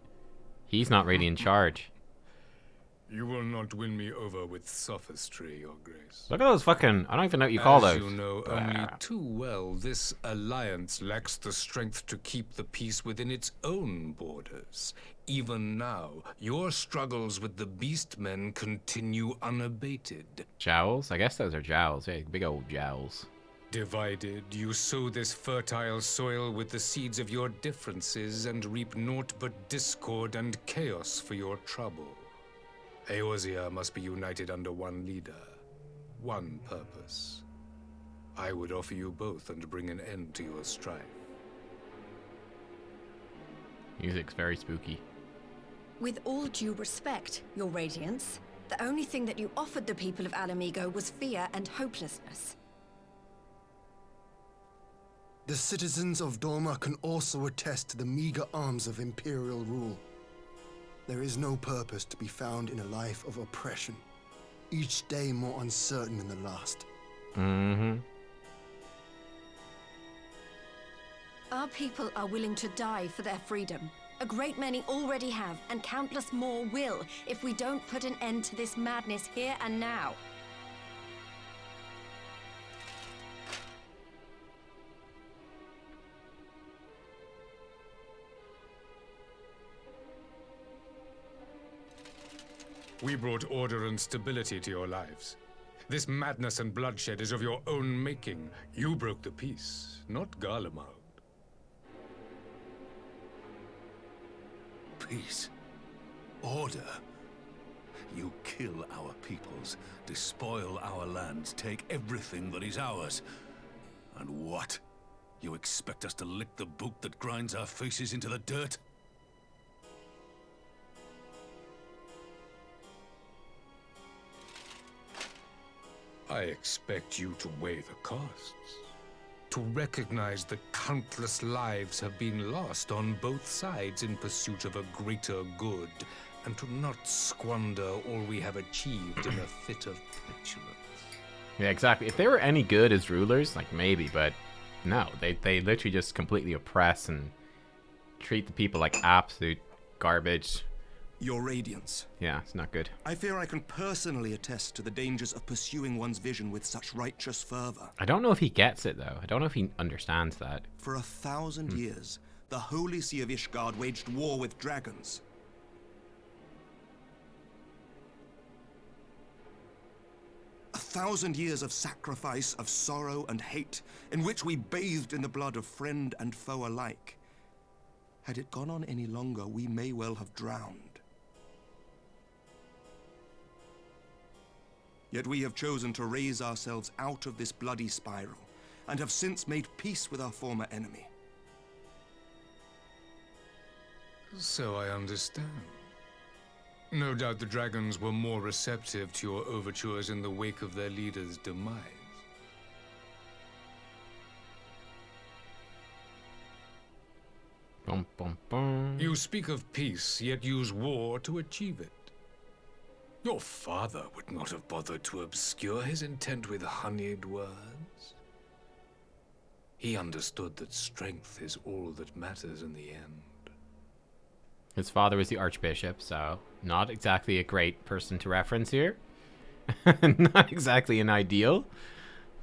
he's not really in charge. You will not win me over with sophistry, Your Grace. Look at those fucking... I don't even know what you call those. As you know only too well, this alliance lacks the strength to keep the peace within its own borders. Even now, your struggles with the Beastmen continue unabated. Jowls? I guess those are jowls. Yeah, big old jowls. Divided, you sow this fertile soil with the seeds of your differences and reap naught but discord and chaos for your trouble. Eorzea must be united under one leader, one purpose. I would offer you both and bring an end to your strife. Music's very spooky. With all due respect, Your Radiance, the only thing that you offered the people of Alamigo was fear and hopelessness. The citizens of Doma can also attest to the meager arms of Imperial rule. There is no purpose to be found in a life of oppression, each day more uncertain than the last. Mm-hmm. Our people are willing to die for their freedom. A great many already have, and countless more will, if we don't put an end to this madness here and now. We brought order and stability to your lives. This madness and bloodshed is of your own making. You broke the peace, not Garlemald. Peace. Order. You kill our peoples, despoil our lands, take everything that is ours. And what? You expect us to lick the boot that grinds our faces into the dirt? I expect you to weigh the costs. To recognize the countless lives have been lost on both sides in pursuit of a greater good, and to not squander all we have achieved in a fit of petulance. Yeah, exactly. If they were any good as rulers, like maybe, but no, they literally just completely oppress and treat the people like absolute garbage. Your Radiance. Yeah, it's not good. I fear I can personally attest to the dangers of pursuing one's vision with such righteous fervor. I don't know if he gets it, though. I don't know if he understands that. For 1,000 years, the Holy See of Ishgard waged war with dragons. A 1,000 years of sacrifice, of sorrow and hate, in which we bathed in the blood of friend and foe alike. Had it gone on any longer, we may well have drowned. Yet we have chosen to raise ourselves out of this bloody spiral, and have since made peace with our former enemy. So I understand. No doubt the dragons were more receptive to your overtures in the wake of their leader's demise. Bum, bum, bum. You speak of peace, yet use war to achieve it. Your father would not have bothered to obscure his intent with honeyed words. He understood that strength is all that matters in the end. His father was the Archbishop, so not exactly a great person to reference here. Not exactly an ideal.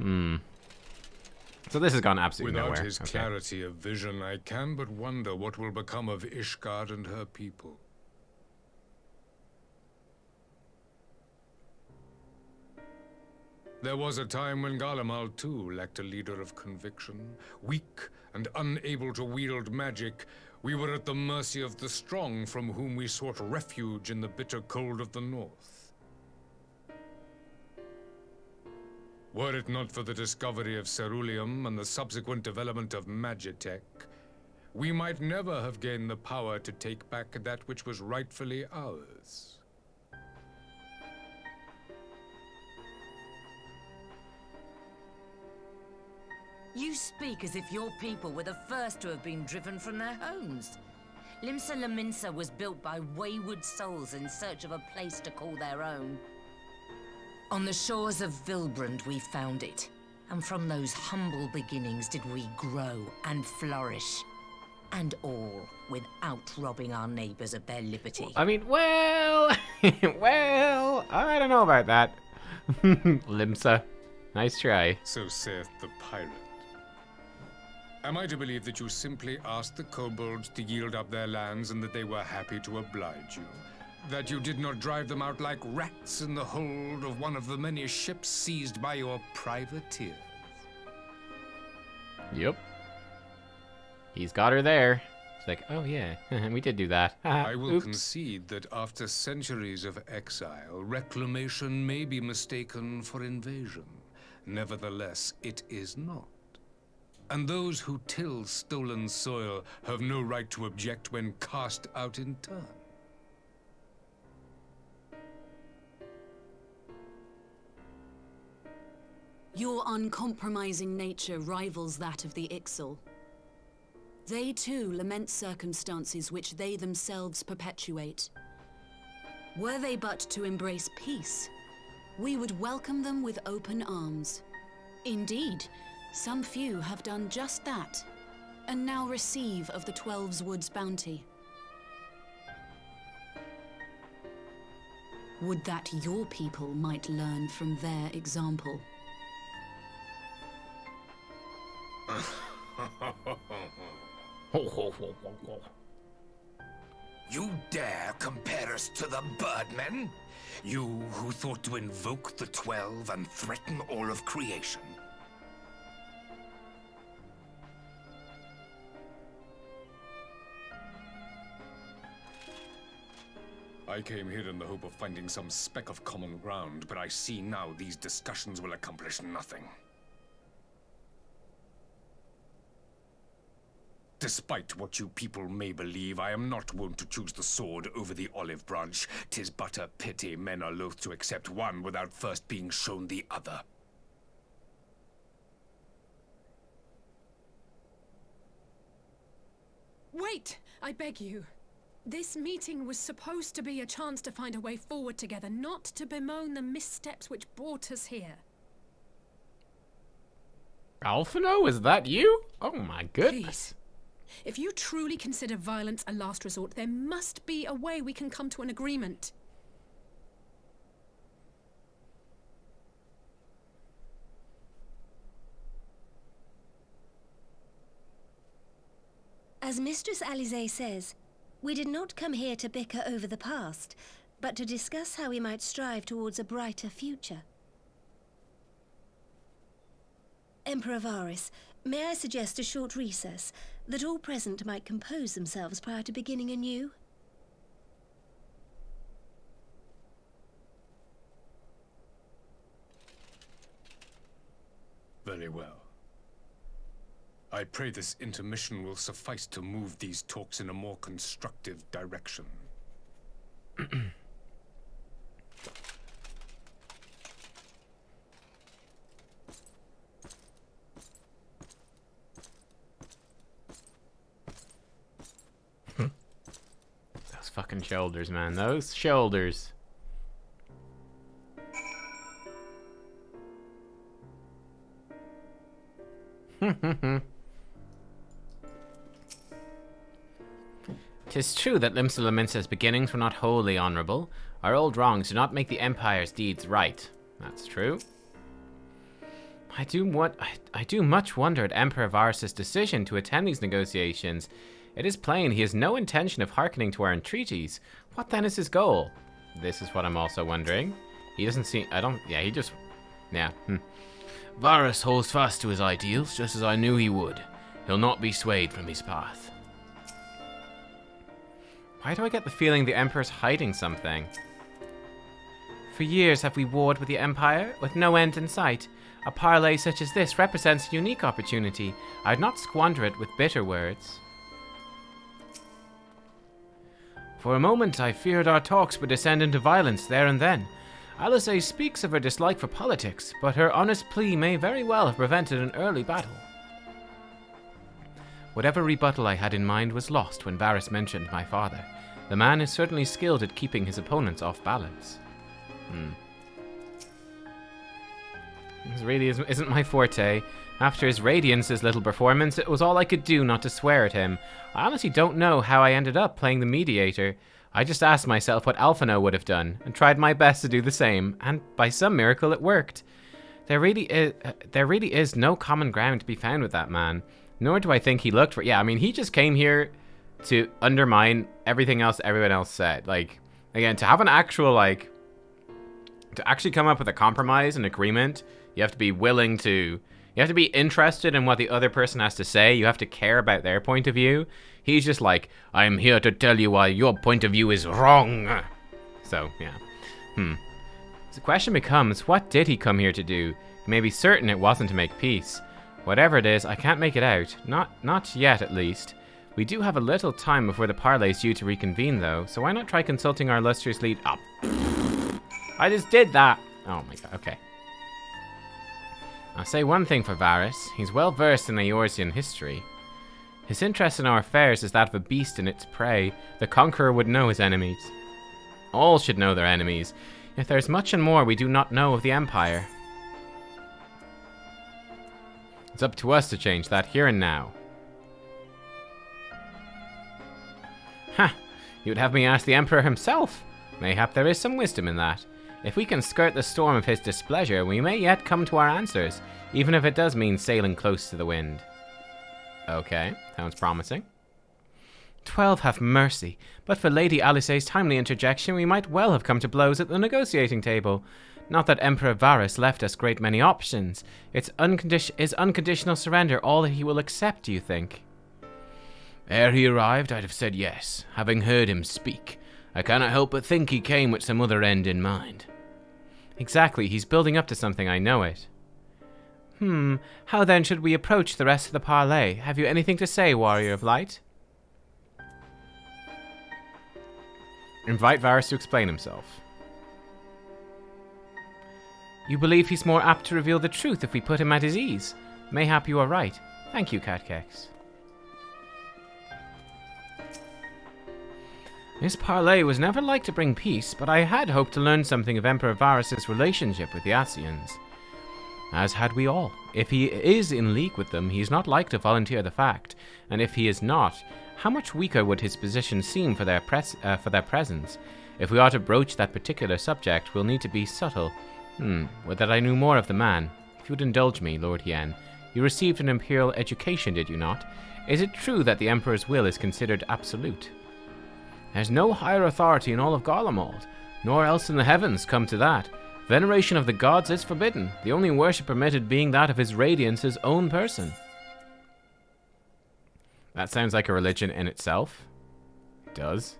So this has gone absolutely Without nowhere. his clarity of vision, I can but wonder what will become of Ishgard and her people. There was a time when Garlemald too lacked a leader of conviction. Weak and unable to wield magic, we were at the mercy of the strong, from whom we sought refuge in the bitter cold of the north. Were it not for the discovery of Ceruleum and the subsequent development of Magitech, we might never have gained the power to take back that which was rightfully ours. You speak as if your people were the first to have been driven from their homes. Limsa Lominsa was built by wayward souls in search of a place to call their own. On the shores of Vilbrand we found it, and from those humble beginnings did we grow and flourish. And all without robbing our neighbors of their liberty. I mean, well, well, I don't know about that. Limsa, nice try. So saith the pirate. Am I to believe that you simply asked the kobolds to yield up their lands and that they were happy to oblige you? That you did not drive them out like rats in the hold of one of the many ships seized by your privateers? Yep. He's got her there. It's like, oh yeah, we did do that. I will Oops. concede that after centuries of exile, reclamation may be mistaken for invasion. Nevertheless, it is not. And those who till stolen soil have no right to object when cast out in turn. Your uncompromising nature rivals that of the Ixal. They too lament circumstances which they themselves perpetuate. Were they but to embrace peace, we would welcome them with open arms. Indeed, some few have done just that, and now receive of the 12's Wood's bounty. Would that your people might learn from their example. You dare compare us to the Birdmen? You who thought to invoke the 12 and threaten all of creation? I came here in the hope of finding some speck of common ground, but I see now these discussions will accomplish nothing. Despite what you people may believe, I am not wont to choose the sword over the olive branch. 'Tis but a pity men are loath to accept one without first being shown the other. Wait! I beg you. This meeting was supposed to be a chance to find a way forward together, not to bemoan the missteps which brought us here. Alphino, is that you? Oh my goodness. Please. If you truly consider violence a last resort, there must be a way we can come to an agreement. As Mistress Alisaie says, we did not come here to bicker over the past, but to discuss how we might strive towards a brighter future. Emperor Varys, may I suggest a short recess, that all present might compose themselves prior to beginning anew? Very well. I pray this intermission will suffice to move these talks in a more constructive direction. Those fucking shoulders, man. Those shoulders. "'Tis true that Limsa Lominsa's beginnings were not wholly honorable. Our old wrongs do not make the Empire's deeds right." That's true. I do much wonder at Emperor Varys' decision to attend these negotiations. It is plain he has no intention of hearkening to our entreaties. What then is his goal? This is what I'm also wondering. He doesn't seem... Varys holds fast to his ideals, just as I knew he would. He'll not be swayed from his path. Why do I get the feeling the Emperor's hiding something? For years have we warred with the Empire, with no end in sight. A parley such as this represents a unique opportunity. I'd not squander it with bitter words. For a moment I feared our talks would descend into violence there and then. Alisaie speaks of her dislike for politics, but her honest plea may very well have prevented an early battle. Whatever rebuttal I had in mind was lost when Varys mentioned my father. The man is certainly skilled at keeping his opponents off balance. This really isn't my forte. After his Radiance's little performance, it was all I could do not to swear at him. I honestly don't know how I ended up playing the mediator. I just asked myself what Alphino would have done, and tried my best to do the same, and by some miracle it worked. There really is no common ground to be found with that man, nor do I think he looked for... Yeah, I mean, he just came here to undermine everything else everyone else said. Like, again, to have an actual, like... To actually come up with a compromise, an agreement, you have to be willing to... You have to be interested in what the other person has to say. You have to care about their point of view. He's just like, I'm here to tell you why your point of view is wrong. So, yeah. The question becomes, what did he come here to do? You may be certain it wasn't to make peace. Whatever it is, I can't make it out. Not yet, at least. We do have a little time before the parley's due to reconvene, though, so why not try consulting our illustrious lead... I just did that! Oh my god, okay. I'll say one thing for Varys. He's well versed in Eorzean history. His interest in our affairs is that of a beast in its prey. The Conqueror would know his enemies. All should know their enemies. Yet there's much and more we do not know of the Empire. It's up to us to change that here and now. Ha! You'd have me ask the Emperor himself. Mayhap there is some wisdom in that. If we can skirt the storm of his displeasure, we may yet come to our answers, even if it does mean sailing close to the wind. Okay, sounds promising. 12 have mercy, but for Lady Alisaie's timely interjection, we might well have come to blows at the negotiating table. Not that Emperor Varys left us great many options. Is unconditional surrender all that he will accept, do you think? Ere he arrived, I'd have said yes, having heard him speak. I cannot help but think he came with some other end in mind. Exactly, he's building up to something, I know it. How then should we approach the rest of the parley? Have you anything to say, Warrior of Light? Invite Varys to explain himself. You believe he's more apt to reveal the truth if we put him at his ease? Mayhap you are right. Thank you, Nubkeks. This parley was never like to bring peace, but I had hoped to learn something of Emperor Varys' relationship with the Ascians. as had we all. If he is in league with them, he is not like to volunteer the fact, and if he is not, how much weaker would his position seem for their presence? If we are to broach that particular subject, we'll need to be subtle. Would that I knew more of the man. If you would indulge me, Lord Yen, you received an imperial education, did you not? Is it true that the Emperor's will is considered absolute? There's no higher authority in all of Garlemald, nor else in the heavens, come to that. Veneration of the gods is forbidden, the only worship permitted being that of his radiance's own person. That sounds like a religion in itself. It does.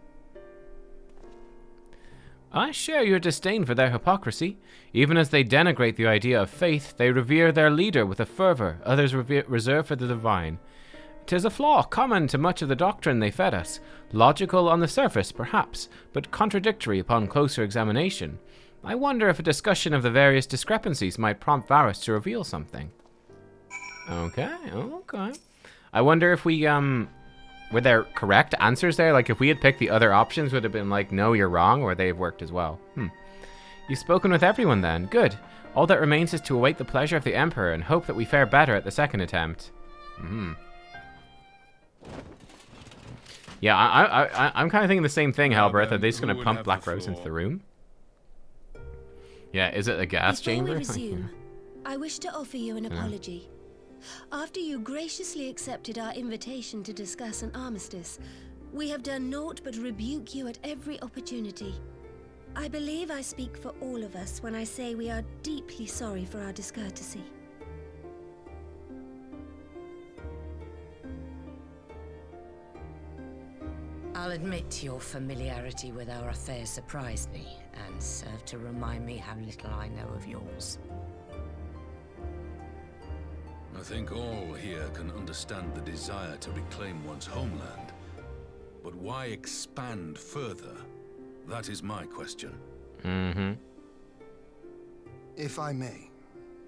I share your disdain for their hypocrisy. Even as they denigrate the idea of faith, they revere their leader with a fervor others reserve for the divine. 'Tis a flaw common to much of the doctrine they fed us, logical on the surface, perhaps, but contradictory upon closer examination. I wonder if a discussion of the various discrepancies might prompt Varus to reveal something. Okay. I wonder if we, were there correct answers there? Like, if we had picked the other options, would have been like, no, you're wrong, or they've worked as well. You've spoken with everyone then. Good. All that remains is to await the pleasure of the Emperor and hope that we fare better at the second attempt. Yeah, I'm kind of thinking the same thing, Halbert, that they're just going to pump Black Rose into the room. Yeah, is it a gas chamber? Before we resume, I wish to offer you an apology. After you graciously accepted our invitation to discuss an armistice, we have done naught but rebuke you at every opportunity. I believe I speak for all of us when I say we are deeply sorry for our discourtesy. I'll admit your familiarity with our affairs surprised me, and served to remind me how little I know of yours. I think all here can understand the desire to reclaim one's homeland. But why expand further? That is my question. If I may,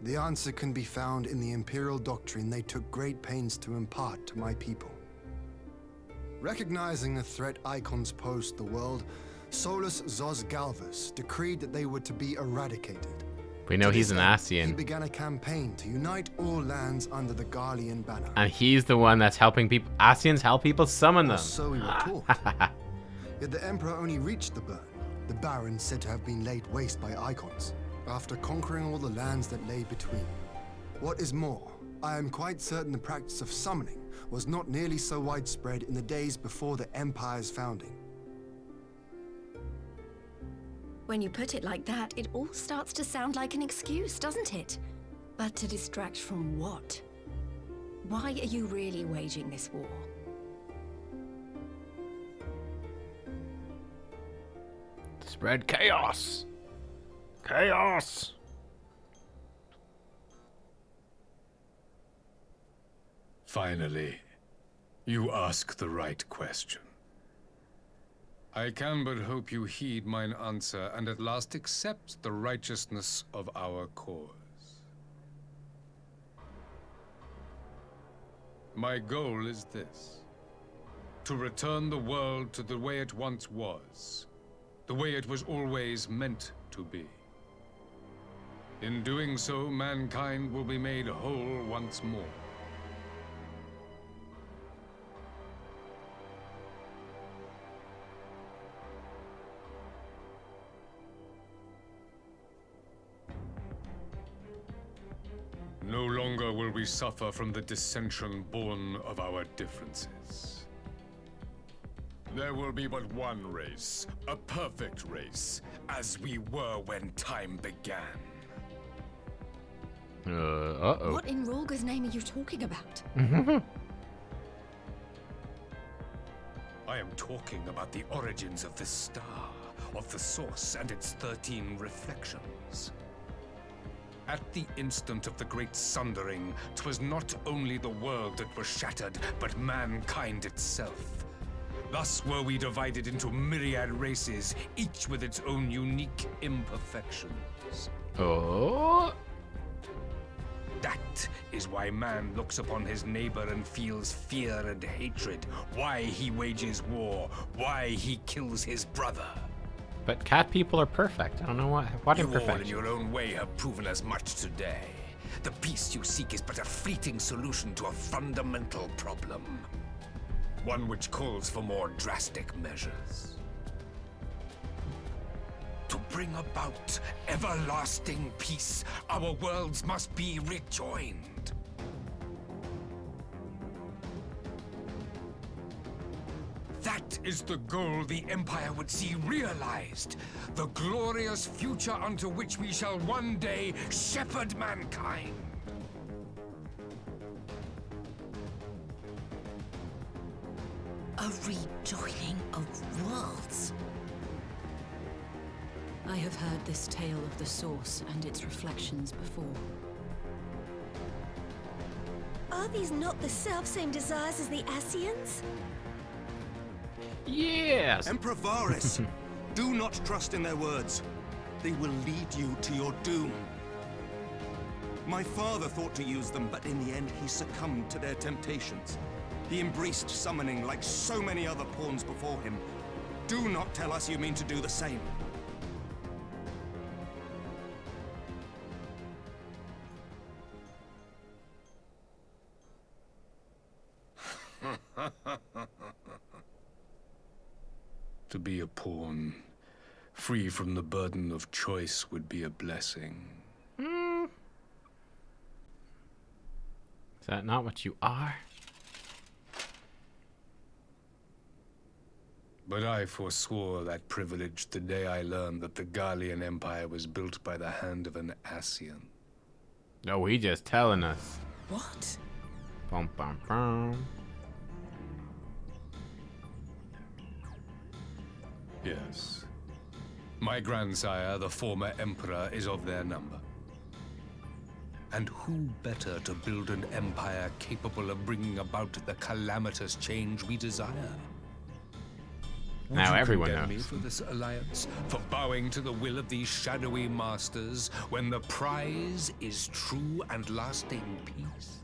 the answer can be found in the Imperial doctrine they took great pains to impart to my people. Recognizing the threat icons posed to the world, Solus Zos Galvus decreed that they were to be eradicated. We know he's an He Ascian. began a campaign to unite all lands under the Garlean banner. And he's the one that's helping people. Ascians help people summon them. So we were taught. Yet the Emperor only reached the burn. The Barrens said to have been laid waste by icons, after conquering all the lands that lay between. What is more, I am quite certain the practice of summoning was not nearly so widespread in the days before the Empire's founding. When you put it like that, it all starts to sound like an excuse, doesn't it? But to distract from what? Why are you really waging this war? Spread chaos. Chaos. Finally, you ask the right question. I can but hope you heed mine answer and at last accept the righteousness of our cause. My goal is this: to return the world to the way it once was, the way it was always meant to be. In doing so, mankind will be made whole once more. No longer will we suffer from the dissension born of our differences. There will be but one race, a perfect race, as we were when time began. Uh-oh. What in Rolga's name are you talking about? I am talking about the origins of the star, of the source and its 13 reflections. At the instant of the great sundering, 'twas not only the world that was shattered, but mankind itself. Thus were we divided into myriad races, each with its own unique imperfections. Oh. That is why man looks upon his neighbor and feels fear and hatred, why he wages war, why he kills his brother. But cat people are perfect. I don't know what You all in imperfection. your own way have proven as much today. The peace you seek is but a fleeting solution to a fundamental problem. One which calls for more drastic measures. To bring about everlasting peace, our worlds must be rejoined. That is the goal the Empire would see realized. The glorious future unto which we shall one day shepherd mankind. A rejoining of worlds. I have heard this tale of the Source and its reflections before. Are these not the self-same desires as the Ascians? Yes! Emperor Varys, do not trust in their words. They will lead you to your doom. My father thought to use them, but in the end he succumbed to their temptations. He embraced summoning like so many other pawns before him. Do not tell us you mean to do the same. To be a pawn, free from the burden of choice, would be a blessing. Is that not what you are? But I forswore that privilege the day I learned that the Garlean Empire was built by the hand of an Ascian. No, he just telling us. What? Bum, bum, bum. Yes. My grandsire, the former emperor, is of their number. And who better to build an empire capable of bringing about the calamitous change we desire? Would Now you everyone condemn knows. me for this alliance, for bowing to the will of these shadowy masters, when the prize is true and lasting peace?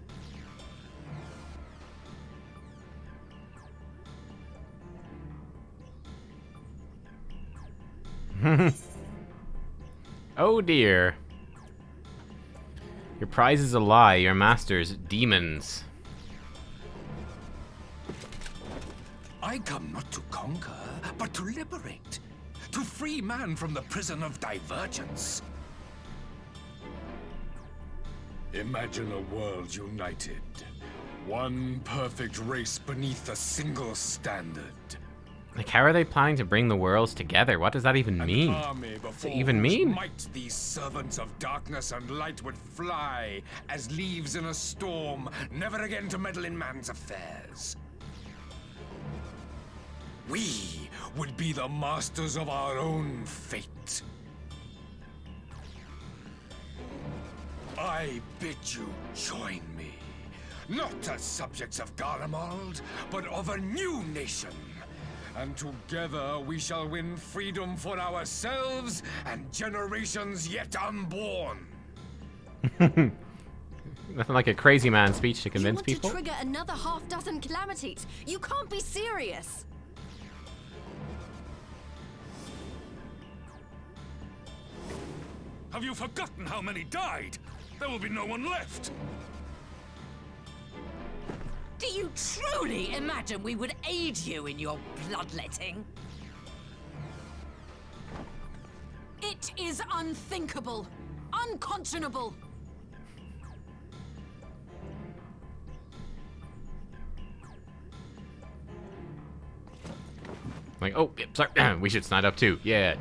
Oh dear. Your prize is a lie, your masters, demons. I come not to conquer, but to liberate. To free man from the prison of divergence. Imagine a world united. One perfect race beneath a single standard. Like, how are they planning to bring the worlds together? What does that even mean? Does it even mean? Might these servants of darkness and light would fly as leaves in a storm, never again to meddle in man's affairs. We would be the masters of our own fate. I bid you join me, not as subjects of Garlemald, but of a new nation. And together we shall win freedom for ourselves and generations yet unborn. Nothing like a crazy man speech to convince you people. want to trigger another half-dozen calamities? You can't be serious. Have you forgotten how many died? There will be no one left. Do you truly imagine we would aid you in your bloodletting? It is unthinkable, unconscionable. Like, oh, yeah, sorry, we should snide up too. Yeah,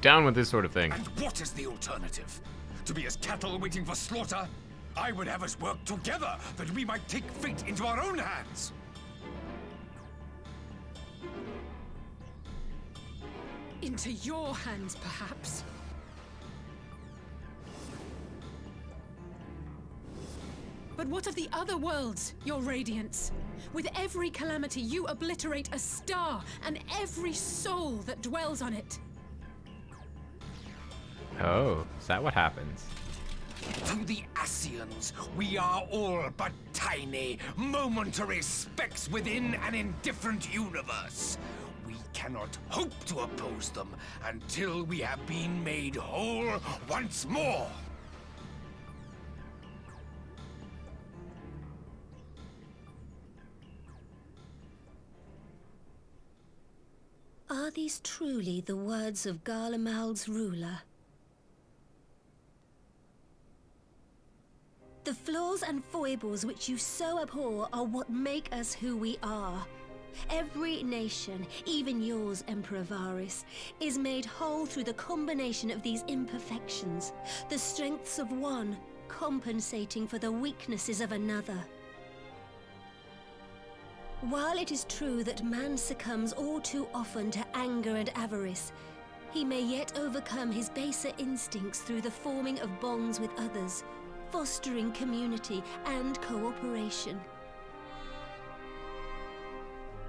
down with this sort of thing. And what is the alternative? To be as cattle waiting for slaughter? I would have us work together that we might take fate into our own hands. Into your hands, perhaps. But what of the other worlds, your radiance? With every calamity, you obliterate a star and every soul that dwells on it. Oh, is that what happens? To the Ascians, we are all but tiny, momentary specks within an indifferent universe. We cannot hope to oppose them until we have been made whole once more. these truly the words of Garlemald's ruler? The flaws and foibles which you so abhor are what make us who we are. Every nation, even yours, Emperor Varys, is made whole through the combination of these imperfections, the strengths of one compensating for the weaknesses of another. While it is true that man succumbs all too often to anger and avarice, he may yet overcome his baser instincts through the forming of bonds with others, fostering community and cooperation.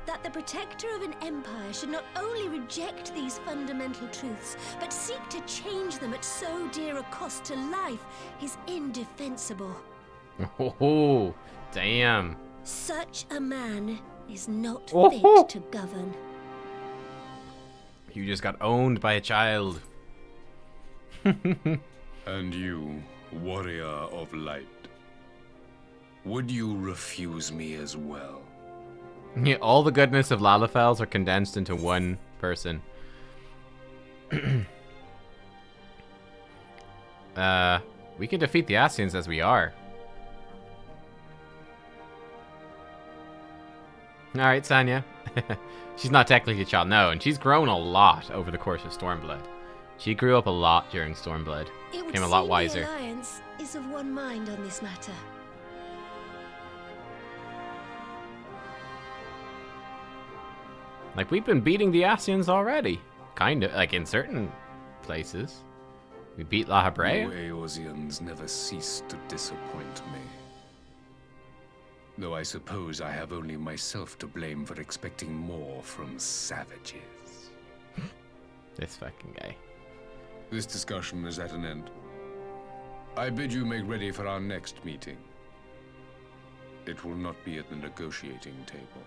That the protector of an empire should not only reject these fundamental truths, but seek to change them at so dear a cost to life is indefensible. Oh, damn. Such a man is not Oh. fit to govern. You just got owned by a child. And you, warrior of light, would you refuse me as well? Yeah, all the goodness of Lalafels are condensed into one person. We can defeat the Ascians as we are. Alright, Sanya. She's not technically a child, no, and she's grown a lot over the course of Stormblood. She grew up a lot during Stormblood. It would Became a lot seem wiser. the Alliance is of one mind on this matter. Like, we've been beating the Ascians already. Kind of, like in certain places. We beat La Habrea. You Eorzeans never cease to disappoint me. Though I suppose I have only myself to blame for expecting more from savages. This fucking guy. This discussion is at an end. I bid you make ready for our next meeting. It will not be at the negotiating table.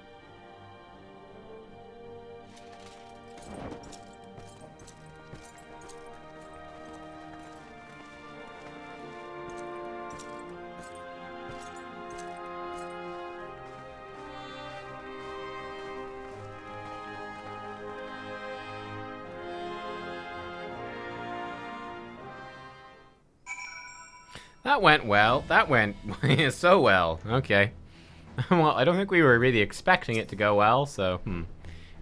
That went well. That went so well. Okay. Well, I don't think we were really expecting it to go well, so,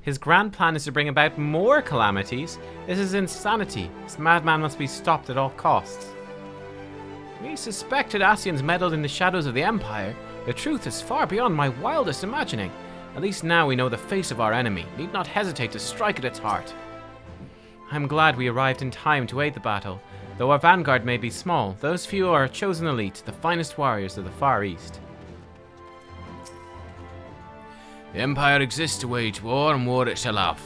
His grand plan is to bring about more calamities. This is insanity. This madman must be stopped at all costs. We suspected Ascians meddled in the shadows of the Empire. The truth is far beyond my wildest imagining. At least now we know the face of our enemy. Need not hesitate to strike at its heart. I'm glad we arrived in time to aid the battle. Though our vanguard may be small, those few are a chosen elite, the finest warriors of the Far East. The Empire exists to wage war, and war it shall have.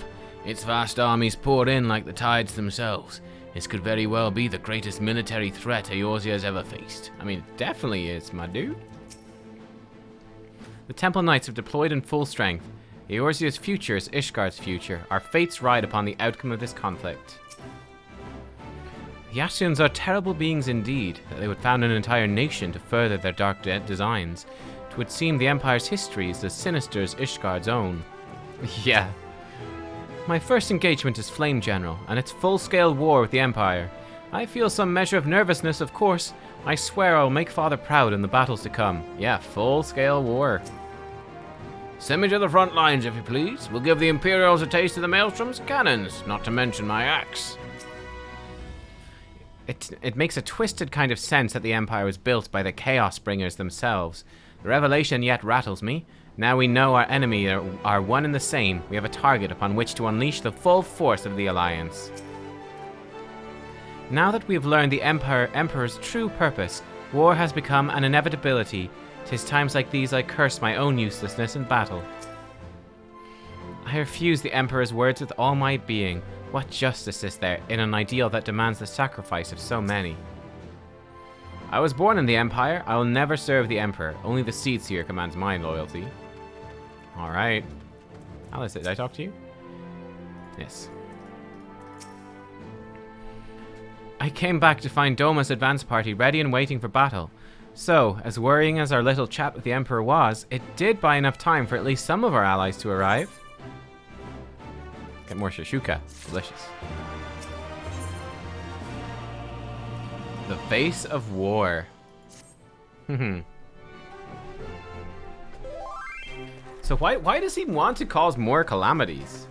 Its vast armies pour in like the tides themselves. This could very well be the greatest military threat Eorzea has ever faced. I mean, it definitely is, my dude. The Temple Knights have deployed in full strength. Eorzea's future is Ishgard's future. Our fates ride upon the outcome of this conflict. The Ascians are terrible beings indeed, that they would found an entire nation to further their dark designs. It would seem the Empire's history is as sinister as Ishgard's own. Yeah. My first engagement is Flame General, and it's full-scale war with the Empire. I feel some measure of nervousness, of course. I swear I'll make Father proud in the battles to come. Yeah, full-scale war. Send me to the front lines, if you please. We'll give the Imperials a taste of the Maelstrom's cannons, not to mention my axe. It makes a twisted kind of sense that the Empire was built by the Chaos Bringers themselves. The revelation yet rattles me. Now we know our enemy are one and the same. We have a target upon which to unleash the full force of the Alliance. Now that we have learned the Emperor's true purpose, war has become an inevitability. 'Tis times like these I curse my own uselessness in battle. I refuse the Emperor's words with all my being. What justice is there in an ideal that demands the sacrifice of so many? I was born in the Empire. I will never serve the Emperor. Only the seat here commands my loyalty. Alright. Alice, did I talk to you? Yes. I came back to find Doma's advance party ready and waiting for battle. So, as worrying as our little chat with the Emperor was, it did buy enough time for at least some of our allies to arrive. Get more shashuka. Delicious. The face of war. So why does he want to cause more calamities?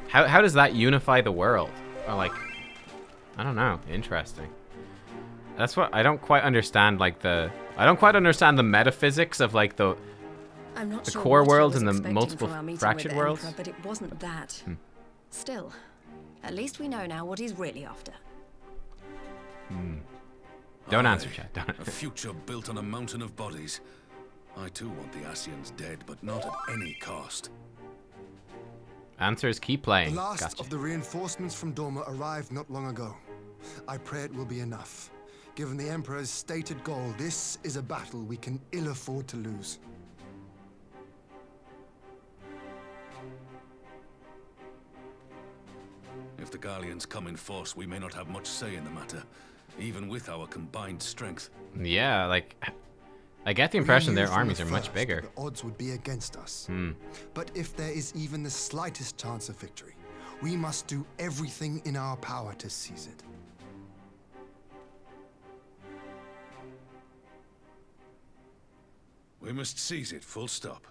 How does that unify the world? Or like, I don't know. Interesting. That's what I don't quite understand. Like I don't quite understand the metaphysics of like the sure core what I worlds was and the expecting multiple from our meeting fractured with worlds. Emperor, but it wasn't that. Still, at least we know now what he's really after. Don't answer, chat. Don't. A future built on a mountain of bodies. I too want the Ascians dead, but not at any cost. Answers, keep playing. The last Gotcha. of the reinforcements from Dorma arrived not long ago. I pray it will be enough. Given the Emperor's stated goal, this is a battle we can ill afford to lose. If the Garleans come in force, we may not have much say in the matter, even with our combined strength. Yeah, like I get the impression We their knew from armies the are much first bigger. that the odds would be against us. Hmm. But if there is even the slightest chance of victory, we must do everything in our power to seize it. We must seize it, full stop.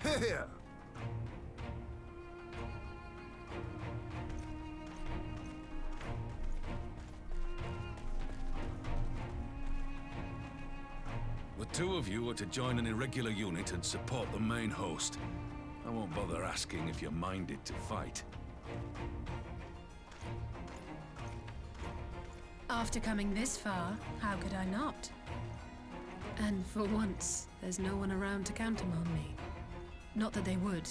Here! The two of you are to join an irregular unit and support the main host. I won't bother asking if you're minded to fight. After coming this far, how could I not? And for once, there's no one around to counter on me. Not that they would.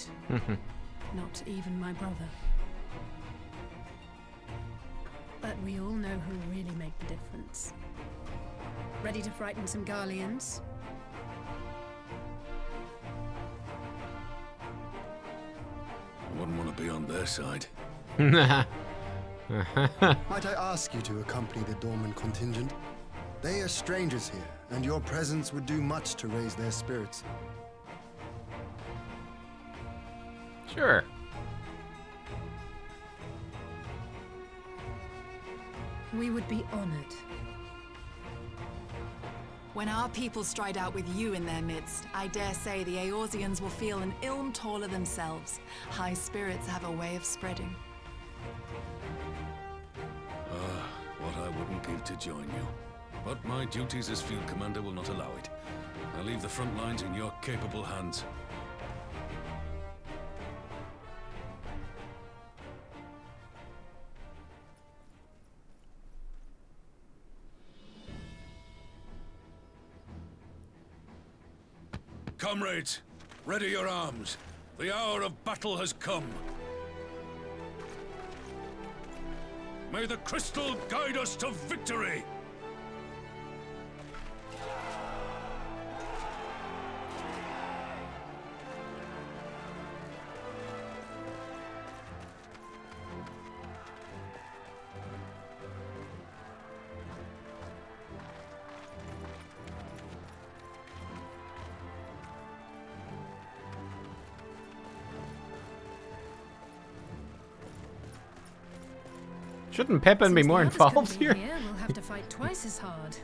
Not even my brother. But we all know who really make the difference. Ready to frighten some Garleans? I wouldn't want to be on their side. Might I ask you to accompany the Dorman contingent? They are strangers here, and your presence would do much to raise their spirits. Sure. We would be honored. When our people stride out with you in their midst, I dare say the Eorzeans will feel an ilm taller themselves. High spirits have a way of spreading. What I wouldn't give to join you. But my duties as field commander will not allow it. I leave the front lines in your capable hands. Comrades, ready your arms. The hour of battle has come. May the crystal guide us to victory! Shouldn't Pippin be Since more the others involved come here? Here, we'll have to fight twice as hard.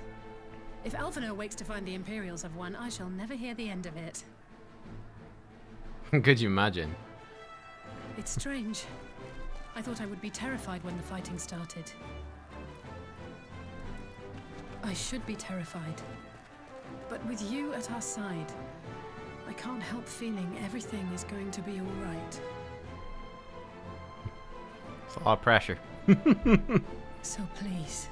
If Alphinaud wakes to find the Imperials have won, I shall never hear the end of it. Could you imagine? It's strange. I thought I would be terrified when the fighting started. I should be terrified. But with you at our side, I can't help feeling everything is going to be all right. It's a lot of pressure. So please,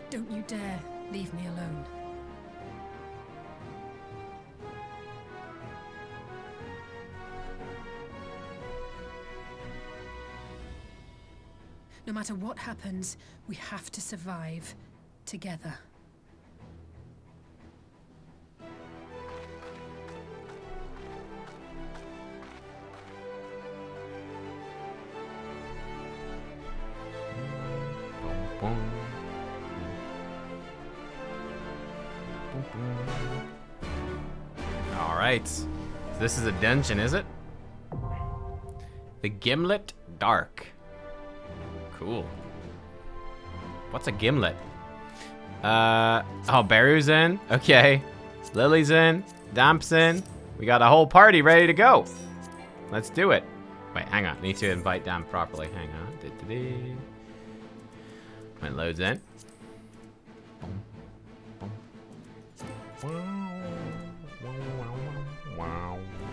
don't you dare leave me alone. No matter what happens, we have to survive together. All right. So this is a dungeon, is it? The Gimlet Dark. Cool. What's a gimlet? Oh, Beru's in. Okay. Lily's in. Damp's in. We got a whole party ready to go. Let's do it. Wait, hang on. Need to invite Damp properly. Hang on. When it loads in.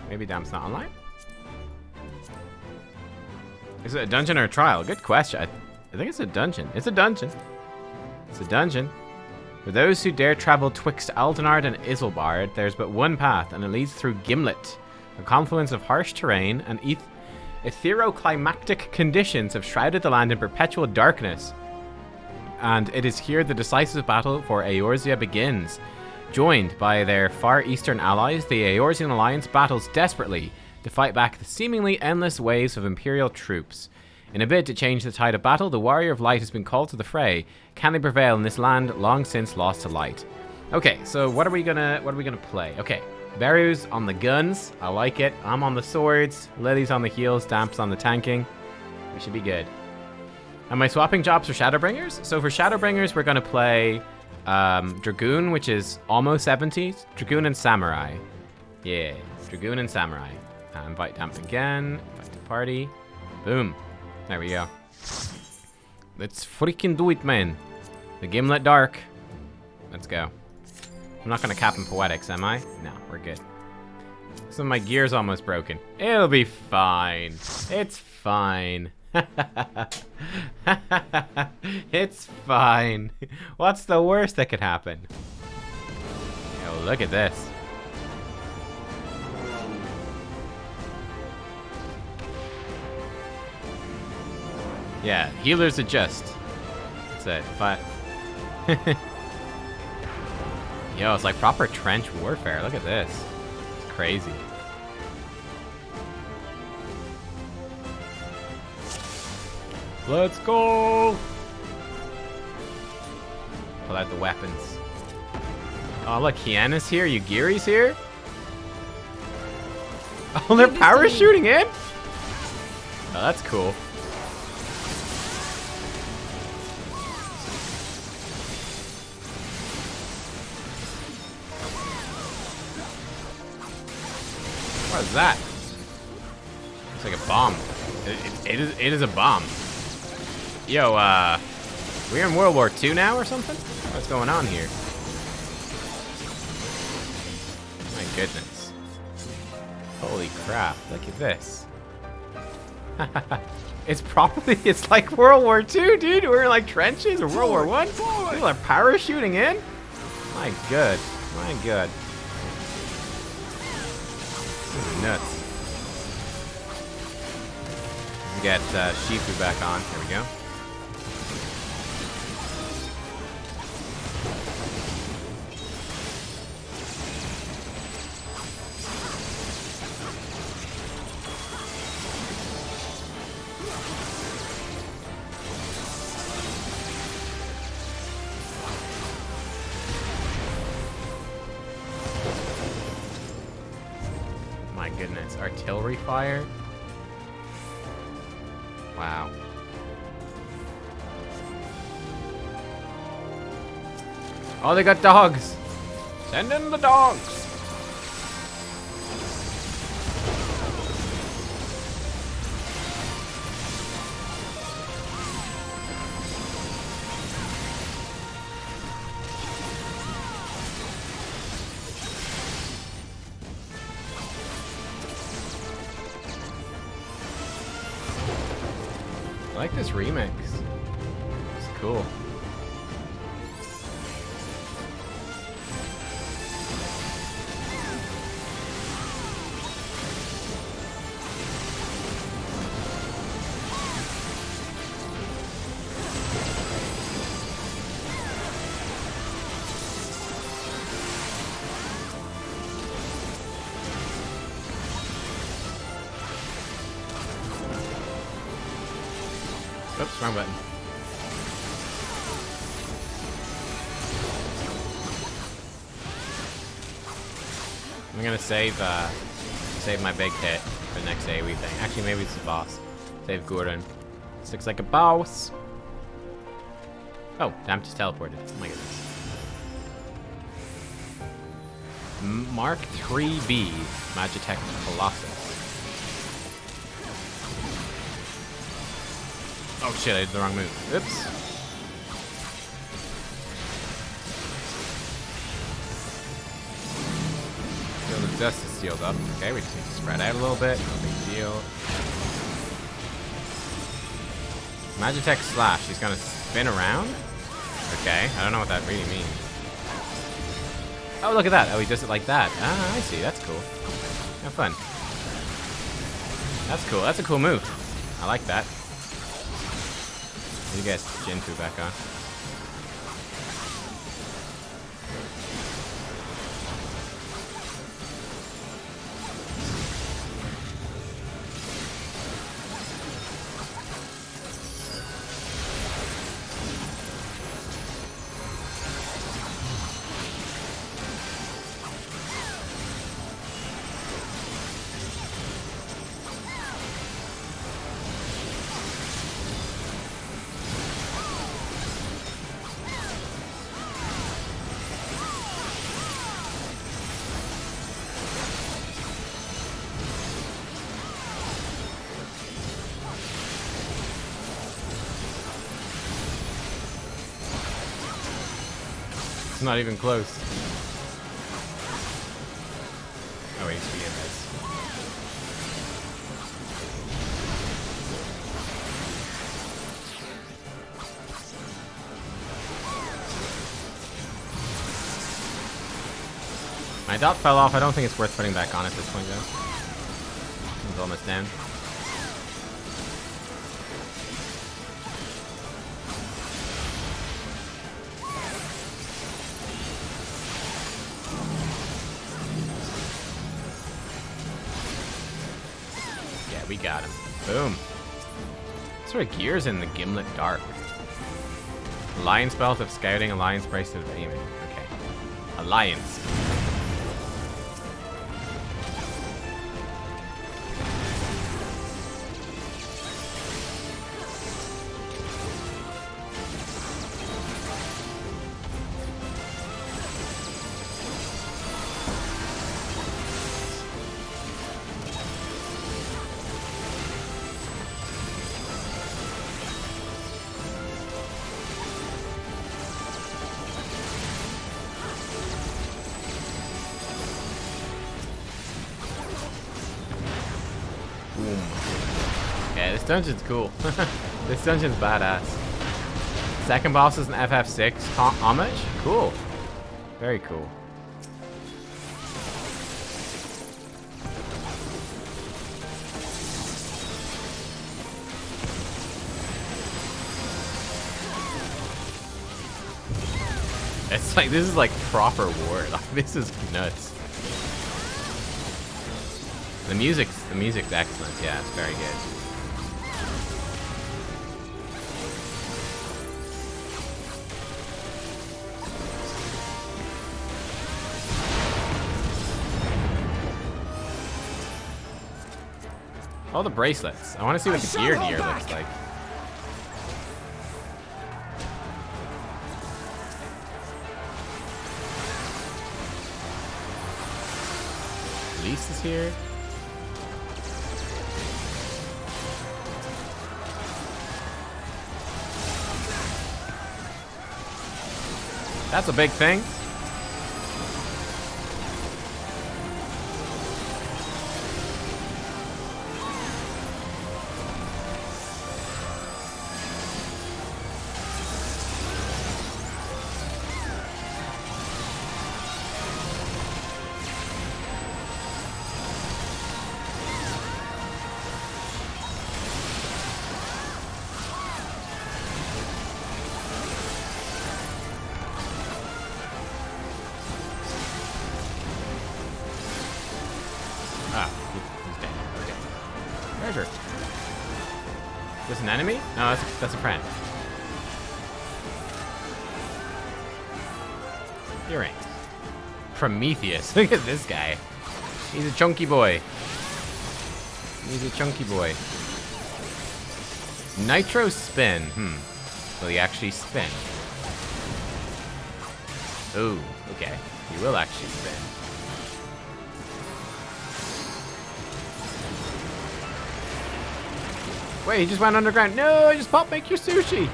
Maybe Damp's not online? Is it a dungeon or a trial? Good question. I think it's a dungeon. It's a dungeon. It's a dungeon. For those who dare travel twixt Aldenard and Isilbard, there's but one path, and it leads through Gimlet. A confluence of harsh terrain and ethereclimactic conditions have shrouded the land in perpetual darkness. And it is here the decisive battle for Eorzea begins. Joined by their far eastern allies, the Eorzean Alliance battles desperately to fight back the seemingly endless waves of Imperial troops. In a bid to change the tide of battle, the Warrior of Light has been called to the fray. Can they prevail in this land long since lost to light? Okay, so what are we gonna play? Okay, Beru's on the guns. I like it. I'm on the swords. Lily's on the heals. Damp's on the tanking. We should be good. Am I swapping jobs for Shadowbringers? So for Shadowbringers, we're gonna play Dragoon, which is almost 70. Dragoon and Samurai. Yeah, Dragoon and Samurai. Invite Damp again. Invite to party. Boom. There we go. Let's freaking do it, man. The Gimlet Dark. Let's go. I'm not gonna cap in Poetics, am I? No, we're good. So my gear's almost broken. It'll be fine. It's fine. It's fine. What's the worst that could happen? Yo, look at this. Yeah, healers adjust. That's it. Yo, it's like proper trench warfare. Look at this. It's crazy. Let's go! Pull out the weapons. Oh, look, Kiana's here. Yugiri's here. Oh, they're parachuting in? Oh, that's cool. What is that? It's like a bomb. It is a bomb. Yo, we're in World War II now or something? What's going on here? My goodness. Holy crap, look at this. It's like World War II, dude. We're in like trenches or World War I. People are parachuting in? My god. My god. This is nuts. Get Shifu back on. Here we go. My goodness, artillery fire? Wow. Oh, they got dogs. Send in the dogs. I like this remix. It's cool. Oops, wrong button. I'm gonna save save my big hit for the next AoE thing. Actually, maybe it's the boss. Save Gordon. This looks like a boss. Oh, damn, just teleported. Oh my goodness. Mark 3B, Magitech Colossus. Oh shit, I did the wrong move. Oops. Field of Dust is sealed up. Okay, we just need to spread out a little bit. No big deal. Magitech Slash. He's gonna spin around? Okay, I don't know what that really means. Oh, look at that. Oh, he does it like that. Ah, I see. That's cool. Have fun. That's cool. That's a cool move. I like that. You guys Jinfu back on. Not even close. Oh, HP in this. My dot fell off. I don't think it's worth putting back on at this point, though. It's almost down. We got him. Boom. What sort of gears in the Gimlet Dark? Alliance Belt of Scouting, Alliance Bracelet of Aiming. Okay. Alliance. Yeah, this dungeon's cool. This dungeon's badass. Second boss is an ffxiv homage? Cool. Very cool. It's like, this is like proper war. This is nuts. The music's excellent. Yeah, it's very good. All the bracelets. I want to see what the gear looks like. Elise is here. That's a big thing. Treasure. Is this an enemy? No, that's a friend. Earrings. Prometheus. Look at this guy. He's a chunky boy. He's a chunky boy. Nitro spin. Will he actually spin? Ooh, okay. He will actually spin. Wait, he just went underground. No, I just popped make your sushi.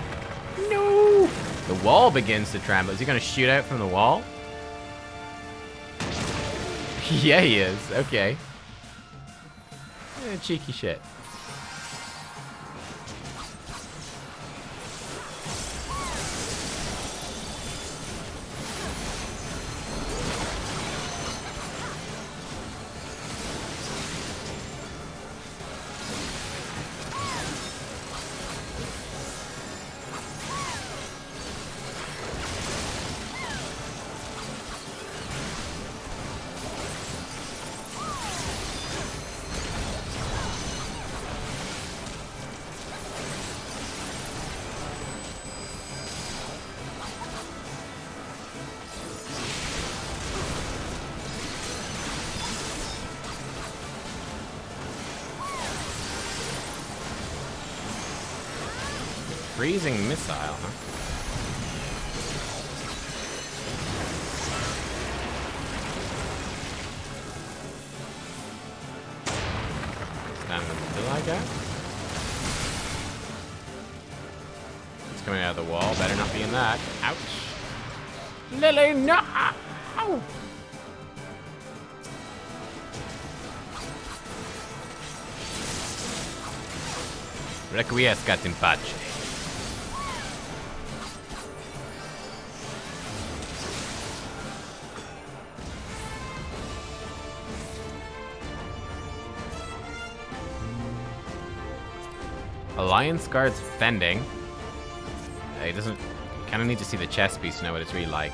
No. The wall begins to tremble. Is he going to shoot out from the wall? Yeah, he is. Okay. Cheeky shit. Freezing missile, huh? Stand in the middle, I guess? It's coming out of the wall. Better not be in that. Ouch. Lily, no! Requiescat in pace. Alliance guards fending. He doesn't. You kind of need to see the chest piece to know what it's really like.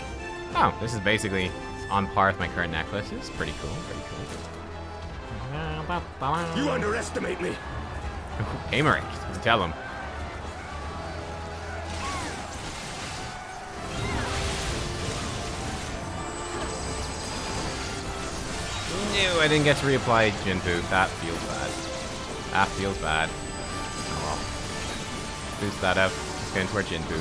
Oh, this is basically on par with my current necklace. It's pretty cool. Pretty cool. You underestimate me. Americ, tell him. No, I didn't get to reapply Jinpu. That feels bad. That feels bad. Oh well. Boost that up. Let's get into our Jinpu.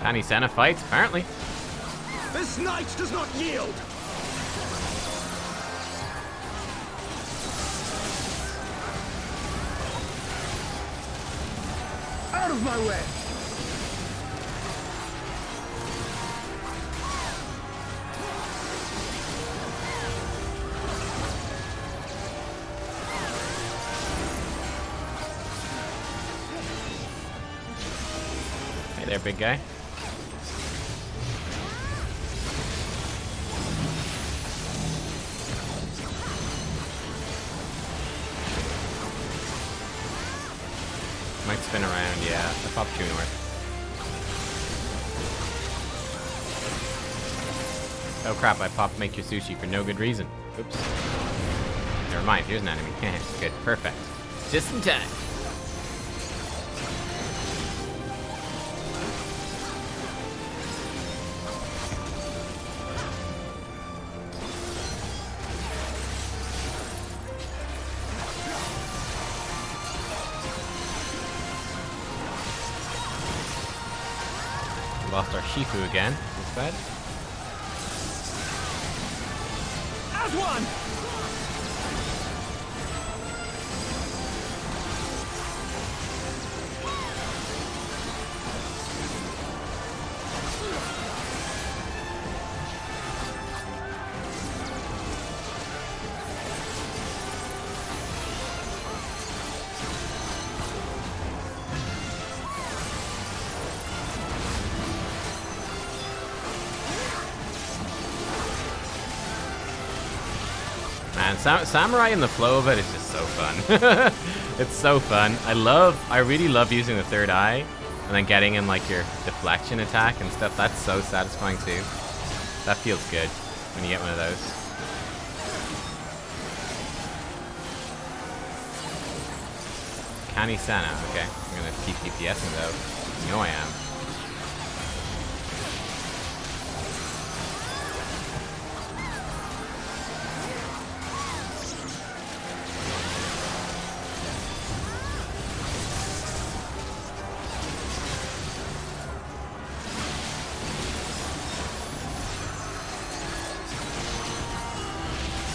Tiny Senna fights, apparently. This knight does not yield! Out of my way! Hey there, big guy. Might spin around, yeah. I popped 2 north. Oh crap, I popped make your sushi for no good reason. Oops. Never mind, here's an enemy. Good, perfect. Just in time. Lost our Shifu again, instead. As one! Man, Samurai in the flow of it is just so fun. It's so fun. I really love using the third eye and then getting in like your deflection attack and stuff. That's so satisfying too. That feels good when you get one of those. Canny Sana, okay. I'm gonna keep DPSing though. You know I am.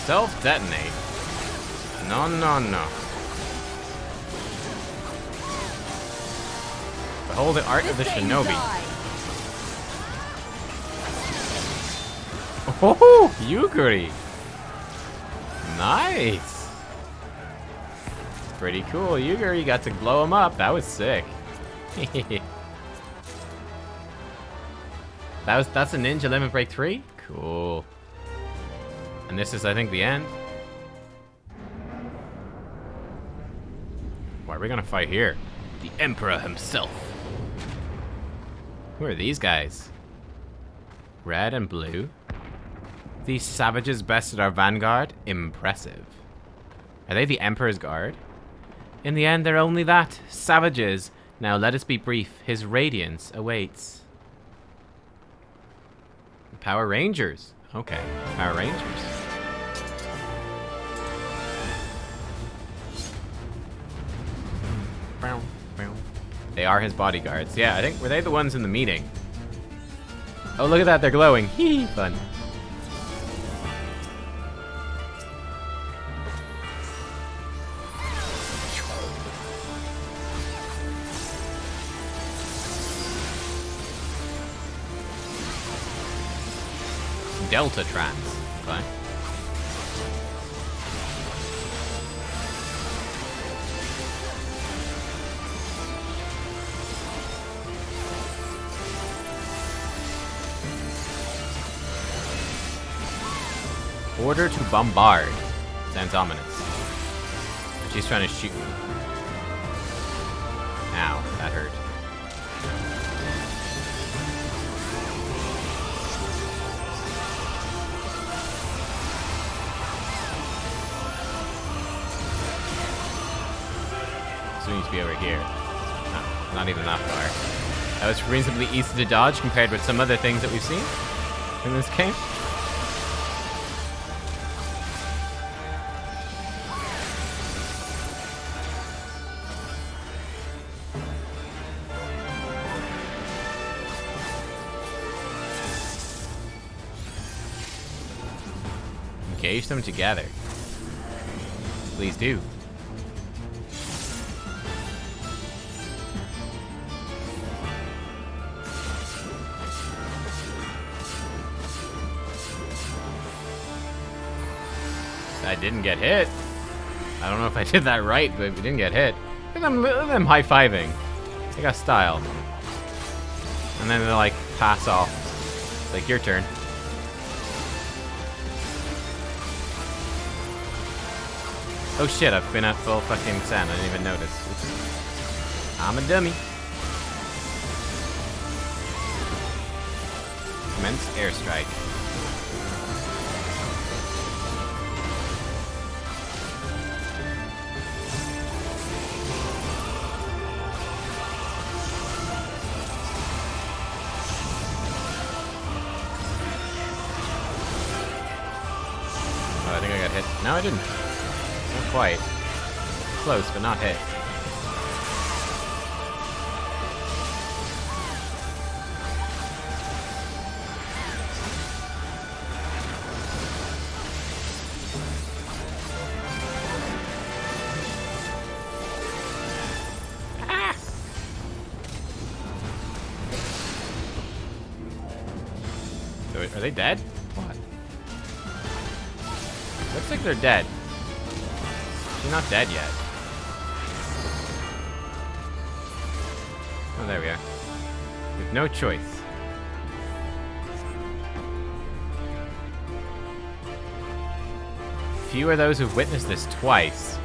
Self-detonate? No, no, no. Behold the art of the shinobi. Oh, Yuguri! Nice! Pretty cool. Yuguri got to blow him up. That was sick. That's a ninja limit break 3? Cool. And this is, I think, the end. Why are we gonna fight here? The Emperor himself. Who are these guys? Red and blue. These savages bested our vanguard? Impressive. Are they the Emperor's guard? In the end, they're only that. Savages. Now let us be brief. His radiance awaits. Power Rangers. Okay. Power Rangers. They are his bodyguards. Yeah, I think, were they the ones in the meeting? Oh, look at that, they're glowing. Hee, fun. Delta trans. Okay. Order to bombard. Sounds ominous. She's trying to shoot me. Ow, that hurt. So we need to be over here. No, not even that far. That was reasonably easy to dodge compared with some other things that we've seen in this game. Engage them together. Please do. I didn't get hit. I don't know if I did that right, but we didn't get hit. Look at them high-fiving. They got style. And then they like pass off. It's like, your turn. Oh shit, I've been at full fucking sand. I didn't even notice. Oops. I'm a dummy. Commence airstrike. Oh, I think I got hit. No, I didn't. Not quite. Close, but not hit. Ah! So, are they dead? What? Looks like they're dead. They're not dead yet. Oh, there we are. With no choice. Few are those who've witnessed this twice.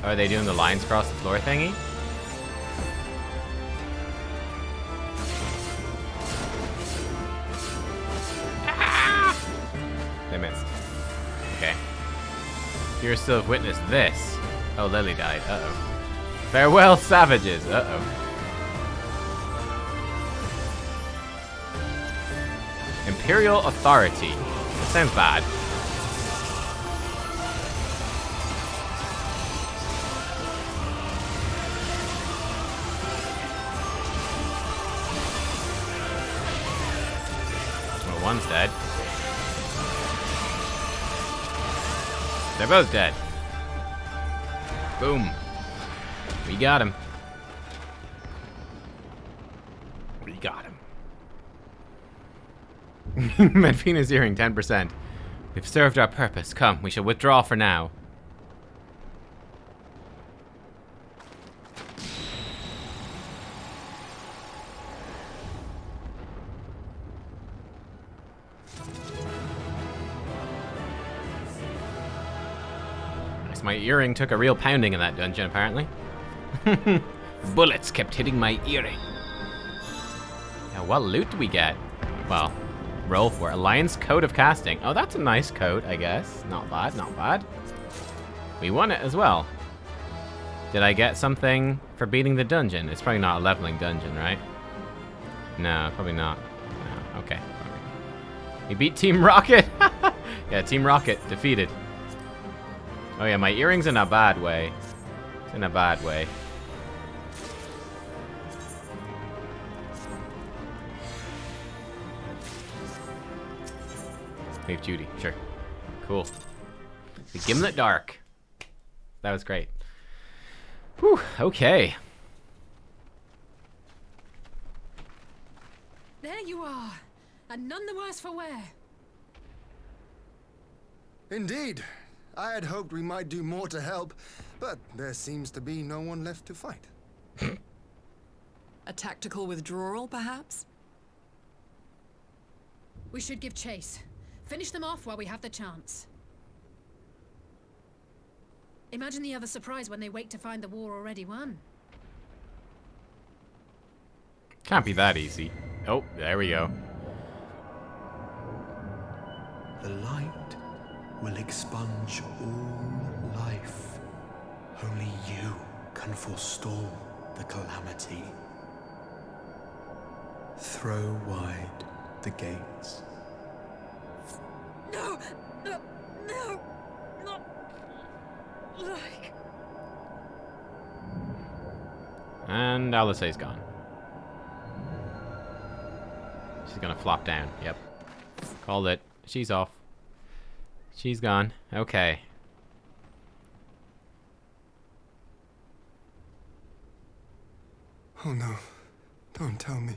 Are they doing the lines across the floor thingy? You're still have witnessed this. Oh, Lily died. Uh-oh. Farewell, savages. Uh-oh. Imperial authority. That sounds bad. Well, one's dead. They're both dead. Boom. We got him. We got him. Medfina's earring, 10%. We've served our purpose. Come, we shall withdraw for now. My earring took a real pounding in that dungeon, apparently. Bullets kept hitting my earring. Now, what loot do we get? Well, roll for Alliance Code of Casting. Oh, that's a nice code, I guess. Not bad, not bad. We won it as well. Did I get something for beating the dungeon? It's probably not a leveling dungeon, right? No, probably not. No, okay. We beat Team Rocket. Yeah, Team Rocket defeated. Oh yeah, my earring's in a bad way. It's in a bad way. Leave Judy, sure. Cool. The Gimlet Dark. That was great. Whew, okay. There you are, and none the worse for wear. Indeed. I had hoped we might do more to help, but there seems to be no one left to fight. A tactical withdrawal, perhaps? We should give chase. Finish them off while we have the chance. Imagine the other surprise when they wake to find the war already won. Can't be that easy. Oh, there we go. The light will expunge all life. Only you can forestall the calamity. Throw wide the gates. No! No! No! Not like... And Alisaie's gone. She's gonna flop down. Yep. Called it. She's off. She's gone. Okay. Oh no. Don't tell me.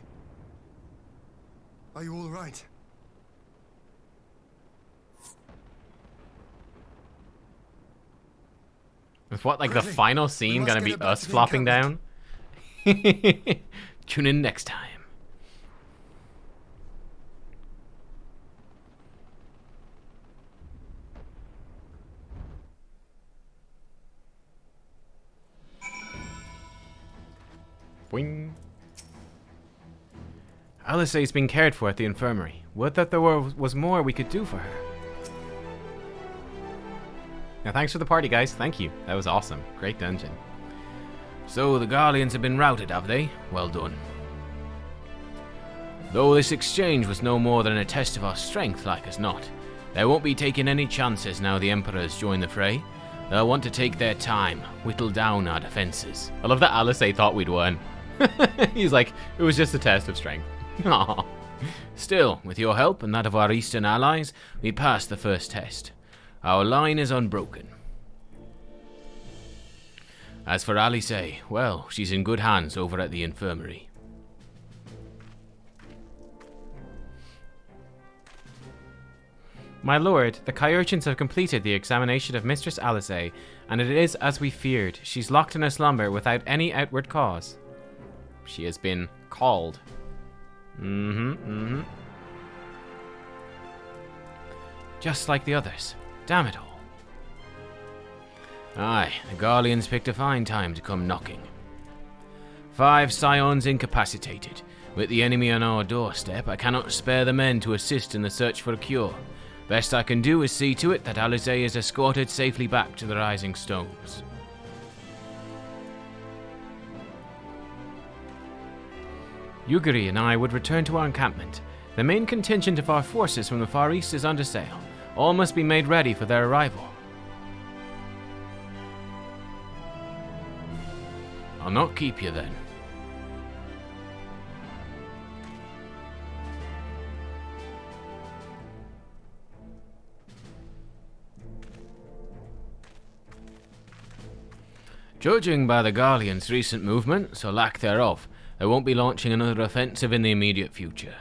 Are you all right? Is what, like, the Quickly, final scene we gonna must be get it back us to the flopping down? encampment. Tune in next time. Boing. Alisaie's being cared for at the infirmary. Would that there was more we could do for her. Now, thanks for the party, guys. Thank you. That was awesome. Great dungeon. So, the Garleans have been routed, have they? Well done. Though this exchange was no more than a test of our strength, like as not, they won't be taking any chances now the Emperor's joined the fray. They'll want to take their time, whittle down our defenses. I love that Alisaie thought we'd won. He's like, it was just a test of strength. Aww. Still, with your help and that of our eastern allies, we passed the first test. Our line is unbroken. As for Alisaie, well, she's in good hands over at the infirmary. My lord, the Kyorchans have completed the examination of Mistress Alisaie, and it is as we feared. She's locked in a slumber without any outward cause. She has been called. Just like the others. Damn it all. Aye, the Garleans picked a fine time to come knocking. 5 scions incapacitated. With the enemy on our doorstep, I cannot spare the men to assist in the search for a cure. Best I can do is see to it that Alizé is escorted safely back to the Rising Stones. Yugiri and I would return to our encampment. The main contingent of our forces from the Far East is under sail. All must be made ready for their arrival. I'll not keep you then. Judging by the Garleans' recent movements, or lack thereof, they won't be launching another offensive in the immediate future.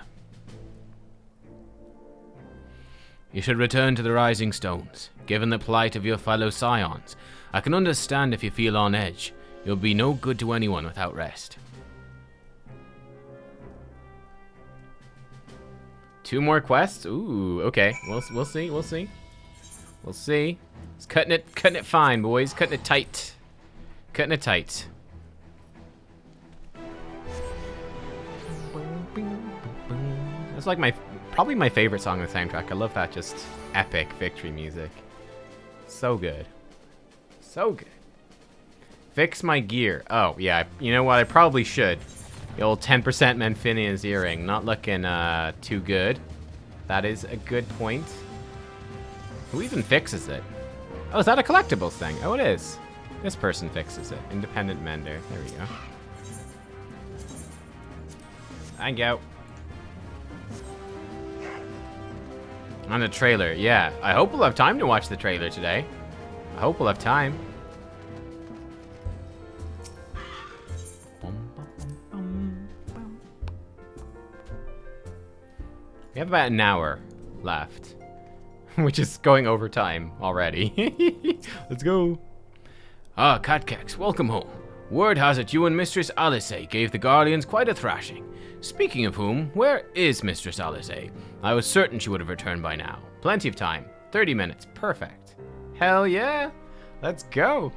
You should return to the Rising Stones. Given the plight of your fellow scions, I can understand if you feel on edge. You'll be no good to anyone without rest. 2 more quests? Ooh, okay. We'll see. It's cutting it fine, boys. Cutting it tight. That's like probably my favorite song on the soundtrack. I love that just epic victory music. So good. Fix my gear. Oh, yeah. You know what? I probably should. The old 10% Menphinian's earring. Not looking too good. That is a good point. Who even fixes it? Oh, is that a collectibles thing? Oh, it is. This person fixes it. Independent mender. There we go. Thank you. On the trailer. Yeah. I hope we'll have time to watch the trailer today. I hope we'll have time. We have about an hour left, which is going over time already. Let's go. Ah, Nubkeks, welcome home. Word has it you and Mistress Alizé gave the Guardians quite a thrashing. Speaking of whom, where is Mistress Alizé? I was certain she would have returned by now. Plenty of time. 30 minutes. Perfect. Hell yeah. Let's go.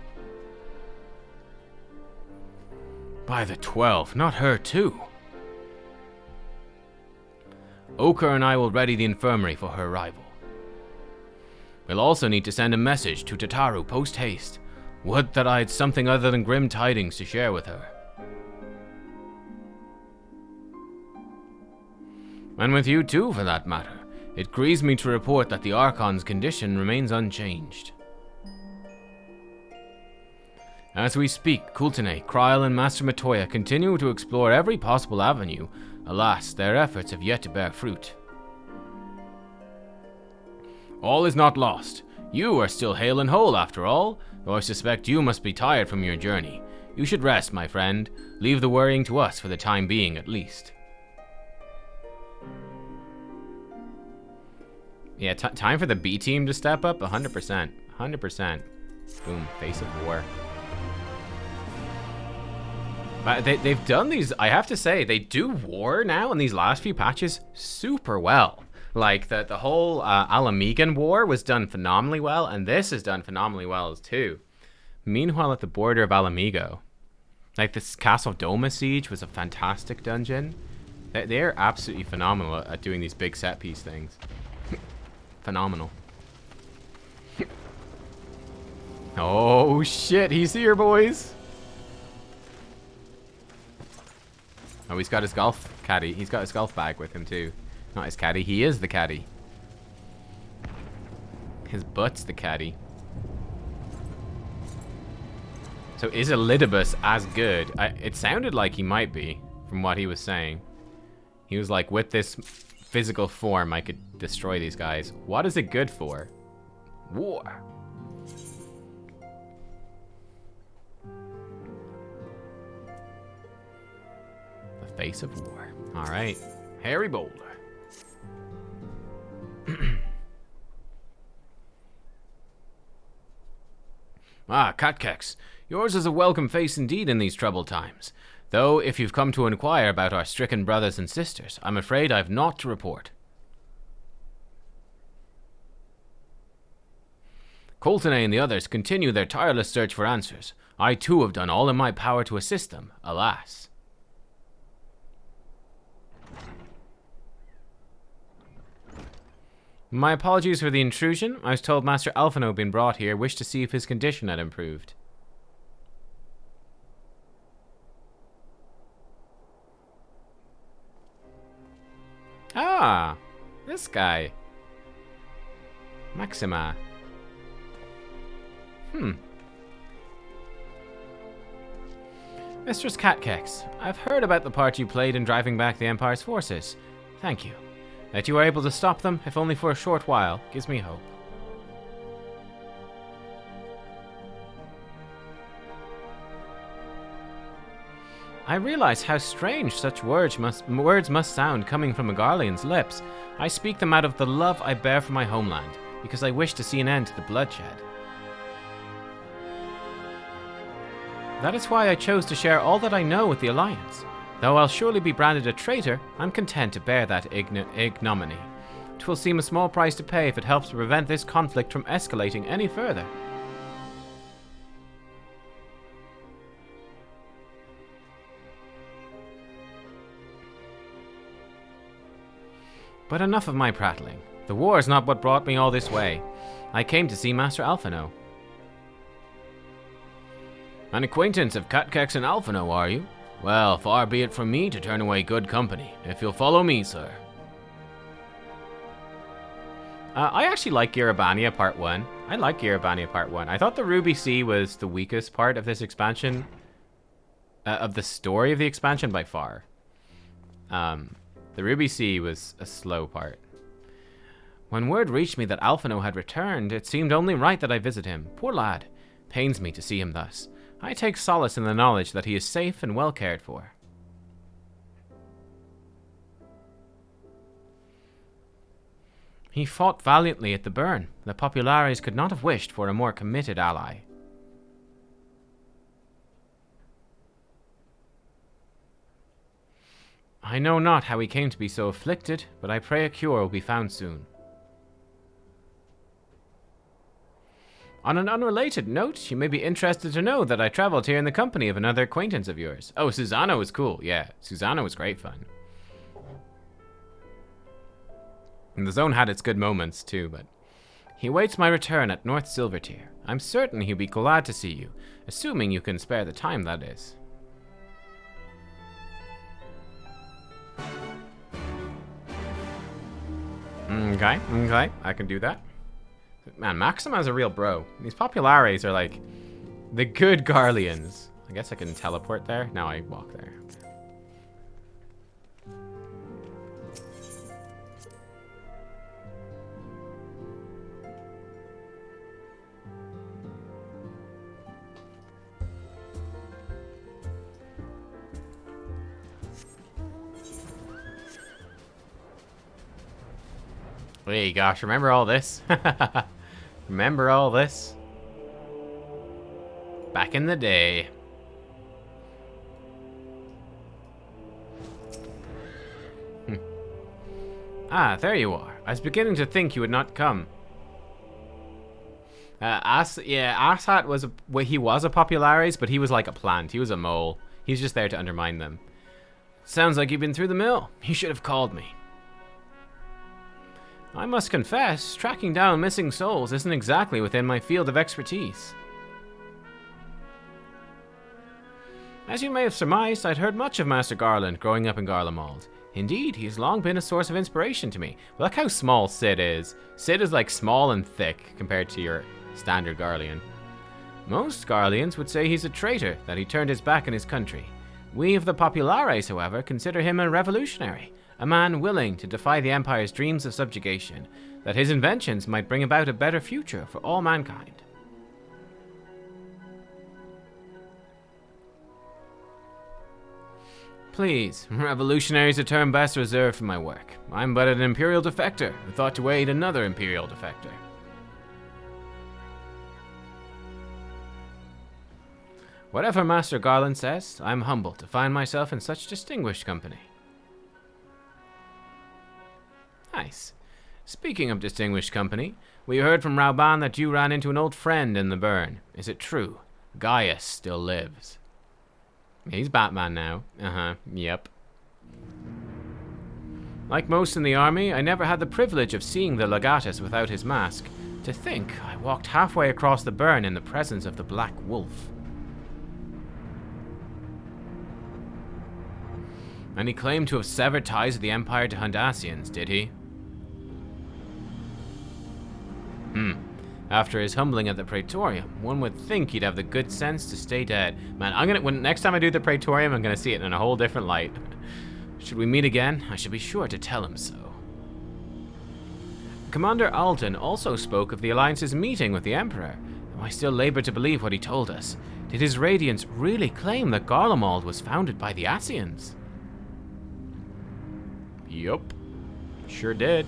By the 12, not her too. Ochre and I will ready the infirmary for her arrival. We'll also need to send a message to Tataru post-haste. Would that I had something other than grim tidings to share with her. And with you too, for that matter. It grieves me to report that the Archon's condition remains unchanged. As we speak, Kultene, Kryl, and Master Matoya continue to explore every possible avenue. Alas, their efforts have yet to bear fruit. All is not lost. You are still hale and whole after all, though I suspect you must be tired from your journey. You should rest, my friend. Leave the worrying to us for the time being, at least. Yeah, time for the B team to step up. 100%. 100%. Boom. Face of war. But they've done these, I have to say, they do war now in these last few patches super well. Like, the whole Alamegan war was done phenomenally well, and this is done phenomenally well too. Meanwhile, at the border of Alamigo, like this Castle Doma siege was a fantastic dungeon. They're absolutely phenomenal at doing these big set piece things. Phenomenal. Oh shit, he's here, boys. Oh, he's got his golf caddy. He's got his golf bag with him too. Not his caddy, he is the caddy. His butt's the caddy. So is Elidibus as good? It sounded like he might be, from what he was saying. He was like, with this physical form, I could destroy these guys. What is it good for? War. The face of war. Alright. Harry Boulder. Ah, Nubkeks, yours is a welcome face indeed in these troubled times. Though, if you've come to inquire about our stricken brothers and sisters, I'm afraid I've naught to report. Kultene and the others continue their tireless search for answers. I too have done all in my power to assist them, alas. My apologies for the intrusion. I was told Master Alphino had been brought here, wished to see if his condition had improved. Ah, this guy. Maxima. Mistress Nubkeks, I've heard about the part you played in driving back the Empire's forces. Thank you. That you were able to stop them, if only for a short while, gives me hope. I realize how strange such words must sound coming from a Garlean's lips. I speak them out of the love I bear for my homeland, because I wish to see an end to the bloodshed. That is why I chose to share all that I know with the Alliance. Though I'll surely be branded a traitor, I'm content to bear that ignominy. 'Twill seem a small price to pay if it helps to prevent this conflict from escalating any further. But enough of my prattling. The war is not what brought me all this way. I came to see Master Alphino. An acquaintance of Nubkeks and Alphino, are you? Well, far be it from me to turn away good company, if you'll follow me, sir. I actually like Garabania Part 1. I like Garabania Part 1. I thought the Ruby Sea was the weakest part of this expansion. Of the story of the expansion by far. The Ruby Sea was a slow part. When word reached me that Alphino had returned, it seemed only right that I visit him. Poor lad. Pains me to see him thus. I take solace in the knowledge that he is safe and well cared for. He fought valiantly at the burn. The Populares could not have wished for a more committed ally. I know not how he came to be so afflicted, but I pray a cure will be found soon. On an unrelated note, you may be interested to know that I traveled here in the company of another acquaintance of yours. Oh, Susanna was cool. Yeah, Susanna was great fun. And the zone had its good moments too, but he awaits my return at North Silvertier. I'm certain he'll be glad to see you, assuming you can spare the time, that is. Okay, I can do that. Man, Maxima's a real bro. These Populares are like the good Garleans. I guess I can teleport there. Now I walk there. Hey, gosh, remember all this? Remember all this? Back in the day. Ah, there you are. I was beginning to think you would not come. Asshat was he was a Populares, but he was like a plant. He was a mole. He's just there to undermine them. Sounds like you've been through the mill. You should have called me. I must confess, tracking down missing souls isn't exactly within my field of expertise. As you may have surmised, I'd heard much of Master Garland growing up in Garlemald. Indeed, he's long been a source of inspiration to me. But look how small Cid is. Cid is like small and thick compared to your standard Garlean. Most Garleans would say he's a traitor, that he turned his back on his country. We of the Populares, however, consider him a revolutionary. A man willing to defy the Empire's dreams of subjugation, that his inventions might bring about a better future for all mankind. Please, revolutionary is a term best reserved for my work. I'm but an Imperial defector who thought to aid another Imperial defector. Whatever Master Garland says, I'm humbled to find myself in such distinguished company. Nice. Speaking of distinguished company, we heard from Rauban that you ran into an old friend in the burn. Is it true? Gaius still lives. He's Batman now. Yep. Like most in the army, I never had the privilege of seeing the legatus without his mask. To think, I walked halfway across the burn in the presence of the Black Wolf. And he claimed to have severed ties of the Empire to Hundassians, did he? After his humbling at the Praetorium, one would think he'd have the good sense to stay dead. Man, next time I do the Praetorium, I'm gonna see it in a whole different light. Should we meet again, I should be sure to tell him so. Commander Alden also spoke of the Alliance's meeting with the Emperor, though I still labor to believe what he told us. Did his Radiance really claim that Garlemald was founded by the Ascians? Yup, sure did.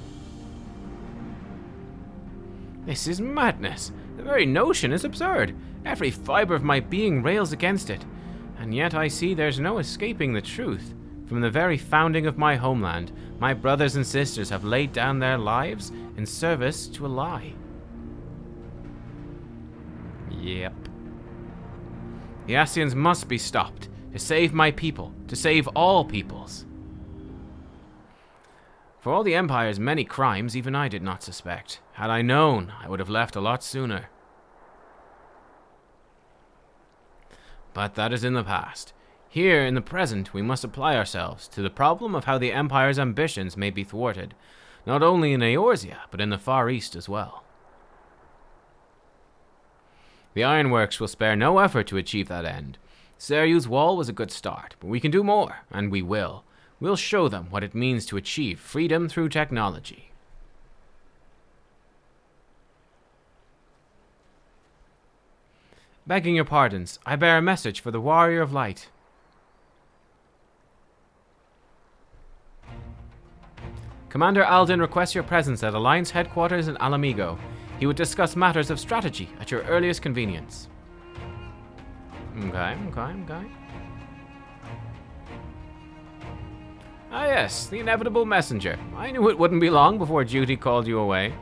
This is madness. The very notion is absurd. Every fiber of my being rails against it. And yet I see there's no escaping the truth. From the very founding of my homeland, my brothers and sisters have laid down their lives in service to a lie. Yep. The Ascians must be stopped, to save my people, to save all peoples. For all the Empire's many crimes, even I did not suspect. Had I known, I would have left a lot sooner. But that is in the past. Here, in the present, we must apply ourselves to the problem of how the Empire's ambitions may be thwarted, not only in Eorzea, but in the Far East as well. The Ironworks will spare no effort to achieve that end. Seryu's wall was a good start, but we can do more, and we will. We'll show them what it means to achieve freedom through technology. Begging your pardons, I bear a message for the Warrior of Light. Commander Alden requests your presence at Alliance headquarters in Alamigo. He would discuss matters of strategy at your earliest convenience. Okay. Ah yes, the inevitable messenger. I knew it wouldn't be long before duty called you away.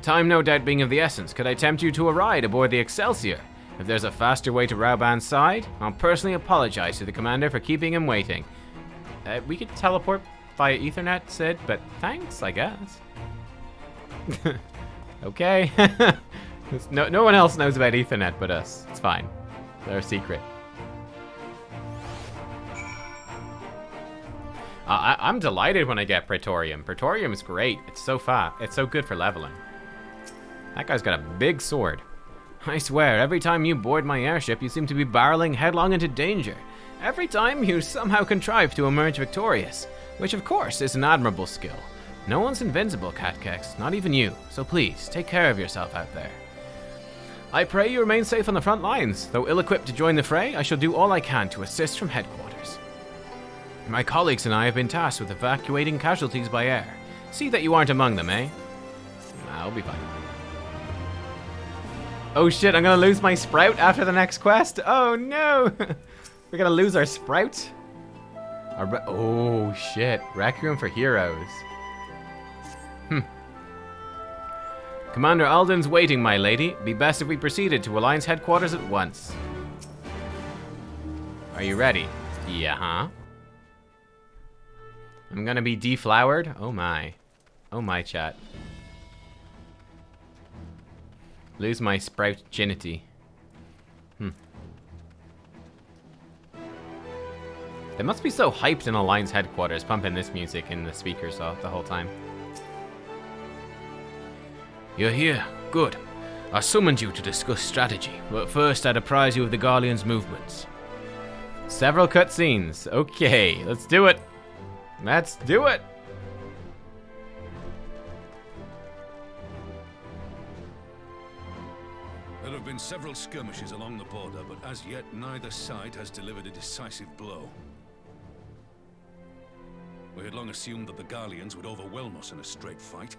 Time no doubt being of the essence, could I tempt you to a ride aboard the Excelsior? If there's a faster way to Rauban's side, I'll personally apologize to the commander for keeping him waiting. We could teleport via Ethernet, Sid, but thanks, I guess. Okay. No one else knows about Ethernet but us. It's fine. It's our secret. I'm delighted when I get Praetorium. Praetorium is great. It's so fast. It's so good for leveling. That guy's got a big sword. I swear, every time you board my airship, you seem to be barreling headlong into danger. Every time, you somehow contrive to emerge victorious, which of course is an admirable skill. No one's invincible, Nubkeks, not even you, so please, take care of yourself out there. I pray you remain safe on the front lines. Though ill-equipped to join the fray, I shall do all I can to assist from headquarters. My colleagues and I have been tasked with evacuating casualties by air. See that you aren't among them, eh? I'll be fine. Oh shit, I'm gonna lose my Sprout after the next quest? Oh no! We're gonna lose our Sprout? Oh shit, Requiem for Heroes. Commander Alden's waiting, my lady. Be best if we proceeded to Alliance headquarters at once. Are you ready? Yeah, huh? I'm gonna be deflowered? Oh my. Oh my, chat. Lose my Sprout-ginity. They must be so hyped in Alliance headquarters, pumping this music in the speakers the whole time. You're here. Good. I summoned you to discuss strategy, but first I'd apprise you of the Garlean's movements. Several cutscenes. Okay, let's do it. Let's do it. There have been several skirmishes along the border, but as yet neither side has delivered a decisive blow. We had long assumed that the Garleans would overwhelm us in a straight fight,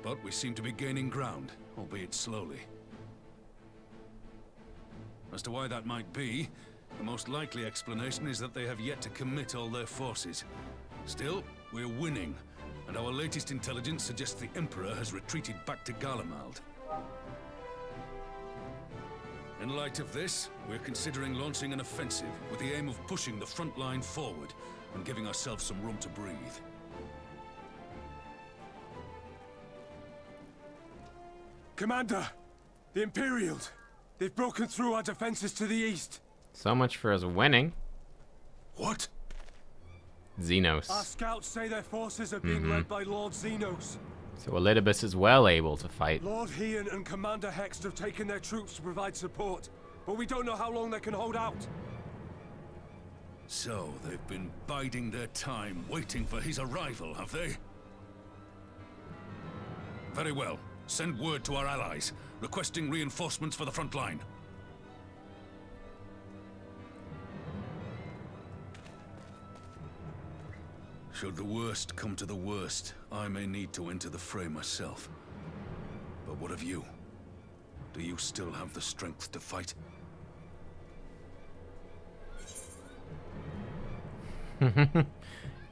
but we seem to be gaining ground, albeit slowly. As to why that might be, the most likely explanation is that they have yet to commit all their forces. Still, we're winning, and our latest intelligence suggests the Emperor has retreated back to Garlemald. In light of this, we're considering launching an offensive with the aim of pushing the front line forward and giving ourselves some room to breathe. Commander, the Imperials, they've broken through our defenses to the east. So much for us winning. What? Xenos. Our scouts say their forces are being led by Lord Xenos. So Elidibus is well able to fight. Lord Heian and Commander Hext have taken their troops to provide support, but we don't know how long they can hold out. So, they've been biding their time, waiting for his arrival, have they? Very well. Send word to our allies, requesting reinforcements for the front line. Should the worst come to the worst, I may need to enter the fray myself. But what of you? Do you still have the strength to fight?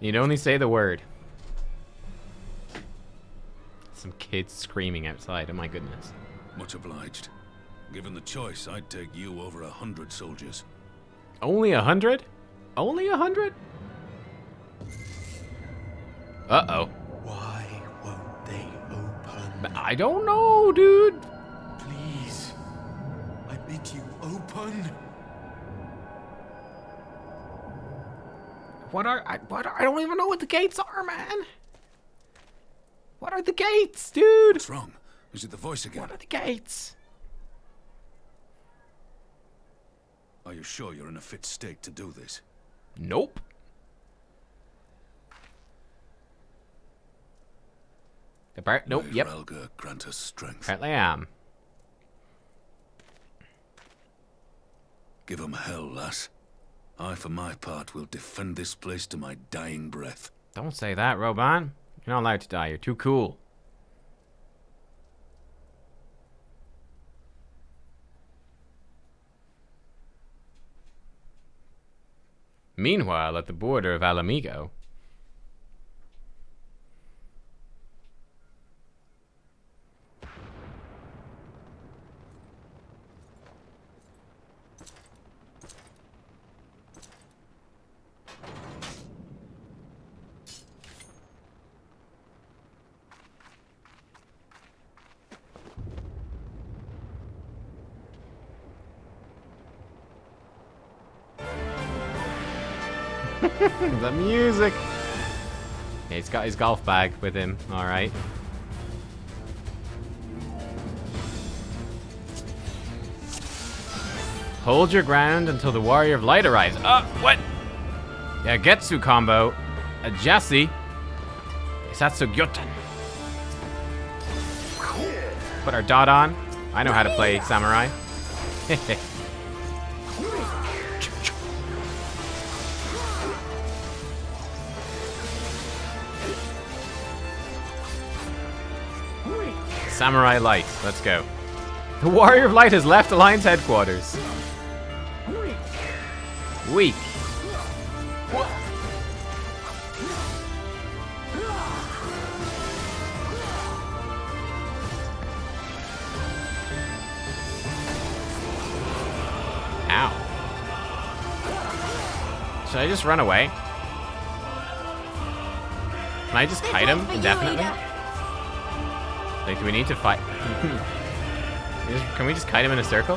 You'd only say the word. Some kids screaming outside, oh my goodness. Much obliged. Given the choice, I'd take you over 100 soldiers. Only 100? Only 100? Uh-oh. Why won't they open? I don't know, dude. Please. I bid you open. I don't even know what the gates are, man. What are the gates, dude? What's wrong? Is it the voice again? What are the gates? Are you sure you're in a fit state to do this? Nope. Nope, May yep. Relga grant us strength. Apparently I am. Give 'em hell, lass. I, for my part, will defend this place to my dying breath. Don't say that, Roban. You're not allowed to die. You're too cool. Meanwhile, at the border of Alamigo, the music. Yeah, he's got his golf bag with him. All right. Hold your ground until the Warrior of Light arrives. What? Yeah, Getsu combo. A Jesse. Satsugyuten. Put our dot on. I know how to play samurai. Samurai Light, let's go. The Warrior of Light has left Alliance headquarters. Weak. Ow. Should I just run away? Can I just kite him indefinitely? Like, do we need to fight? Can we just kite him in a circle?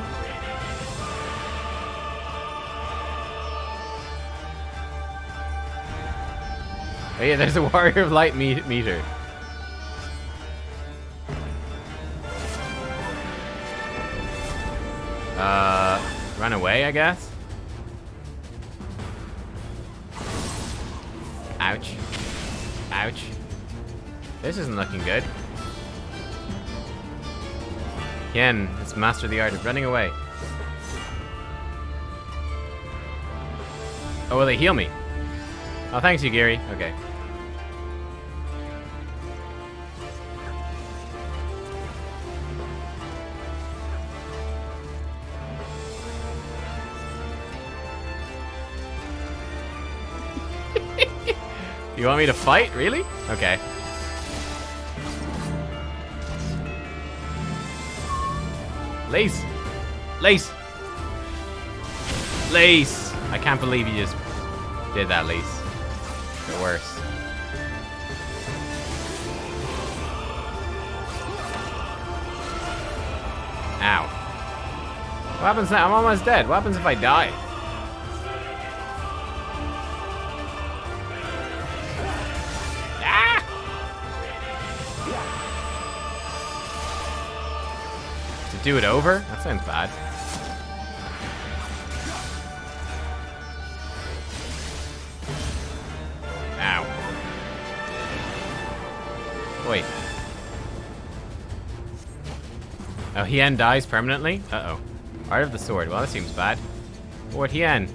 Oh yeah, there's a Warrior of Light meter. Run away, I guess? Ouch. Ouch. This isn't looking good. Yen, let's master the art of running away. Oh, will they heal me? Oh, thanks, Yugiri. Okay. You want me to fight? Really? Okay. Lace! Lace! Lace! I can't believe you just did that, Lace. The worst. Ow. What happens now? I'm almost dead. What happens if I die? Ah! To do it over? That sounds bad. Ow. Wait. Oh, Hien dies permanently? Uh-oh. Art of the Sword. Well, that seems bad. What, Hien?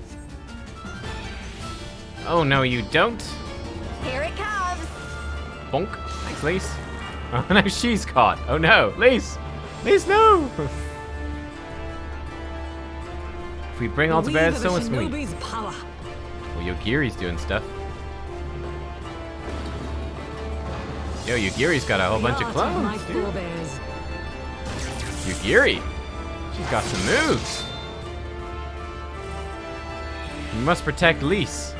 Oh, no, you don't. Here it comes. Bonk. Thanks, Lise. Oh, no, she's caught. Oh, no. Lise! Lise, no! If we bring all to bear, it's so much sweet. Power. Well, Yogiri's doing stuff. Yo, Yugiri's got a whole bunch of clones, dude. Yugiri! She's got some moves. You must protect Lise.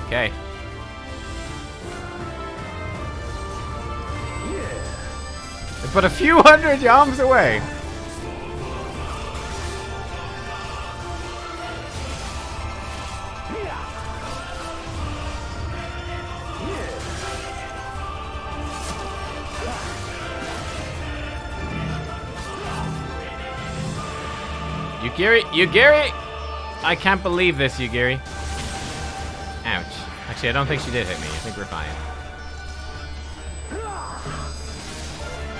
Okay. But a few hundred yams away. Yugiri! I can't believe this, Yugiri. Ouch. Actually, I don't think she did hit me. I think we're fine.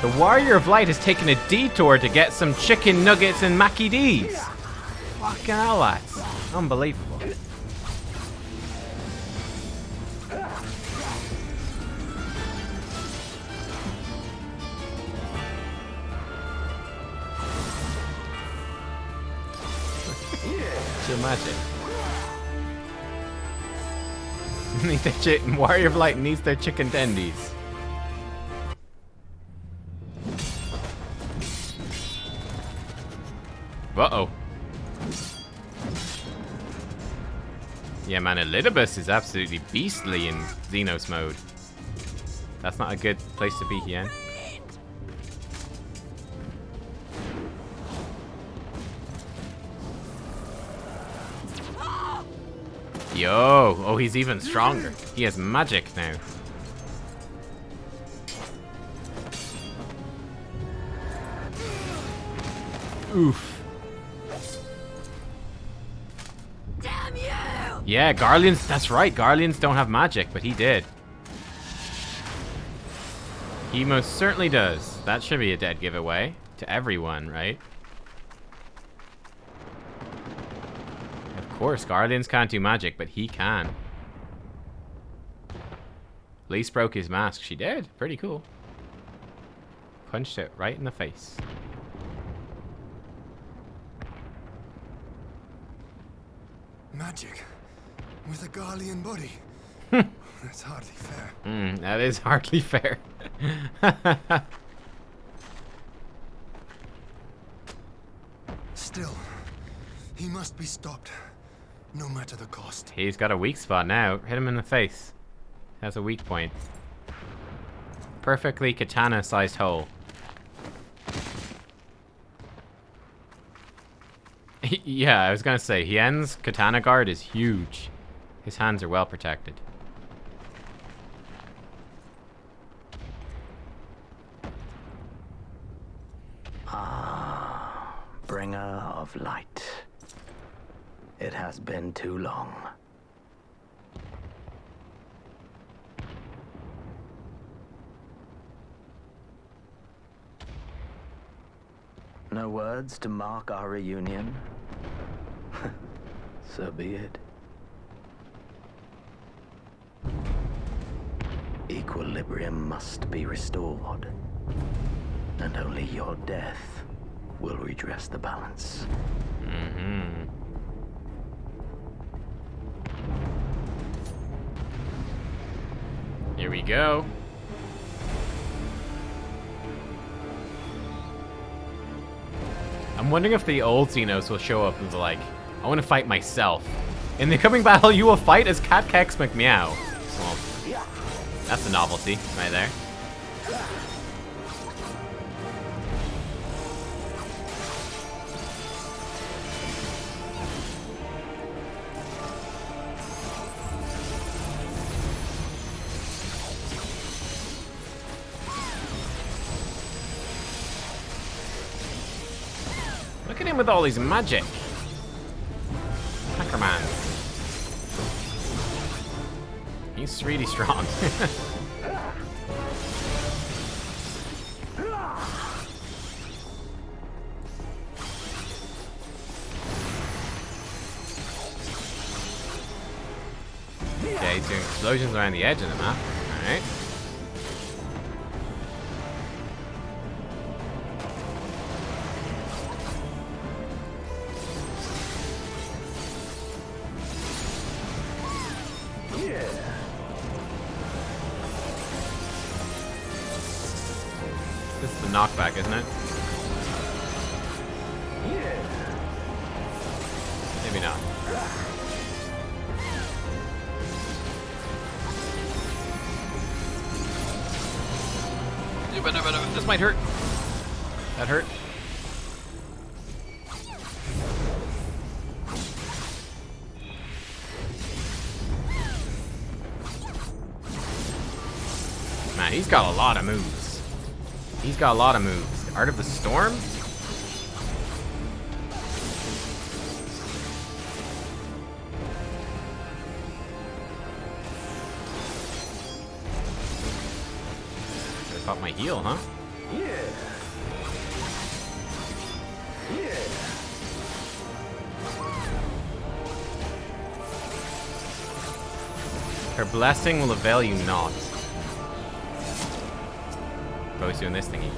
The Warrior of Light has taken a detour to get some chicken nuggets and Mackie D's. Fucking hell, lads. Unbelievable. Chill magic. Need their Warrior of Light needs their chicken tendies. Uh-oh. Yeah, man, Elidibus is absolutely beastly in Xenos mode. That's not a good place to be, Hien. Yo! Oh, he's even stronger. He has magic now. Oof. Damn you! Yeah, Garleans, that's right. Garleans don't have magic, but he did. He most certainly does. That should be a dead giveaway to everyone, right? Of course, Garleans can't do magic, but he can. Lise broke his mask. She did. Pretty cool. Punched it right in the face. Magic with a Garlean body. That's hardly fair. That is hardly fair. Still, he must be stopped, no matter the cost. He's got a weak spot now. Hit him in the face. Has a weak point. Perfectly katana-sized hole. Yeah, I was gonna say, Hien's katana guard is huge. His hands are well protected. Ah, bringer of light. It has been too long. No words to mark our reunion? So be it. Equilibrium must be restored, and only your death will redress the balance. Here we go. I'm wondering if the old Xenos will show up and be like, I want to fight myself. In the coming battle, you will fight as Nubkeks McMeow. Well, that's a novelty right there. Look at him with all his magic. Hacker man. He's really strong. Okay, he's doing explosions around the edge of the map. Alright. This is the knockback, isn't it? Maybe not. This might hurt. That hurt. Man, he's got a lot of moves. He's got a lot of moves. Art of the Storm? Should've popped my heal, huh? Her blessing will avail you not. Oh, he's doing this thingy.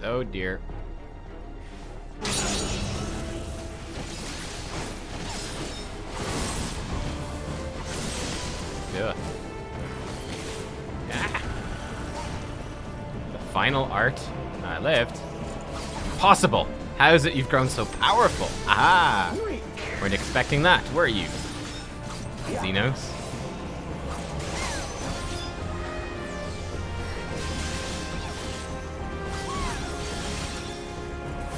Oh dear. Yeah. The final art. I lived. Possible. How is it you've grown so powerful? Aha! Weren't expecting that, were you? Xenos?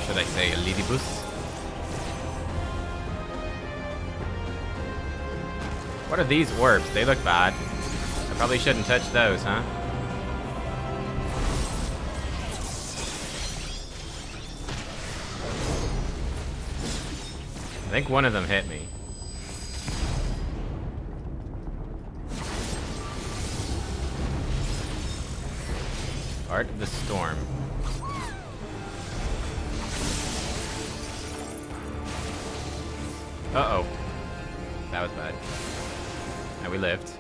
Should I say Elidibus? What are these orbs? They look bad. I probably shouldn't touch those, huh? I think one of them hit me. Art of the Storm. Uh-oh. That was bad. And we lived.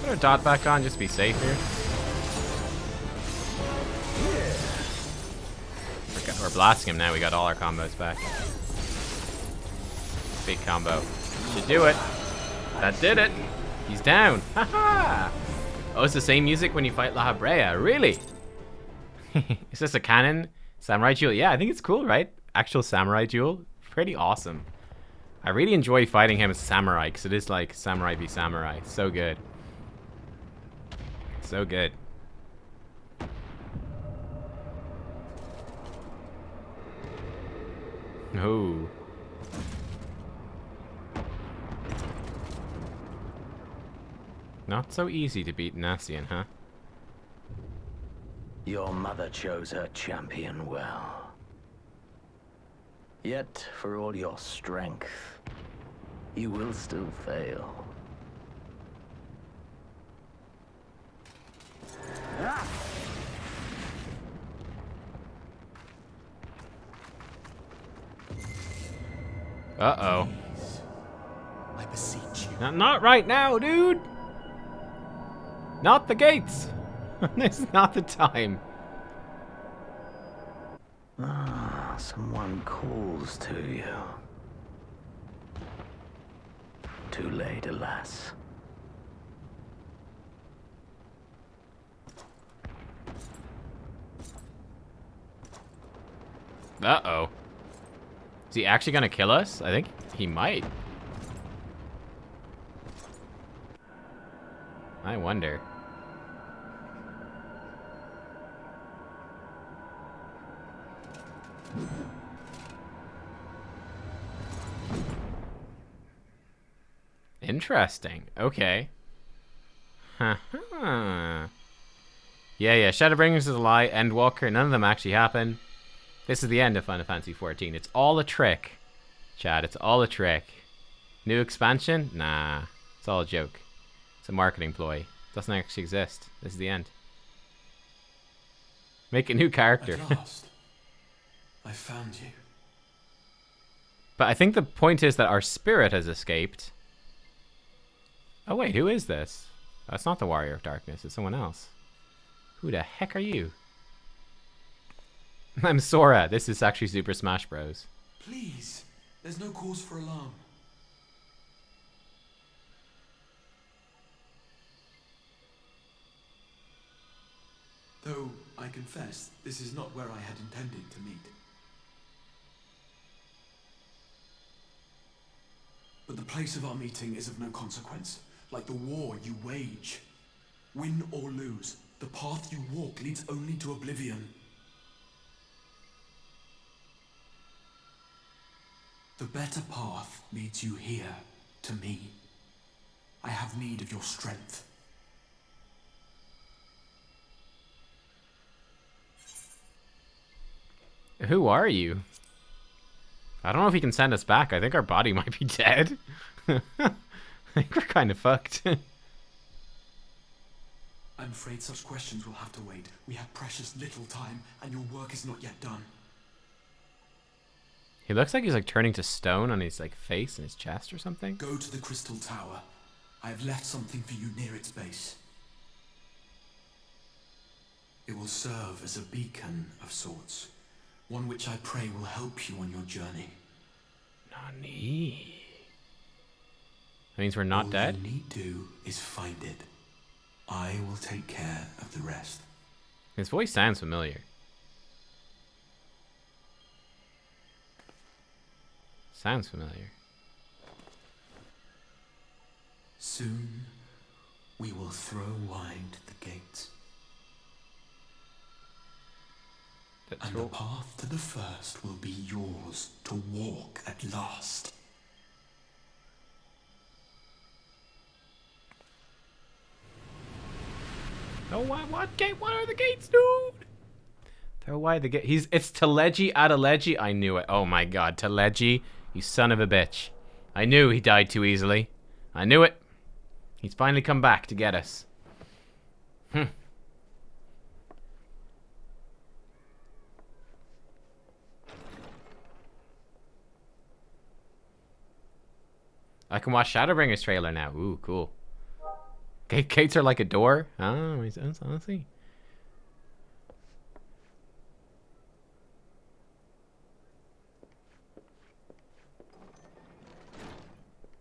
Put our dot back on, just be safe here. We're blasting him now, we got all our combos back. Big combo. Should do it. That did it. He's down. Haha! Oh, it's the same music when you fight La Brea. Really? Is this a canon samurai duel? Yeah, I think it's cool, right? Actual samurai duel. Pretty awesome. I really enjoy fighting him as samurai because it is like samurai v samurai. So good. So good. Oh. Not so easy to beat Nassian, huh? Your mother chose her champion well. Yet, for all your strength, you will still fail. Uh-oh. I beseech you. Not right now, dude! Not the gates! This is not the time. Ah, someone calls to you. Too late, alas. Uh-oh. Is he actually gonna kill us? I think he might. I wonder. Interesting. Okay. Yeah, Shadowbringers is a lie. Endwalker. None of them actually happen. This is the end of Final Fantasy XIV. It's all a trick. Chad, it's all a trick. New expansion? Nah. It's all a joke. It's a marketing ploy. It doesn't actually exist. This is the end. Make a new character. At last, I found you. But I think the point is that our spirit has escaped. Oh wait, who is this? That's not the Warrior of Darkness. It's someone else. Who the heck are you? I'm Sora. This is actually Super Smash Bros. Please, there's no cause for alarm. Though, I confess, this is not where I had intended to meet. But the place of our meeting is of no consequence, like the war you wage. Win or lose, the path you walk leads only to oblivion. The better path leads you here, to me. I have need of your strength. Who are you? I don't know if he can send us back. I think our body might be dead. I think we're kind of fucked. I'm afraid such questions will have to wait. We have precious little time, and your work is not yet done. He looks like he's like turning to stone on his like face and his chest or something. Go to the Crystal Tower. I have left something for you near its base. It will serve as a beacon of sorts. One which I pray will help you on your journey. Nani? That means we're not dead? All you need do is find it. I will take care of the rest. His voice sounds familiar. Sounds familiar. Soon, we will throw wide the gates. And the path to the first will be yours to walk at last. Oh, what gate? What are the gates, dude? Throw wide the gate. It's Teleji Adeleji. I knew it. Oh my god, Teleji, you son of a bitch. I knew he died too easily. I knew it. He's finally come back to get us. I can watch Shadowbringers trailer now. Ooh, cool. Gates are like a door? Oh, makes sense, honestly.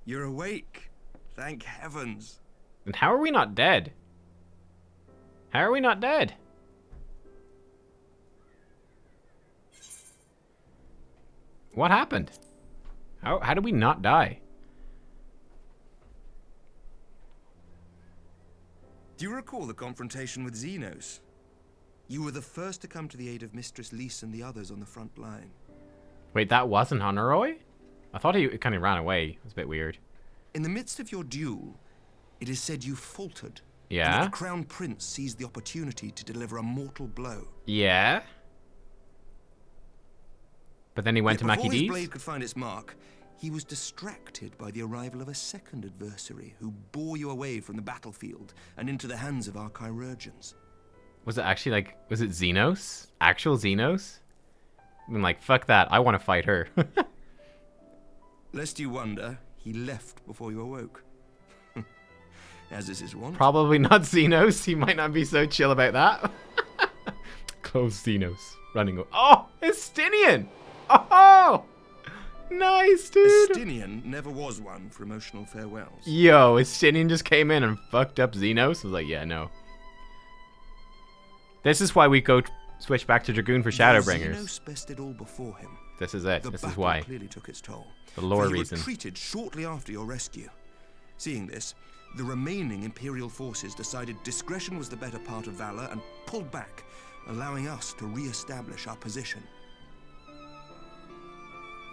You're awake. Thank heavens. And how are we not dead? How are we not dead? What happened? How did we not die? Do you recall the confrontation with Xenos? You were the first to come to the aid of Mistress Lys and the others on the front line. Wait, that wasn't Honoroy? I thought he kind of ran away. It was a bit weird. In the midst of your duel, It is said you faltered. Yeah? And that the Crown Prince seized the opportunity to deliver a mortal blow. Yeah? But then he went to Mackie Before his D's? blade could find its mark, he was distracted by the arrival of a second adversary who bore you away from the battlefield and into the hands of our chirurgeons. Was it actually like, was it Xenos? Actual Xenos? I'm like, fuck that, I want to fight her. Lest you wonder, he left before you awoke. As is his wont. Probably not Xenos, he might not be so chill about that. Close Xenos, running. Oh, Estinian! Oh! Nice, dude! Estinian never was one for emotional farewells. Yo, Estinian just came in and fucked up Xenos. I was like, yeah, no. This is why we go switch back to Dragoon for Shadowbringers. Xenos bested all before him. This is it. The This is battle why. clearly took its toll. The lore For he reason. retreated shortly after your rescue. Seeing this, the remaining Imperial forces decided discretion was the better part of valor and pulled back, allowing us to re-establish our position.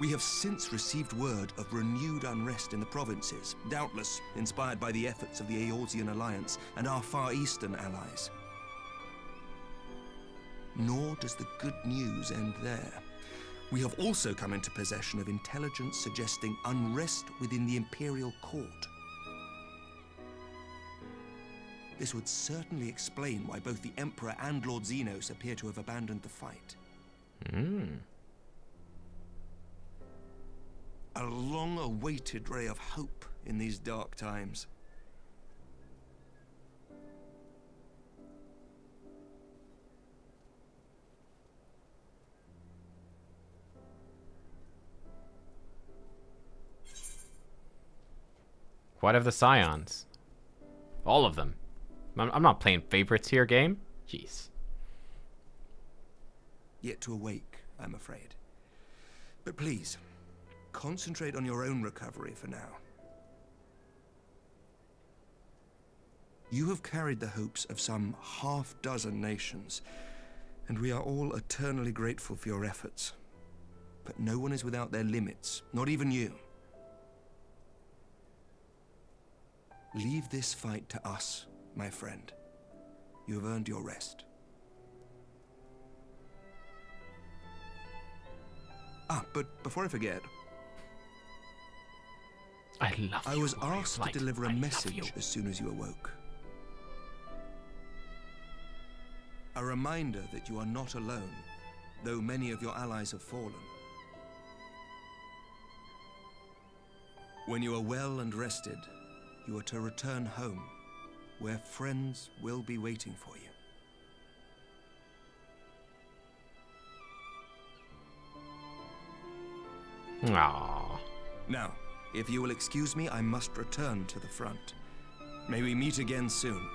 We have since received word of renewed unrest in the provinces, doubtless inspired by the efforts of the Eorzean Alliance and our Far Eastern allies. Nor does the good news end there. We have also come into possession of intelligence suggesting unrest within the Imperial Court. This would certainly explain why both the Emperor and Lord Xenos appear to have abandoned the fight. A long-awaited ray of hope in these dark times. What of the Scions? All of them. I'm not playing favorites here, game. Jeez. Yet to awake, I'm afraid. But please, concentrate on your own recovery for now. You have carried the hopes of some half-dozen nations, and we are all eternally grateful for your efforts. But no one is without their limits, not even you. Leave this fight to us, my friend. You have earned your rest. But before I forget, I was asked to deliver a message as soon as you awoke. A reminder that you are not alone, though many of your allies have fallen. When you are well and rested, you are to return home, where friends will be waiting for you. Aww. Now, if you will excuse me, I must return to the front. May we meet again soon,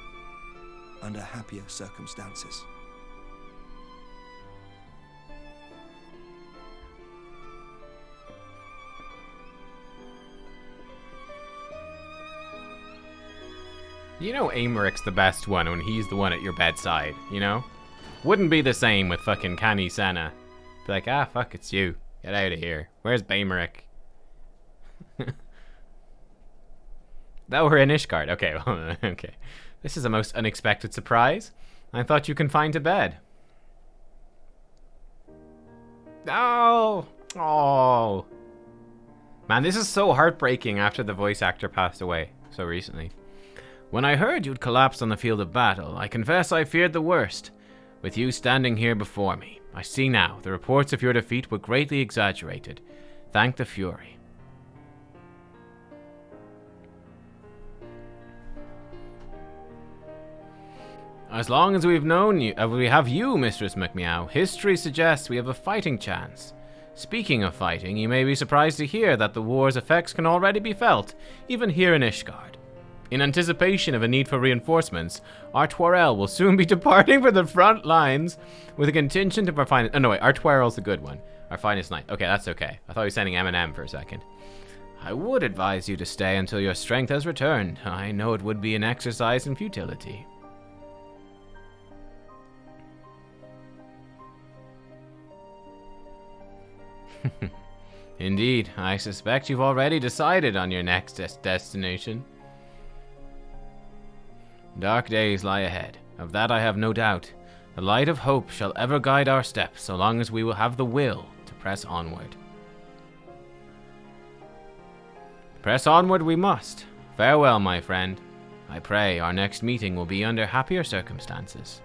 under happier circumstances. You know Amaric's the best one when he's the one at your bedside, you know? Wouldn't be the same with fucking Canny Senna. Be like, ah, fuck, it's you. Get out of here. Where's Baymaric? That were in Ishgard. Okay, well, okay. This is a most unexpected surprise. I thought you confined to bed. Oh! Oh! Man, this is so heartbreaking after the voice actor passed away so recently. When I heard you'd collapsed on the field of battle, I confess I feared the worst. With you standing here before me, I see now the reports of your defeat were greatly exaggerated. Thank the Fury. As long as we've known you, we have you, Mistress McMeow, history suggests we have a fighting chance. Speaking of fighting, you may be surprised to hear that the war's effects can already be felt, even here in Ishgard. In anticipation of a need for reinforcements, our Twarel will soon be departing for the front lines with a contingent of our finest... Oh, no, wait, our Twarel's the good one. Our finest knight. Okay, that's okay. I thought he was sending M&M for a second. I would advise you to stay until your strength has returned. I know it would be an exercise in futility. Indeed, I suspect you've already decided on your next destination. Dark days lie ahead. Of that I have no doubt. The light of hope shall ever guide our steps, so long as we will have the will to press onward. Press onward we must. Farewell, my friend. I pray our next meeting will be under happier circumstances.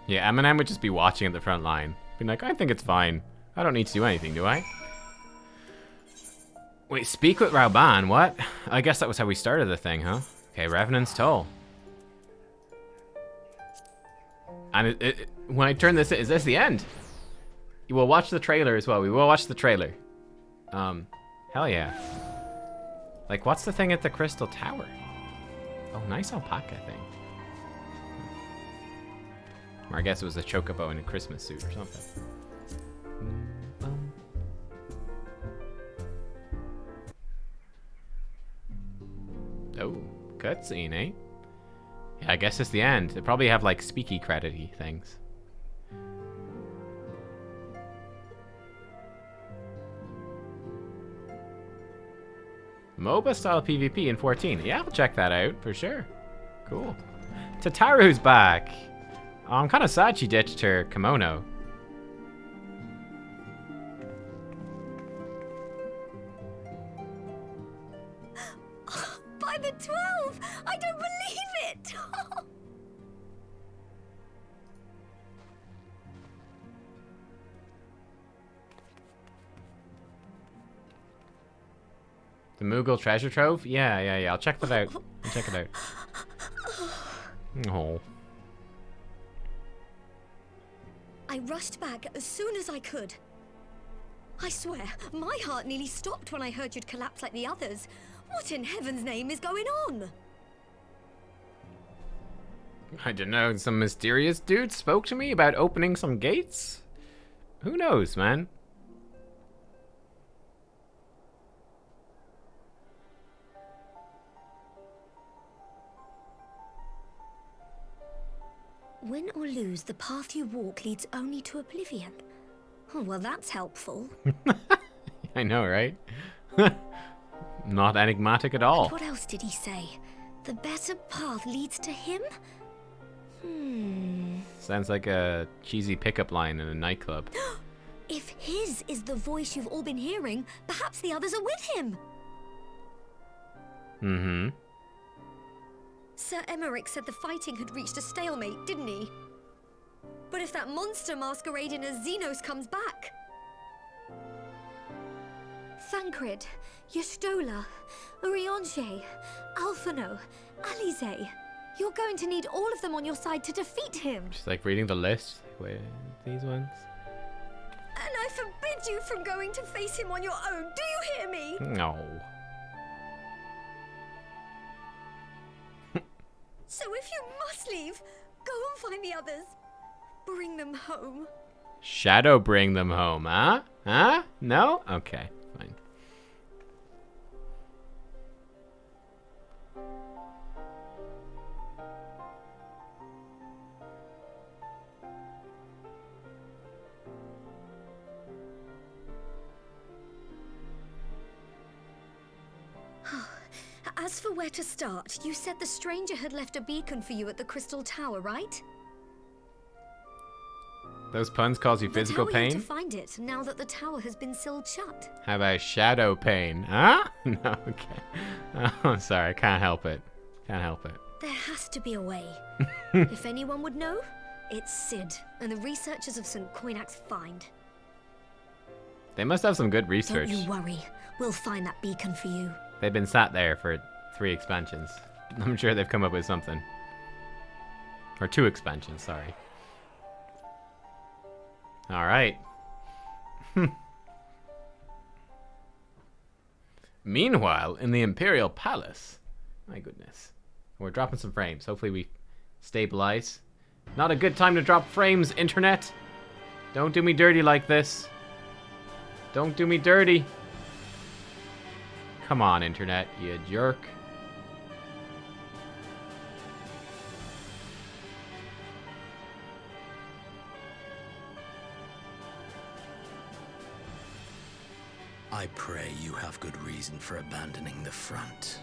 Yeah, Eminem would just be watching at the front line. Being like, I think it's fine. I don't need to do anything, do I? Wait, speak with Rauban, what? I guess that was how we started the thing, huh? Okay, Revenant's Toll. And when I turn this, is this the end? You will watch the trailer as well. We will watch the trailer. Hell yeah. Like, what's the thing at the Crystal Tower? Oh, nice alpaca thing. Or I guess it was a chocobo in a Christmas suit or something. Oh, cutscene, eh? Yeah, I guess it's the end. They probably have like speaky credity things. MOBA style PvP in 14. Yeah, I'll check that out for sure. Cool. Tataru's back. Oh, I'm kind of sad she ditched her kimono. By the 12! I don't believe it! The Moogle treasure trove? Yeah. I'll check that out. I'll check it out. Oh. I rushed back as soon as I could. I swear, my heart nearly stopped when I heard you'd collapse like the others. What in heaven's name is going on? I don't know, some mysterious dude spoke to me about opening some gates? Who knows, man? Win or lose, the path you walk leads only to oblivion. Oh, well, that's helpful. I know, right? Not enigmatic at all. And what else did he say? The better path leads to him? Sounds like a cheesy pickup line in a nightclub. If his is the voice you've all been hearing, perhaps the others are with him. Mm-hmm. Sir Emmerich said the fighting had reached a stalemate, didn't he? But if that monster masquerading as Xenos comes back... Thancred, Yestola, Urianger, Alphino, Alize. You're going to need all of them on your side to defeat him. Just like reading the list. Wait, these ones? And I forbid you from going to face him on your own. Do you hear me? No. So if you must leave, go and find the others. Bring them home. Shadow bring them home, huh? Huh? No? Okay, fine. As for where to start, you said the stranger had left a beacon for you at the Crystal Tower, right? Those puns cause you physical But how are you pain? to find it now that the tower has been sealed shut? How about shadow pain? Huh? No, okay. Oh, sorry, I can't help it. Can't help it. There has to be a way. If anyone would know, it's Sid and the researchers of St. Coinac's find. They must have some good research. Don't you worry. We'll find that beacon for you. They've been sat there for 3 expansions. I'm sure they've come up with something. Or 2 expansions, sorry. Alright. Meanwhile, in the Imperial Palace. My goodness. We're dropping some frames. Hopefully we stabilize. Not a good time to drop frames, internet. Don't do me dirty like this. Don't do me dirty. Come on, internet, you jerk. I pray you have have good reason for abandoning the front.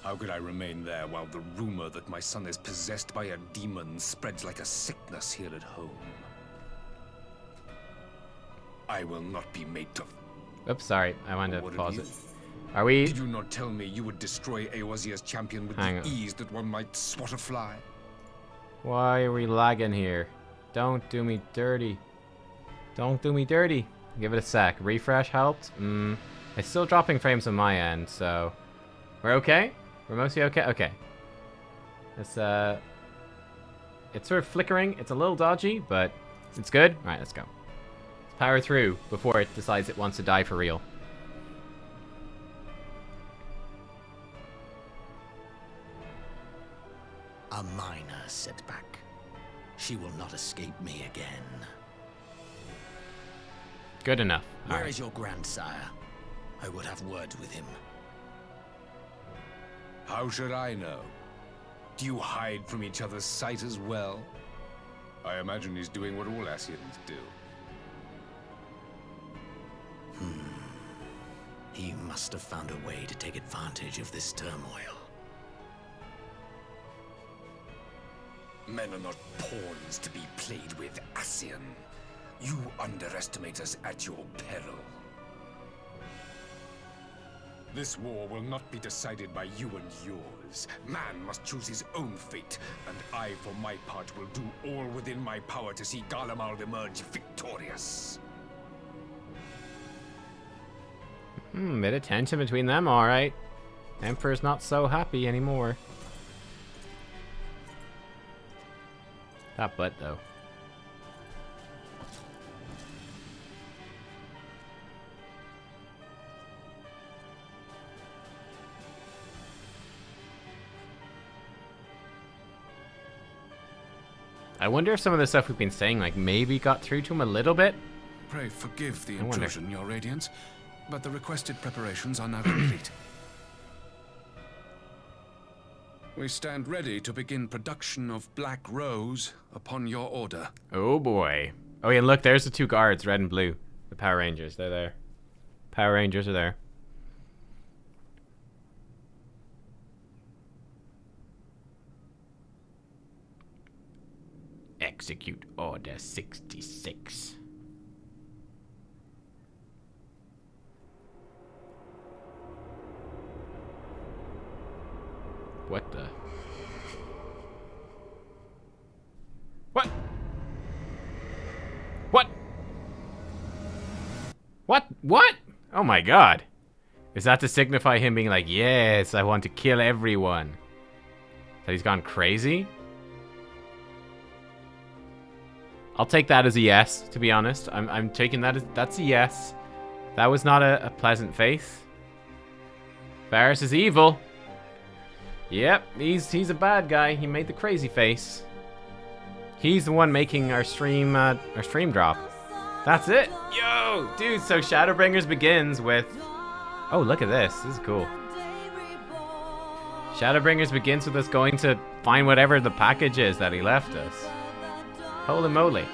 How could I remain there while the rumor that my son is possessed by a demon spreads like a sickness here at home? I will not be made to... Oops, sorry. I wanted to What pause of it. you? Are we... Did you not tell me you would destroy Eorzea's champion with Hang the on. ease that one might swat a fly? Why are we lagging here? Don't do me dirty. Don't do me dirty. Give it a sec. Refresh helped. It's still dropping frames on my end, so... We're okay? We're mostly okay? Okay. It's sort of flickering. It's a little dodgy, but it's good. Alright, let's go. Let's power through before it decides it wants to die for real. A minor setback. She will not escape me again. Good enough. Where is your grandsire? I would have words with him. How should I know? Do you hide from each other's sight as well? I imagine he's doing what all Ascians do. He must have found a way to take advantage of this turmoil. Men are not pawns to be played with, Ascian. You underestimate us at your peril. This war will not be decided by you and yours. Man must choose his own fate, and I, for my part, will do all within my power to see Garlemald emerge victorious. Bit of tension between them, alright. Emperor's not so happy anymore. That butt, though. I wonder if some of the stuff we've been saying, like, maybe got through to him a little bit. Pray forgive the I wonder. intrusion, Your Radiance, but the requested preparations are now complete. We stand ready to begin production of Black Rose upon your order. Oh boy. Oh yeah, and look, there's the two guards, red and blue. The Power Rangers, they're there. Power Rangers are there. Execute Order 66. What the? What? What? What? Oh my god. Is that to signify him being like, yes, I want to kill everyone? That he's gone crazy? I'll take that as a yes, to be honest. I'm taking that as, that's a yes. That was not a pleasant face. Varys is evil. Yep, he's a bad guy. He made the crazy face. He's the one making our stream drop. That's it. Yo, dude, so Shadowbringers begins with... Oh, look at this. This is cool. Shadowbringers begins with us going to find whatever the package is that he left us. Holy moly.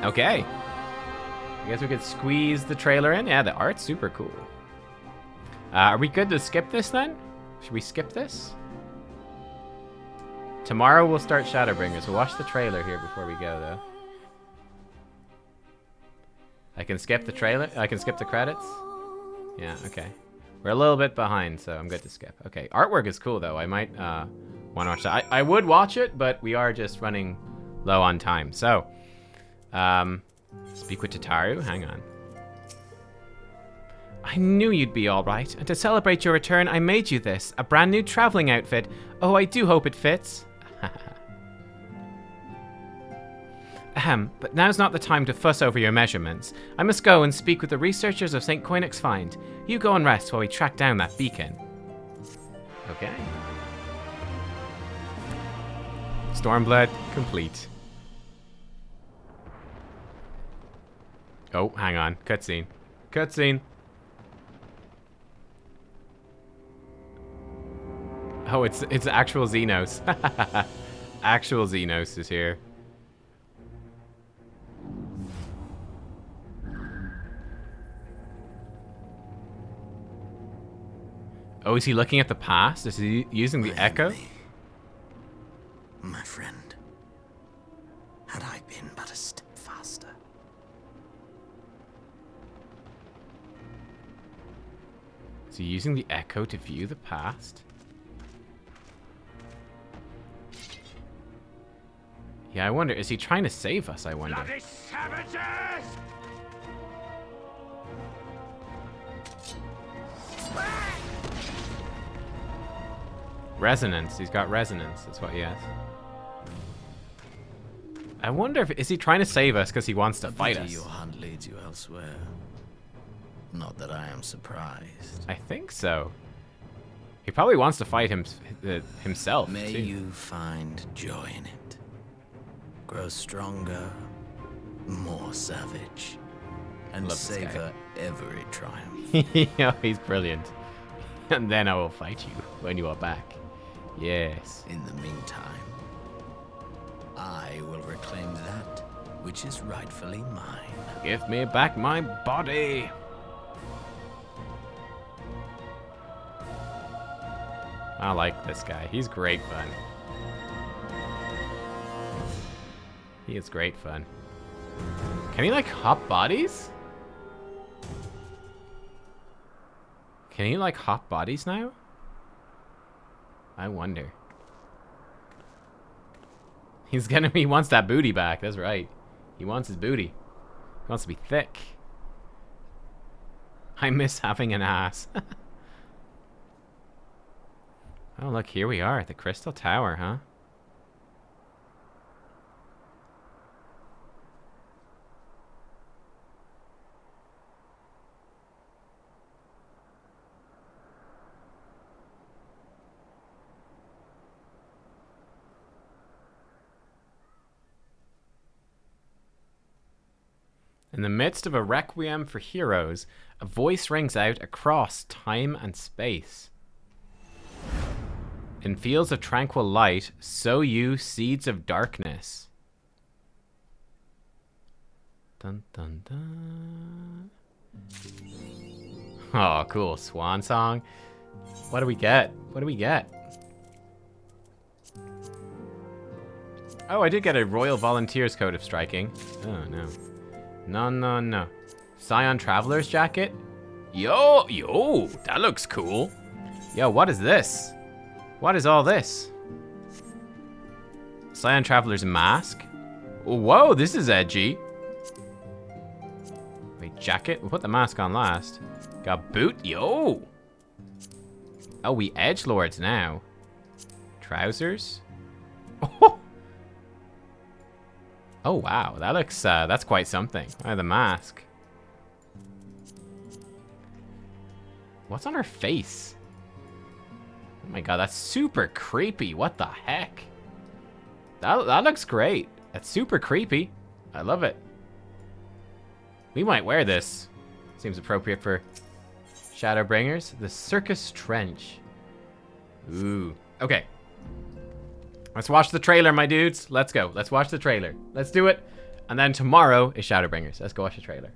Okay. I guess we could squeeze the trailer in. Yeah, the art's super cool. Are we good to skip this then? Should we skip this? Tomorrow we'll start Shadowbringers. We'll watch the trailer here before we go, though. I can skip the trailer? I can skip the credits? Yeah, okay. We're a little bit behind, so I'm good to skip. Okay, artwork is cool, though. I might want to watch that. I would watch it, but we are just running low on time. So, speak with Tataru. Hang on. I knew you'd be alright, and to celebrate your return, I made you this. A brand new traveling outfit. Oh, I do hope it fits. Ahem, but now's not the time to fuss over your measurements. I must go and speak with the researchers of St. Coinix Find. You go and rest while we track down that beacon. Okay. Stormblood complete. Oh, hang on. Cutscene. Cutscene. Oh, it's actual Xenos. Actual Xenos is here. Oh, is he looking at the past? Is he using the echo? My friend, had I been but a step faster. Is he using the echo to view the past? Yeah, I wonder, is he trying to save us, I wonder? Bloody savages! Resonance. He's got resonance. That's what he has. I wonder if is he trying to save us because he wants to fight us. Your hunt leads you elsewhere. Not that I am surprised. I think so. He probably wants to fight himself. May too. you find joy in it. Grow stronger, more savage, and Love this guy. savor every triumph. Yeah, he's brilliant. And then I will fight you when you are back. Yes. In the meantime, I will reclaim that which is rightfully mine. Give me back my body. I like this guy. He's great fun. He is great fun. Can he like hop bodies? Can he like hop bodies now? I wonder. He wants that booty back, that's right. He wants his booty. He wants to be thick. I miss having an ass. Oh look, here we are at the Crystal Tower, huh? In the midst of a requiem for heroes, a voice rings out across time and space. In fields of tranquil light, sow you seeds of darkness. Dun dun dun. Oh, cool. Swan song. What do we get? What do we get? Oh, I did get a Royal Volunteers Code of Striking. Oh, no. No, no, no. Scion Traveler's Jacket? Yo, that looks cool. Yo, what is this? What is all this? Scion Traveler's Mask? Whoa, this is edgy. Wait, jacket? We'll put the mask on last. Got boot? Yo! Oh, we edgelords now. Trousers? Oh! Oh wow, that looks, that's quite something. Oh, the mask. What's on her face? Oh my god, that's super creepy. What the heck? That looks great. That's super creepy. I love it. We might wear this. Seems appropriate for Shadowbringers. The Circus Trench. Ooh. Okay. Let's watch the trailer, my dudes. Let's go. Let's watch the trailer. Let's do it. And then tomorrow is Shadowbringers. Let's go watch the trailer.